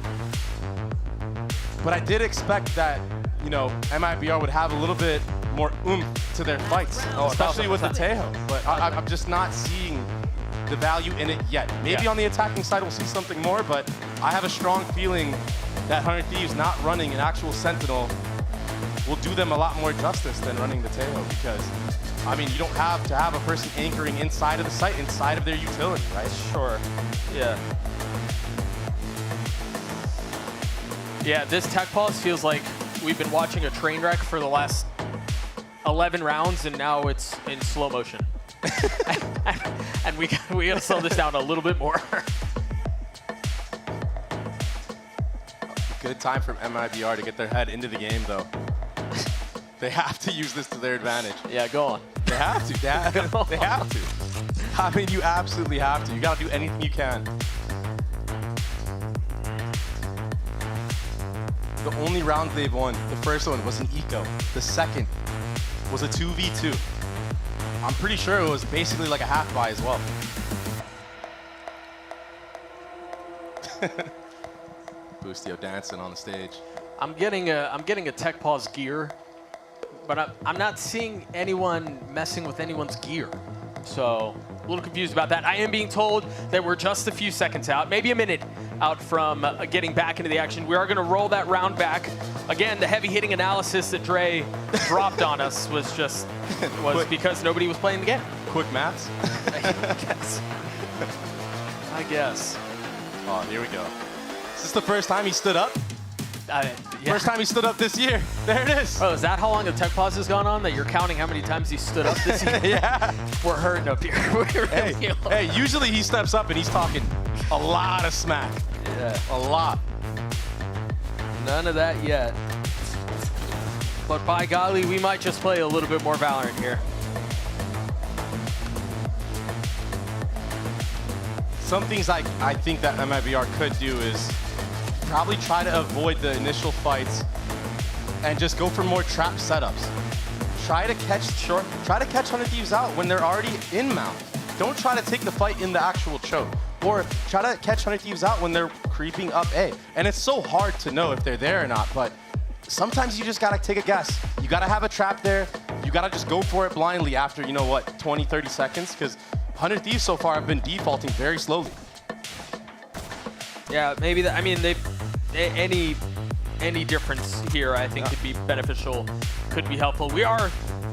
But I did expect that, you know, MIBR would have a little bit more oomph to their fights, especially with the Tejo. But I'm just not seeing the value in it yet. Maybe on the attacking side we'll see something more, but I have a strong feeling that 100 Thieves not running an actual Sentinel will do them a lot more justice than running the Tejo, because I mean, you don't have to have a person anchoring inside of the site, inside of their utility, right? Sure. Yeah. Yeah, this tech pause feels like we've been watching a train wreck for the last 11 rounds, and now it's in slow motion. And we gotta slow this down a little bit more. Good time from MIBR to get their head into the game, though. They have to use this to their advantage. Yeah, go on. They have to, Dad. They have to. I mean, you absolutely have to. You gotta do anything you can. The only round they've won, the first one was an eco. The second was a 2v2. I'm pretty sure it was basically like a half buy as well. Boostio dancing on the stage. I'm getting a tech pause gear, but I'm not seeing anyone messing with anyone's gear. So a little confused about that. I am being told that we're just a few seconds out, maybe a minute out from getting back into the action. We are going to roll that round back. Again, the heavy hitting analysis that Dre dropped on us was because nobody was playing the game. Quick maths? I guess. Oh, here we go. Is this the first time he stood up? Yeah. First time he stood up this year. There it is. Oh, is that how long the tech pause has gone on? That you're counting how many times he stood up this year? Yeah. We're hurting up here. Hey, usually he steps up and he's talking a lot of smack. Yeah. A lot. None of that yet. But by golly, we might just play a little bit more Valorant here. Some things I think that MIBR could do is probably try to avoid the initial fights and just go for more trap setups. Try to catch 100 Thieves out when they're already in mount. Don't try to take the fight in the actual choke. Or try to catch 100 Thieves out when they're creeping up A. And it's so hard to know if they're there or not, but sometimes you just gotta take a guess. You gotta have a trap there. You gotta just go for it blindly after, 20, 30 seconds, because 100 Thieves so far have been defaulting very slowly. Yeah, maybe that. I mean, any difference here, I think, could be beneficial, could be helpful. We are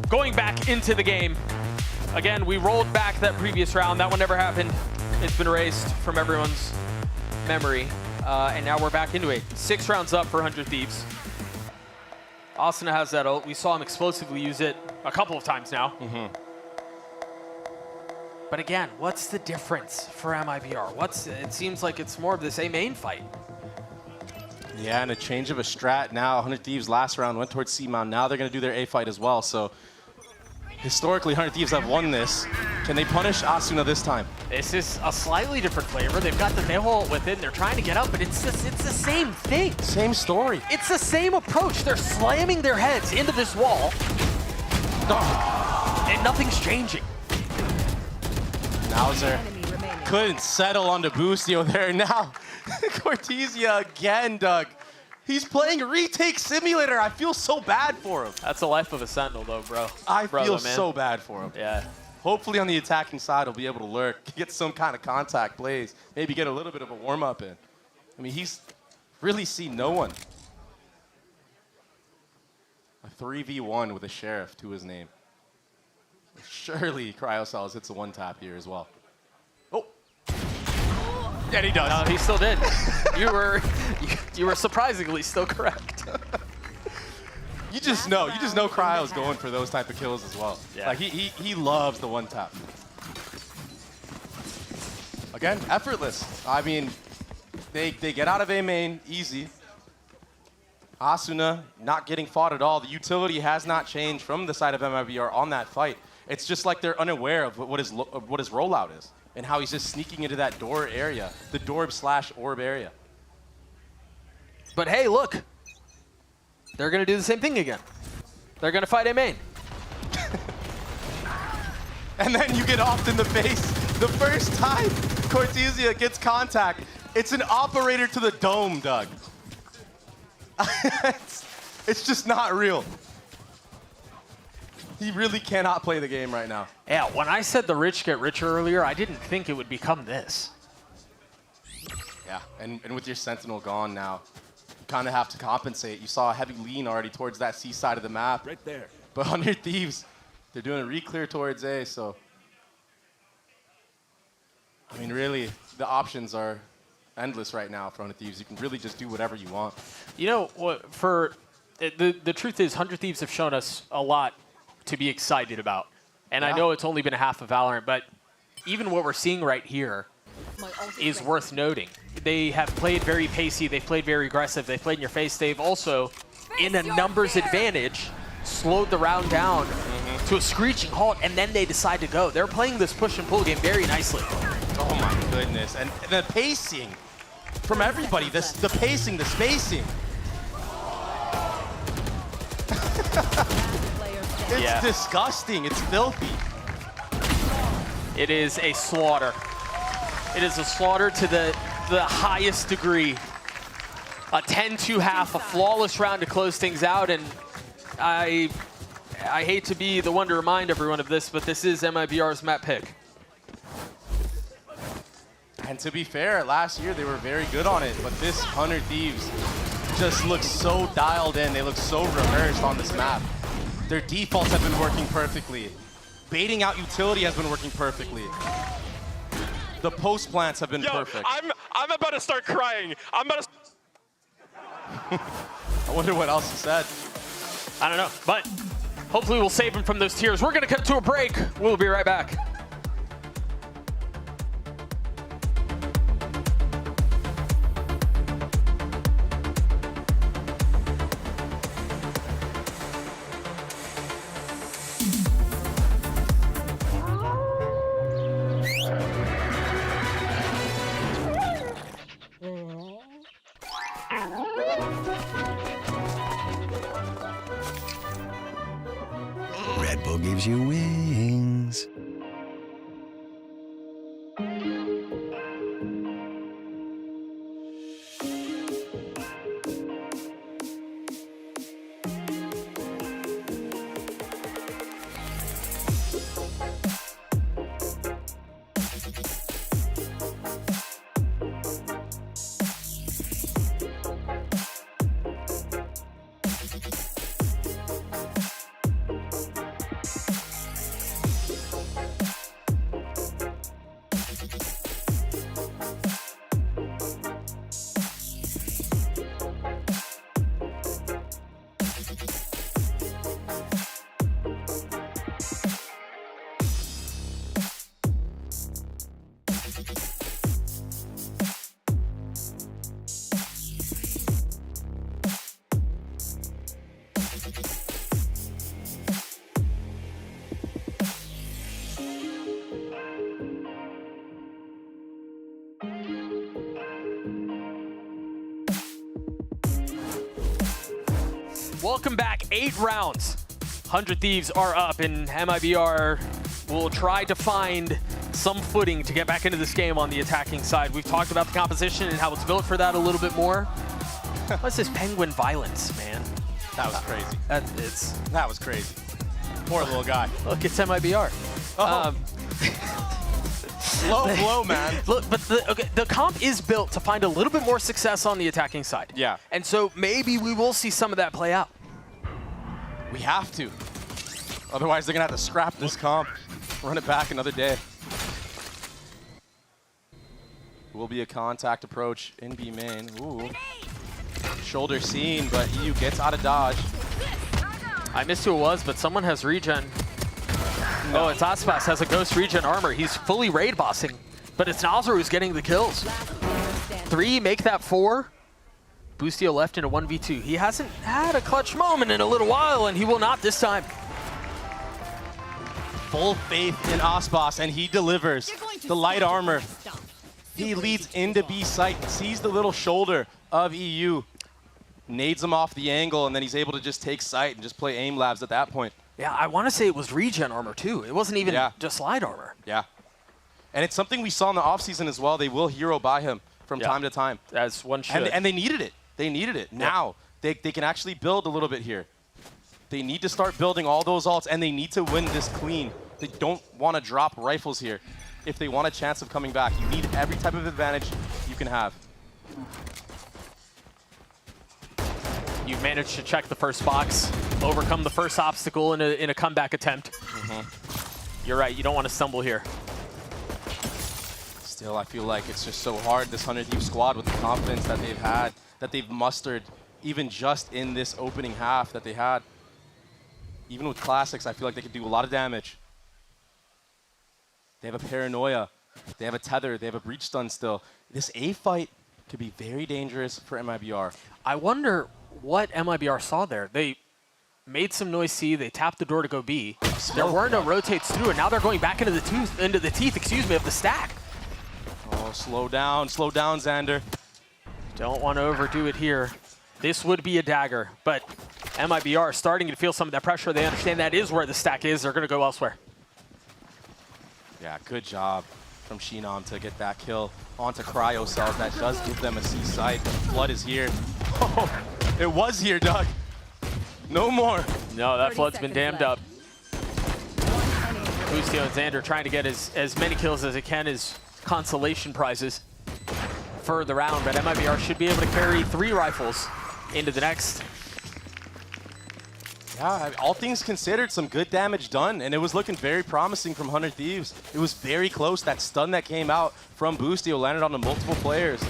going back into the game. Again, we rolled back that previous round. That one never happened. It's been erased from everyone's memory, and now we're back into it. 6 rounds up for 100 Thieves. Asuna has that ult. We saw him explosively use it a couple of times now. But again, what's the difference for MIBR? It seems like it's more of this A main fight. Yeah, and a change of a strat now. 100 Thieves last round went towards C-Mount. Now they're going to do their A fight as well. So historically, 100 Thieves have won this. Can they punish Asuna this time? This is a slightly different flavor. They've got the Nihil within. They're trying to get up, but it's the same thing. Same story. It's the same approach. They're slamming their heads into this wall, and nothing's changing. Nauser couldn't settle on the Boostio there. Now, Cortesia again, Doug. He's playing Retake Simulator. I feel so bad for him. That's the life of a Sentinel, though, bro. I feel so bad for him. Yeah. Hopefully on the attacking side, he'll be able to lurk, get some kind of contact plays, maybe get a little bit of a warm-up in. I mean, he's really seen no one. A 3v1 with a Sheriff to his name. Surely Cryocells hits a one-tap here as well. Oh. Yeah, he does. No, he still did. you were surprisingly still correct. You just know Cryo's going for those type of kills as well. Yeah. Like he loves the one tap. Again, effortless. I mean, they get out of A main easy. Asuna not getting fought at all. The utility has not changed from the side of MIBR on that fight. It's just like they're unaware of what his rollout is and how he's just sneaking into that door area, the Dorb/orb area. But hey, look. They're going to do the same thing again. They're going to fight A main. And then you get offed in the face. The first time Cortesia gets contact, it's an operator to the dome, Doug. It's just not real. He really cannot play the game right now. Yeah, when I said the rich get richer earlier, I didn't think it would become this. Yeah, and with your Sentinel gone now, you kind of have to compensate. You saw a heavy lean already towards that C side of the map. Right there. But 100 Thieves, they're doing a re-clear towards A, so. I mean, really, the options are endless right now for 100 Thieves. You can really just do whatever you want. You know, the truth is 100 Thieves have shown us a lot to be excited about. And I know it's only been a half of Valorant, but even what we're seeing right here is worth noting. They have played very pacey, they've played very aggressive, they've played in your face. They've also, in a numbers advantage, slowed the round down to a screeching halt, and then they decide to go. They're playing this push and pull game very nicely. Oh my goodness, and the pacing from everybody, the pacing, the spacing. It's disgusting, it's filthy. It is a slaughter. It is a slaughter to the highest degree. A 10-2 half, a flawless round to close things out, and I hate to be the one to remind everyone of this, but this is MIBR's map pick. And to be fair, last year they were very good on it, but this 100 Thieves just looks so dialed in. They look so rehearsed on this map. Their defaults have been working perfectly. Baiting out utility has been working perfectly. The post plants have been perfect. I'm about to start crying. I'm about to. I wonder what else he said. I don't know, but hopefully we'll save him from those tears. We're gonna cut to a break. We'll be right back. Red Bull gives you wings. Welcome back. 8 rounds. 100 Thieves are up, and MIBR will try to find some footing to get back into this game on the attacking side. We've talked about the composition and how it's built for that a little bit more. What's this penguin violence, man? That was crazy. That was crazy. Poor little guy. Look, it's MIBR. Oh. Low blow, man. Look, but the comp is built to find a little bit more success on the attacking side. Yeah. And so maybe we will see some of that play out. We have to. Otherwise, they're going to have to scrap this comp, run it back another day. Will be a contact approach in B main. Ooh. Shoulder seen, but EU gets out of dodge. I missed who it was, but someone has regen. No, it's Aspas has a ghost regen armor. He's fully raid bossing, but it's Nazar who's getting the kills. 3, make that 4. Boostio left in a 1v2. He hasn't had a clutch moment in a little while, and he will not this time. Full faith in Aspas, and he delivers. The light armor. He leads into B site, sees the little shoulder of EU, nades him off the angle, and then he's able to just take sight and just play aim labs at that point. Yeah, I want to say it was regen armor too. It wasn't even just light armor. Yeah. And it's something we saw in the offseason as well. They will hero buy him from time to time. As one should. And they needed it. They needed it. Now, they can actually build a little bit here. They need to start building all those ults, and they need to win this clean. They don't want to drop rifles here. If they want a chance of coming back, you need every type of advantage you can have. You've managed to check the first box, overcome the first obstacle in a comeback attempt. You're right, you don't want to stumble here. Still, I feel like it's just so hard, this 100 Thieves squad, with the confidence that they've had, that they've mustered, even just in this opening half that they had. Even with classics, I feel like they could do a lot of damage. They have a paranoia, they have a tether, they have a breach stun still. This A fight could be very dangerous for MIBR. I wonder what MIBR saw there. They made some noise C, they tapped the door to go B. There were no rotates through, and now they're going back into the teeth, of the stack. Oh, slow down, Xander. Don't want to overdo it here. This would be a dagger, but MIBR are starting to feel some of that pressure. They understand that is where the stack is. They're going to go elsewhere. Yeah, good job from Shinam to get that kill onto Cryo Cells. That does give them a C site. Flood is here. Oh, it was here, Doug. No more. No, that Flood's been damned up. Boostio and Xander trying to get as many kills as they can as consolation prizes for the round, but MIBR should be able to carry 3 rifles into the next. Yeah, all things considered, some good damage done, and it was looking very promising from 100 Thieves. It was very close. That stun that came out from Boostio landed on the multiple players.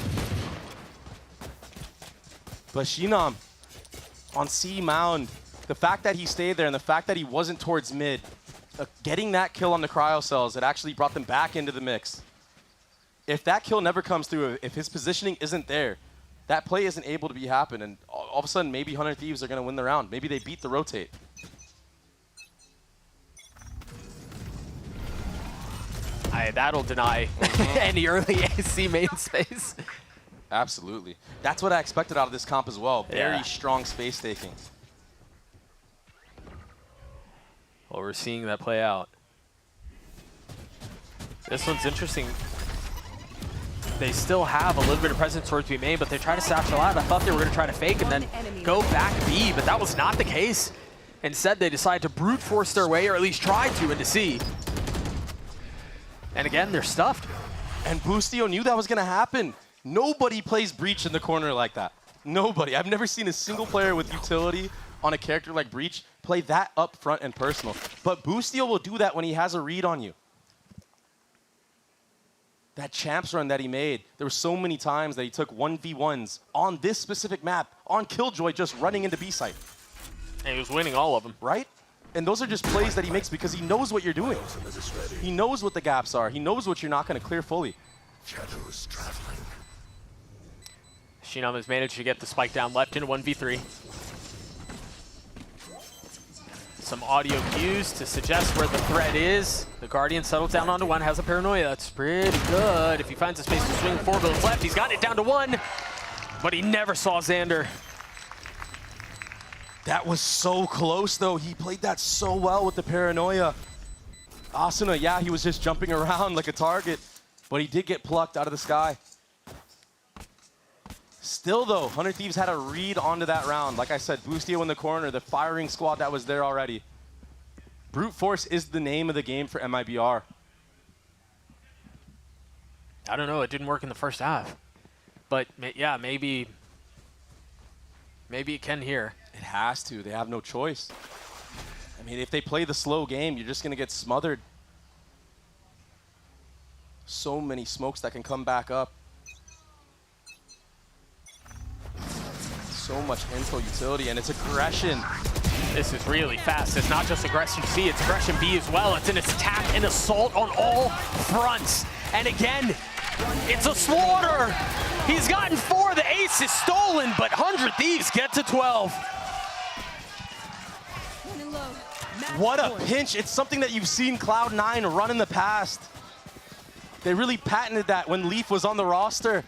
But Shinam on C Mound, the fact that he stayed there and the fact that he wasn't towards mid, getting that kill on the Cryo Cells, it actually brought them back into the mix. If that kill never comes through, if his positioning isn't there, that play isn't able to be happening, and all of a sudden maybe 100 Thieves are going to win the round. Maybe they beat the rotate. That'll deny any early AC main space. Absolutely. That's what I expected out of this comp as well. Very strong space taking. Well, we're seeing that play out. This one's interesting. They still have a little bit of presence towards B main, but they try to satchel out. I thought they were going to try to fake and then go back B, but that was not the case. Instead, they decided to brute force their way, or at least try to, into C. And again, they're stuffed. And Boostio knew that was going to happen. Nobody plays Breach in the corner like that. Nobody. I've never seen a single player with utility on a character like Breach play that up front and personal. But Boostio will do that when he has a read on you. That champs run that he made, there were so many times that he took 1v1s on this specific map, on Killjoy, just running into B site. And he was winning all of them. Right? And those are just plays that he makes because he knows what you're doing. He knows what the gaps are. He knows what you're not going to clear fully. Shadows traveling. Shinam has managed to get the spike down left in 1v3. Some audio cues to suggest where the threat is. The Guardian settles down onto 1, has a paranoia. That's pretty good. If he finds a space to swing 4 bullets left, he's got it down to 1, but he never saw Xander. That was so close, though. He played that so well with the paranoia. Asuna, yeah, he was just jumping around like a target, but he did get plucked out of the sky. Still, though, 100 Thieves had a read onto that round. Like I said, Boostio in the corner, the firing squad that was there already. Brute Force is the name of the game for MIBR. I don't know. It didn't work in the first half. But, yeah, maybe it can here. It has to. They have no choice. I mean, if they play the slow game, you're just going to get smothered. So many smokes that can come back up. So much info utility, and it's aggression. This is really fast. It's not just aggression C, it's aggression B as well. It's an attack and assault on all fronts. And again, it's a slaughter. He's gotten 4. The ace is stolen, but 100 Thieves get to 12. What a pinch. It's something that you've seen Cloud9 run in the past. They really patented that when Leaf was on the roster.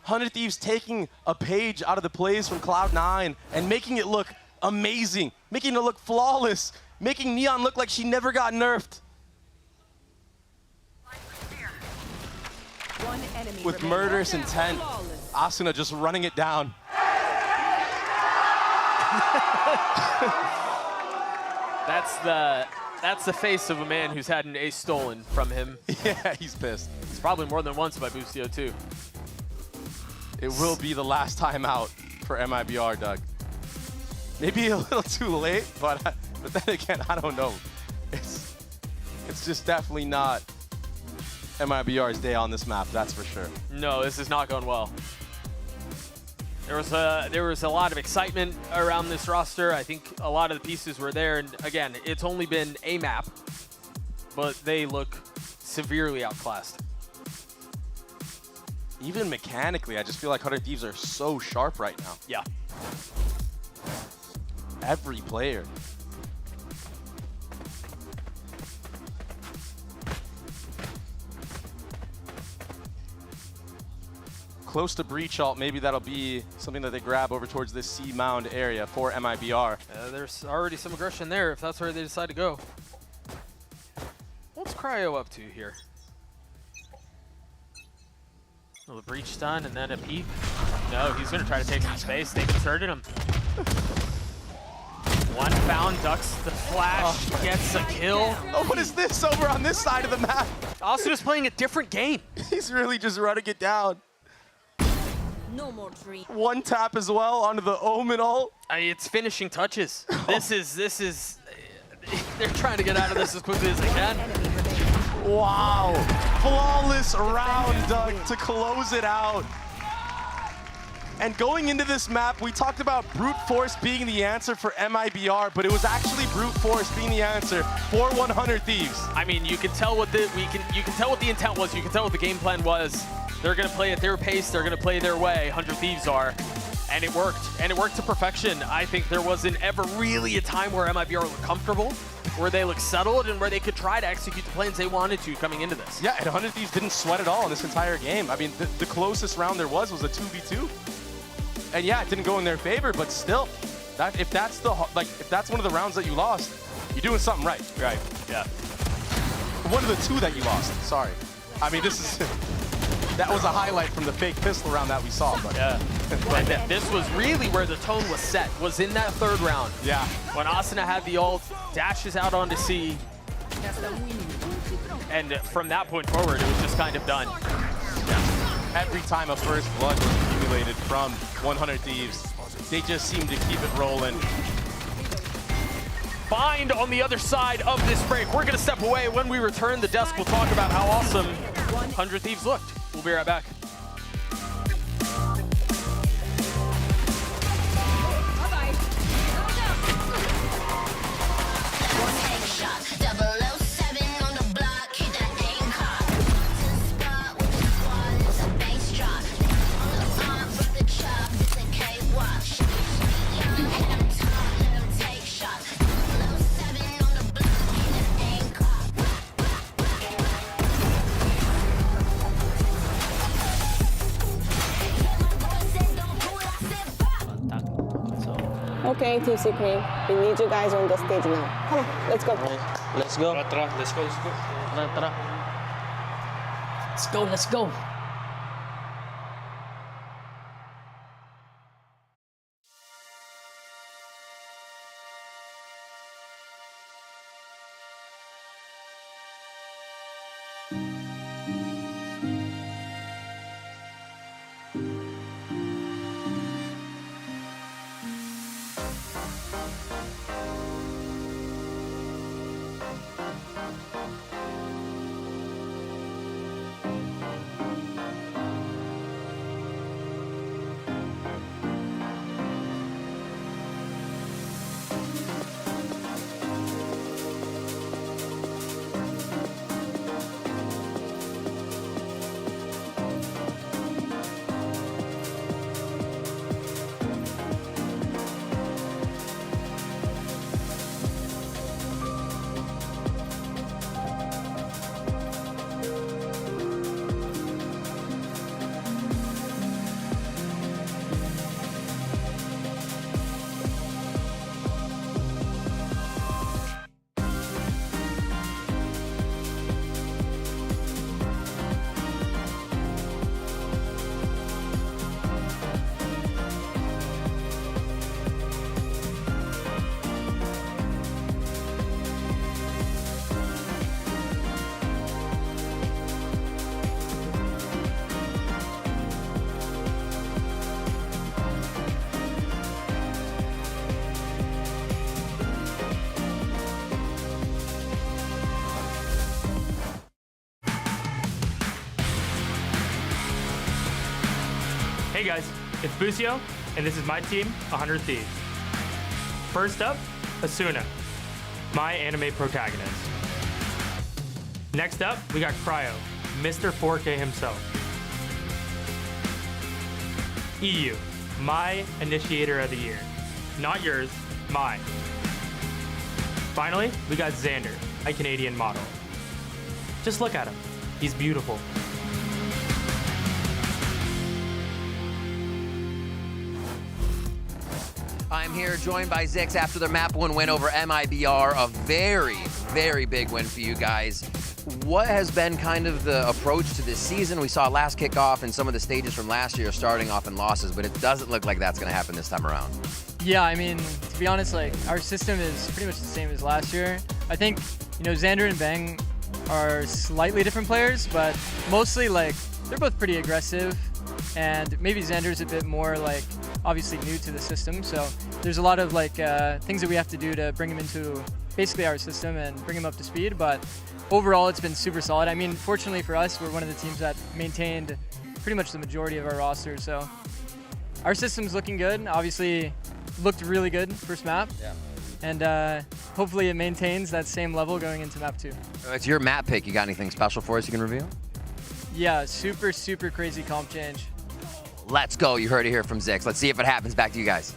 100 Thieves taking a page out of the plays from Cloud9 and making it look amazing, making it look flawless, making Neon look like she never got nerfed. With murderous intent, Asuna just running it down. That's the face of a man who's had an ace stolen from him. Yeah, he's pissed. It's probably more than once by Boostio too. It will be the last time out for MIBR, Doug. Maybe a little too late, but then again, I don't know. It's just definitely not MIBR's day on this map, that's for sure. No, this is not going well. There was a lot of excitement around this roster. I think a lot of the pieces were there, and again, it's only been a map, but they look severely outclassed. Even mechanically, I just feel like 100 Thieves are so sharp right now. Yeah. Every player. Close to breach ult, maybe that'll be something that they grab over towards this C mound area for MIBR. There's already some aggression there if that's where they decide to go. What's Cryo up to here? Oh, the breach stun and then a peek. No, he's going to try to take some space. They concerted him. One found, ducks the flash, gets a kill. Oh, what is this over on this side of the map? Asuna's playing a different game. He's really just running it down. No more dream. One tap as well onto the Omen ult. It's finishing touches. This is. They're trying to get out of this as quickly as they can. Wow. Flawless round, Doug, to close it out. And going into this map, we talked about brute force being the answer for MIBR, but it was actually brute force being the answer for 100 Thieves. I mean, you can tell what the you can tell what the intent was. You can tell what the game plan was. They're going to play at their pace. They're going to play their way. 100 Thieves are. And it worked. And it worked to perfection. I think there wasn't ever really a time where MIBR looked comfortable, where they looked settled, and where they could try to execute the plans they wanted to coming into this. Yeah, and 100 Thieves didn't sweat at all in this entire game. I mean, the closest round there was a 2v2. And yeah, it didn't go in their favor, but still, if that's one of the rounds that you lost, you're doing something right. Right, yeah. One of the 2 that you lost, sorry. I mean, that was a highlight from the fake pistol round that we saw. But yeah. And this was really where the tone was set, was in that 3rd round. Yeah. When Asuna had the ult, dashes out onto C. And from that point forward, it was just kind of done. Yeah. Every time a first blood was accumulated from 100 Thieves, they just seemed to keep it rolling. Bind on the other side of this break. We're going to step away. When we return, the desk will talk about how awesome 100 Thieves looked. We'll be right back. Okay, Team Secret, we need you guys on the stage now. Come on, let's go. Let's go. Let's go. Let's go. Let's go, let's go. Hey guys, it's Busio, and this is my team, 100 Thieves. First up, Asuna, my anime protagonist. Next up, we got Cryo, Mr. 4K himself. EU, my initiator of the year. Not yours, mine. Finally, we got Xander, my Canadian model. Just look at him, he's beautiful. I'm here joined by Zix after their Map 1 win over MIBR, a very, very big win for you guys. What has been kind of the approach to this season? We saw last kickoff and some of the stages from last year starting off in losses, but it doesn't look like that's going to happen this time around. Yeah, I mean, to be honest, like our system is pretty much the same as last year. I think, you know, Xander and Bang are slightly different players, but mostly like they're both pretty aggressive, and maybe Xander's a bit more like obviously new to the system, so there's a lot of like things that we have to do to bring him into basically our system and bring him up to speed, but overall it's been super solid. I mean, fortunately for us, we're one of the teams that maintained pretty much the majority of our roster, so our system's looking good. Obviously looked really good first map, and hopefully it maintains that same level going into map 2. It's your map pick. You got anything special for us you can reveal? Yeah, super, super crazy comp change. Let's go. You heard it here from Zix. Let's see if it happens. Back to you guys.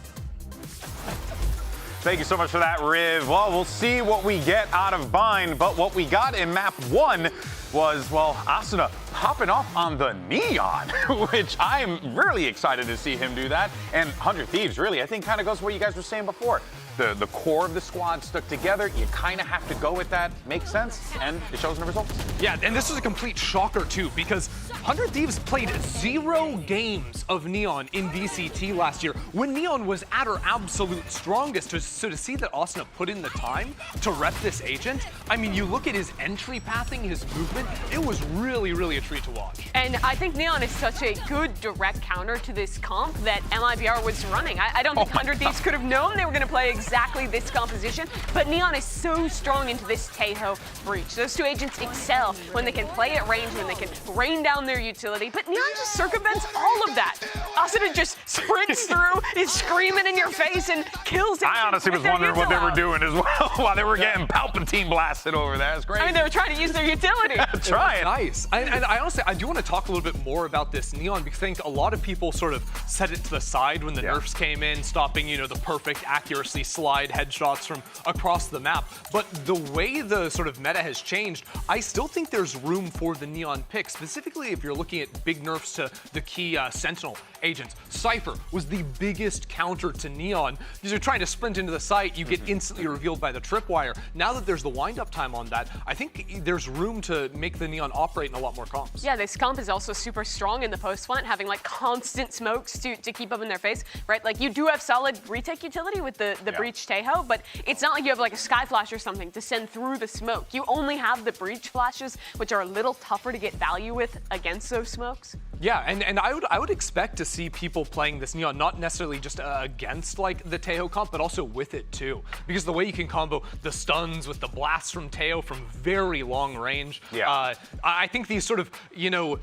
Thank you so much for that, Riv. Well, we'll see what we get out of Bind, but what we got in map 1 was, well, Asuna popping off on the Neon, which I'm really excited to see him do that. And 100 Thieves, really, I think kind of goes to what you guys were saying before. The core of the squad stuck together. You kind of have to go with that. Makes sense, and it shows in the results. Yeah, and this was a complete shocker, too, because 100 Thieves played 0 games of Neon in VCT last year when Neon was at her absolute strongest. So to see that Asuna put in the time to rep this agent, I mean, you look at his entry pathing, his movement, it was really, really a treat to watch. And I think Neon is such a good direct counter to this comp that MIBR was running. I don't think 100 Thieves could have known they were going to play exactly this composition, but Neon is so strong into this Taeho breach. Those two agents excel when they can play at range, when they can rain down their utility, but Neon just circumvents all of that. Asuna just sprints through, is screaming in your face, and kills it. I honestly was wondering what they were doing as well while they were getting Palpatine blasted over there. That's great. I mean, they were trying to use their utility. Try it. Nice. And I honestly, I do want to talk a little bit more about this Neon, because I think a lot of people sort of set it to the side when the nerfs came in, stopping, you know, the perfect accuracy slide headshots from across the map. But the way the sort of meta has changed, I still think there's room for the Neon pick, specifically if you're looking at big nerfs to the key Sentinel agents. Cypher was the biggest counter to Neon. Because you're trying to sprint into the site, you get instantly revealed by the tripwire. Now that there's the wind-up time on that, I think there's room to make the Neon operate in a lot more comps. Yeah, this comp is also super strong in the post plant, having like constant smokes to keep up in their face, right? Like you do have solid retake utility with the breach Taeho, but it's not like you have like a sky flash or something to send through the smoke. You only have the breach flashes, which are a little tougher to get value with against those smokes. Yeah, and I would expect to see people playing this Neon not necessarily just against like the Taeho comp, but also with it too. Because the way you can combo the stuns with the blasts from Taeho from very long range. Yeah. I think these sort of, you know,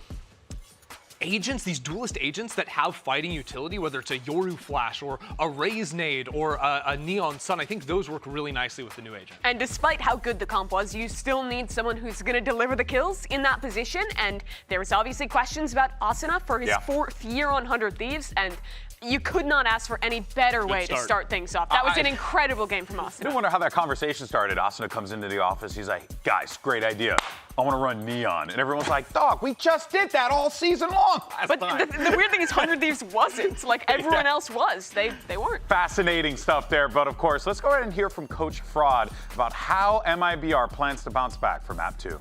agents, these duelist agents that have fighting utility, whether it's a Yoru Flash or a Raze Nade or a Neon Sun, I think those work really nicely with the new agent. And despite how good the comp was, you still need someone who's going to deliver the kills in that position. And there's obviously questions about Asuna for his 4th year on 100 Thieves, and you could not ask for any better way to start things off. That was an incredible game from Asuna. I wonder how that conversation started. Asuna comes into the office. He's like, guys, great idea. I want to run Neon. And everyone's like, dog, we just did that all season long. But the weird thing is 100 Thieves wasn't. Like everyone else was. They weren't. Fascinating stuff there. But of course, let's go ahead and hear from Coach Fraud about how MIBR plans to bounce back for Map 2.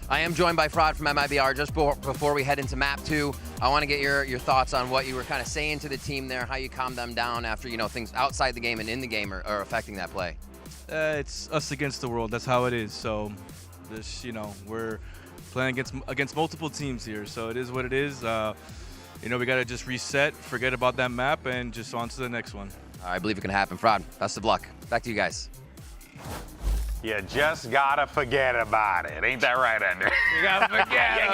I am joined by Fraud from MIBR. Just before we head into Map 2, I want to get your thoughts on what you were kind of saying to the team there, how you calmed them down after, you know, things outside the game and in the game are affecting that play. It's us against the world. That's how it is. So, this, you know, we're playing against multiple teams here. So it is what it is. You know, we got to just reset, forget about that map, and just on to the next one. I believe it can happen. Fraud, best of luck. Back to you guys. You just gotta forget about it. Ain't that right, Ender? You gotta forget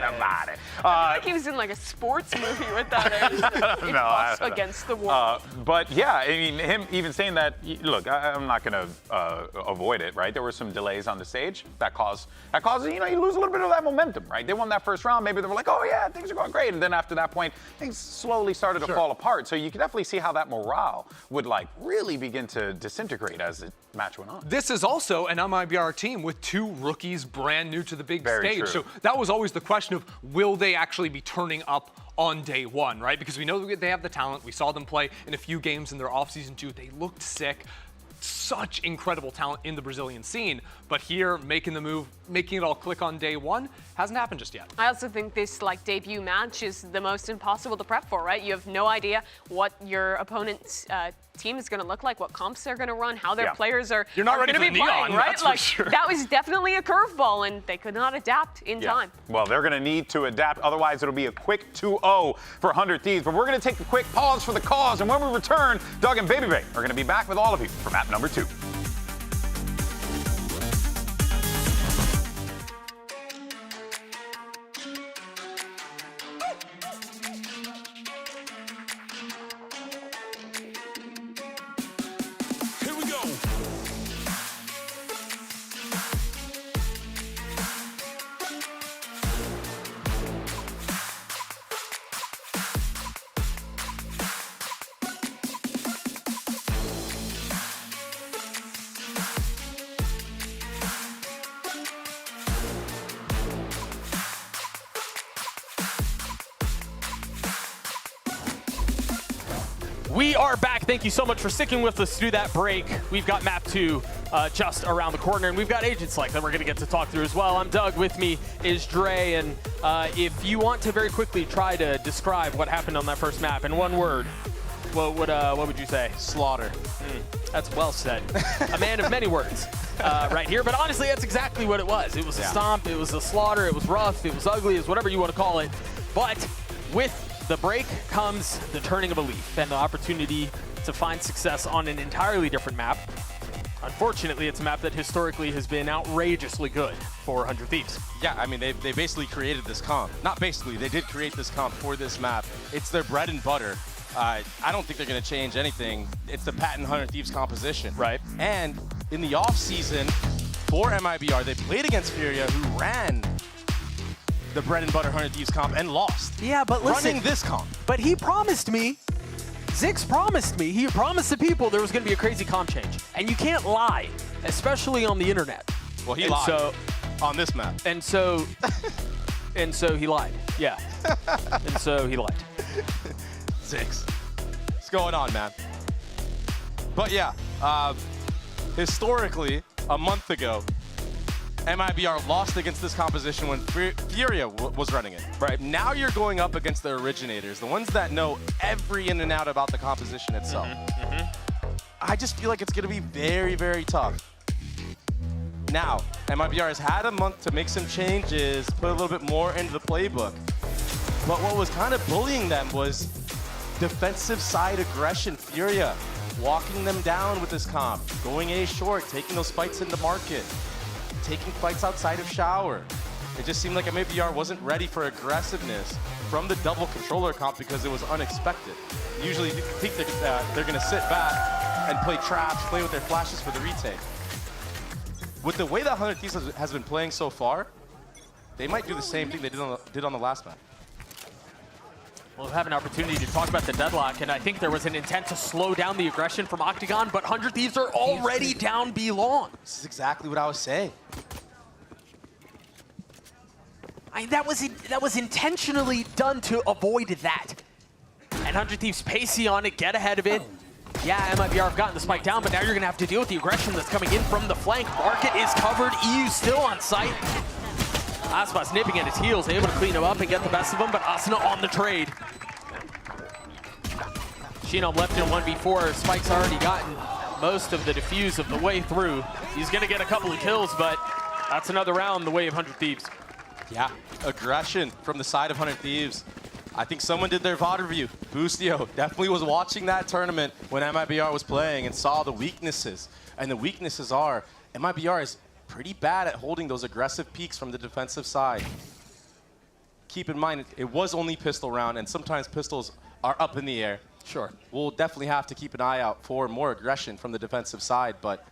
about it. I feel like he was in like a sports movie with that. Against the wall. But yeah, I mean, him even saying that, look, I'm not gonna avoid it, right? There were some delays on the stage that causes, you know, you lose a little bit of that momentum, right? They won that first round, maybe they were like, oh yeah, things are going great. And then after that point, things slowly started to fall apart. So you can definitely see how that morale would like really begin to disintegrate as the match went on. This is also an MIBR team with 2 rookies brand new to the big Very stage. true. So that was always the question of, will they actually be turning up on day one, right? Because we know they have the talent. We saw them play in a few games in their off-season too. They looked sick. Such incredible talent in the Brazilian scene, but here making the move, making it all click on day one, hasn't happened just yet. I also think this like debut match is the most impossible to prep for, right? You have no idea what your opponent's team is going to look like, what comps they're going to run, how their players are You're not ready going to for be the playing, Neon, right? that's Like for sure. that was definitely a curveball, and they could not adapt in time. Well, they're going to need to adapt. Otherwise, it'll be a quick 2-0 for 100 Thieves. But we're going to take a quick pause for the cause. And when we return, Doug and Baby Bay are going to be back with all of you for map number 2. We are back. Thank you so much for sticking with us through that break. We've got map 2 just around the corner, and we've got Agent Select that we're going to get to talk through as well. I'm Doug. With me is Dre, and if you want to very quickly try to describe what happened on that first map in one word, what would you say? Slaughter. That's well said. A man of many words right here, but honestly, that's exactly what it was. It was a stomp, it was a slaughter, it was rough, it was ugly, it was whatever you want to call it. But with the break comes the turning of a leaf and the opportunity to find success on an entirely different map. Unfortunately, it's a map that historically has been outrageously good for 100 Thieves. Yeah, I mean, they basically created this comp. Not basically, they did create this comp for this map. It's their bread and butter. I don't think they're going to change anything. It's the patent 100 Thieves composition. Right. And in the off-season for MIBR, they played against Furia, who ran the bread and butter 100 Thieves comp and lost. Yeah, but listen, running this comp. But he promised me, Zix promised me, he promised the people there was going to be a crazy comp change. And you can't lie, especially on the internet. Well, he lied on this map. And so And so he lied. Yeah. And so he lied. 6. What's going on, man? But yeah, historically, a month ago, MIBR lost against this composition when Furia was running it. Right. Now you're going up against the originators, the ones that know every in and out about the composition itself. I just feel like it's going to be very, very tough. Now, MIBR has had a month to make some changes, put a little bit more into the playbook. But what was kind of bullying them was defensive side aggression. Furia walking them down with this comp, going A short, taking those fights into market, taking fights outside of shower. It just seemed like MIBR wasn't ready for aggressiveness from the double controller comp because it was unexpected. Usually you think they're going to sit back and play traps, play with their flashes for the retake. With the way that 100 Thieves has been playing so far, they might do the same thing they did on the last map. We'll have an opportunity to talk about the deadlock, and I think there was an intent to slow down the aggression from Octagon, but 100 Thieves are already down B long. This is exactly what I was saying. That was intentionally done to avoid that. And 100 Thieves pacey on it, get ahead of it. Yeah, MIBR have gotten the spike down, but now you're going to have to deal with the aggression that's coming in from the flank. Market is covered, EU still on site. Aspas nipping at his heels, able to clean him up and get the best of him, but Asuna on the trade. Shinom left in 1v4. Spike's already gotten most of the defuse of the way through. He's going to get a couple of kills, but that's another round the way of 100 Thieves. Yeah, aggression from the side of 100 Thieves. I think someone did their VOD review. Boostio definitely was watching that tournament when MIBR was playing and saw the weaknesses. And the weaknesses are, MIBR is pretty bad at holding those aggressive peaks from the defensive side. Keep in mind, it was only pistol round, and sometimes pistols are up in the air. Sure. We'll definitely have to keep an eye out for more aggression from the defensive side, but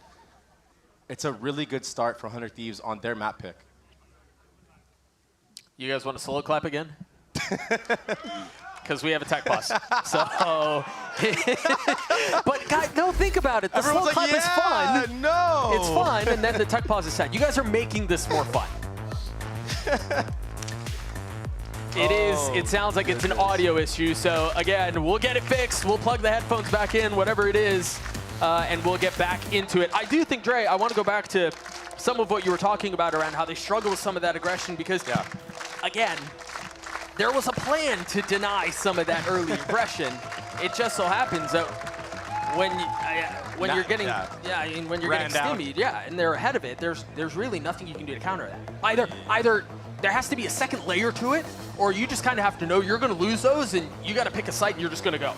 it's a really good start for 100 Thieves on their map pick. You guys want a solo clap again? Because we have a tech pause. So, but guys, don't think about it. The slow clap is fun. No, it's fun, and then the tech pause is sad. You guys are making this more fun. It sounds like it's an audio issue. So again, we'll get it fixed. We'll plug the headphones back in, whatever it is, and we'll get back into it. I do think, Dre, I want to go back to some of what you were talking about around how they struggle with some of that aggression because, again, there was a plan to deny some of that early aggression. It just so happens that when you're getting stymied, and they're ahead of it, there's really nothing you can do to counter that. Either there has to be a second layer to it, or you just kind of have to know you're going to lose those, and you got to pick a site and you're just going to go.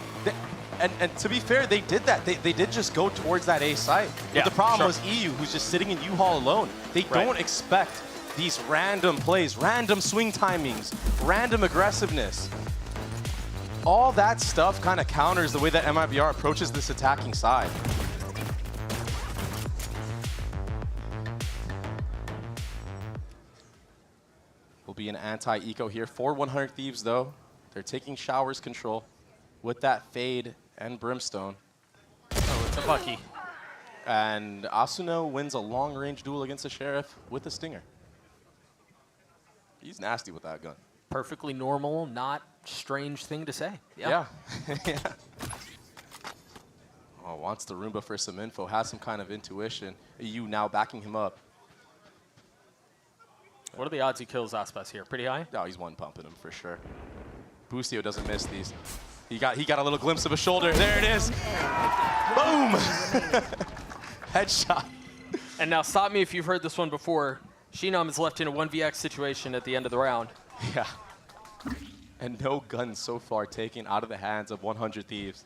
And to be fair, they did that. They did just go towards that A site. But the problem was EU, who's just sitting in U-Haul alone. They don't expect these random plays, random swing timings, random aggressiveness. All that stuff kind of counters the way that MIBR approaches this attacking side. Will be an anti-eco here for 100 Thieves, though. They're taking Shower's control with that fade and Brimstone. Oh, it's a Bucky. And Asuno wins a long-range duel against the Sheriff with a Stinger. He's nasty with that gun. Perfectly normal, not strange thing to say. Yeah. Oh, wants the Roomba for some info, has some kind of intuition. EU now backing him up. What are the odds he kills Aspas here? Pretty high? No, he's one pumping him for sure. Boostio doesn't miss these. He got a little glimpse of a shoulder. There it is. Boom! Headshot. And now stop me if you've heard this one before. Shinom is left in a 1vx situation at the end of the round. Yeah. And no guns so far taken out of the hands of 100 Thieves.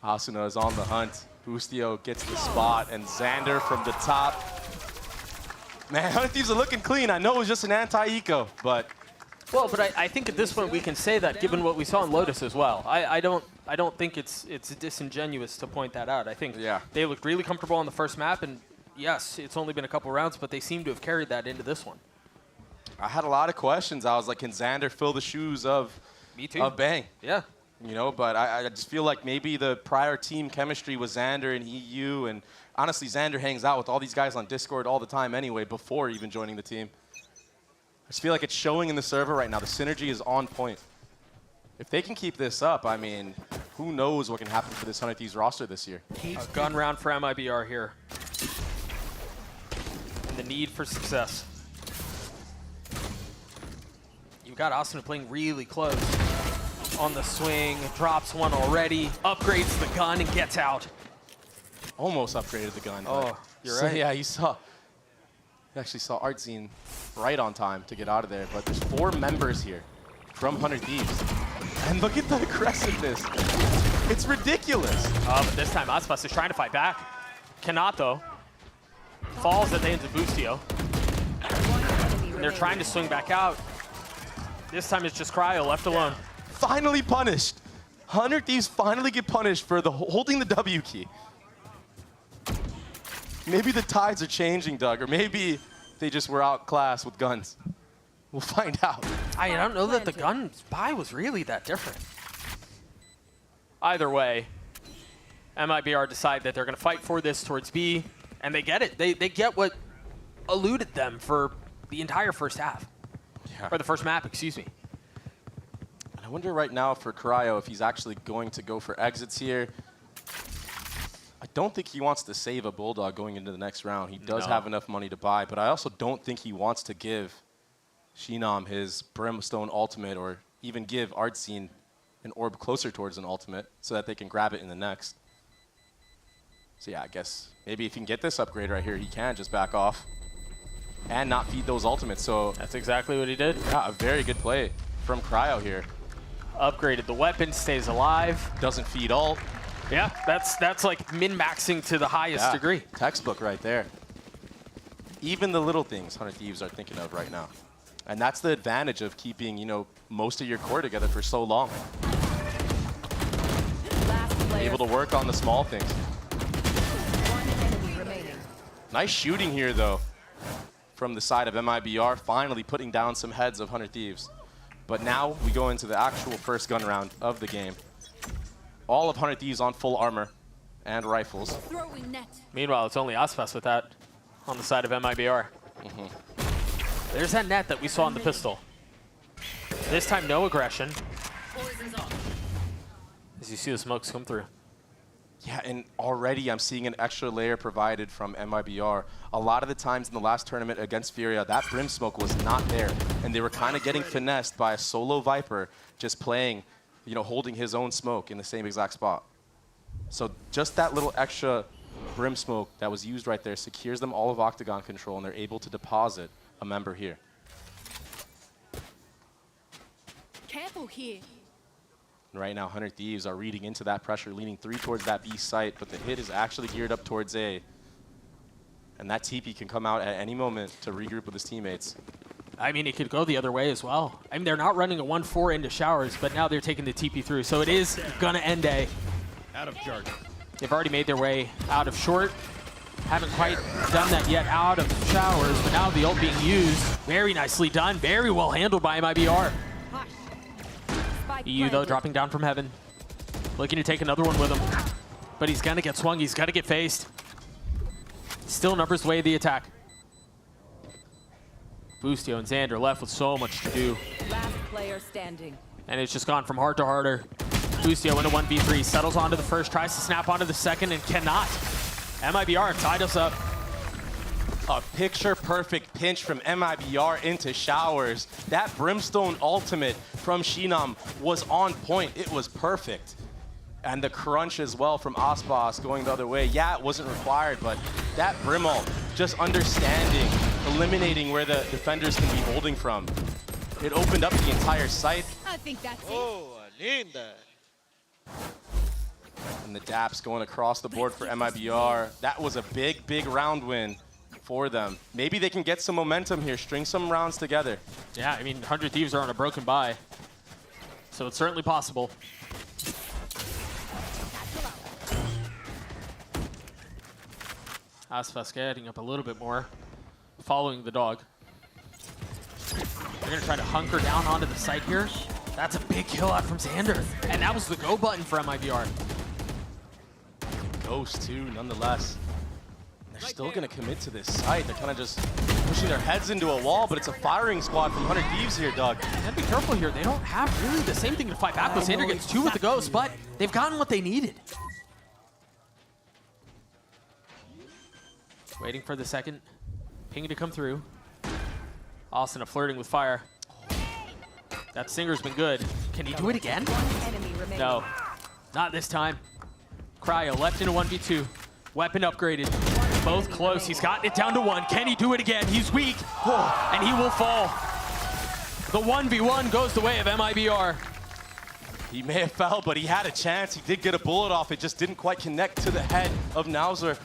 Asuna is on the hunt. Boostio gets the spot, and Xander from the top. Man, 100 Thieves are looking clean. I know it was just an anti-eco, but... Well, but I think at this point we can say that given what we saw in Lotus as well. I don't think it's disingenuous to point that out. I think they looked really comfortable on the first map, and yes, it's only been a couple rounds, but they seem to have carried that into this one. I had a lot of questions. I was like, can Xander fill the shoes of Bang? Yeah. You know, but I just feel like maybe the prior team chemistry with Xander and EU, and honestly, Xander hangs out with all these guys on Discord all the time anyway before even joining the team. I just feel like it's showing in the server right now. The synergy is on point. If they can keep this up, I mean, who knows what can happen for this 100 Thieves roster this year. A gun round for MIBR here. And the need for success. You've got Asuna playing really close. On the swing, drops one already, upgrades the gun and gets out. Almost upgraded the gun. Oh, you're so, right. Yeah, you actually saw Artzine right on time to get out of there, but there's 4 members here from 100 Thieves. And look at the aggressiveness. It's ridiculous. But this time Aspas is trying to fight back. Cannot though. Falls at the hands of Boostio. And they're trying to swing back out. This time it's just Cryo left alone. Finally punished. 100 Thieves finally get punished for holding the W key. Maybe the tides are changing, Doug, or maybe they just were outclassed with guns. We'll find out. I don't know that the gun buy was really that different. Either way, MIBR decide that they're going to fight for this towards B, and they get it. They get what eluded them for the entire first half. Yeah. Or the first map, excuse me. I wonder right now for Cryo if he's actually going to go for exits here. I don't think he wants to save a Bulldog going into the next round. He does have enough money to buy, but I also don't think he wants to give Shinam his Brimstone ultimate or even give Artzine an orb closer towards an ultimate so that they can grab it in the next. So yeah, I guess maybe if he can get this upgrade right here, he can just back off and not feed those ultimates. So that's exactly what he did. Yeah, a very good play from Cryo here. Upgraded the weapon, stays alive. Doesn't feed ult. Yeah, that's like min-maxing to the highest degree. Textbook right there. Even the little things 100 Thieves are thinking of right now. And that's the advantage of keeping, you know, most of your core together for so long. Able to work on the small things. Nice shooting here, though, from the side of MIBR, finally putting down some heads of 100 Thieves. But now we go into the actual first gun round of the game. All of 100 Thieves on full armor and rifles. Meanwhile, it's only Aspas with that on the side of MIBR. There's that net that we saw in the pistol. This time, no aggression. As you see the smokes come through. Yeah, and already I'm seeing an extra layer provided from MIBR. A lot of the times in the last tournament against Furia, that Brim smoke was not there, and they were kind of getting finessed by a solo Viper just playing, you know, holding his own smoke in the same exact spot. So just that little extra Brim smoke that was used right there secures them all of Octagon control, and they're able to deposit a member here. Careful here. Right now, 100 Thieves are reading into that pressure, leaning 3 towards that B site, but the hit is actually geared up towards A. And that TP can come out at any moment to regroup with his teammates. I mean, it could go the other way as well. I mean, they're not running a 1-4 into showers, but now they're taking the TP through. So it is gonna end A. Out of charge. They've already made their way out of short. Haven't quite done that yet out of showers, but now the ult being used. Very nicely done, very well handled by MIBR. EU, though, dropping down from heaven. Looking to take another one with him. But he's gonna get swung, he's gotta get faced. Still numbers the way of the attack. Boostio and Xander left with so much to do. Last player standing. And it's just gone from hard to harder. Boostio into 1v3, settles onto the first, tries to snap onto the second, and cannot. MIBR tied us up. A picture-perfect pinch from MIBR into showers. That Brimstone ultimate from Shinam was on point. It was perfect. And the crunch as well from Aspas going the other way. Yeah, it wasn't required, but that Brim ult, just understanding, eliminating where the defenders can be holding from. It opened up the entire site. I think that's it. Linda. And the daps going across the board for MIBR. That was a big, big round win for them. Maybe they can get some momentum here, string some rounds together. Yeah, I mean, 100 Thieves are on a broken bye. So it's certainly possible. Aspas getting up a little bit more, following the dog. They're gonna try to hunker down onto the site here. That's a big kill out from Xander. And that was the go button for MIBR. Ghost too, nonetheless. They're still gonna commit to this site. They're kind of just pushing their heads into a wall, but it's a firing squad from 100 Thieves here, Doug. And be careful here. They don't have really the same thing to fight back with. Xander gets 2 with the Ghost, but they've gotten what they needed. Waiting for the second ping to come through. Asuna flirting with fire. That Singer's been good. Can he do it again? No, not this time. Cryo left into 1v2. Weapon upgraded. Both close. He's gotten it down to 1. Can he do it again? He's weak, and he will fall. The 1v1 goes the way of MIBR. He may have fell, but he had a chance. He did get a bullet off. It just didn't quite connect to the head of Nauser.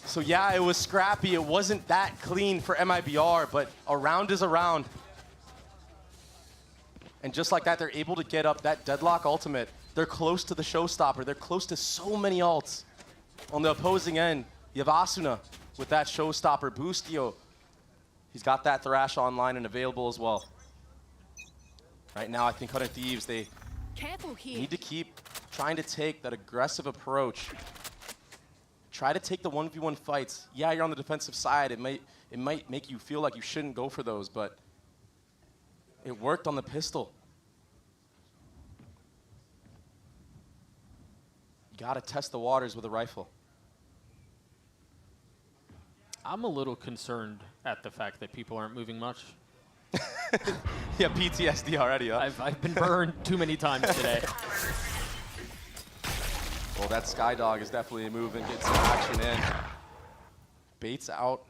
So yeah, it was scrappy. It wasn't that clean for MIBR, but a round is a round. And just like that, they're able to get up that deadlock ultimate. They're close to the showstopper. They're close to so many ults. On the opposing end, you have Asuna with that showstopper. Boostio, he's got that Thrash online and available as well. Right now, I think 100 Thieves, they need to keep trying to take that aggressive approach. Try to take the 1v1 fights. Yeah, you're on the defensive side. It might make you feel like you shouldn't go for those, but it worked on the pistol. You gotta test the waters with a rifle. I'm a little concerned at the fact that people aren't moving much. Yeah, PTSD already, huh? I've been burned too many times today. Well, that Skydog is definitely moving, getting some action in. Baits out.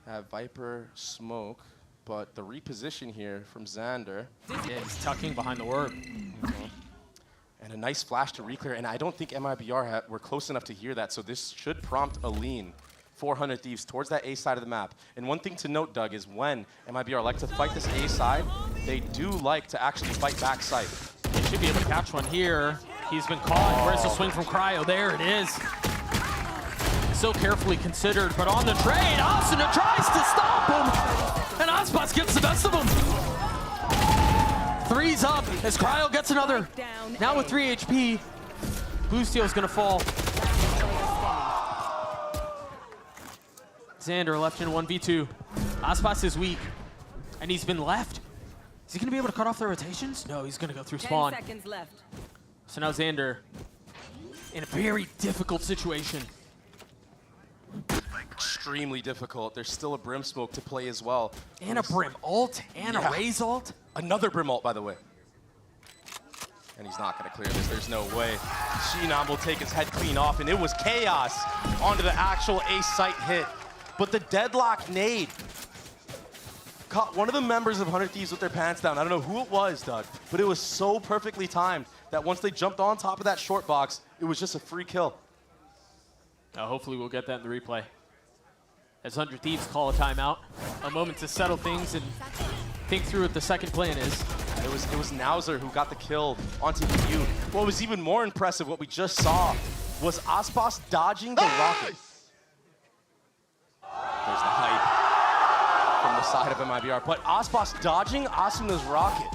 Have Viper smoke, but the reposition here from Xander. Yeah, he's tucking behind the word. And a nice flash to reclear, and I don't think MIBR were close enough to hear that, so this should prompt a lean. 400 Thieves towards that A side of the map. And one thing to note, Doug, is when MIBR like to fight this A side, they do like to actually fight back side. They should be able to catch one here. He's been caught. Where's the swing from Cryo? There it is. So carefully considered, but on the trade, Asuna tries to stop him, and Aspas gets the best of him. 3's up as Cryo gets another. Now with 3 HP, Boostio's gonna fall. Xander left in 1v2. Aspas is weak, and he's been left. Is he gonna be able to cut off the rotations? No, he's gonna go through spawn. 10 seconds left. So now Xander in a very difficult situation. Extremely difficult. There's still a Brim smoke to play as well. And a Brim ult, and a Raze ult. Another Brim ult, by the way. And he's not going to clear this. There's no way. Shinam will take his head clean off, and it was chaos onto the actual ace site hit. But the deadlock nade caught one of the members of 100 Thieves with their pants down. I don't know who it was, Doug, but it was so perfectly timed that once they jumped on top of that short box, it was just a free kill. Hopefully we'll get that in the replay. As 100 Thieves call a timeout, a moment to settle things and think through what the second plan is. It was Nauser who got the kill onto EU. What was even more impressive, what we just saw, was Aspas dodging the rocket. There's the hype from the side of MIBR. But Aspas dodging Asuna's rocket.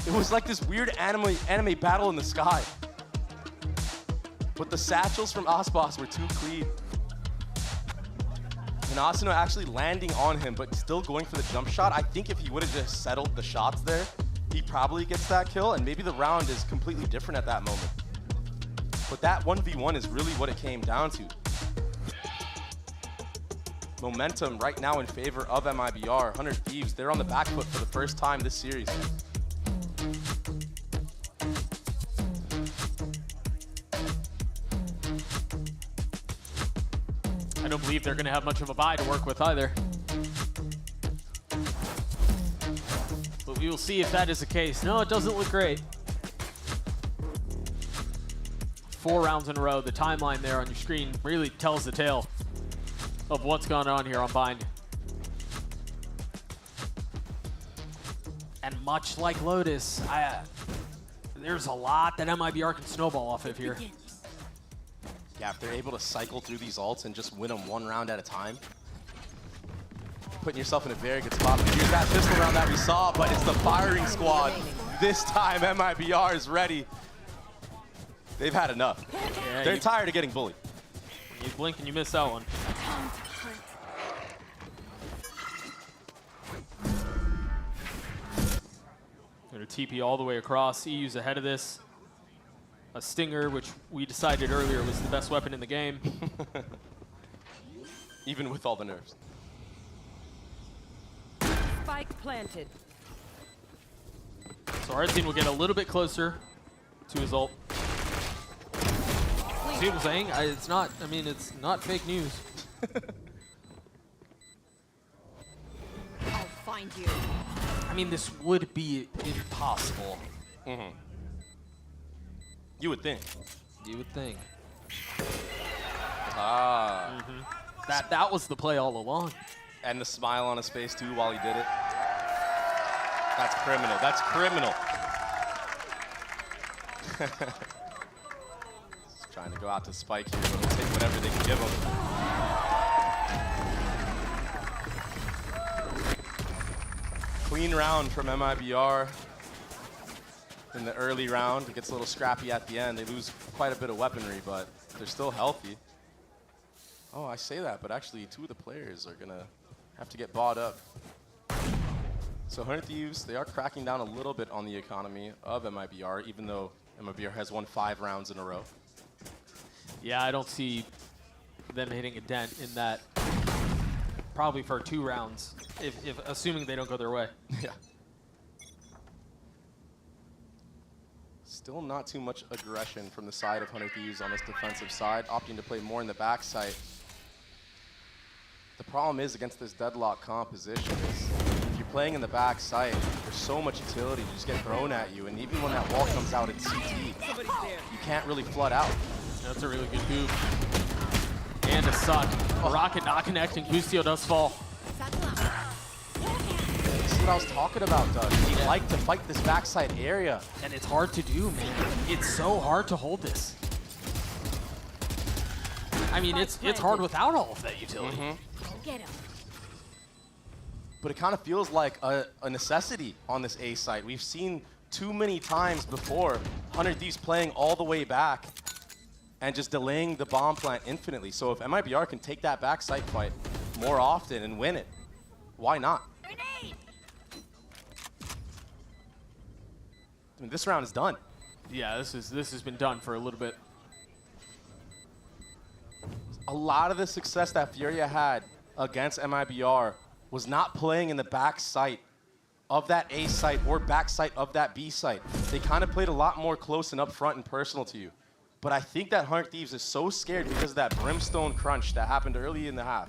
It was like this weird anime battle in the sky. But the satchels from Aspas were too clean. And Asuna actually landing on him, but still going for the jump shot. I think if he would have just settled the shots there, he probably gets that kill, and maybe the round is completely different at that moment. But that 1v1 is really what it came down to. Momentum right now in favor of MIBR. 100 Thieves, they're on the back foot for the first time this series. I don't believe they're going to have much of a buy to work with either. But we will see if that is the case. No, it doesn't look great. 4 rounds in a row. The timeline there on your screen really tells the tale of what's going on here on Bind. And much like Lotus, there's a lot that MIBR can snowball off of here. Yeah, if they're able to cycle through these ults and just win them 1 round at a time, putting yourself in a very good spot. But here's that pistol round that we saw, but it's the firing squad. This time, MIBR is ready. They've had enough. Yeah, they're tired of getting bullied. You blink and you miss that one. Gonna TP all the way across. EU's ahead of this. A Stinger, which we decided earlier was the best weapon in the game. Even with all the nerfs. Spike planted. So our team will get a little bit closer to his ult. See what I'm saying? It's not, I mean, it's not fake news. I'll find you. I mean, this would be impossible. Mm-hmm. You would think. You would think. Ah. That was the play all along. And the smile on his face too while he did it. That's criminal. That's criminal. He's trying to go out to Spike here, but he'll take whatever they can give him. Clean round from MIBR. In the early round, it gets a little scrappy at the end. They lose quite a bit of weaponry, but they're still healthy. Oh, I say that, but actually 2 of the players are gonna have to get bought up. So 100 Thieves, they are cracking down a little bit on the economy of MIBR, even though MIBR has won 5 rounds in a row. Yeah, I don't see them hitting a dent in that. Probably for 2 rounds, if assuming they don't go their way. Yeah. Still not too much aggression from the side of 100 Thieves on this defensive side, opting to play more in the backside. The problem is against this deadlock composition is if you're playing in the backside, there's so much utility to just get thrown at you, and even when that wall comes out in CT, you can't really flood out. That's a really good move. And a suck. A rocket not connecting. Bustio does fall. This is what I was talking about, Doug. He'd like to fight this backside area. And it's hard to do, man. It's so hard to hold this. I mean, it's hard without all of that utility. Get him. But it kind of feels like a necessity on this A site. We've seen too many times before 100 Thieves playing all the way back and just delaying the bomb plant infinitely. So if MIBR can take that backside fight more often and win it, why not? I mean, this round is done. Yeah, this has been done for a little bit. A lot of the success that Furia had against MIBR was not playing in the back site of that A site or back site of that B site. They kind of played a lot more close and up front and personal to you. But I think that 100 Thieves is so scared because of that brimstone crunch that happened early in the half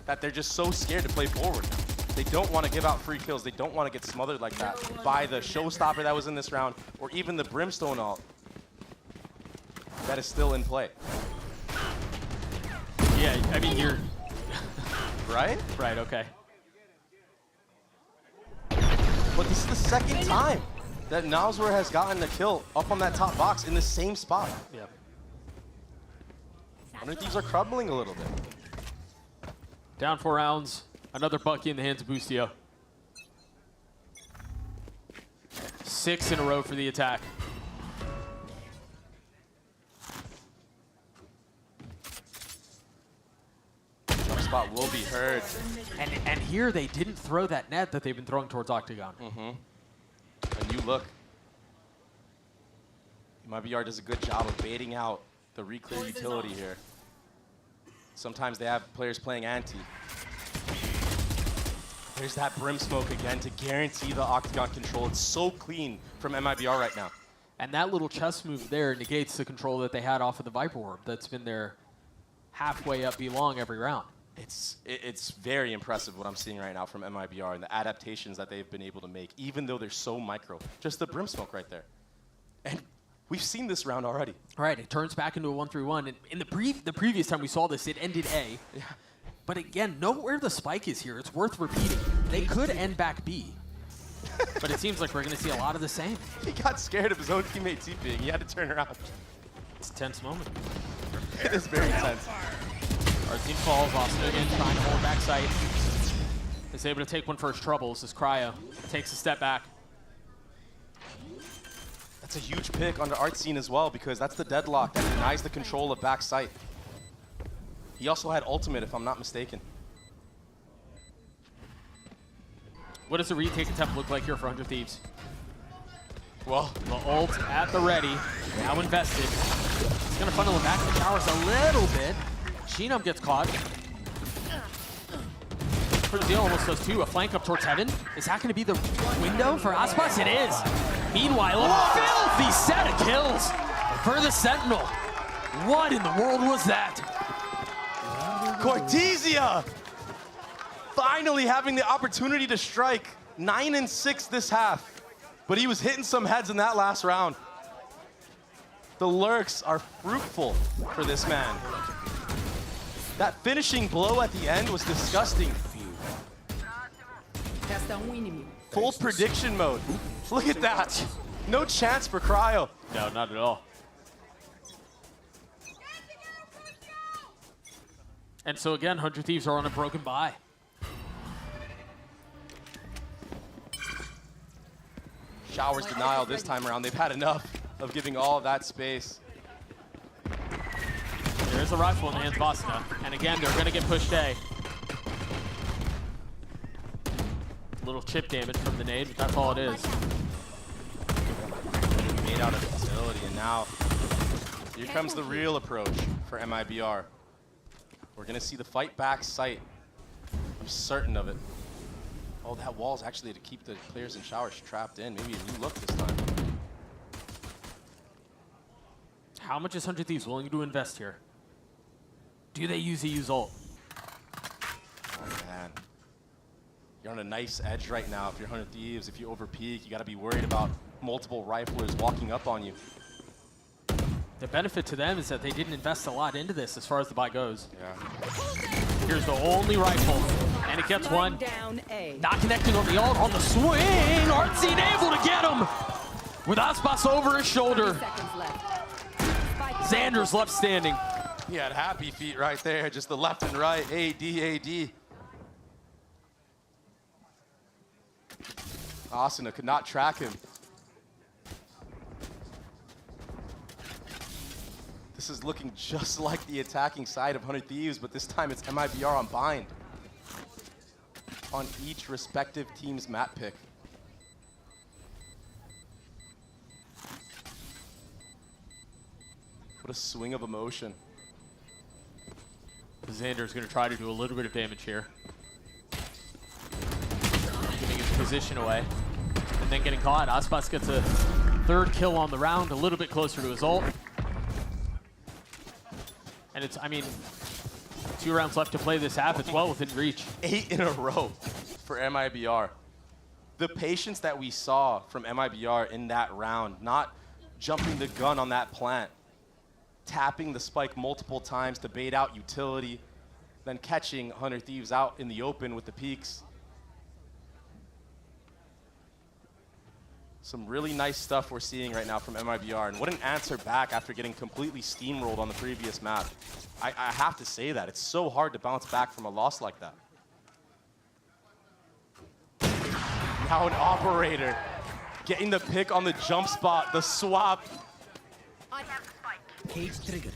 that they're just so scared to play forward now. They don't want to give out free kills. They don't want to get smothered like that by the showstopper that was in this round or even the brimstone ult that is still in play. Yeah, I mean, you're... Right? Right, okay. But this is the second time that Nowswer has gotten a kill up on that top box in the same spot. Yeah. 100 Thieves are crumbling a little bit. Down 4 rounds. Another Bucky in the hands of Bustio. 6 in a row for the attack. Jump spot will be heard. And here they didn't throw that net that they've been throwing towards Octagon. A new look. MIBR does a good job of baiting out the reclear utility here. Sometimes they have players playing anti. There's that brim smoke again to guarantee the Octagon control. It's so clean from MIBR right now. And that little chess move there negates the control that they had off of the Viper Orb that's been there halfway up B long every round. It's very impressive what I'm seeing right now from MIBR and the adaptations that they've been able to make, even though they're so micro. Just the brim smoke right there. And we've seen this round already. Right, it turns back into a 1-3-1. And in the previous time we saw this, it ended A. Yeah. But again, know where the spike is here. It's worth repeating. They could end back B. But it seems like we're going to see a lot of the same. He got scared of his own teammate TPing. He had to turn around. It's a tense moment. It is very tense. Our team falls. Austin again trying to hold backside. Is able to take one for his troubles as Cryo takes a step back. That's a huge pick on the art scene as well because that's the deadlock that denies the control of backside. He also had ultimate, if I'm not mistaken. What does the retake attempt look like here for 100 Thieves? Well, the ult at the ready, now invested. He's gonna funnel it back to the towers a little bit. Sheenum gets caught. For the deal, almost does too. A flank up towards heaven. Is that gonna be the window for Aspas? It is. Meanwhile, a filthy set of kills for the Sentinel. What in the world was that? Cortesia finally having the opportunity to strike. 9 and 6 this half, but he was hitting some heads in that last round. The lurks are fruitful for this man. That finishing blow at the end was disgusting. Full prediction mode. Look at that. No chance for Cryo. No, not at all. And so again, 100 Thieves are on a broken bye. Showers denial this time around. They've had enough of giving all of that space. There's a rifle in the hands of Asuna. And again, they're going to get pushed A. Little chip damage from the nade, but that's all it is. Made out of facility, and now here comes the real approach for MIBR. We're going to see the fight back sight. I'm certain of it. Oh, that wall's actually to keep the players in showers trapped in. Maybe a new look this time. How much is 100 Thieves willing to invest here? Do they use ult? Oh, man. You're on a nice edge right now. If you're 100 Thieves, if you overpeak, you got to be worried about multiple riflers walking up on you. The benefit to them is that they didn't invest a lot into this as far as the buy goes. Yeah. Here's the only rifle, and it gets one. Down A. Not connecting on the ult, on the swing. Artsy able to get him with Aspas over his shoulder. Xander's left standing. He had happy feet right there, just the left and right. AD. Asuna could not track him. This is looking just like the attacking side of 100 Thieves, but this time it's MIBR on bind. On each respective team's map pick. What a swing of emotion. Xander's going to try to do a little bit of damage here. Giving his position away. And then getting caught. Aspas gets a third kill on the round, a little bit closer to his ult. And it's, I mean, 2 rounds left to play this half. It's well within reach. 8 in a row for MIBR. The patience that we saw from MIBR in that round, not jumping the gun on that plant, tapping the spike multiple times to bait out utility, then catching 100 Thieves out in the open with the peaks. Some really nice stuff we're seeing right now from MIBR, and what an answer back after getting completely steamrolled on the previous map. I have to say that. It's so hard to bounce back from a loss like that. Now an operator getting the pick on the jump spot, the swap. Cage triggered.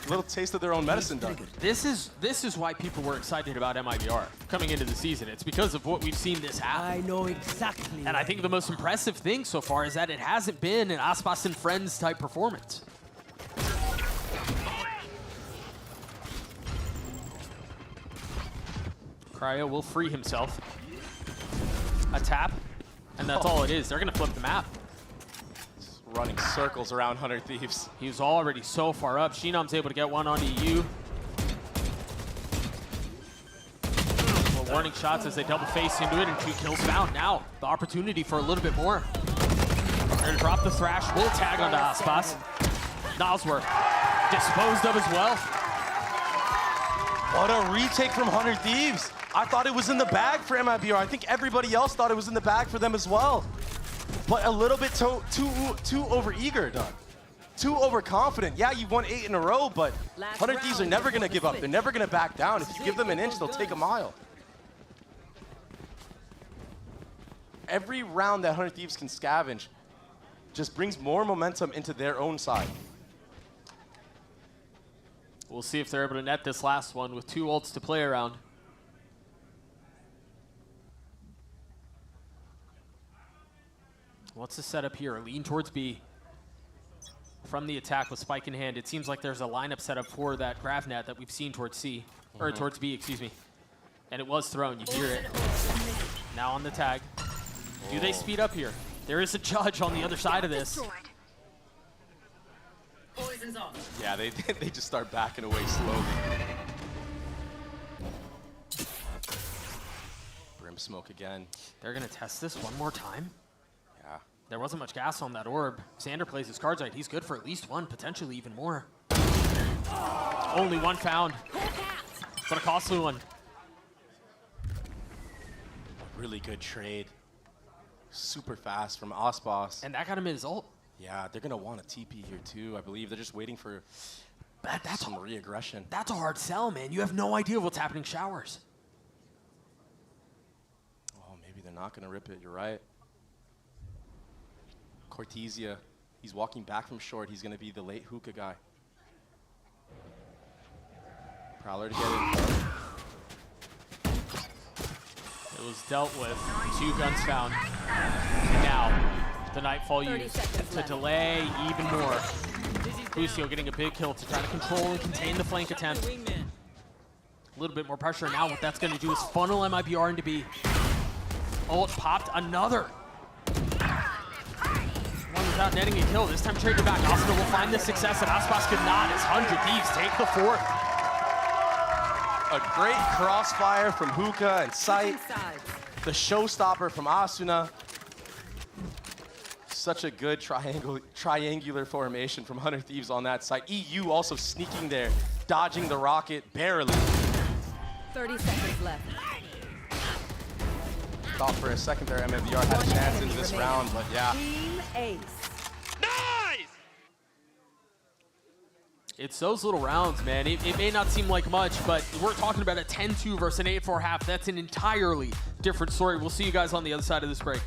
Little taste of their own medicine done. This is why people were excited about MIBR coming into the season. It's because of what we've seen this half. I know exactly. And I think the most impressive thing so far is that it hasn't been an Aspas and Friends type performance. Cryo will free himself. A tap, and that's all it is. They're gonna flip the map. Running circles around 100 Thieves. He was already so far up. Sheenom's able to get one onto EU. Well, warning shots as they double face into it, and 2 kills found. Now, the opportunity for a little bit more. They're gonna drop the Thrash, full tag onto Aspas. Nosworth disposed of as well. What a retake from 100 Thieves. I thought it was in the bag for MIBR. I think everybody else thought it was in the bag for them as well. But a little bit too over-eager, done. Too overconfident. Yeah, you've won 8 in a row, but 100 Thieves are never going to give up. They're never going to back down. If you give them an inch, they'll take a mile. Every round that 100 Thieves can scavenge just brings more momentum into their own side. We'll see if they're able to net this last one with 2 ults to play around. What's the setup here? Lean towards B. From the attack with Spike in hand, it seems like there's a lineup setup for that grav net that we've seen towards C, or towards B, excuse me. And it was thrown, you hear it. Now on the tag. Do they speed up here? There is a judge on the other side of this. Yeah, they just start backing away slowly. Brim smoke again. They're gonna test this one more time. Yeah. There wasn't much gas on that orb. Xander plays his cards right. He's good for at least one, potentially even more. Only one found, but a costly one. Really good trade. Super fast from Osboss. And that got him his ult. Yeah, they're gonna want a TP here too, I believe. They're just waiting for some re-aggression. That's a hard sell, man. You have no idea what's happening showers. Oh, maybe they're not gonna rip it, you're right. Cortesia, he's walking back from short. He's gonna be the late hookah guy. Prowler to get in. It was dealt with. 2 guns found. And now, the Nightfall used to delay even more. Lucio getting a big kill to try to control and contain the flank attempt. A little bit more pressure. Now what that's going to do is funnel MIBR into B. Ult popped another. One without netting a kill. This time traded back. Asuna will find the success that Aspas could not as 100 Thieves take the 4th. A great crossfire from Hookah and Sight. The showstopper from Asuna. Such a good triangular formation from 100 Thieves on that side. EU also sneaking there, dodging the rocket barely. 30 seconds left. Thought for a second there MIBR had a chance into this round, but yeah. Team Ace. It's those little rounds, man. It may not seem like much, but we're talking about a 10-2 versus an 8-4 half. That's an entirely different story. We'll see you guys on the other side of this break.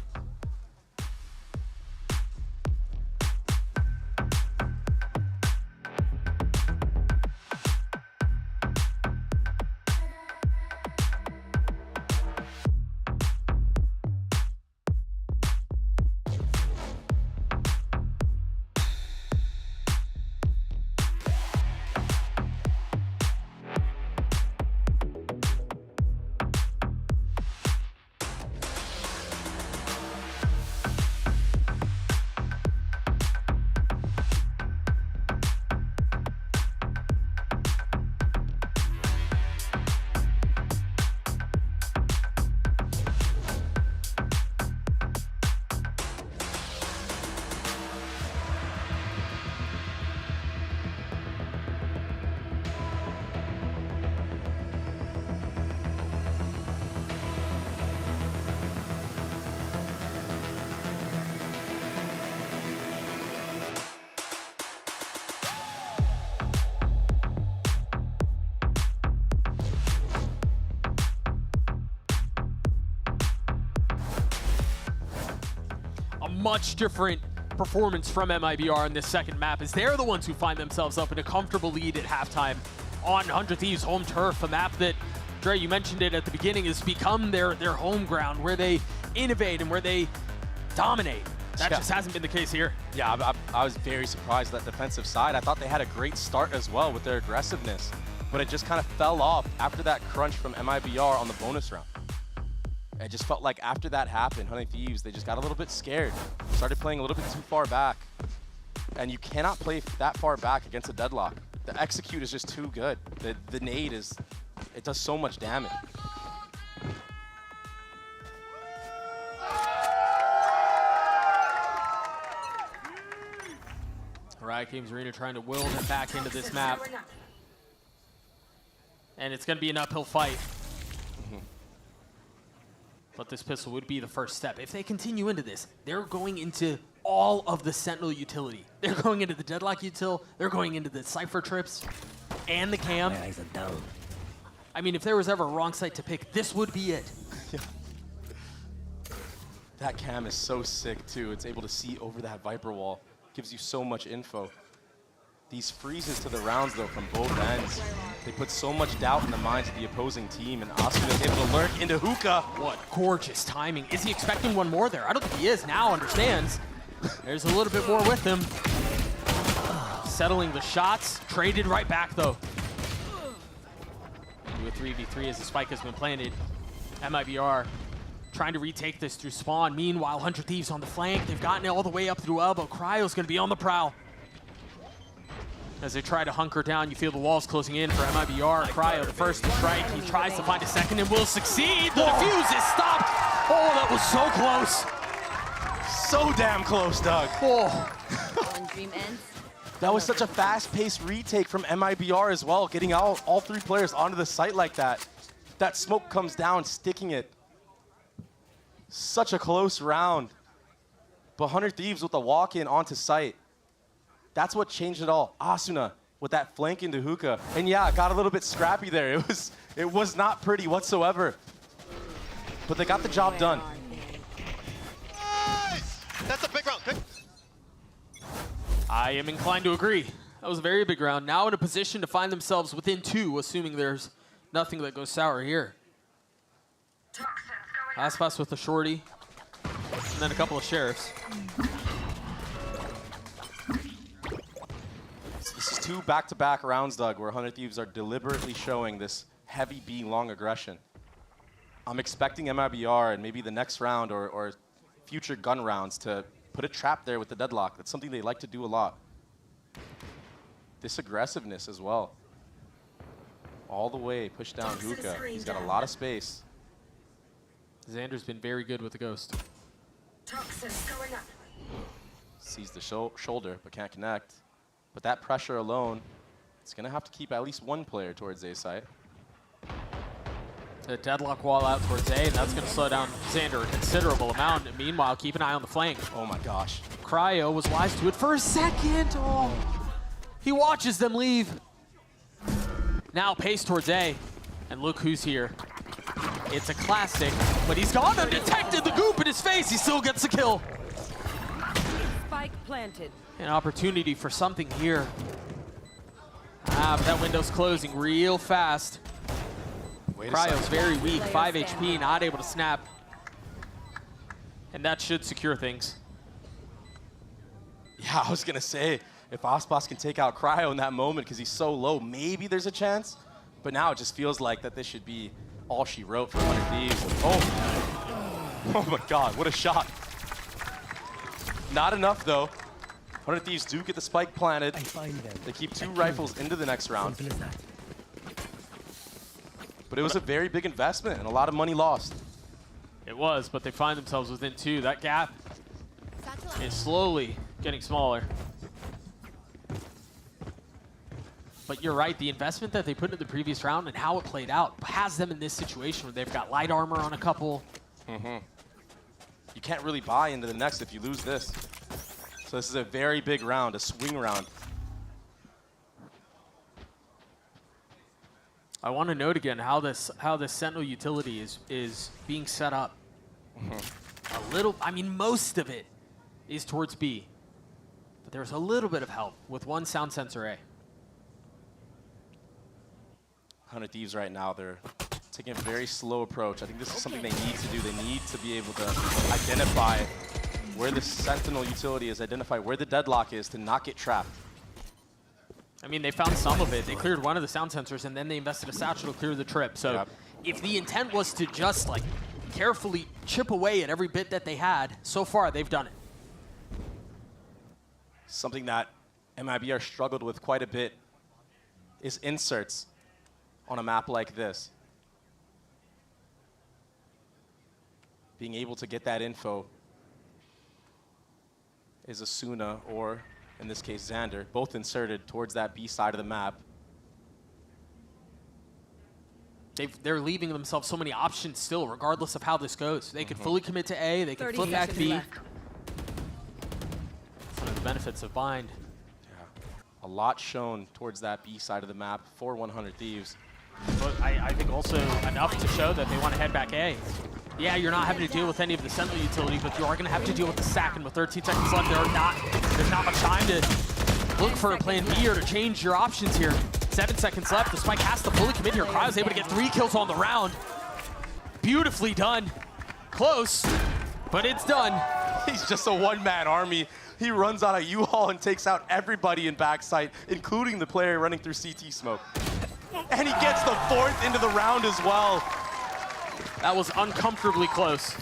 Much different performance from MIBR in this second map, as they're the ones who find themselves up in a comfortable lead at halftime on 100 Thieves' home turf, a map that, Dre, you mentioned it at the beginning, has become their home ground, where they innovate and where they dominate. That just hasn't been the case here. Yeah, I was very surprised that defensive side. I thought they had a great start as well with their aggressiveness, but it just kind of fell off after that crunch from MIBR on the bonus round. It just felt like after that happened, 100 Thieves, they just got a little bit scared. Started playing a little bit too far back. And you cannot play that far back against a deadlock. The execute is just too good. The nade it does so much damage. Riot Games Arena trying to will them back into this map. And it's going to be an uphill fight. But this pistol would be the first step. If they continue into this, they're going into all of the Sentinel utility. They're going into the Deadlock util, they're going into the Cypher trips, and the cam. I mean, if there was ever a wrong site to pick, this would be it. That cam is so sick too. It's able to see over that Viper wall. Gives you so much info. These freezes to the rounds though from both ends. They put so much doubt in the minds of the opposing team, and Asuna is able to lurk into hookah. What gorgeous timing. Is he expecting one more there? I don't think he is now, understands. There's a little bit more with him. Settling the shots, traded right back though. Into a 3v3 as the spike has been planted. MIBR trying to retake this through spawn. Meanwhile, 100 Thieves on the flank. They've gotten it all the way up through elbow. Cryo's gonna be on the prowl. As they try to hunker down, you feel the walls closing in for MIBR. Cryo, the first to strike. He tries to find a second and will succeed. The defuse is stopped. Oh, that was so close. So damn close, Doug. Oh. That was such a fast-paced retake from MIBR as well, getting all 3 players onto the site like that. That smoke comes down, sticking it. Such a close round. But 100 Thieves with the walk-in onto site. That's what changed it all. Asuna with that flank into hookah. And yeah, it got a little bit scrappy there. It was not pretty whatsoever. But they got the job done. Nice! That's a big round. Good. I am inclined to agree. That was a very big round. Now in a position to find themselves within 2, assuming there's nothing that goes sour here. Aspas with the shorty, and then a couple of sheriffs. This is 2 back-to-back rounds, Doug, where 100 Thieves are deliberately showing this heavy B long aggression. I'm expecting MIBR and maybe the next round or future gun rounds to put a trap there with the deadlock. That's something they like to do a lot. This aggressiveness as well. All the way, push down hookah. He's got a lot of space. Xander's been very good with the ghost. Sees the shoulder, but can't connect. But that pressure alone, it's going to have to keep at least 1 player towards A site. The deadlock wall out towards A, and that's going to slow down Xander a considerable amount. And meanwhile, keep an eye on the flank. Oh my gosh. Cryo was wise to it for a second. Oh, he watches them leave. Now pace towards A, and look who's here. It's a classic, but he's gone undetected. The goop in his face, he still gets a kill. Spike planted. An opportunity for something here. But that window's closing real fast. Cryo's very weak, 5 HP, not able to snap. And that should secure things. Yeah, I was going to say, if Aspas can take out Cryo in that moment because he's so low, maybe there's a chance. But now it just feels like that this should be all she wrote for 100 Thieves. Oh my God, what a shot. Not enough though. 100 Thieves do get the spike planted. They keep 2 rifles into the next round. But it was a very big investment and a lot of money lost. It was, but they find themselves within 2. That gap is slowly getting smaller. But you're right, the investment that they put into the previous round and how it played out has them in this situation where they've got light armor on a couple. You can't really buy into the next if you lose this. So this is a very big round, a swing round. I want to note again how this Sentinel utility is being set up. A little, I mean, most of it is towards B, but there's a little bit of help with 1 sound sensor A. 100 Thieves right now, they're taking a very slow approach. I think this is something they need to do. They need to be able to identify where the Sentinel utility is, identify where the deadlock is to not get trapped. I mean, they found some of it. They cleared 1 of the sound sensors, and then they invested a satchel to clear the trip. So if the intent was to just like carefully chip away at every bit that they had, so far they've done it. Something that MIBR struggled with quite a bit is inserts on a map like this. Being able to get that info is Asuna, or in this case Xander, both inserted towards that B side of the map. They're leaving themselves so many options still, regardless of how this goes. They could fully commit to A, they could flip back B. Some of the benefits of bind. Yeah. A lot shown towards that B side of the map for 100 Thieves. But I think also enough to show that they want to head back A. Yeah, you're not having to deal with any of the Sentinel utility, but you are going to have to deal with the sack, and with 13 seconds left, there's not much time to look for a plan B or to change your options here. 7 seconds left. The Spike has to fully commit here. Cryo's able to get 3 kills on the round. Beautifully done. Close, but it's done. He's just a one-man army. He runs out of U-Haul and takes out everybody in backside, including the player running through CT smoke. And he gets the 4th into the round as well. That was uncomfortably close.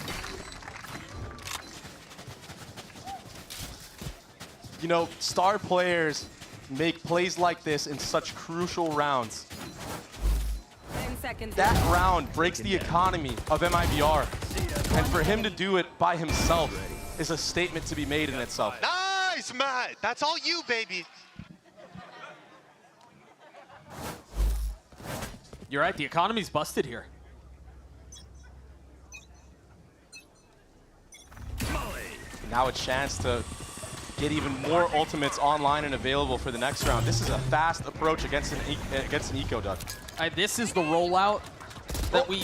You know, star players make plays like this in such crucial rounds. 10 seconds. That round breaks the economy of MIBR. And for him to do it by himself is a statement to be made in itself. Nice, Matt. That's all you, baby. You're right, the economy's busted here. Now a chance to get even more ultimates online and available for the next round. This is a fast approach against an eco duck. This is the rollout that we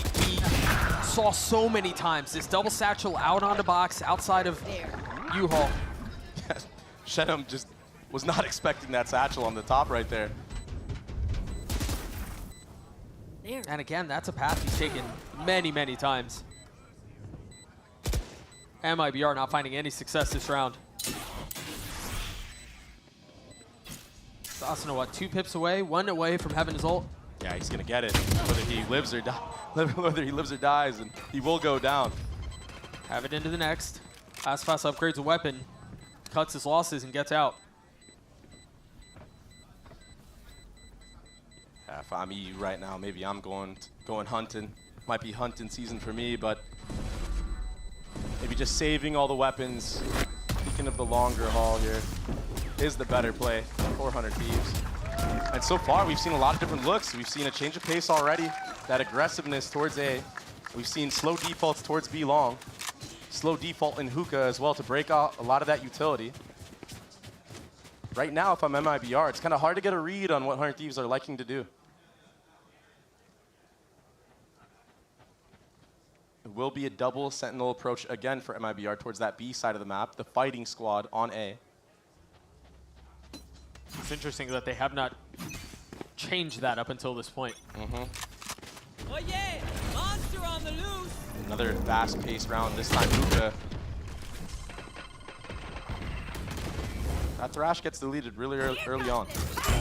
saw so many times. This double satchel out on the box outside of U-Haul. Yes. Shenum just was not expecting that satchel on the top right there. And again, that's a path he's taken many, many times. MIBR not finding any success this round. Asuna, what, 2 pips away, 1 away from having his ult? Yeah, he's gonna get it, whether he lives or dies, and he will go down. Have it into the next. Aspas upgrades a weapon, cuts his losses, and gets out. Yeah, if I'm EU right now, maybe I'm going hunting. Might be hunting season for me, but maybe just saving all the weapons. Speaking of the longer haul here, is the better play. 400 Thieves. And so far, we've seen a lot of different looks. We've seen a change of pace already. That aggressiveness towards A. We've seen slow defaults towards B long. Slow default in hookah as well to break out a lot of that utility. Right now, if I'm MIBR, it's kind of hard to get a read on what 100 Thieves are liking to do. It will be a double sentinel approach again for MIBR towards that B side of the map, the fighting squad on A. It's interesting that they have not changed that up until this point. Oh yeah, monster on the loose. Another fast-paced round, this time hookah. That Thrash gets deleted really early on.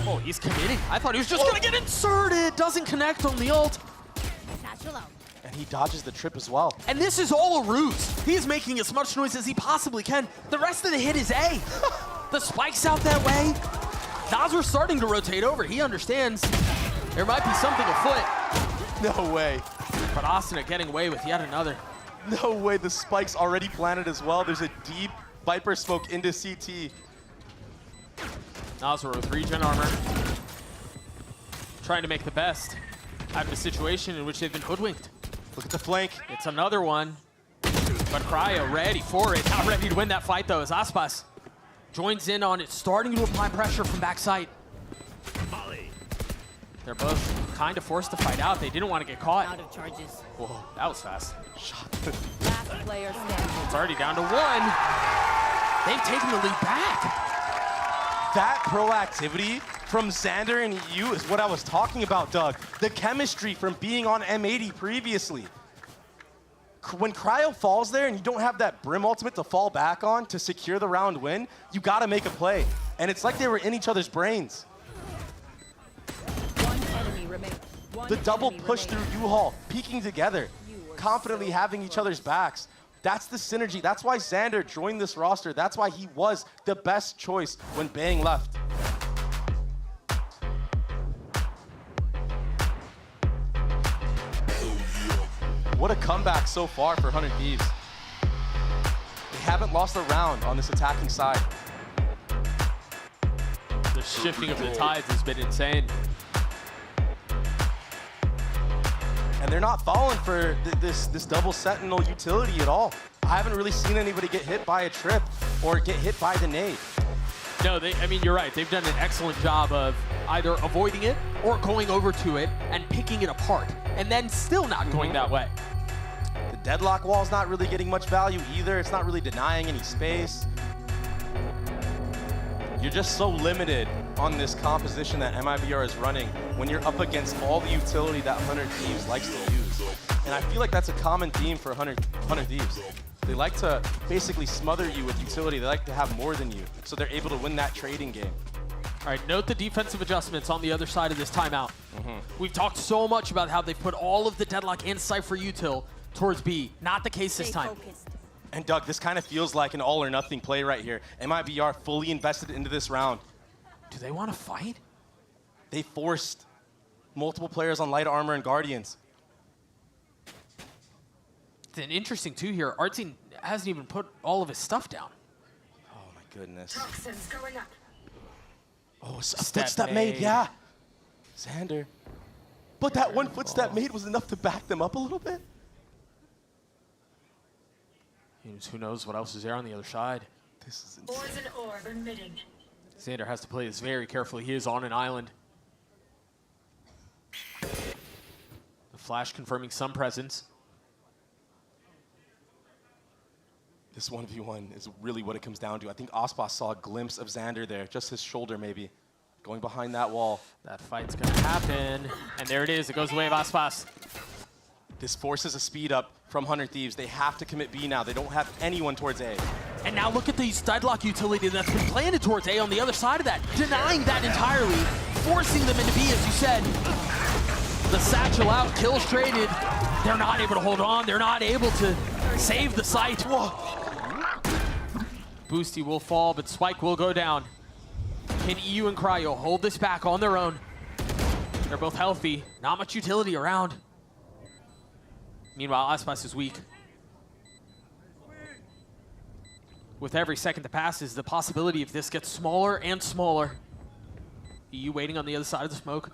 Oh, he's committing. I thought he was just gonna get inserted. Doesn't connect on the ult. And he dodges the trip as well. And this is all a ruse. He is making as much noise as he possibly can. The rest of the hit is A. The spike's out that way. Nazar's starting to rotate over. He understands there might be something afoot. No way. But Asuna getting away with yet another. No way, the spike's already planted as well. There's a deep Viper smoke into CT. Nazar with regen armor. Trying to make the best out of a situation in which they've been hoodwinked. Look at the flank. It's another one. But Cryo ready for it. Not ready to win that fight though as Aspas joins in on it, starting to apply pressure from backside. They're both kind of forced to fight out. They didn't want to get caught. Out of charges. Whoa, that was fast. Shot. Last player standing. It's already down to 1. They've taken the lead back. That proactivity from Xander and EU is what I was talking about, Doug. The chemistry from being on M80 previously. When Cryo falls there and you don't have that Brim ultimate to fall back on to secure the round win, you gotta make a play. And it's like they were in each other's brains. One enemy remains. The double push through U-Haul, peeking together, confidently having each other's backs. That's the synergy. That's why Xander joined this roster. That's why he was the best choice when Bang left. What a comeback so far for 100 Thieves. They haven't lost a round on this attacking side. The shifting of the tides has been insane. And they're not falling for this double sentinel utility at all. I haven't really seen anybody get hit by a trip or get hit by the nade. No, I mean, you're right. They've done an excellent job of either avoiding it or going over to it and picking it apart, and then still not going that way. The deadlock wall's not really getting much value either. It's not really denying any space. You're just so limited on this composition that MIBR is running when you're up against all the utility that 100 Thieves likes to use. And I feel like that's a common theme for 100 Thieves. They like to basically smother you with utility. They like to have more than you, so they're able to win that trading game. All right, note the defensive adjustments on the other side of this timeout. We've talked so much about how they put all of the Deadlock and Cypher util towards B. Not the case this time. And Doug, this kind of feels like an all or nothing play right here. MIBR fully invested into this round. Do they want to fight? They forced multiple players on light armor and Guardians. It's an interesting too here. Artsy hasn't even put all of his stuff down. Oh my goodness. Toxins going up. Oh, a footstep made, yeah. Xander. But that one footstep made was enough to back them up a little bit. Who knows what else is there on the other side. This is insane. Poison orb emitting. Xander has to play this very carefully. He is on an island. The flash confirming some presence. This 1v1 is really what it comes down to. I think Ospas saw a glimpse of Xander there, just his shoulder maybe, going behind that wall. That fight's gonna happen. And there it is, it goes the way of Ospas. This forces a speed up from 100 Thieves. They have to commit B now. They don't have anyone towards A. And now look at the Deadlock utility that's been planted towards A on the other side of that, denying that entirely, forcing them into B, as you said. The satchel out, kills traded. They're not able to hold on. They're not able to save the site. Whoa. Boosty will fall, but Spike will go down. Can EU and Cryo hold this back on their own? They're both healthy. Not much utility around. Meanwhile, Aspas is weak. With every second that passes, the possibility of this gets smaller and smaller. EU waiting on the other side of the smoke.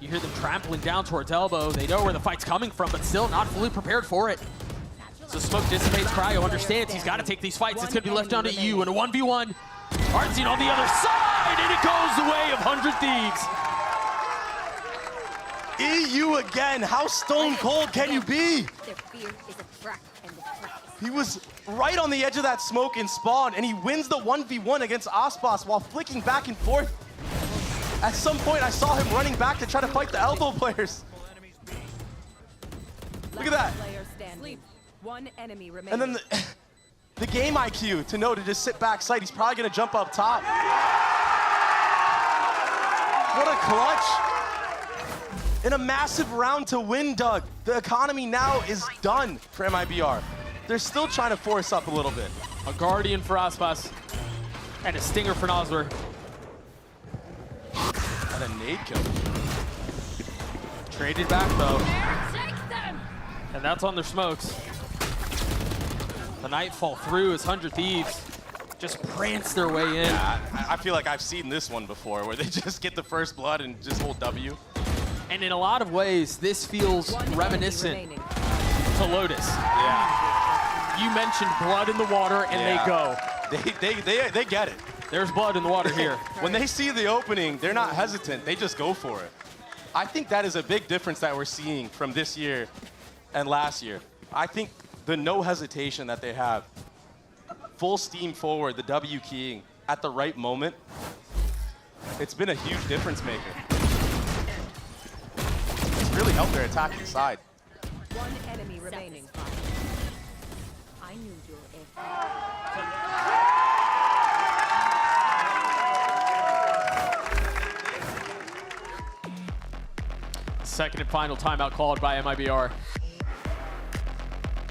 You hear them trampling down towards elbow. They know where the fight's coming from, but still not fully prepared for it. So smoke dissipates. Cryo understands he's got to take these fights. It's going to be left down to EU in a 1v1. Artsy on the other side, and it goes the way of 100 Thieves. EU again. How stone cold can you be? He was right on the edge of that smoke in spawn, and he wins the 1v1 against Ospas while flicking back and forth. At some point, I saw him running back to try to fight the elbow players. Look at that. One enemy remaining. And then the game IQ to know to just sit back sight. He's probably going to jump up top. What a clutch. In a massive round to win, Doug. The economy now is done for MIBR. They're still trying to force up a little bit. A Guardian for Aspas. And a Stinger for Nosler. And a nade kill. Traded back, though. And that's on their smokes. The Nightfall through as 100 Thieves just prance their way in. Yeah, I feel like I've seen this one before, where they just get the first blood and just hold W. And in a lot of ways, this feels reminiscent to Lotus. Yeah. You mentioned blood in the water, and they go. They get it. There's blood in the water here. When they see the opening, they're not hesitant. They just go for it. I think that is a big difference that we're seeing from this year and last year. I think the no hesitation that they have, full steam forward, the W keying at the right moment, it's been a huge difference maker. It's really helped their attacking side. One enemy remaining. I knew you were Second and final timeout called by MIBR.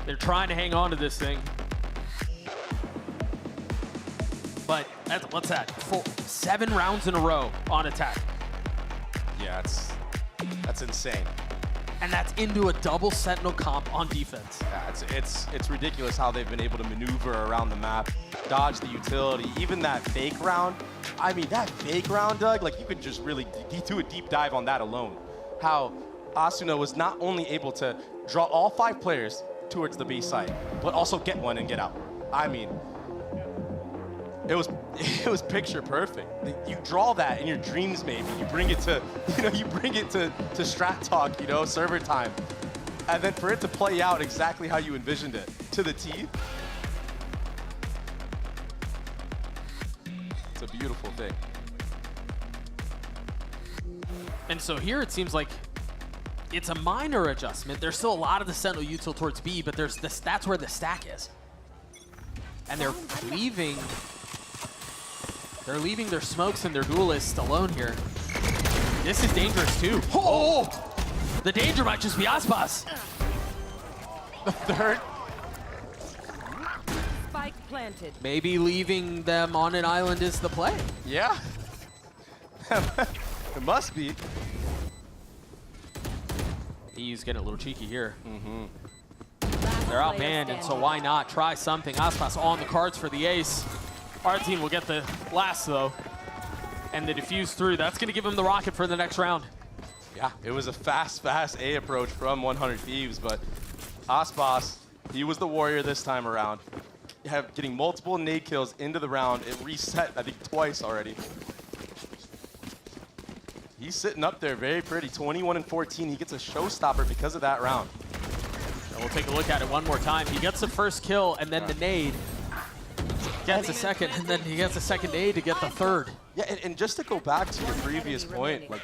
They're trying to hang on to this thing. But what's that? 7 rounds in a row on attack. Yeah, that's insane. And that's into a double Sentinel comp on defense. Yeah, it's ridiculous how they've been able to maneuver around the map, dodge the utility, even that fake round. I mean, that fake round, Doug, like you could just really do a deep dive on that alone. How Asuna was not only able to draw all 5 players towards the B site, but also get one and get out. I mean, it was picture perfect. You draw that in your dreams, maybe. You bring it to, you bring it to strat talk, server time, and then for it to play out exactly how you envisioned it to the T. It's a beautiful thing. And so here it seems like it's a minor adjustment. There's still a lot of the Sentinel util towards B, but there's this, that's where the stack is. And they're leaving their smokes and their duelists alone here. This is dangerous too. Oh! The danger might just be Aspas. The third. Spike planted. Maybe leaving them on an island is the play. Yeah. It must be. He's getting a little cheeky here. They're outbanded, so why not try something? Aspas on the cards for the ace. Our team will get the last though. And the defuse through. That's going to give him the rocket for the next round. Yeah, it was a fast A approach from 100 Thieves, but Aspas, he was the warrior this time around. Getting multiple nade kills into the round. It reset, I think, twice already. He's sitting up there very pretty, 21 and 14. He gets a showstopper because of that round. And we'll take a look at it one more time. He gets the first kill and then the nade. Gets a second, and then he gets a second nade to get the third. Yeah, and just to go back to your previous point, like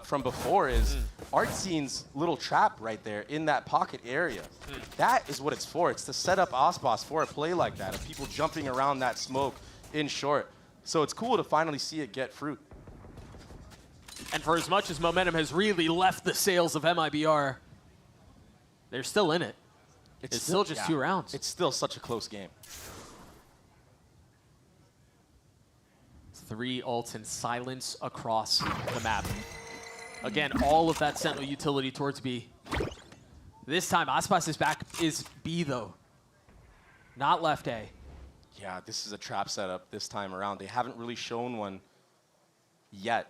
from before, is Artzine's little trap right there in that pocket area. That is what it's for. It's to set up Aspas for a play like that, of people jumping around that smoke in short. So it's cool to finally see it get fruit. And for as much as momentum has really left the sails of MIBR, they're still in it. It's still just 2 rounds. It's still such a close game. 3 ults in silence across the map. Again, all of that Sentinel utility towards B. This time, Aspas is back, is B though. Not left A. Yeah, this is a trap setup this time around. They haven't really shown one yet.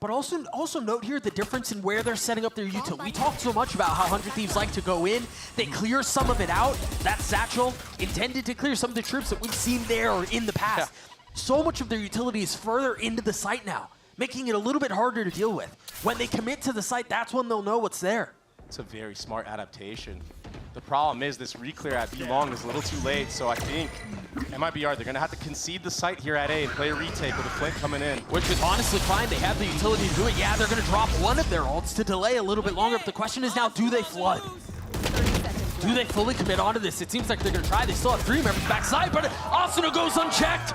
But also note here the difference in where they're setting up their util. We talked so much about how 100 Thieves like to go in. They clear some of it out. That satchel intended to clear some of the troops that we've seen there or in the past. So much of their utility is further into the site now, making it a little bit harder to deal with. When they commit to the site, that's when they'll know what's there. It's a very smart adaptation. The problem is this reclear at B long is a little too late, so I think MIBR, they're going to have to concede the site here at A and play a retake with a Flint coming in. Which is honestly fine. They have the utility to do it. Yeah, they're going to drop one of their ults to delay a little bit longer, but the question is now, do they flood? Do they fully commit onto this? It seems like they're going to try. They still have 3 members backside, but Asuna goes unchecked.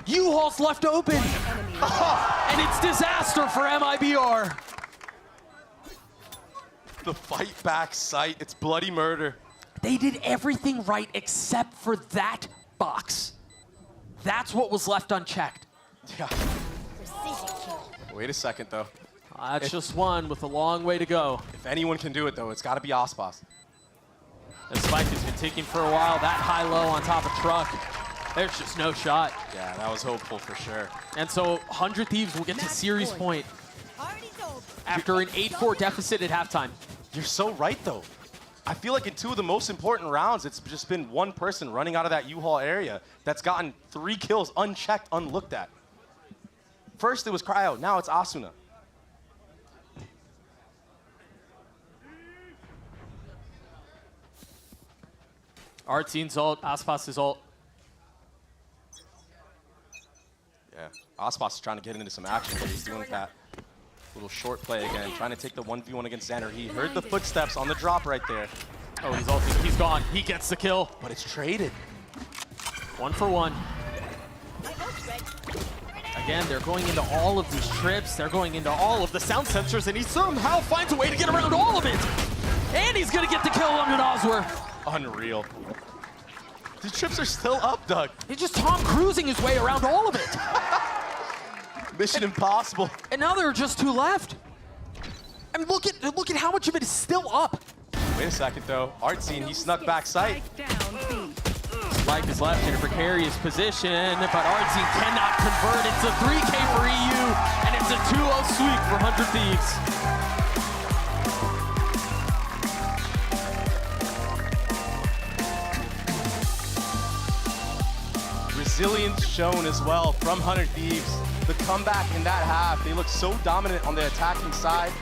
U-Haul's left open. And it's disaster for MIBR. The fight back site, it's bloody murder. They did everything right except for that box. That's what was left unchecked. Yeah. Wait a second, though. That's just one with a long way to go. If anyone can do it, though, it's got to be Aspas. The spike has been ticking for a while. That high-low on top of truck. There's just no shot. Yeah, that was hopeful for sure. And so 100 Thieves will get to series point after an 8-4 deficit at halftime. You're so right, though. I feel like in 2 of the most important rounds, it's just been one person running out of that U-Haul area that's gotten 3 kills unchecked, unlooked at. First it was Cryo, now it's Asuna. Artzine's ult, Aspas' ult. Yeah, Aspas is trying to get into some action, but he's doing that little short play again, trying to take the 1v1 against Xander. He heard the footsteps on the drop right there. Oh, he's ulting. He's gone. He gets the kill. But it's traded. 1 for 1. Again, they're going into all of these trips. They're going into all of the sound sensors, and he somehow finds a way to get around all of it. And he's going to get the kill on Nosworth. Unreal. The trips are still up, Doug. He's just Tom Cruising his way around all of it. Mission impossible. And now there are just 2 left. I mean, look at how much of it is still up. Wait a second, though. Artzine, he snuck back sight. Spike is left in a precarious position, but Artzine cannot convert. It's a 3K for EU, and it's a 2-0 sweep for 100 Thieves. Resilience shown as well from 100 Thieves. The comeback in that half, they looked so dominant on the attacking side.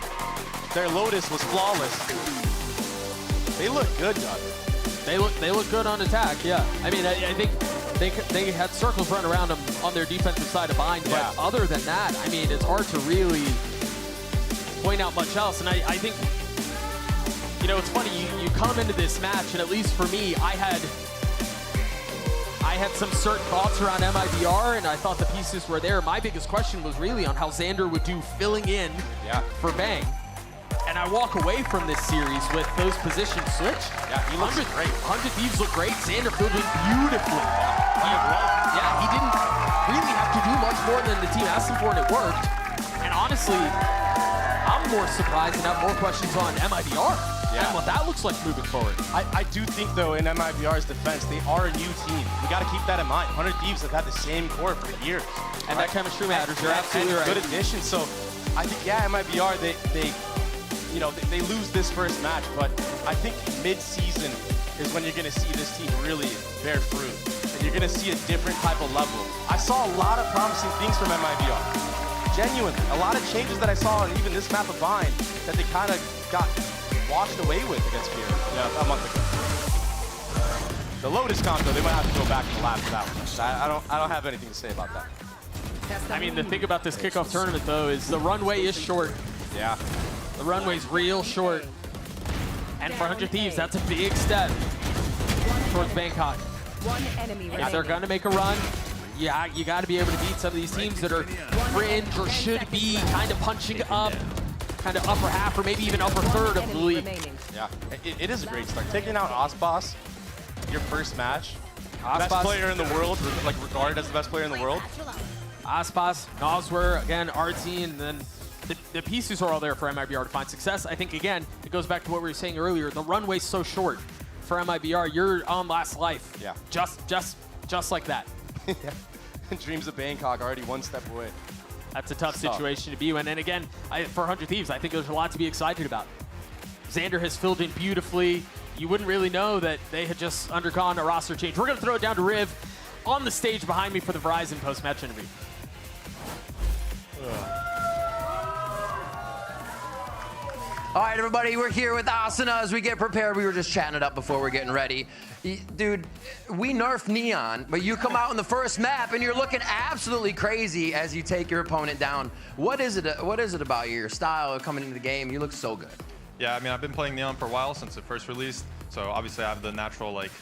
Their Lotus was flawless. They look good, Doug. They look good on attack, yeah. I mean, I think they had circles run around them on their defensive side of bind, Yeah. but other than that, I mean, it's hard to really point out much else. And I think, you know, it's funny, you come into this match, and at least for me, I had some certain thoughts around MIBR, and I thought the pieces were there. My biggest question was really on how Xander would do filling in for Bang. And I walk away from this series with those positions switched. Yeah, he looks great. 100 Thieves look great. Xander filled in beautifully. He didn't really have to do much more than the team asked him for, and it worked. And honestly, I'm more surprised and have more questions on MIBR and what that looks like moving forward. I do think, though, in MIBR's defense, they are a new team. We got to keep that in mind. 100 Thieves have had the same core for years. And that chemistry matters. You're absolutely right. Good addition. So I think, MIBR, they lose this first match, but I think mid-season is when you're going to see this team really bear fruit. And you're going to see a different type of level. I saw a lot of promising things from MIBR. Genuinely. A lot of changes that I saw on even this map of Vine that they kind of got washed away with against Fear a month ago. The Lotus comp, though, they might have to go back to the lab for that one. I don't have anything to say about that. I mean, the thing about this kickoff tournament, though, is the runway is short. Yeah. The runway's real short. And for 100 Thieves, that's a big step towards Bangkok. One enemy remaining. They're going to make a run. Yeah, you got to be able to beat some of these teams that are fringe or should be kind of punching up, kind of upper half or maybe even upper third of the league. Yeah, it is a great start. Taking out Osbos, your first match, best player in the world, like regarded as the best player in the world. Osbos, Noswer, again, Artsy, and then the pieces are all there for MIBR to find success. I think, again, it goes back to what we were saying earlier. The runway's so short for MIBR. You're on last life. Yeah. Just like that. Dreams of Bangkok already one step away. That's a tough situation to be in. And again, for 100 Thieves, I think there's a lot to be excited about. Xander has filled in beautifully. You wouldn't really know that they had just undergone a roster change. We're going to throw it down to Riv on the stage behind me for the Verizon post-match interview. All right, everybody, we're here with Asuna as we get prepared. We were just chatting it up before we're getting ready. Dude, we nerfed Neon, but you come out in the first map and you're looking absolutely crazy as you take your opponent down. What is it about your style of coming into the game? You look so good. Yeah, I mean, I've been playing Neon for a while since it first released, so obviously I have the natural like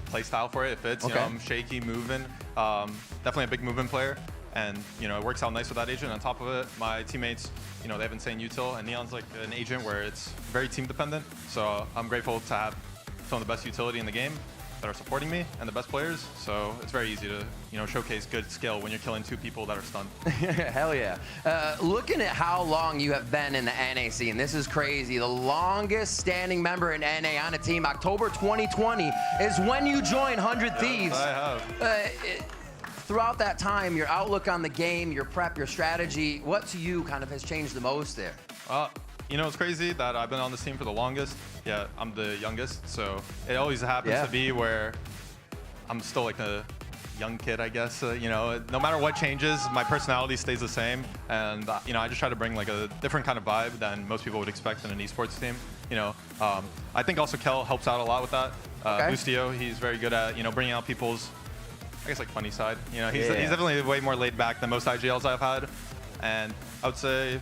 play style for it. It fits. Okay. You know, I'm shaky, moving. Definitely a big movement player. And, you know, it works out nice with that agent. On top of it, my teammates, you know, they have insane util, and Neon's like an agent where it's very team dependent. So I'm grateful to have some of the best utility in the game that are supporting me and the best players. So it's very easy to, you know, showcase good skill when you're killing two people that are stunned. Hell yeah. Looking at how long you have been in the NA scene, this is crazy. The longest standing member in NA on a team, October 2020, is when you joined 100 Thieves. I have. Throughout that time, your outlook on the game, your prep, your strategy, what to you kind of has changed the most there? You know, it's crazy that I've been on this team for the longest. Yeah, I'm the youngest, so it always happens to be where I'm still like a young kid, I guess. You know, no matter what changes, my personality stays the same. And, you know, I just try to bring like a different kind of vibe than most people would expect in an esports team. You know, I think also Kel helps out a lot with that. Bustio, he's very good at, you know, bringing out people's, I guess, like funny side. You know, he's definitely way more laid back than most IGLs I've had. And I would say,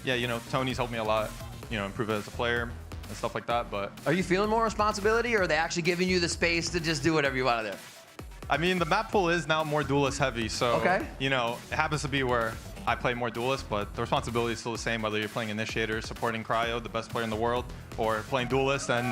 yeah, you know, Tony's helped me a lot, you know, improve as a player and stuff like that. But are you feeling more responsibility, or are they actually giving you the space to just do whatever you want to do? I mean, the map pool is now more duelist heavy, so you know, it happens to be where I play more duelist, but the responsibility is still the same, whether you're playing Initiator, supporting Cryo, the best player in the world, or playing duelist and,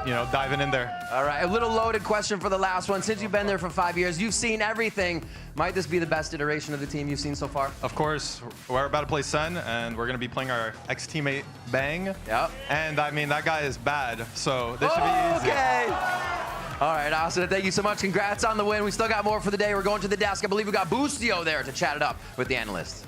you know, diving in there. All right, a little loaded question for the last one. Since you've been there for 5 years, you've seen everything. Might this be the best iteration of the team you've seen so far? Of course. We're about to play Sen, and we're going to be playing our ex-teammate Bang. Yep. And, I mean, that guy is bad, so this should be easy. Okay. All right, Asuna, thank you so much. Congrats on the win. We still got more for the day. We're going to the desk. I believe we got Bustio there to chat it up with the analysts.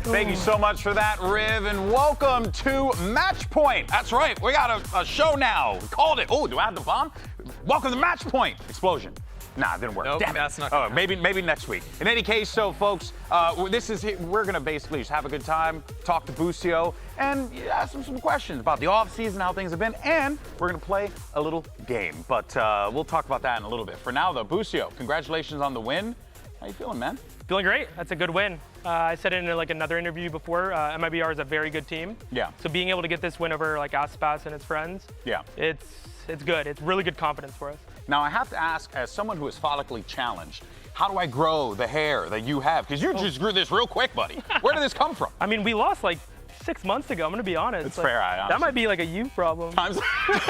Thank you so much for that, Riv, and welcome to Match Point. That's right, we got a show now. We called it. Oh, do I have the bomb? Welcome to Match Point. Explosion. Nah, it didn't work. Nope, Damn it. that's not Oh, gonna maybe next week. In any case, so folks, we're gonna basically just have a good time, talk to Busio, and ask him some questions about the off season, how things have been, and we're gonna play a little game. But we'll talk about that in a little bit. For now, though, Busio, congratulations on the win. How you feeling, man? Feeling great. That's a good win. I said it in like another interview before. MIBR is a very good team. Yeah. So being able to get this win over like Aspas and his friends, Yeah. it's good. It's really good confidence for us. Now, I have to ask, as someone who is follically challenged, how do I grow the hair that you have? Because you just grew this real quick, buddy. Where did this come from? I mean, we lost like 6 months ago. I'm gonna be honest. It's like, fair. that might be like a you problem. Honestly, this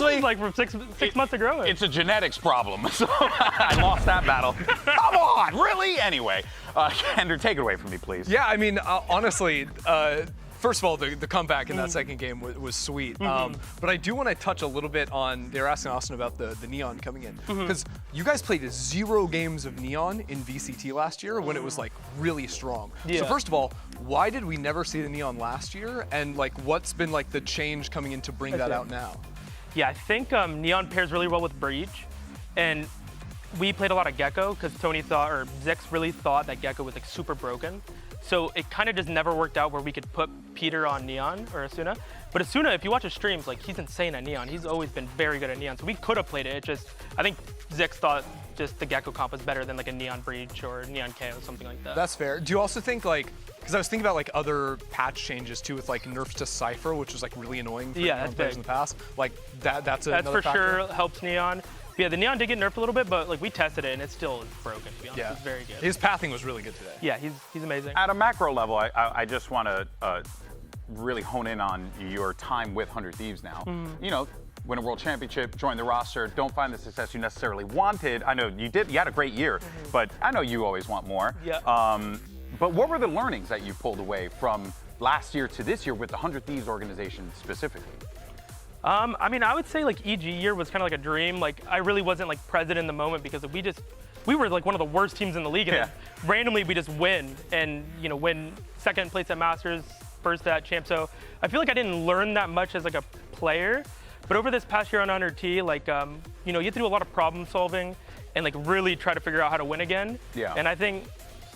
is like from six months of growing. It's a genetics problem. So I lost that battle. Come on, really? Anyway, Kendra, take it away from me, please. Yeah, I mean, honestly, first of all, the comeback in that second game was sweet. But I do want to touch a little bit on, they were asking Austin about the Neon coming in. Because you guys played 0 games of Neon in VCT last year when it was like really strong. Yeah. So first of all, why did we never see the Neon last year? And like, what's been like the change coming in to bring that out now? Yeah, I think Neon pairs really well with Breach. And we played a lot of Gecko because Tony thought, or Zix really thought that Gecko was like super broken. So it kind of just never worked out where we could put Peter on Neon or Asuna. But Asuna, if you watch his streams, like he's insane at Neon. He's always been very good at Neon. So we could have played it. It just, I think Zix thought just the Gecko comp was better than like a Neon Breach or Neon KO, something like that. That's fair. Do you also think like, because I was thinking about like other patch changes too with like nerfs to Cypher, which was like really annoying for Neon players in the past. Like that's another for factor. sure helps Neon. But yeah, the Neon did get nerfed a little bit, but like we tested it and it still is broken, to be honest. Yeah. It's very good. His pathing was really good today. Yeah, he's amazing. At a macro level, I just want to really hone in on your time with 100 Thieves now. You know, win a world championship, join the roster, don't find the success you necessarily wanted. I know you did, you had a great year, but I know you always want more. Yeah. But what were the learnings that you pulled away from last year to this year with the 100 Thieves organization specifically? I mean, I would say like EG year was kind of like a dream. Like I really wasn't like present in the moment because we were like one of the worst teams in the league. And then randomly we just win and, you know, win second place at Masters, first at Champ. So I feel like I didn't learn that much as like a player. But over this past year on 100T, like, you know, you have to do a lot of problem solving and like really try to figure out how to win again. Yeah. And I think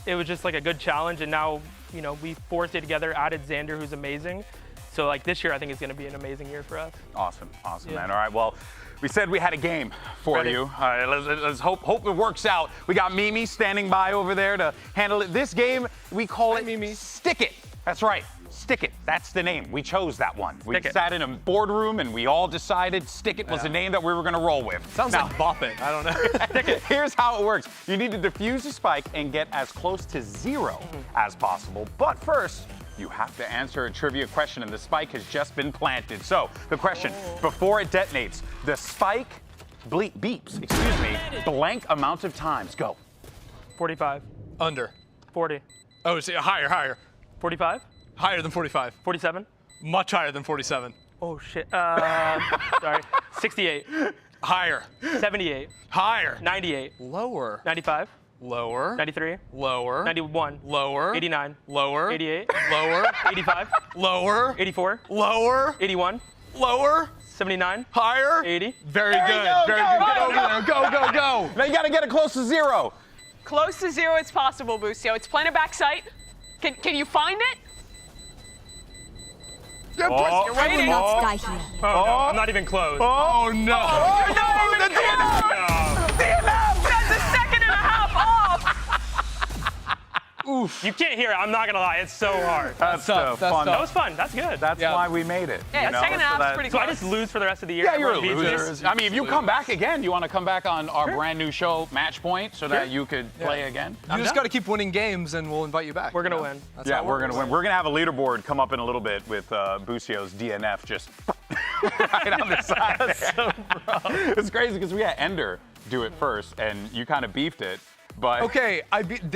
it was just like a good challenge. And now, you know, we forced it together, added Xander, who's amazing. So like this year, I think it's going to be an amazing year for us. Awesome, man. All right, well, we said we had a game for you. All right, let's hope it works out. We got Mimi standing by over there to handle it. This game, we call it Mimi. Stick It. That's right, Stick It. That's the name. We chose that one. We sat in a boardroom and we all decided Stick It was the name that we were going to roll with. Sounds like Bop It. I don't know. Stick It. Here's how it works. You need to defuse the spike and get as close to 0 as possible. But first, you have to answer a trivia question, and the spike has just been planted. So, the question, before it detonates, the spike beeps, blank amount of times. Go. 45. Under. 40. Oh, so higher. 45? Higher than 45. 47? Much higher than 47. Oh, shit. Sorry. 68. Higher. 78. Higher. 98. Lower. 95. Lower. 93. Lower. 91. Lower. 89. Lower. 88. Lower. 85. Lower. 84. Lower. 81. Lower. 79. Higher. 80. Very good. Very good. Get over there. Go. Now you got to get it close to 0. Close to 0, it's possible, Busio. It's playing a backside. Can you find it? You're waiting. Oh, no, I'm not even close. Oh, no. You're not even close. That's a second and a half off. Oof. You can't hear it. I'm not going to lie. It's so hard. That's fun. That was fun. That's good. That's why we made it. Yeah, second and a half is pretty So close. I just lose for the rest of the year? Yeah, you're a Everyone beats loser. me? I mean, if you come back again, you want to come back on our brand new show, Match Point, so that you could play again? You just got to keep winning games, and we'll invite you back. We're going to win. Yeah, we're going to win. We're going to have a leaderboard come up in a little bit with Busio's DNF just right on the side. That's so rough. It's crazy because we had Ender do it first, and you kind of beefed it. But okay,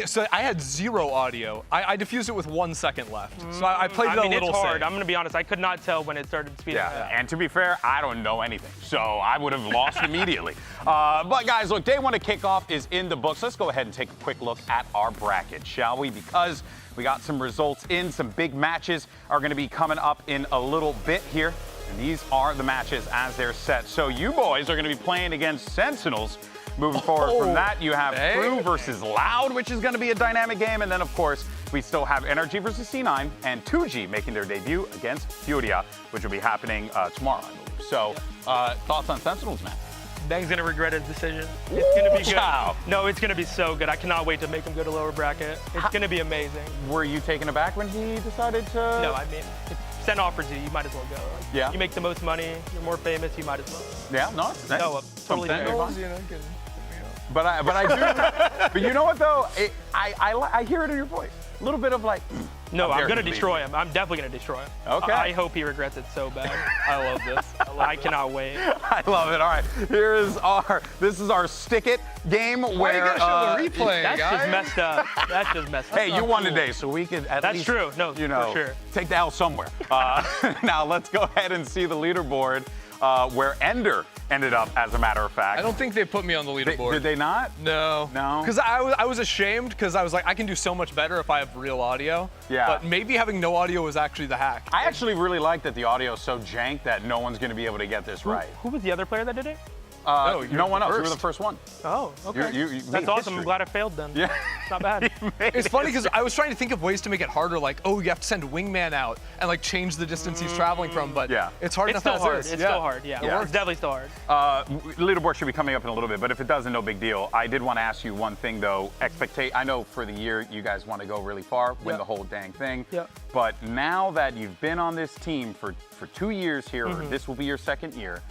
so I had 0 audio. I diffused it with 1 second left. So I played it a little it's hard. safe. I'm going to be honest. I could not tell when it started speeding up. and to be fair, I don't know anything, so I would have lost immediately. But guys, look, day 1 of kickoff is in the books. Let's go ahead and take a quick look at our bracket, shall we? Because we got some results in, some big matches are going to be coming up in a little bit here. And these are the matches as they're set. So you boys are going to be playing against Sentinels. Moving forward from that, you have Crew versus Loud, which is going to be a dynamic game. And then, of course, we still have NRG versus C9 and 2G making their debut against Furia, which will be happening tomorrow, I believe. So, thoughts on Sentinels, man? Bang's gonna regret his decision. It's gonna be good. Wow. No, it's gonna be so good. I cannot wait to make him go to lower bracket. It's gonna be amazing. Were you taken aback when he decided to? No, I mean, if Sen offers you, you might as well go. Like, yeah. You make the most money, you're more famous, you might as well. Yeah, no, it's nice. No, totally Sentinels, but I do. But you know what though? I hear it in your voice. A little bit of like. No, I'm gonna destroy him. I'm definitely gonna destroy him. Okay. I hope he regrets it so bad. I love this. I cannot wait. I love it. All right, this is our stick it game where Why you gotta show the replay, that's guys? just messed up. That's just messed up. Hey, you won today, so we could at least. That's true. No, you know, for sure. Take the L somewhere. Now let's go ahead and see the leaderboard where Ender ended up, as a matter of fact. I don't think they put me on the leaderboard. Did they not? No. No? Because I was ashamed because I was like, I can do so much better if I have real audio. Yeah. But maybe having no audio was actually the hack. I actually really like that the audio is so jank that no one's going to be able to get this right. Who was the other player that did it? No one else. You were the first one. Oh, okay. You That's awesome. I'm glad I failed then. Yeah. It's not bad. It's funny because I was trying to think of ways to make it harder, like, oh, you have to send Wingman out and like change the distance he's traveling from, but it's hard enough still as hard. is. It's still hard. Yeah. It's definitely still hard. Leaderboard should be coming up in a little bit, but if it doesn't, no big deal. I did want to ask you one thing though. I know for the year you guys want to go really far, win the whole dang thing. Yeah. But now that you've been on this team for 2 years here, or this will be your second year.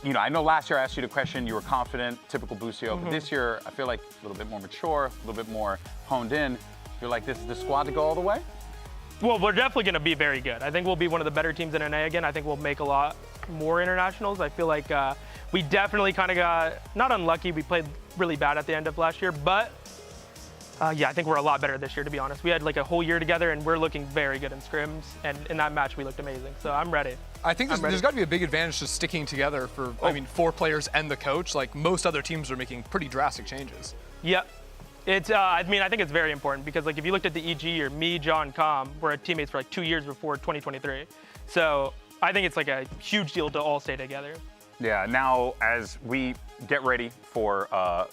You know, I know last year I asked you the question, you were confident, typical Busio, but this year I feel like a little bit more mature, a little bit more honed in. You're like, this is the squad to go all the way? Well, we're definitely going to be very good. I think we'll be one of the better teams in NA again. I think we'll make a lot more internationals. I feel like we definitely kind of got, not unlucky, we played really bad at the end of last year, but yeah, I think we're a lot better this year, to be honest. We had like a whole year together, and we're looking very good in scrims, and in that match we looked amazing. So I'm ready. I think there's got to be a big advantage to sticking together for, I mean, 4 players and the coach. Like most other teams are making pretty drastic changes. Yep. It's, I mean, I think it's very important because like if you looked at the EG or me, John, Com, we're teammates for like 2 years before 2023. So I think it's like a huge deal to all stay together. Yeah, now as we get ready for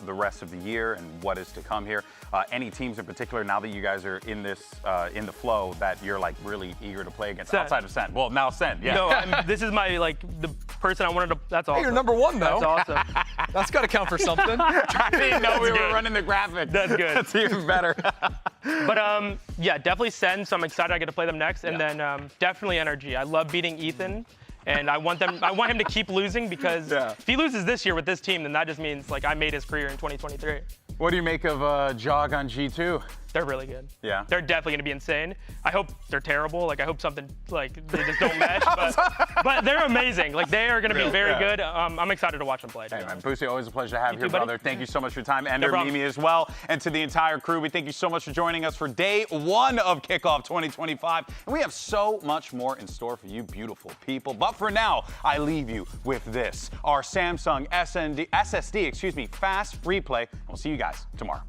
the rest of the year and what is to come here, any teams in particular, now that you guys are in this, in the flow, that you're like really eager to play against outside of Sen? Well, now Sen, yeah. No, this is my, like, the person I wanted to, that's awesome. Hey, you're number 1 though. That's awesome. That's got to count for something. I didn't know we were running the graphic. That's good. That's even better. But yeah, definitely Sen, so I'm excited I get to play them next. And then definitely NRG. I love beating Ethan. And I want him to keep losing because if he loses this year with this team, then that just means like I made his career in 2023. What do you make of Jog on G2? They're really good. Yeah. They're definitely going to be insane. I hope they're terrible. Like, I hope something, like, they just don't mesh. But they're amazing. Like, they are going to be very good. I'm excited to watch them play. Hey, man, Boosie, always a pleasure to have you here, buddy. brother. Thank you so much for your time. Ender, Mimi as well. And to the entire crew, we thank you so much for joining us for day 1 of Kickoff 2025. And we have so much more in store for you beautiful people. But for now, I leave you with this, our Samsung SSD, fast replay. And we'll see you guys tomorrow.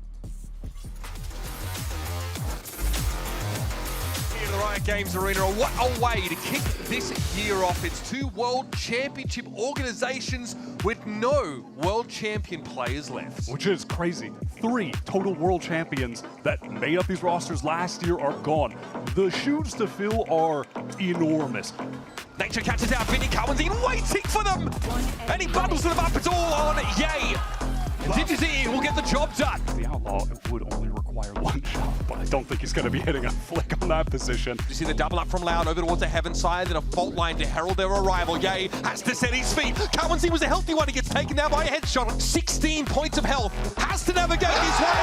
The Riot Games Arena. What a way to kick this year off. It's 2 World Championship organizations with no World Champion players left. Which is crazy. 3 total World Champions that made up these rosters last year are gone. The shoes to fill are enormous. Nature catches out Vinny Cowan's in waiting for them. And he bundles them up. It's all on Yay. And DigiZ will get the job done. The Outlaw would only require 1 shot, but I don't think he's going to be hitting a flick on that position. You see the double up from Loud over towards the Heaven side, then a fault line to herald their arrival. Yay has to set his feet. Cowansy was a healthy one. He gets taken down by a headshot. 16 points of health. Has to navigate his way.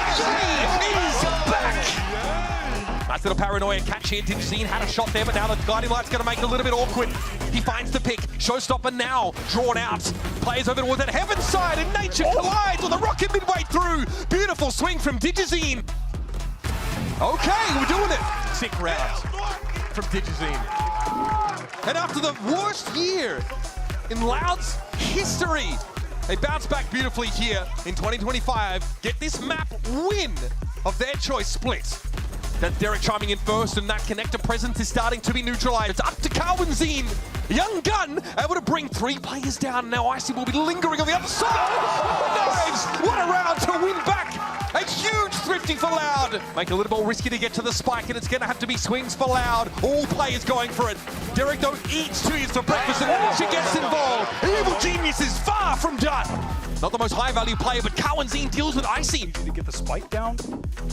Yay is back. Nice little paranoia catch here. DigiZ had a shot there, but now the guiding light's going to make it a little bit awkward. He finds the pick. Showstopper now drawn out. Plays over towards that Heaven side, and Nature collides with the rocket midway through. Beautiful swing from DigiZ. Okay, we're doing it. Sick round from DigiZ. And after the worst year in Loud's history, they bounce back beautifully here in 2025. Get this map win of their choice split. That's Derek chiming in first, and that connector presence is starting to be neutralized. It's up to Cowanzine. Young Gun able to bring 3 players down. Now Icy will be lingering on the other side. Knives! What a round to win back. A huge thrifty for Loud. Make it a little more risky to get to the spike, and it's going to have to be swings for Loud. All players going for it. Derek, though, eats cheese for breakfast, and she gets involved. Evil Genius is far from done. Not the most high-value player, but Cowanzine deals with Icy. Easy to get the spike down,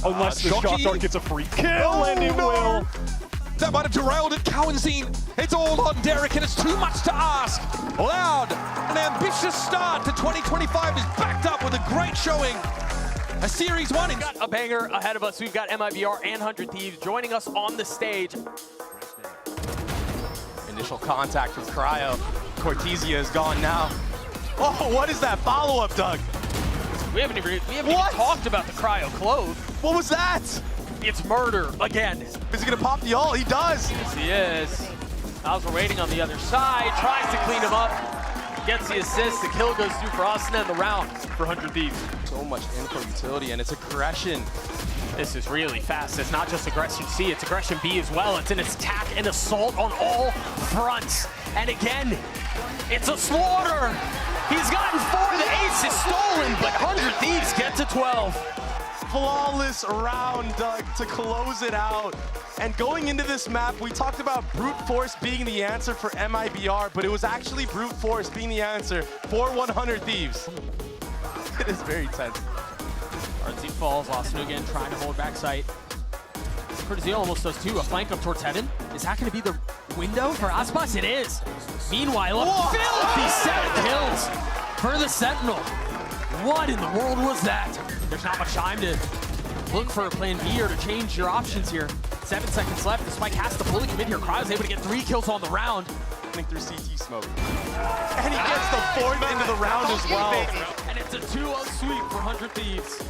unless the Shocky. shot dart gets a free kill, and it will. That might have derailed it, Cowanzine. It's all on Derek, and it's too much to ask. Loud, an ambitious start to 2025 is backed up with a great showing. A Series 1. We've got a banger ahead of us. We've got MIBR and 100 Thieves joining us on the stage. Initial contact with Cryo. Cortesia is gone now. Oh, what is that follow-up, Doug? We haven't even talked about the Cryo Clove. What was that? It's murder again. Is he gonna pop the ult? He does. Yes, he is. Bowser waiting on the other side, tries to clean him up, gets the assist. The kill goes through for Austin and the round for 100 Thieves. So much info utility, and it's aggression. This is really fast. It's not just aggression C, it's aggression B as well. It's an attack and assault on all fronts. And again, it's a slaughter. He's gotten 4. The ace is stolen, but 100 Thieves get to 12. Flawless round, Doug, to close it out. And going into this map, we talked about brute force being the answer for MIBR, but it was actually brute force being the answer for 100 Thieves. It is very tense. Artsy falls, Austin again trying to hold back sight. Cortezio almost does too, a flank up towards heaven. Is that going to be the window for Aspas? It is. Meanwhile, a filthy 7 kills for the Sentinel. What in the world was that? There's not much time to look for a plan B or to change your options here. 7 seconds left. The spike has to fully commit here. Cryo's able to get 3 kills on the round. Running through CT smoke. And he gets the 4th into the round as well. And it's a 2-0 sweep for 100 Thieves.